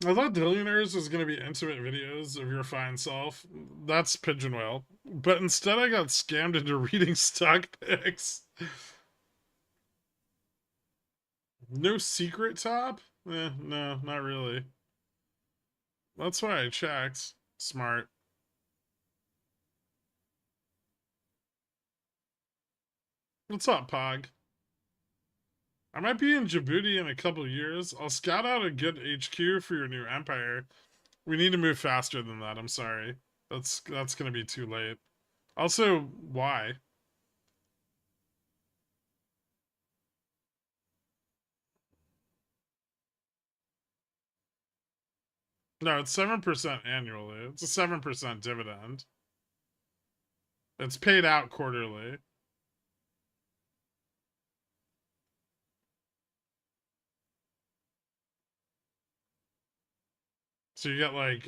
Speaker 2: I thought Billionaires was going to be intimate videos of your fine self. That's Pigeon Whale. But instead, I got scammed into reading stock picks. No secret top? No, not really. That's why I checked. Smart. What's up, Pog? I might be in Djibouti in a couple years. I'll scout out a good HQ for your new empire. We need to move faster than that. I'm sorry. That's gonna be too late. Also, why? No, it's 7% annually. It's a 7% dividend. It's paid out quarterly. So you get like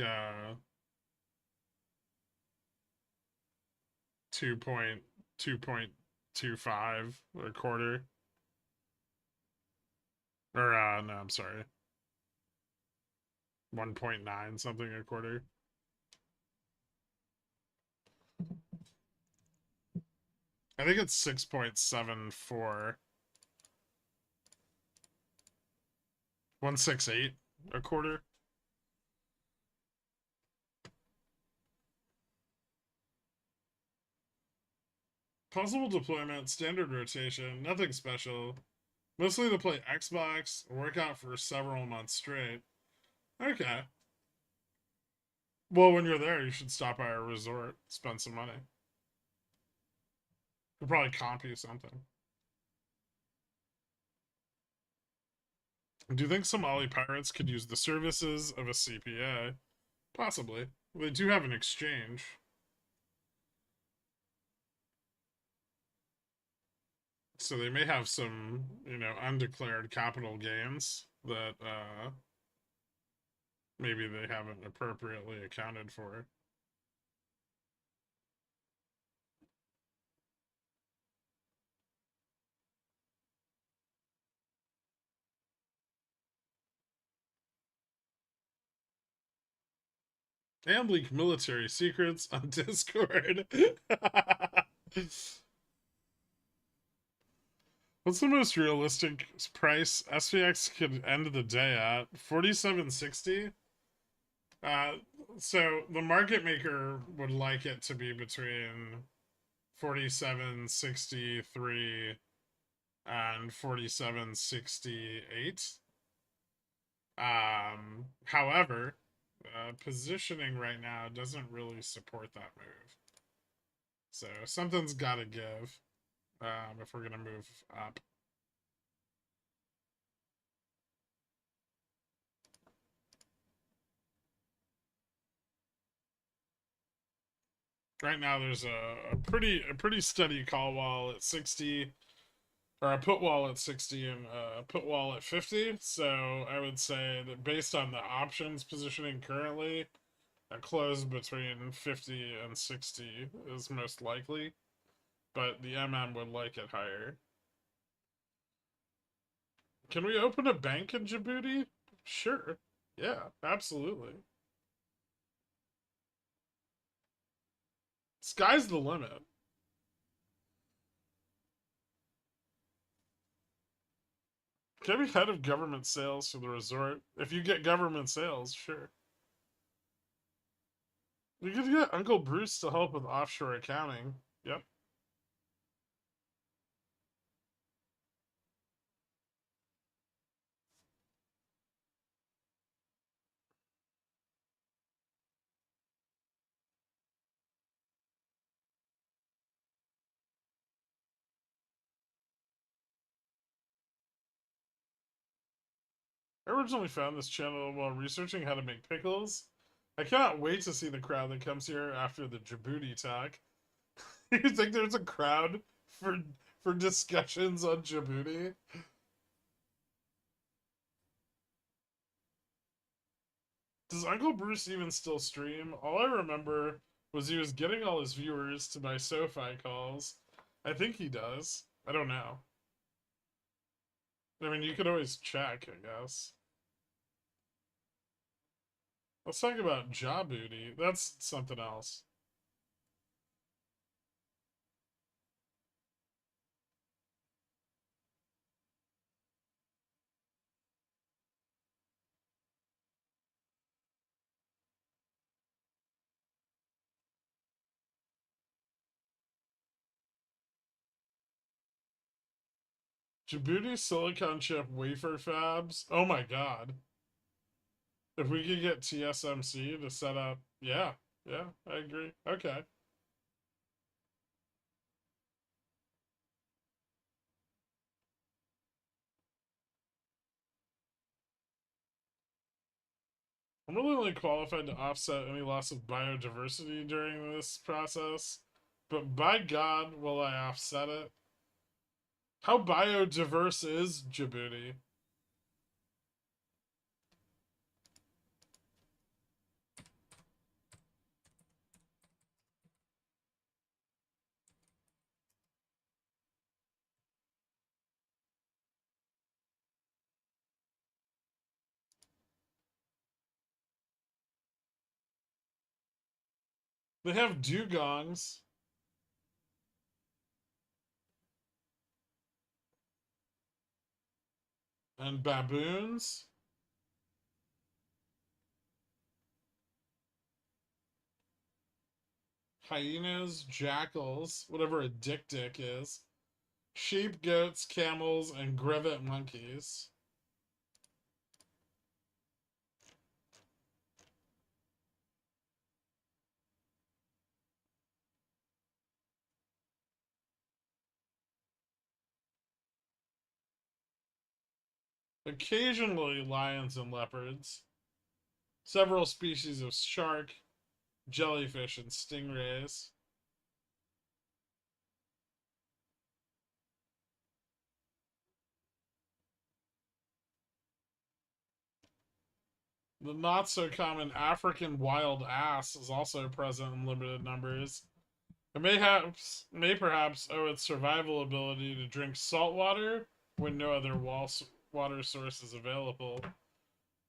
Speaker 2: 2.25 a quarter. Or no, I'm sorry. 1.9 something a quarter. I think it's 6.74. 168 a quarter. Possible deployment, standard rotation, nothing special. Mostly to play Xbox, work out for several months straight. Okay. Well, when you're there, you should stop by a resort, spend some money. Could probably comp you something. Do you think Somali pirates could use the services of a CPA? Possibly. They do have an exchange. So they may have some, undeclared capital gains that maybe they haven't appropriately accounted for. And leak military secrets on Discord. What's the most realistic price SPX could end the day at? 47.60? So the market maker would like it to be between 47.63 and 47.68. However, positioning right now doesn't really support that move. So something's got to give if we're going to move up. Right now, there's a pretty steady call wall at 60, or a put wall at 60 and a put wall at 50. So I would say that based on the options positioning currently, a close between 50 and 60 is most likely, but the MM would like it higher. Can we open a bank in Djibouti? Sure. Yeah, absolutely. Sky's the limit. Can I be head of government sales for the resort? If you get government sales, sure. You could get Uncle Bruce to help with offshore accounting. Yep. I originally found this channel while researching how to make pickles. I cannot wait to see the crowd that comes here after the Djibouti talk. You think there's a crowd for discussions on Djibouti? Does Uncle Bruce even still stream? All I remember was he was getting all his viewers to my SoFi calls. I think he does. I don't know. I mean, you could always check, I guess. Let's talk about Djibouti. That's something else. Djibouti silicon chip wafer fabs. Oh my god. If we could get TSMC to set up, yeah, I agree. Okay. I'm really only qualified to offset any loss of biodiversity during this process, but by God, will I offset it? How biodiverse is Djibouti? They have dugongs. And baboons. Hyenas, jackals, whatever a dick is. Sheep, goats, camels, and grevet monkeys. Occasionally lions and leopards. Several species of shark, jellyfish, and stingrays. The not so common African wild ass is also present in limited numbers. It may perhaps owe its survival ability to drink salt water when no other water source is available.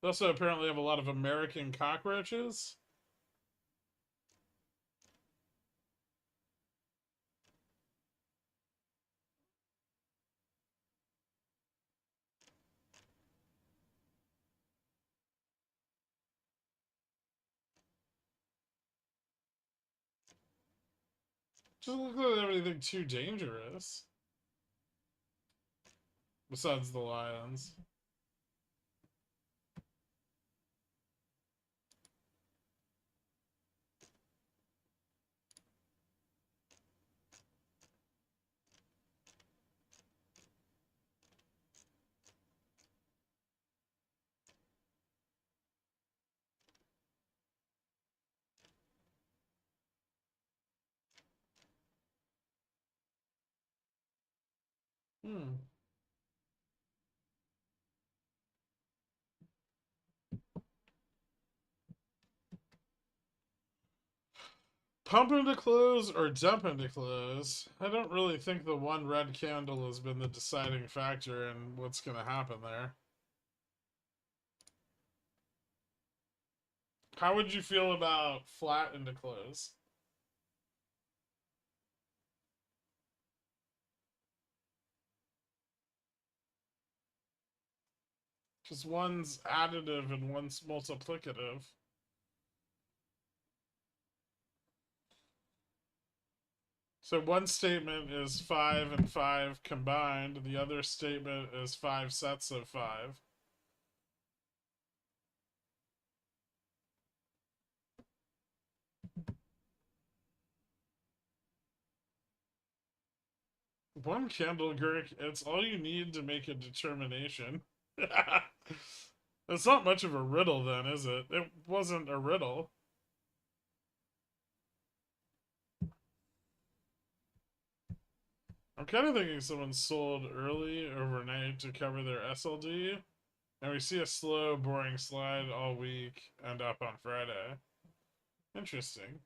Speaker 2: They also apparently have a lot of American cockroaches. Doesn't look like they have anything too dangerous. Besides the lions. Hmm. Pump into close or dump into close? I don't really think the one red candle has been the deciding factor in what's going to happen there. How would you feel about flat into close? Because one's additive and one's multiplicative. So one statement is 5 and 5 combined. The other statement is 5 sets of 5. One candle, Gherkin, it's all you need to make a determination. It's not much of a riddle then, is it? It wasn't a riddle. I'm kind of thinking someone sold early overnight to cover their SLD, and we see a slow, boring slide all week and up on Friday. Interesting.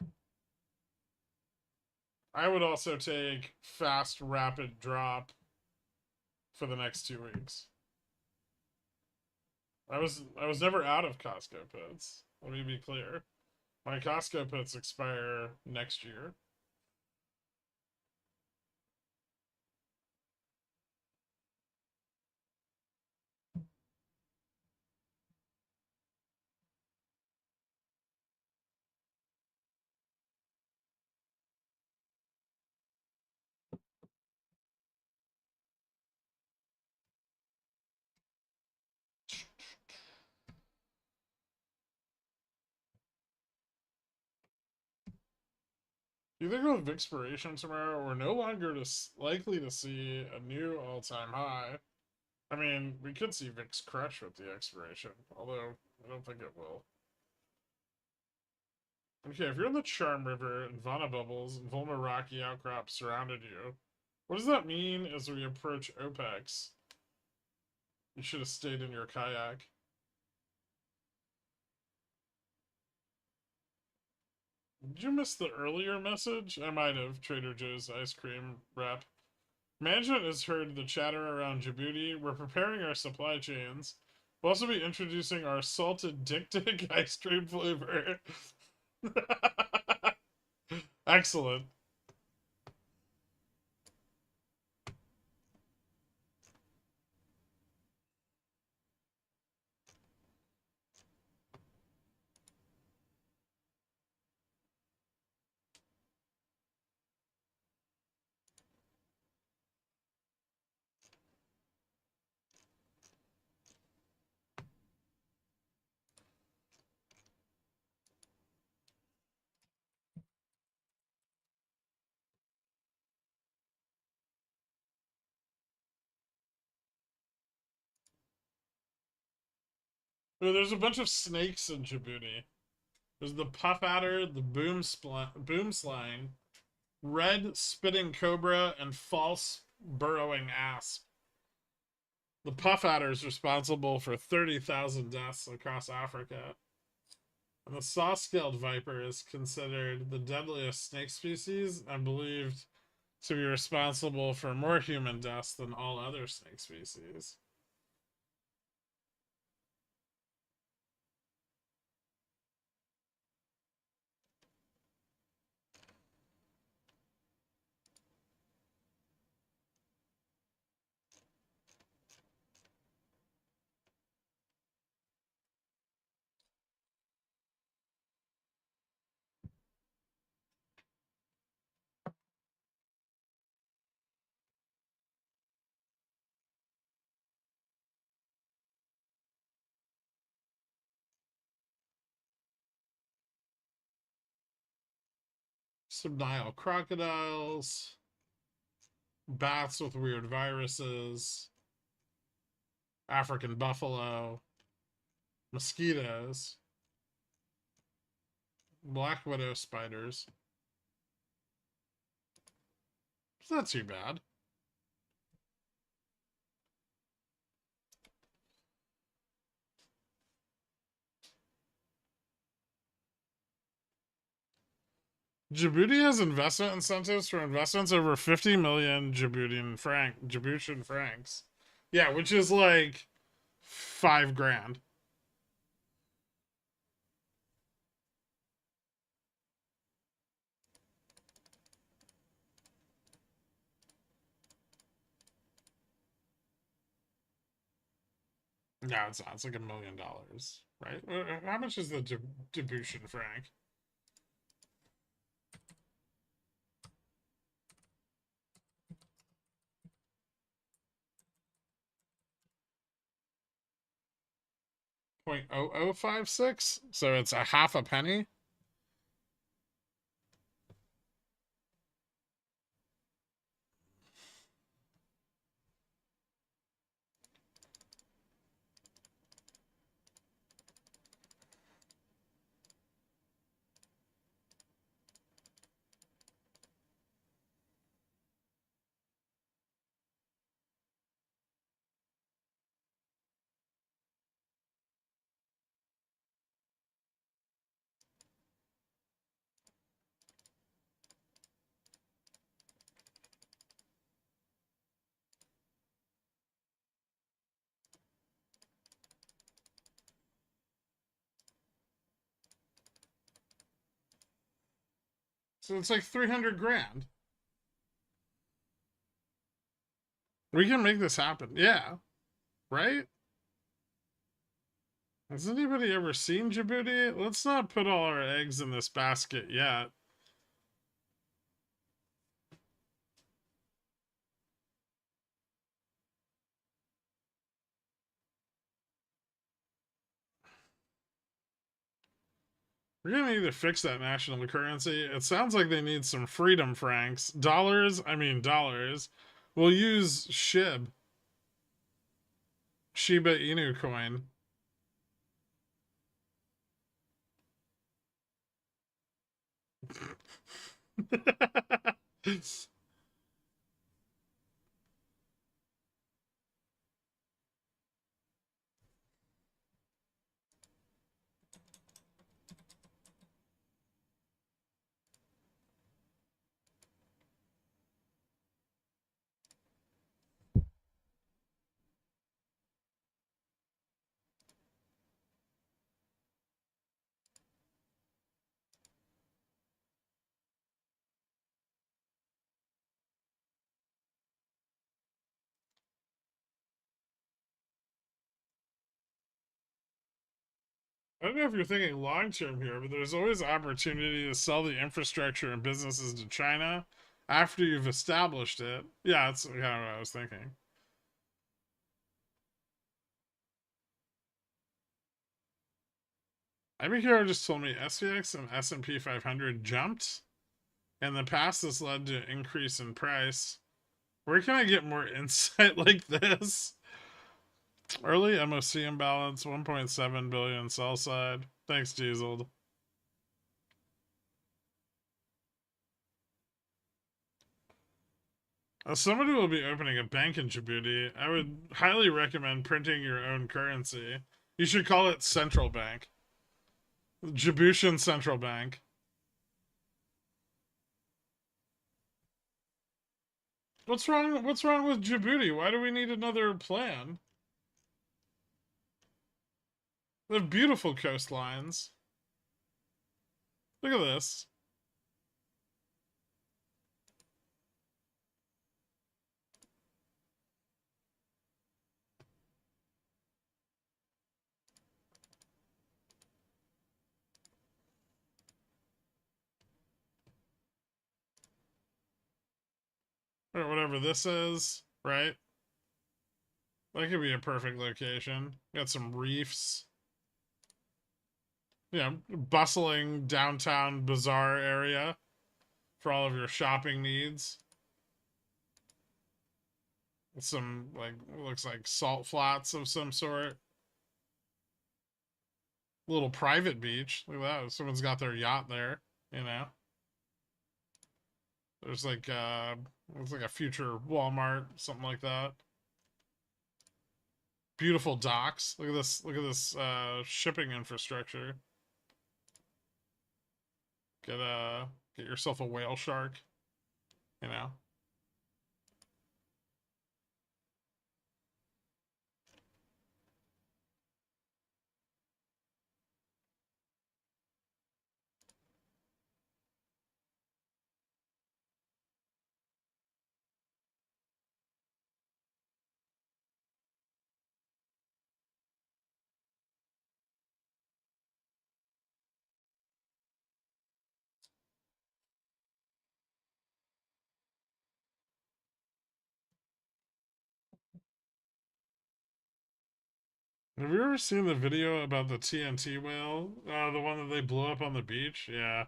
Speaker 2: I would also take fast, rapid drop for the next 2 weeks. I was never out of Costco puts. Let me be clear. My Costco puts expire next year. Do you think with expiration tomorrow, we're no longer likely to see a new all-time high? I mean, we could see VIX crush with the expiration, although I don't think it will. Okay, if you're in the Charm River and Vana Bubbles and Volma Rocky Outcrop surrounded you, what does that mean as we approach OPEX? You should have stayed in your kayak. Did you miss the earlier message? I might have. Trader Joe's ice cream wrap. Management has heard the chatter around Djibouti. We're preparing our supply chains. We'll also be introducing our salted Dick Dick ice cream flavor. Excellent. Oh, there's a bunch of snakes in Djibouti. There's the puff adder, the boom slang, red spitting cobra, and false burrowing asp. The puff adder is responsible for 30,000 deaths across Africa. And the saw-scaled viper is considered the deadliest snake species and believed to be responsible for more human deaths than all other snake species. Some Nile crocodiles, bats with weird viruses, African buffalo, mosquitoes, black widow spiders. It's not too bad. Djibouti has investment incentives for investments over 50 million Djiboutian francs. Yeah, which is like $5,000. No, it's not. It's like $1 million, right? How much is the Djiboutian franc? .0056. So it's a half a penny. So it's like 300 grand. We can make this happen. Yeah. Right? Has anybody ever seen Djibouti? Let's not put all our eggs in this basket yet. We're gonna need to fix that national currency. It sounds like they need some freedom francs. Dollars? I mean dollars. We'll use SHIB. Shiba Inu coin. I don't know if you're thinking long term here, but there's always opportunity to sell the infrastructure and businesses to China after you've established it. Yeah, that's kind of what I was thinking. IBKR just told me SPX and S&P 500 jumped. In the past, this led to increase in price. Where can I get more insight like this? Early MOC imbalance, 1.7 billion sell side. Thanks, Diesel. As somebody will be opening a bank in Djibouti, I would highly recommend printing your own currency. You should call it Central Bank. Djiboutian Central Bank. What's wrong with Djibouti? Why do we need another plan? They have beautiful coastlines. Look at this. Or whatever this is, right? That could be a perfect location. Got some reefs. Yeah, bustling downtown bazaar area for all of your shopping needs. Some, like, looks like salt flats of some sort. Little private beach. Look at that. Someone's got their yacht there, you know? There's like, looks like a future Walmart, something like that. Beautiful docks. Look at this shipping infrastructure. Get yourself a whale shark, you know. Have you ever seen the video about the TNT whale? The one that they blew up on the beach? Yeah.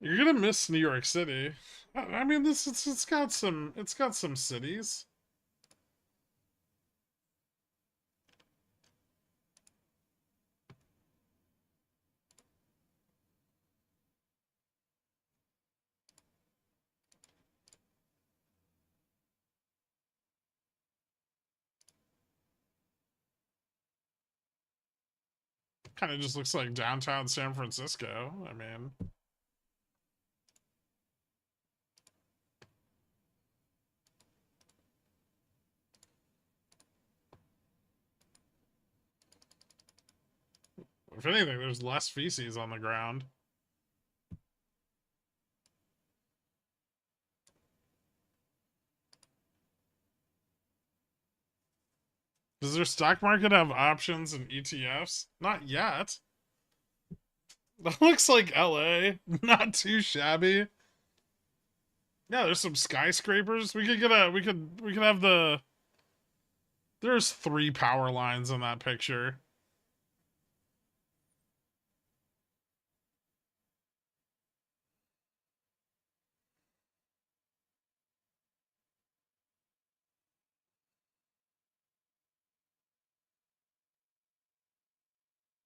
Speaker 2: You're gonna miss New York City. I mean, it's got some cities. Kind of just looks like downtown San Francisco. I mean, if anything, there's less feces on the ground. Does their stock market have options and ETFs? Not yet. That looks like LA. Not too shabby. Yeah, there's some skyscrapers. We could have the. There's 3 power lines in that picture.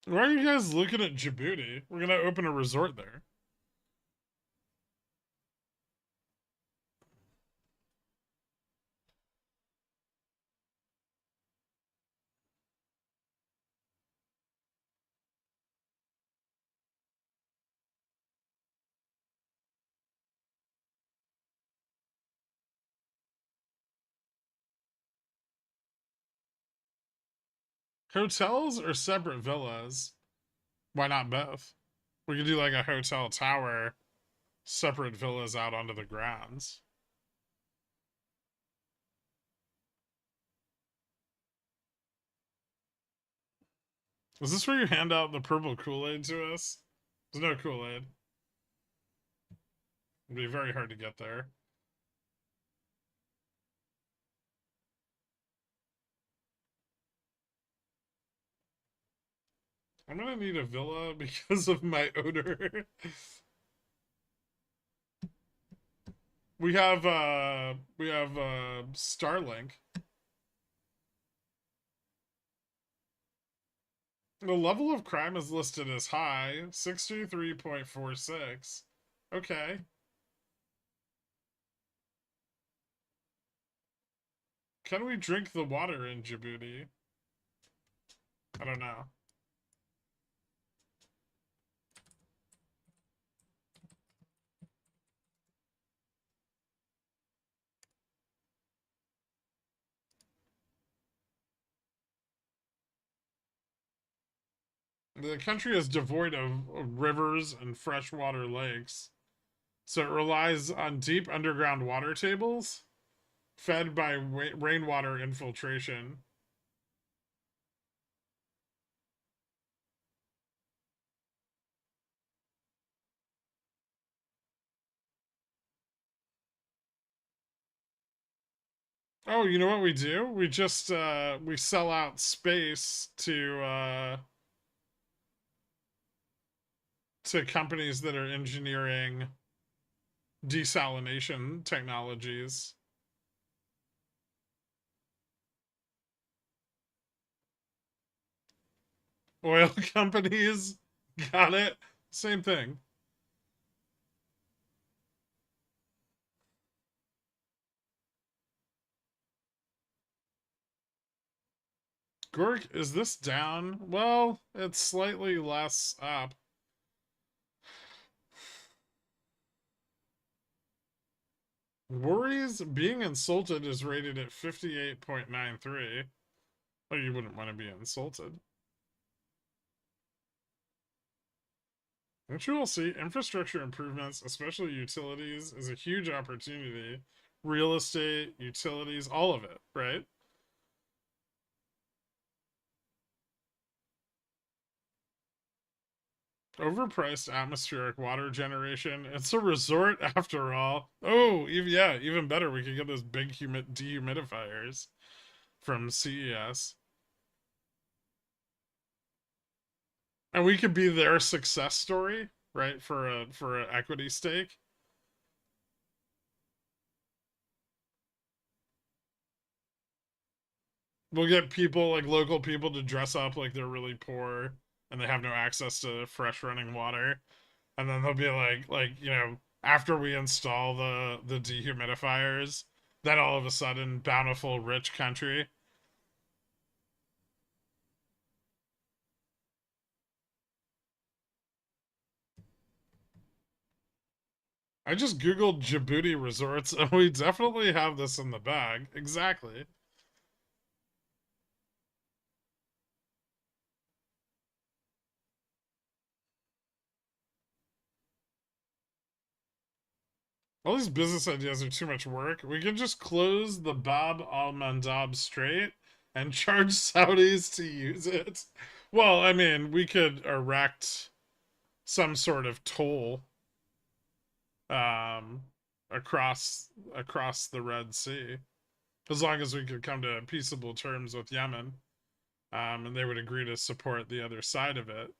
Speaker 2: Why are you guys looking at Djibouti? We're gonna open a resort there. Hotels or separate villas? Why not both? We could do like a hotel tower, separate villas out onto the grounds. Is this where you hand out the purple Kool-Aid to us? There's no Kool-Aid. It'd be very hard to get there. I'm gonna need a villa because of my odor. we have Starlink. The level of crime is listed as high, 63.46. Okay. Can we drink the water in Djibouti? I don't know. The country is devoid of rivers and freshwater lakes, so it relies on deep underground water tables fed by rainwater infiltration. Oh, you know what we do? We just we sell out space to companies that are engineering desalination technologies. Oil companies, got it. Same thing. Gork, is this down? Well, it's slightly less up. Worries being insulted is rated at 58.93. Oh, you wouldn't want to be insulted. Don't you all see infrastructure improvements, especially utilities, is a huge opportunity? Real estate, utilities, all of it, right? Overpriced atmospheric water generation. It's a resort after all. Oh, even better. We could get those big dehumidifiers from CES. And we could be their success story, right? For an equity stake. We'll get people, like local people, to dress up like they're really poor and they have no access to fresh running water. And then they'll be like, you know, after we install the dehumidifiers, then all of a sudden, bountiful, rich country. I just googled Djibouti resorts, and we definitely have this in the bag. Exactly. All these business ideas are too much work. We can just close the Bab al Mandab Strait and charge Saudis to use it. Well, I mean, we could erect some sort of toll um, across the Red Sea, as long as we could come to peaceable terms with Yemen, and they would agree to support the other side of it.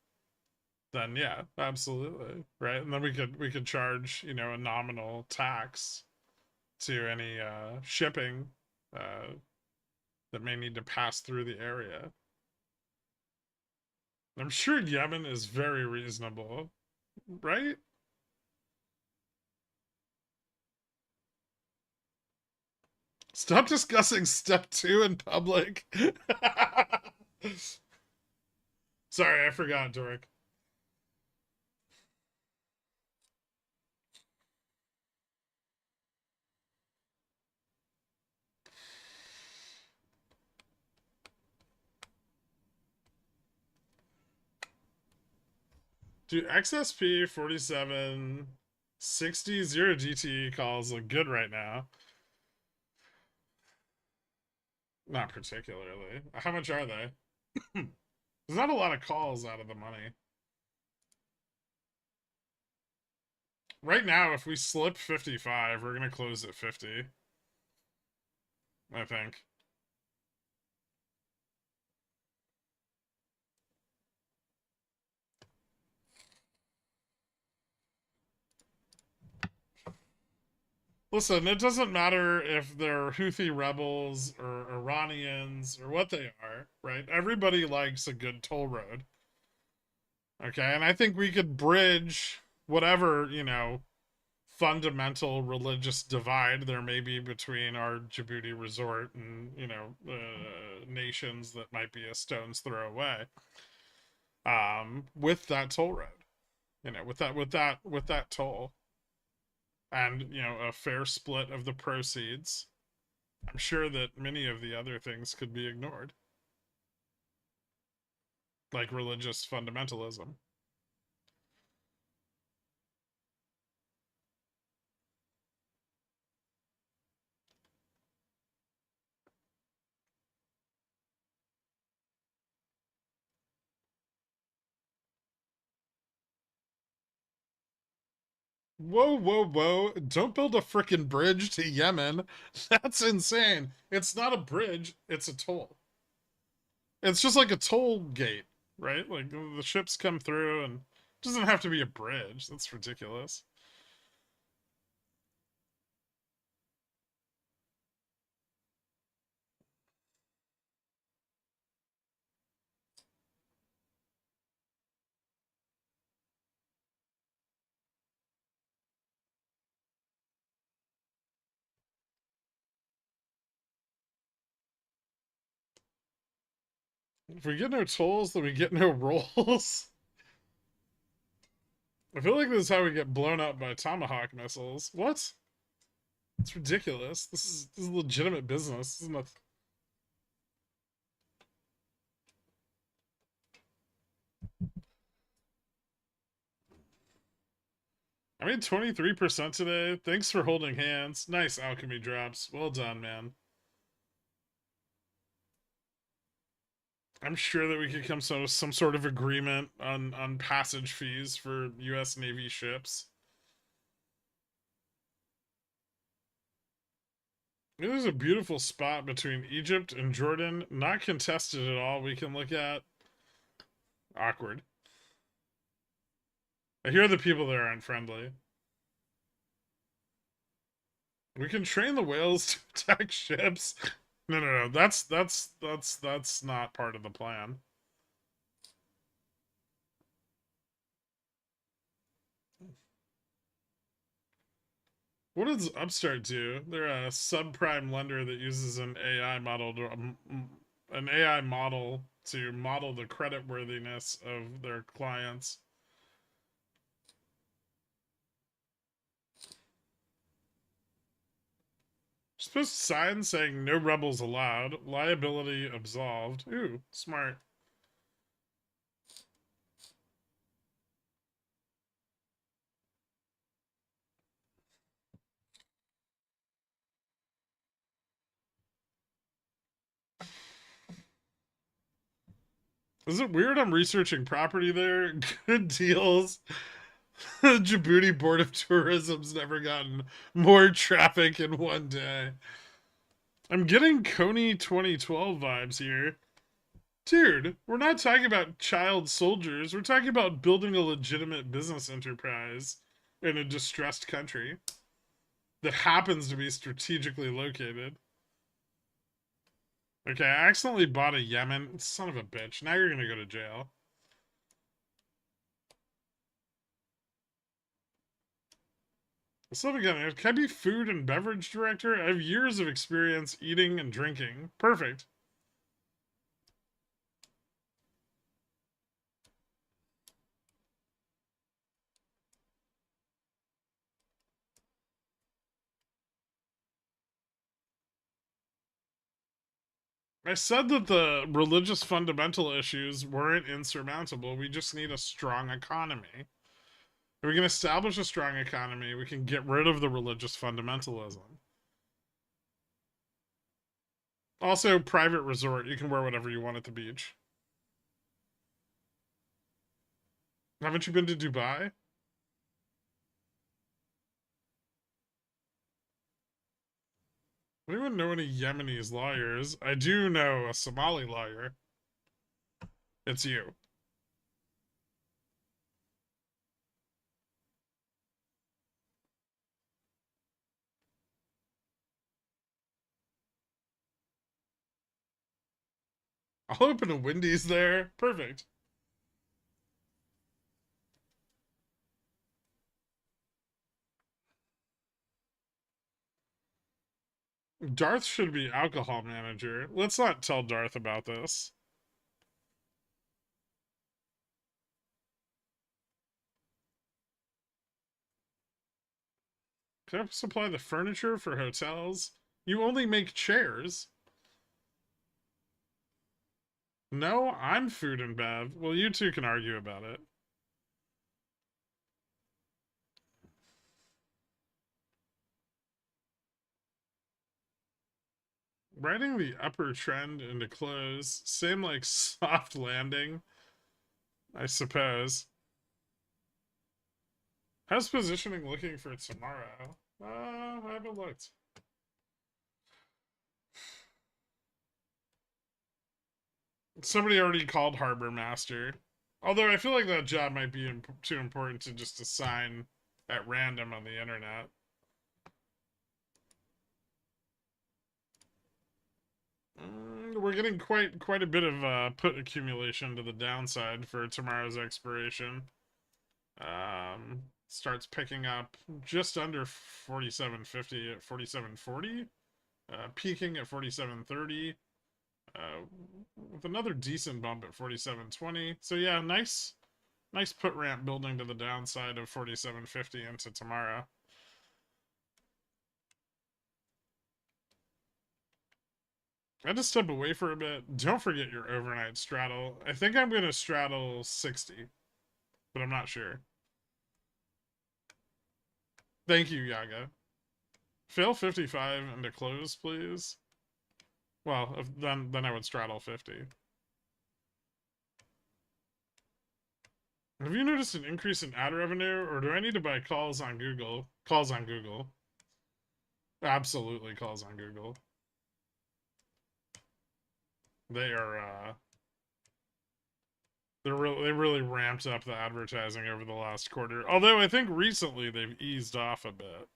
Speaker 2: Then yeah, absolutely, right. And then we could charge a nominal tax to any shipping uh, that may need to pass through the area. I'm sure Yemen is very reasonable, right? Stop discussing step 2 in public. Sorry, I forgot, Doric. Dude, XSP 4760 0 GTE calls look good right now. Not particularly. How much are they? There's not a lot of calls out of the money. Right now, if we slip 55, we're going to close at 50. I think. Listen, it doesn't matter if they're Houthi rebels or Iranians or what they are, right? Everybody likes a good toll road. Okay, and I think we could bridge whatever, fundamental religious divide there may be between our Djibouti resort and, nations that might be a stone's throw away. With that toll road. With that toll. And, a fair split of the proceeds. I'm sure that many of the other things could be ignored. Like religious fundamentalism. Whoa, whoa, whoa. Don't build a frickin' bridge to Yemen. That's insane. It's not a bridge, it's a toll. It's just like a toll gate, right? Like the ships come through and it doesn't have to be a bridge. That's ridiculous. If we get no tolls, then we get no rolls. I feel like this is how we get blown up by Tomahawk missiles. What? It's ridiculous. This is legitimate business. This is not. I made 23% today. Thanks for holding hands. Nice alchemy drops. Well done, man. I'm sure that we could come to some sort of agreement on passage fees for U.S. Navy ships. There's a beautiful spot between Egypt and Jordan, not contested at all. We can look at. Awkward. I hear the people there aren't friendly. We can train the whales to attack ships. No. That's not part of the plan. What does Upstart do? They're a subprime lender that uses an AI model to model the creditworthiness of their clients. Supposed to sign saying no rebels allowed, liability absolved. Ooh, smart. Is it weird I'm researching property there? Good deals. Djibouti Board of Tourism's never gotten more traffic in one day. I'm getting Coney 2012 vibes here. Dude, we're not talking about child soldiers. We're talking about building a legitimate business enterprise in a distressed country that happens to be strategically located. Okay, I accidentally bought a Yemen. Son of a bitch. Now you're gonna go to jail. So again, can I be food and beverage director? I have years of experience eating and drinking. Perfect. I said that the religious fundamental issues weren't insurmountable. We just need a strong economy. If we can establish a strong economy, we can get rid of the religious fundamentalism. Also, private resort. You can wear whatever you want at the beach. Haven't you been to Dubai? Anyone know any Yemenis lawyers? I do know a Somali lawyer. It's you. I'll open a Wendy's there. Perfect. Darth should be alcohol manager. Let's not tell Darth about this. Can I supply the furniture for hotels? You only make chairs. No, I'm food and bev. Well, you two can argue about it. Riding the upper trend into close. Same like soft landing, I suppose. How's positioning looking for tomorrow? I haven't looked. Somebody already called Harbor Master. Although I feel like that job might be too important to just assign at random on the internet. We're getting quite a bit of put accumulation to the downside for tomorrow's expiration. Starts picking up just under 47.50 at 47.40, peaking at 47.30, with another decent bump at 47.20. So yeah, nice put ramp building to the downside of 47.50 into tomorrow. I had to step away for a bit. Don't forget your overnight straddle. I think I'm going to straddle 60, but I'm not sure. Thank you, Yaga. Fail 55 into close, please. Well, then I would straddle 50. Have you noticed an increase in ad revenue, or do I need to buy calls on Google? Calls on Google. Absolutely calls on Google. They are, they really ramped up the advertising over the last quarter. Although I think recently they've eased off a bit.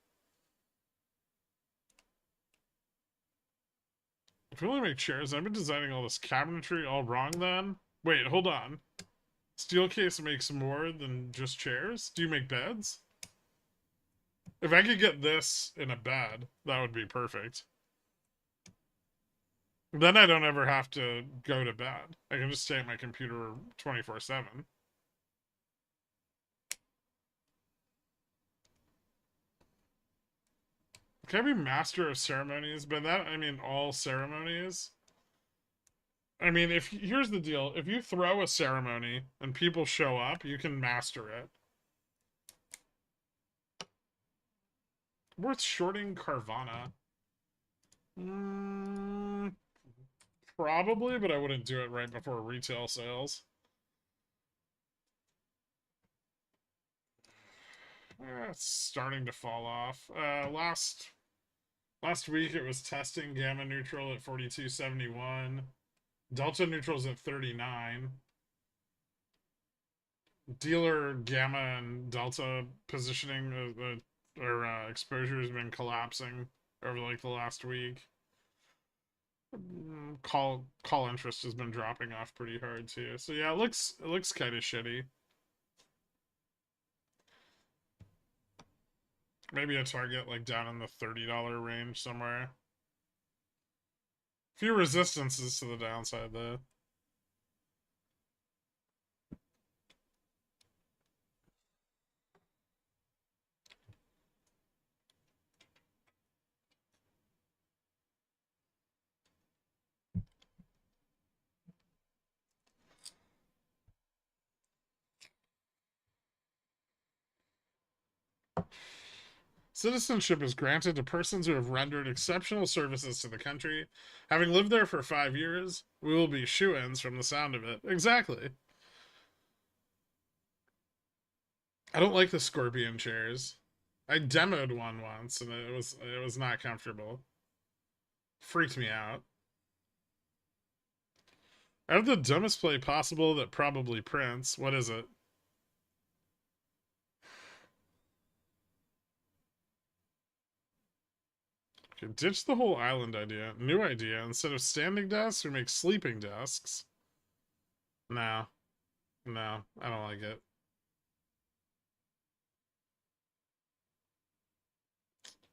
Speaker 2: If we only make chairs, I've been designing all this cabinetry all wrong then? Wait, hold on. Steelcase makes more than just chairs? Do you make beds? If I could get this in a bed, that would be perfect. Then I don't ever have to go to bed. I can just stay at my computer 24/7. Can I be master of ceremonies? By that, I mean all ceremonies. I mean, here's the deal. If you throw a ceremony and people show up, you can master it. Worth shorting Carvana? Probably, but I wouldn't do it right before retail sales. It's starting to fall off. Last week it was testing gamma neutral at 42.71. Delta neutral's at 39. Dealer gamma and delta positioning or exposure has been collapsing over like the last week. Call interest has been dropping off pretty hard too. So yeah, it looks kind of shitty. Maybe a target like down in the $30 range somewhere. Few resistances to the downside though. Citizenship is granted to persons who have rendered exceptional services to the country. Having lived there for 5 years, we will be shoo-ins from the sound of it. Exactly. I don't like the scorpion chairs. I demoed one once and it was not comfortable. Freaked me out. I have the dumbest play possible that probably prints. What is it? Okay, ditch the whole island idea. New idea. Instead of standing desks, we make sleeping desks. No. No, I don't like it.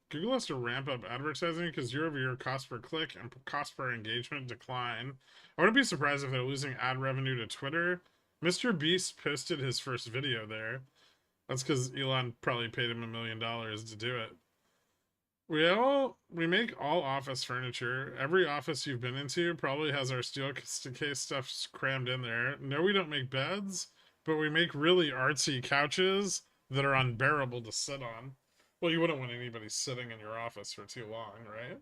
Speaker 2: Google has to ramp up advertising because year-over-year cost per click and cost per engagement decline. I wouldn't be surprised if they're losing ad revenue to Twitter. Mr. Beast posted his first video there. That's because Elon probably paid him $1 million to do it. We make all office furniture. Every office you've been into probably has our steel case stuff crammed in there. No, we don't make beds, but we make really artsy couches that are unbearable to sit on. Well, you wouldn't want anybody sitting in your office for too long, right?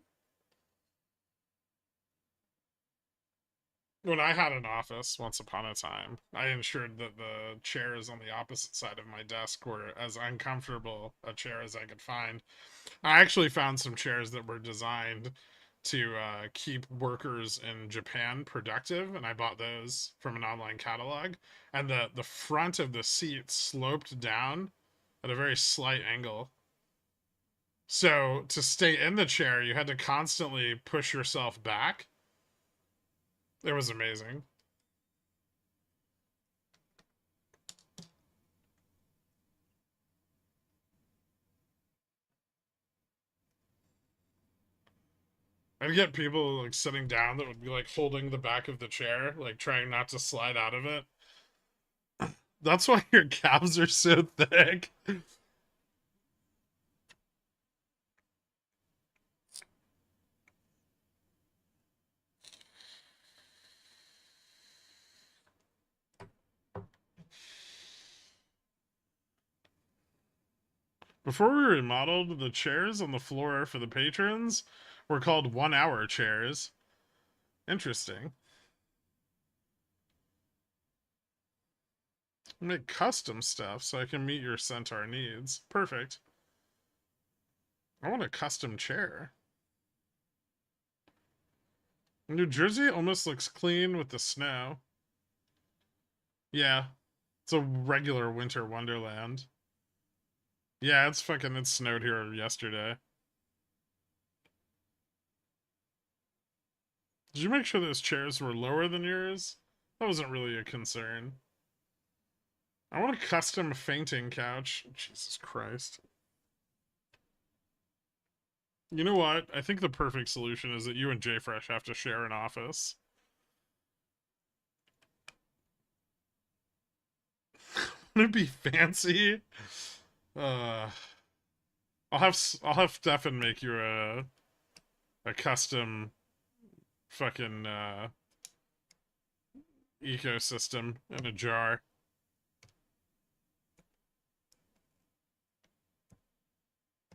Speaker 2: When I had an office once upon a time, I ensured that the chairs on the opposite side of my desk were as uncomfortable a chair as I could find. I actually found some chairs that were designed to keep workers in Japan productive, and I bought those from an online catalog. And the front of the seat sloped down at a very slight angle. So to stay in the chair, you had to constantly push yourself back. It was amazing. I'd get people like sitting down that would be like holding the back of the chair, like trying not to slide out of it. That's why your calves are so thick. Before we remodeled, the chairs on the floor for the patrons were called 1-hour chairs. Interesting. Make custom stuff so I can meet your centaur needs. Perfect. I want a custom chair. New Jersey almost looks clean with the snow. Yeah. It's a regular winter wonderland. Yeah, it snowed here yesterday. Did you make sure those chairs were lower than yours? That wasn't really a concern. I want a custom fainting couch. Jesus Christ. You know what? I think the perfect solution is that you and JFresh have to share an office. Wouldn't it be fancy? I'll have Stefan make you a custom fucking ecosystem in a jar.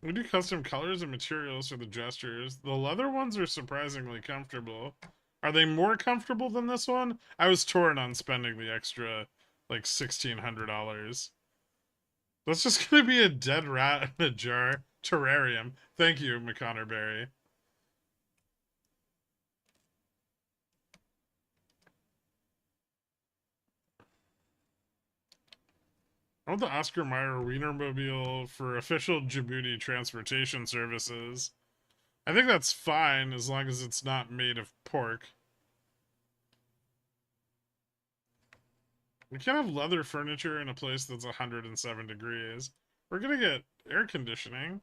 Speaker 2: We do custom colors and materials for the gestures. The leather ones are surprisingly comfortable. Are they more comfortable than this one? I was torn on spending the extra, like, $1,600. That's just gonna be a dead rat in a jar. Terrarium. Thank you, McConnor Berry. I want the Oscar Mayer Wienermobile for official Djibouti transportation services. I think that's fine as long as it's not made of pork. We can't have leather furniture in a place that's 107 degrees. We're gonna get air conditioning.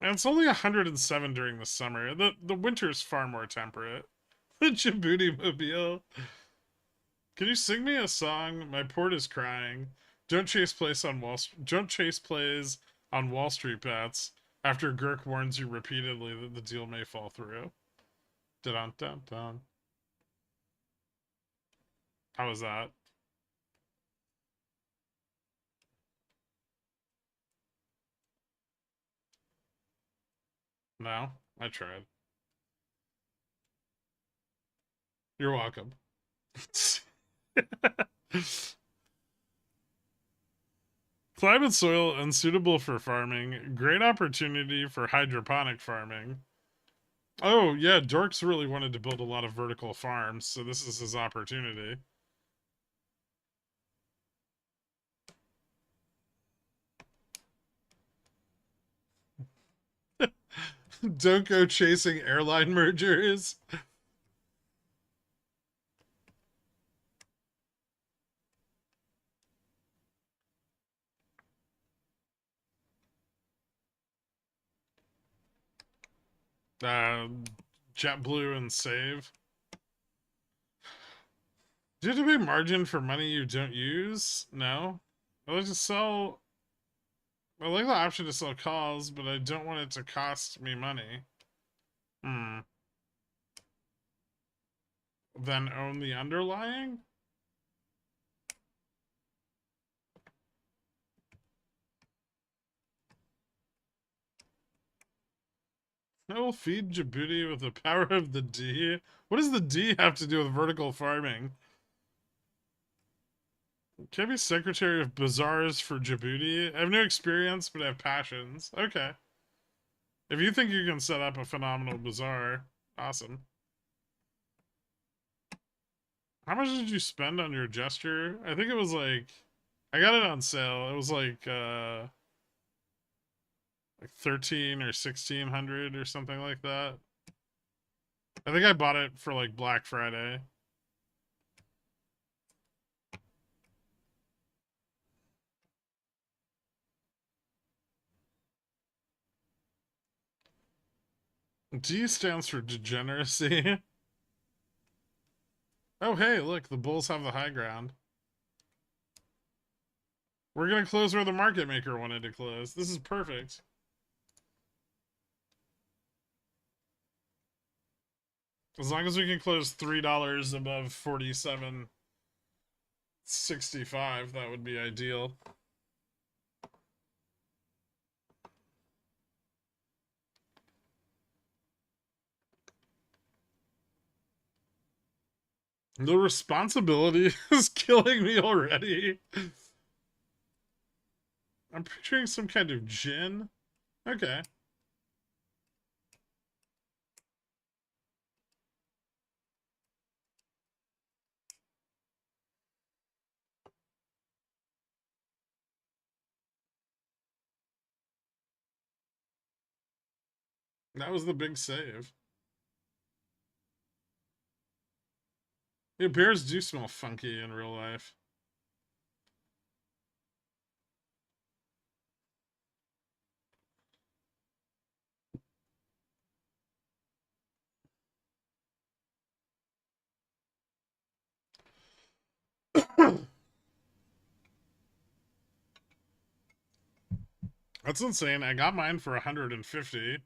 Speaker 2: And it's only 107 during the summer. The winter's far more temperate. The Djibouti mobile. Can you sing me a song? My port is crying. Don't chase plays on Wall Street bets after Gherk warns you repeatedly that the deal may fall through. Dun dun dun. How was that? No, I tried. You're welcome. Climate soil unsuitable for farming. Great opportunity for hydroponic farming. Oh, yeah, Dorks really wanted to build a lot of vertical farms, so this is his opportunity. Don't go chasing airline mergers. JetBlue and Save. Do you have to pay margin for money you don't use? No. I like to sell. I like the option to sell calls, but I don't want it to cost me money. Then own the underlying? I will feed Djibouti with the power of the D. What does the D have to do with vertical farming? Can I be secretary of bazaars for Djibouti? I have no experience, but I have passions. Okay. If you think you can set up a phenomenal bazaar, awesome. How much did you spend on your gesture? I think it was like, I got it on sale. It was like 13 or 1600 or something like that. I think I bought it for like Black Friday. D stands for degeneracy. Oh, hey, look, the bulls have the high ground. We're going to close where the market maker wanted to close. This is perfect. As long as we can close $3 above 47.65, that would be ideal. The responsibility is killing me already. I'm picturing some kind of gin. Okay. That was the big save. Yeah, bears do smell funky in real life. That's insane. I got mine for 150.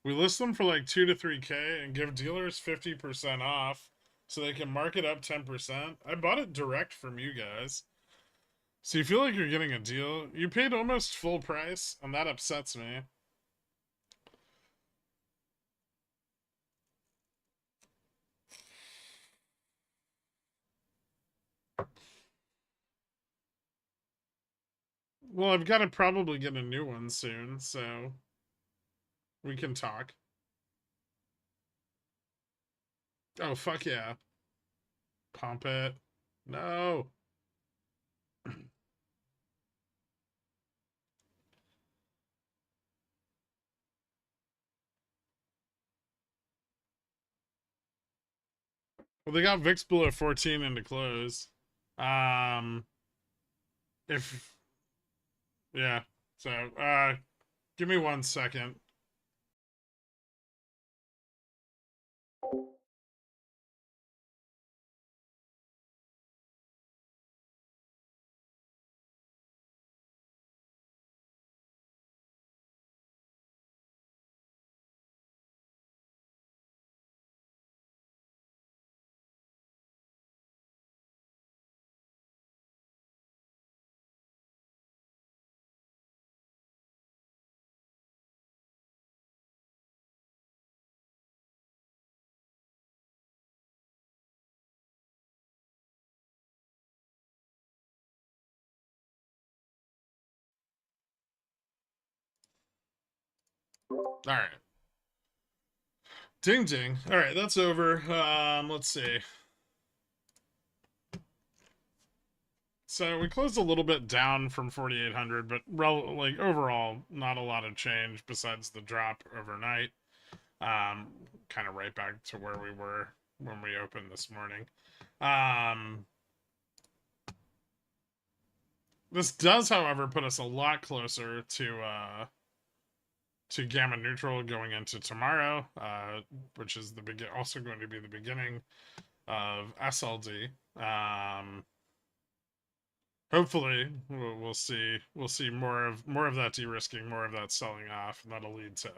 Speaker 2: We list them for like 2 to 3K and give dealers 50% off so they can mark it up 10%. I bought it direct from you guys. So you feel like you're getting a deal. You paid almost full price, and that upsets me. Well, I've got to probably get a new one soon, so we can talk. Oh, fuck yeah. Pump it. No. Well, they got VIX below 14 into close. If yeah, so give me 1 second. All right. Ding ding. All right, that's over. Let's see. So we closed a little bit down from 4,800, but like overall, not a lot of change besides the drop overnight. Kind of right back to where we were when we opened this morning. This does, however, put us a lot closer to gamma neutral going into tomorrow, which is also going to be the beginning of SLD. Hopefully, we'll see more of that de-risking, more of that selling off, and that'll lead to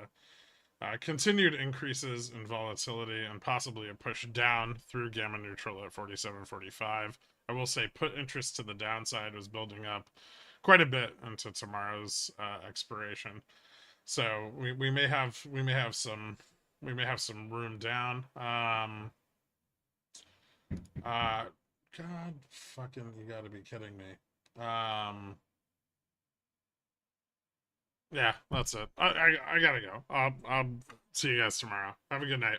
Speaker 2: continued increases in volatility and possibly a push down through gamma neutral at 47.45. I will say put interest to the downside was building up quite a bit into tomorrow's expiration. So we may have some room down. God fucking, you gotta be kidding me. Yeah, that's it. I gotta go. I'll see you guys tomorrow. Have a good night.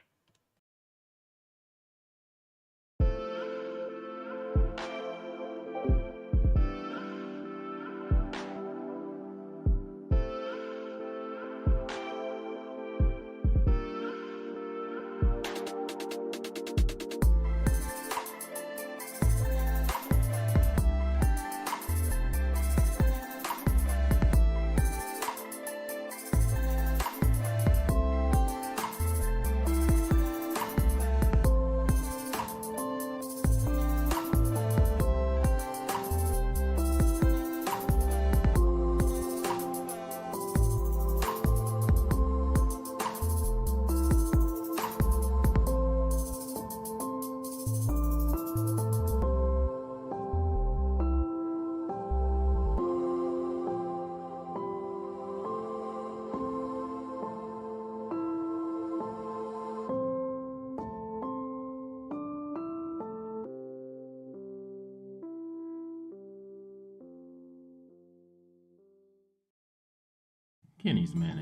Speaker 4: Kenny's man.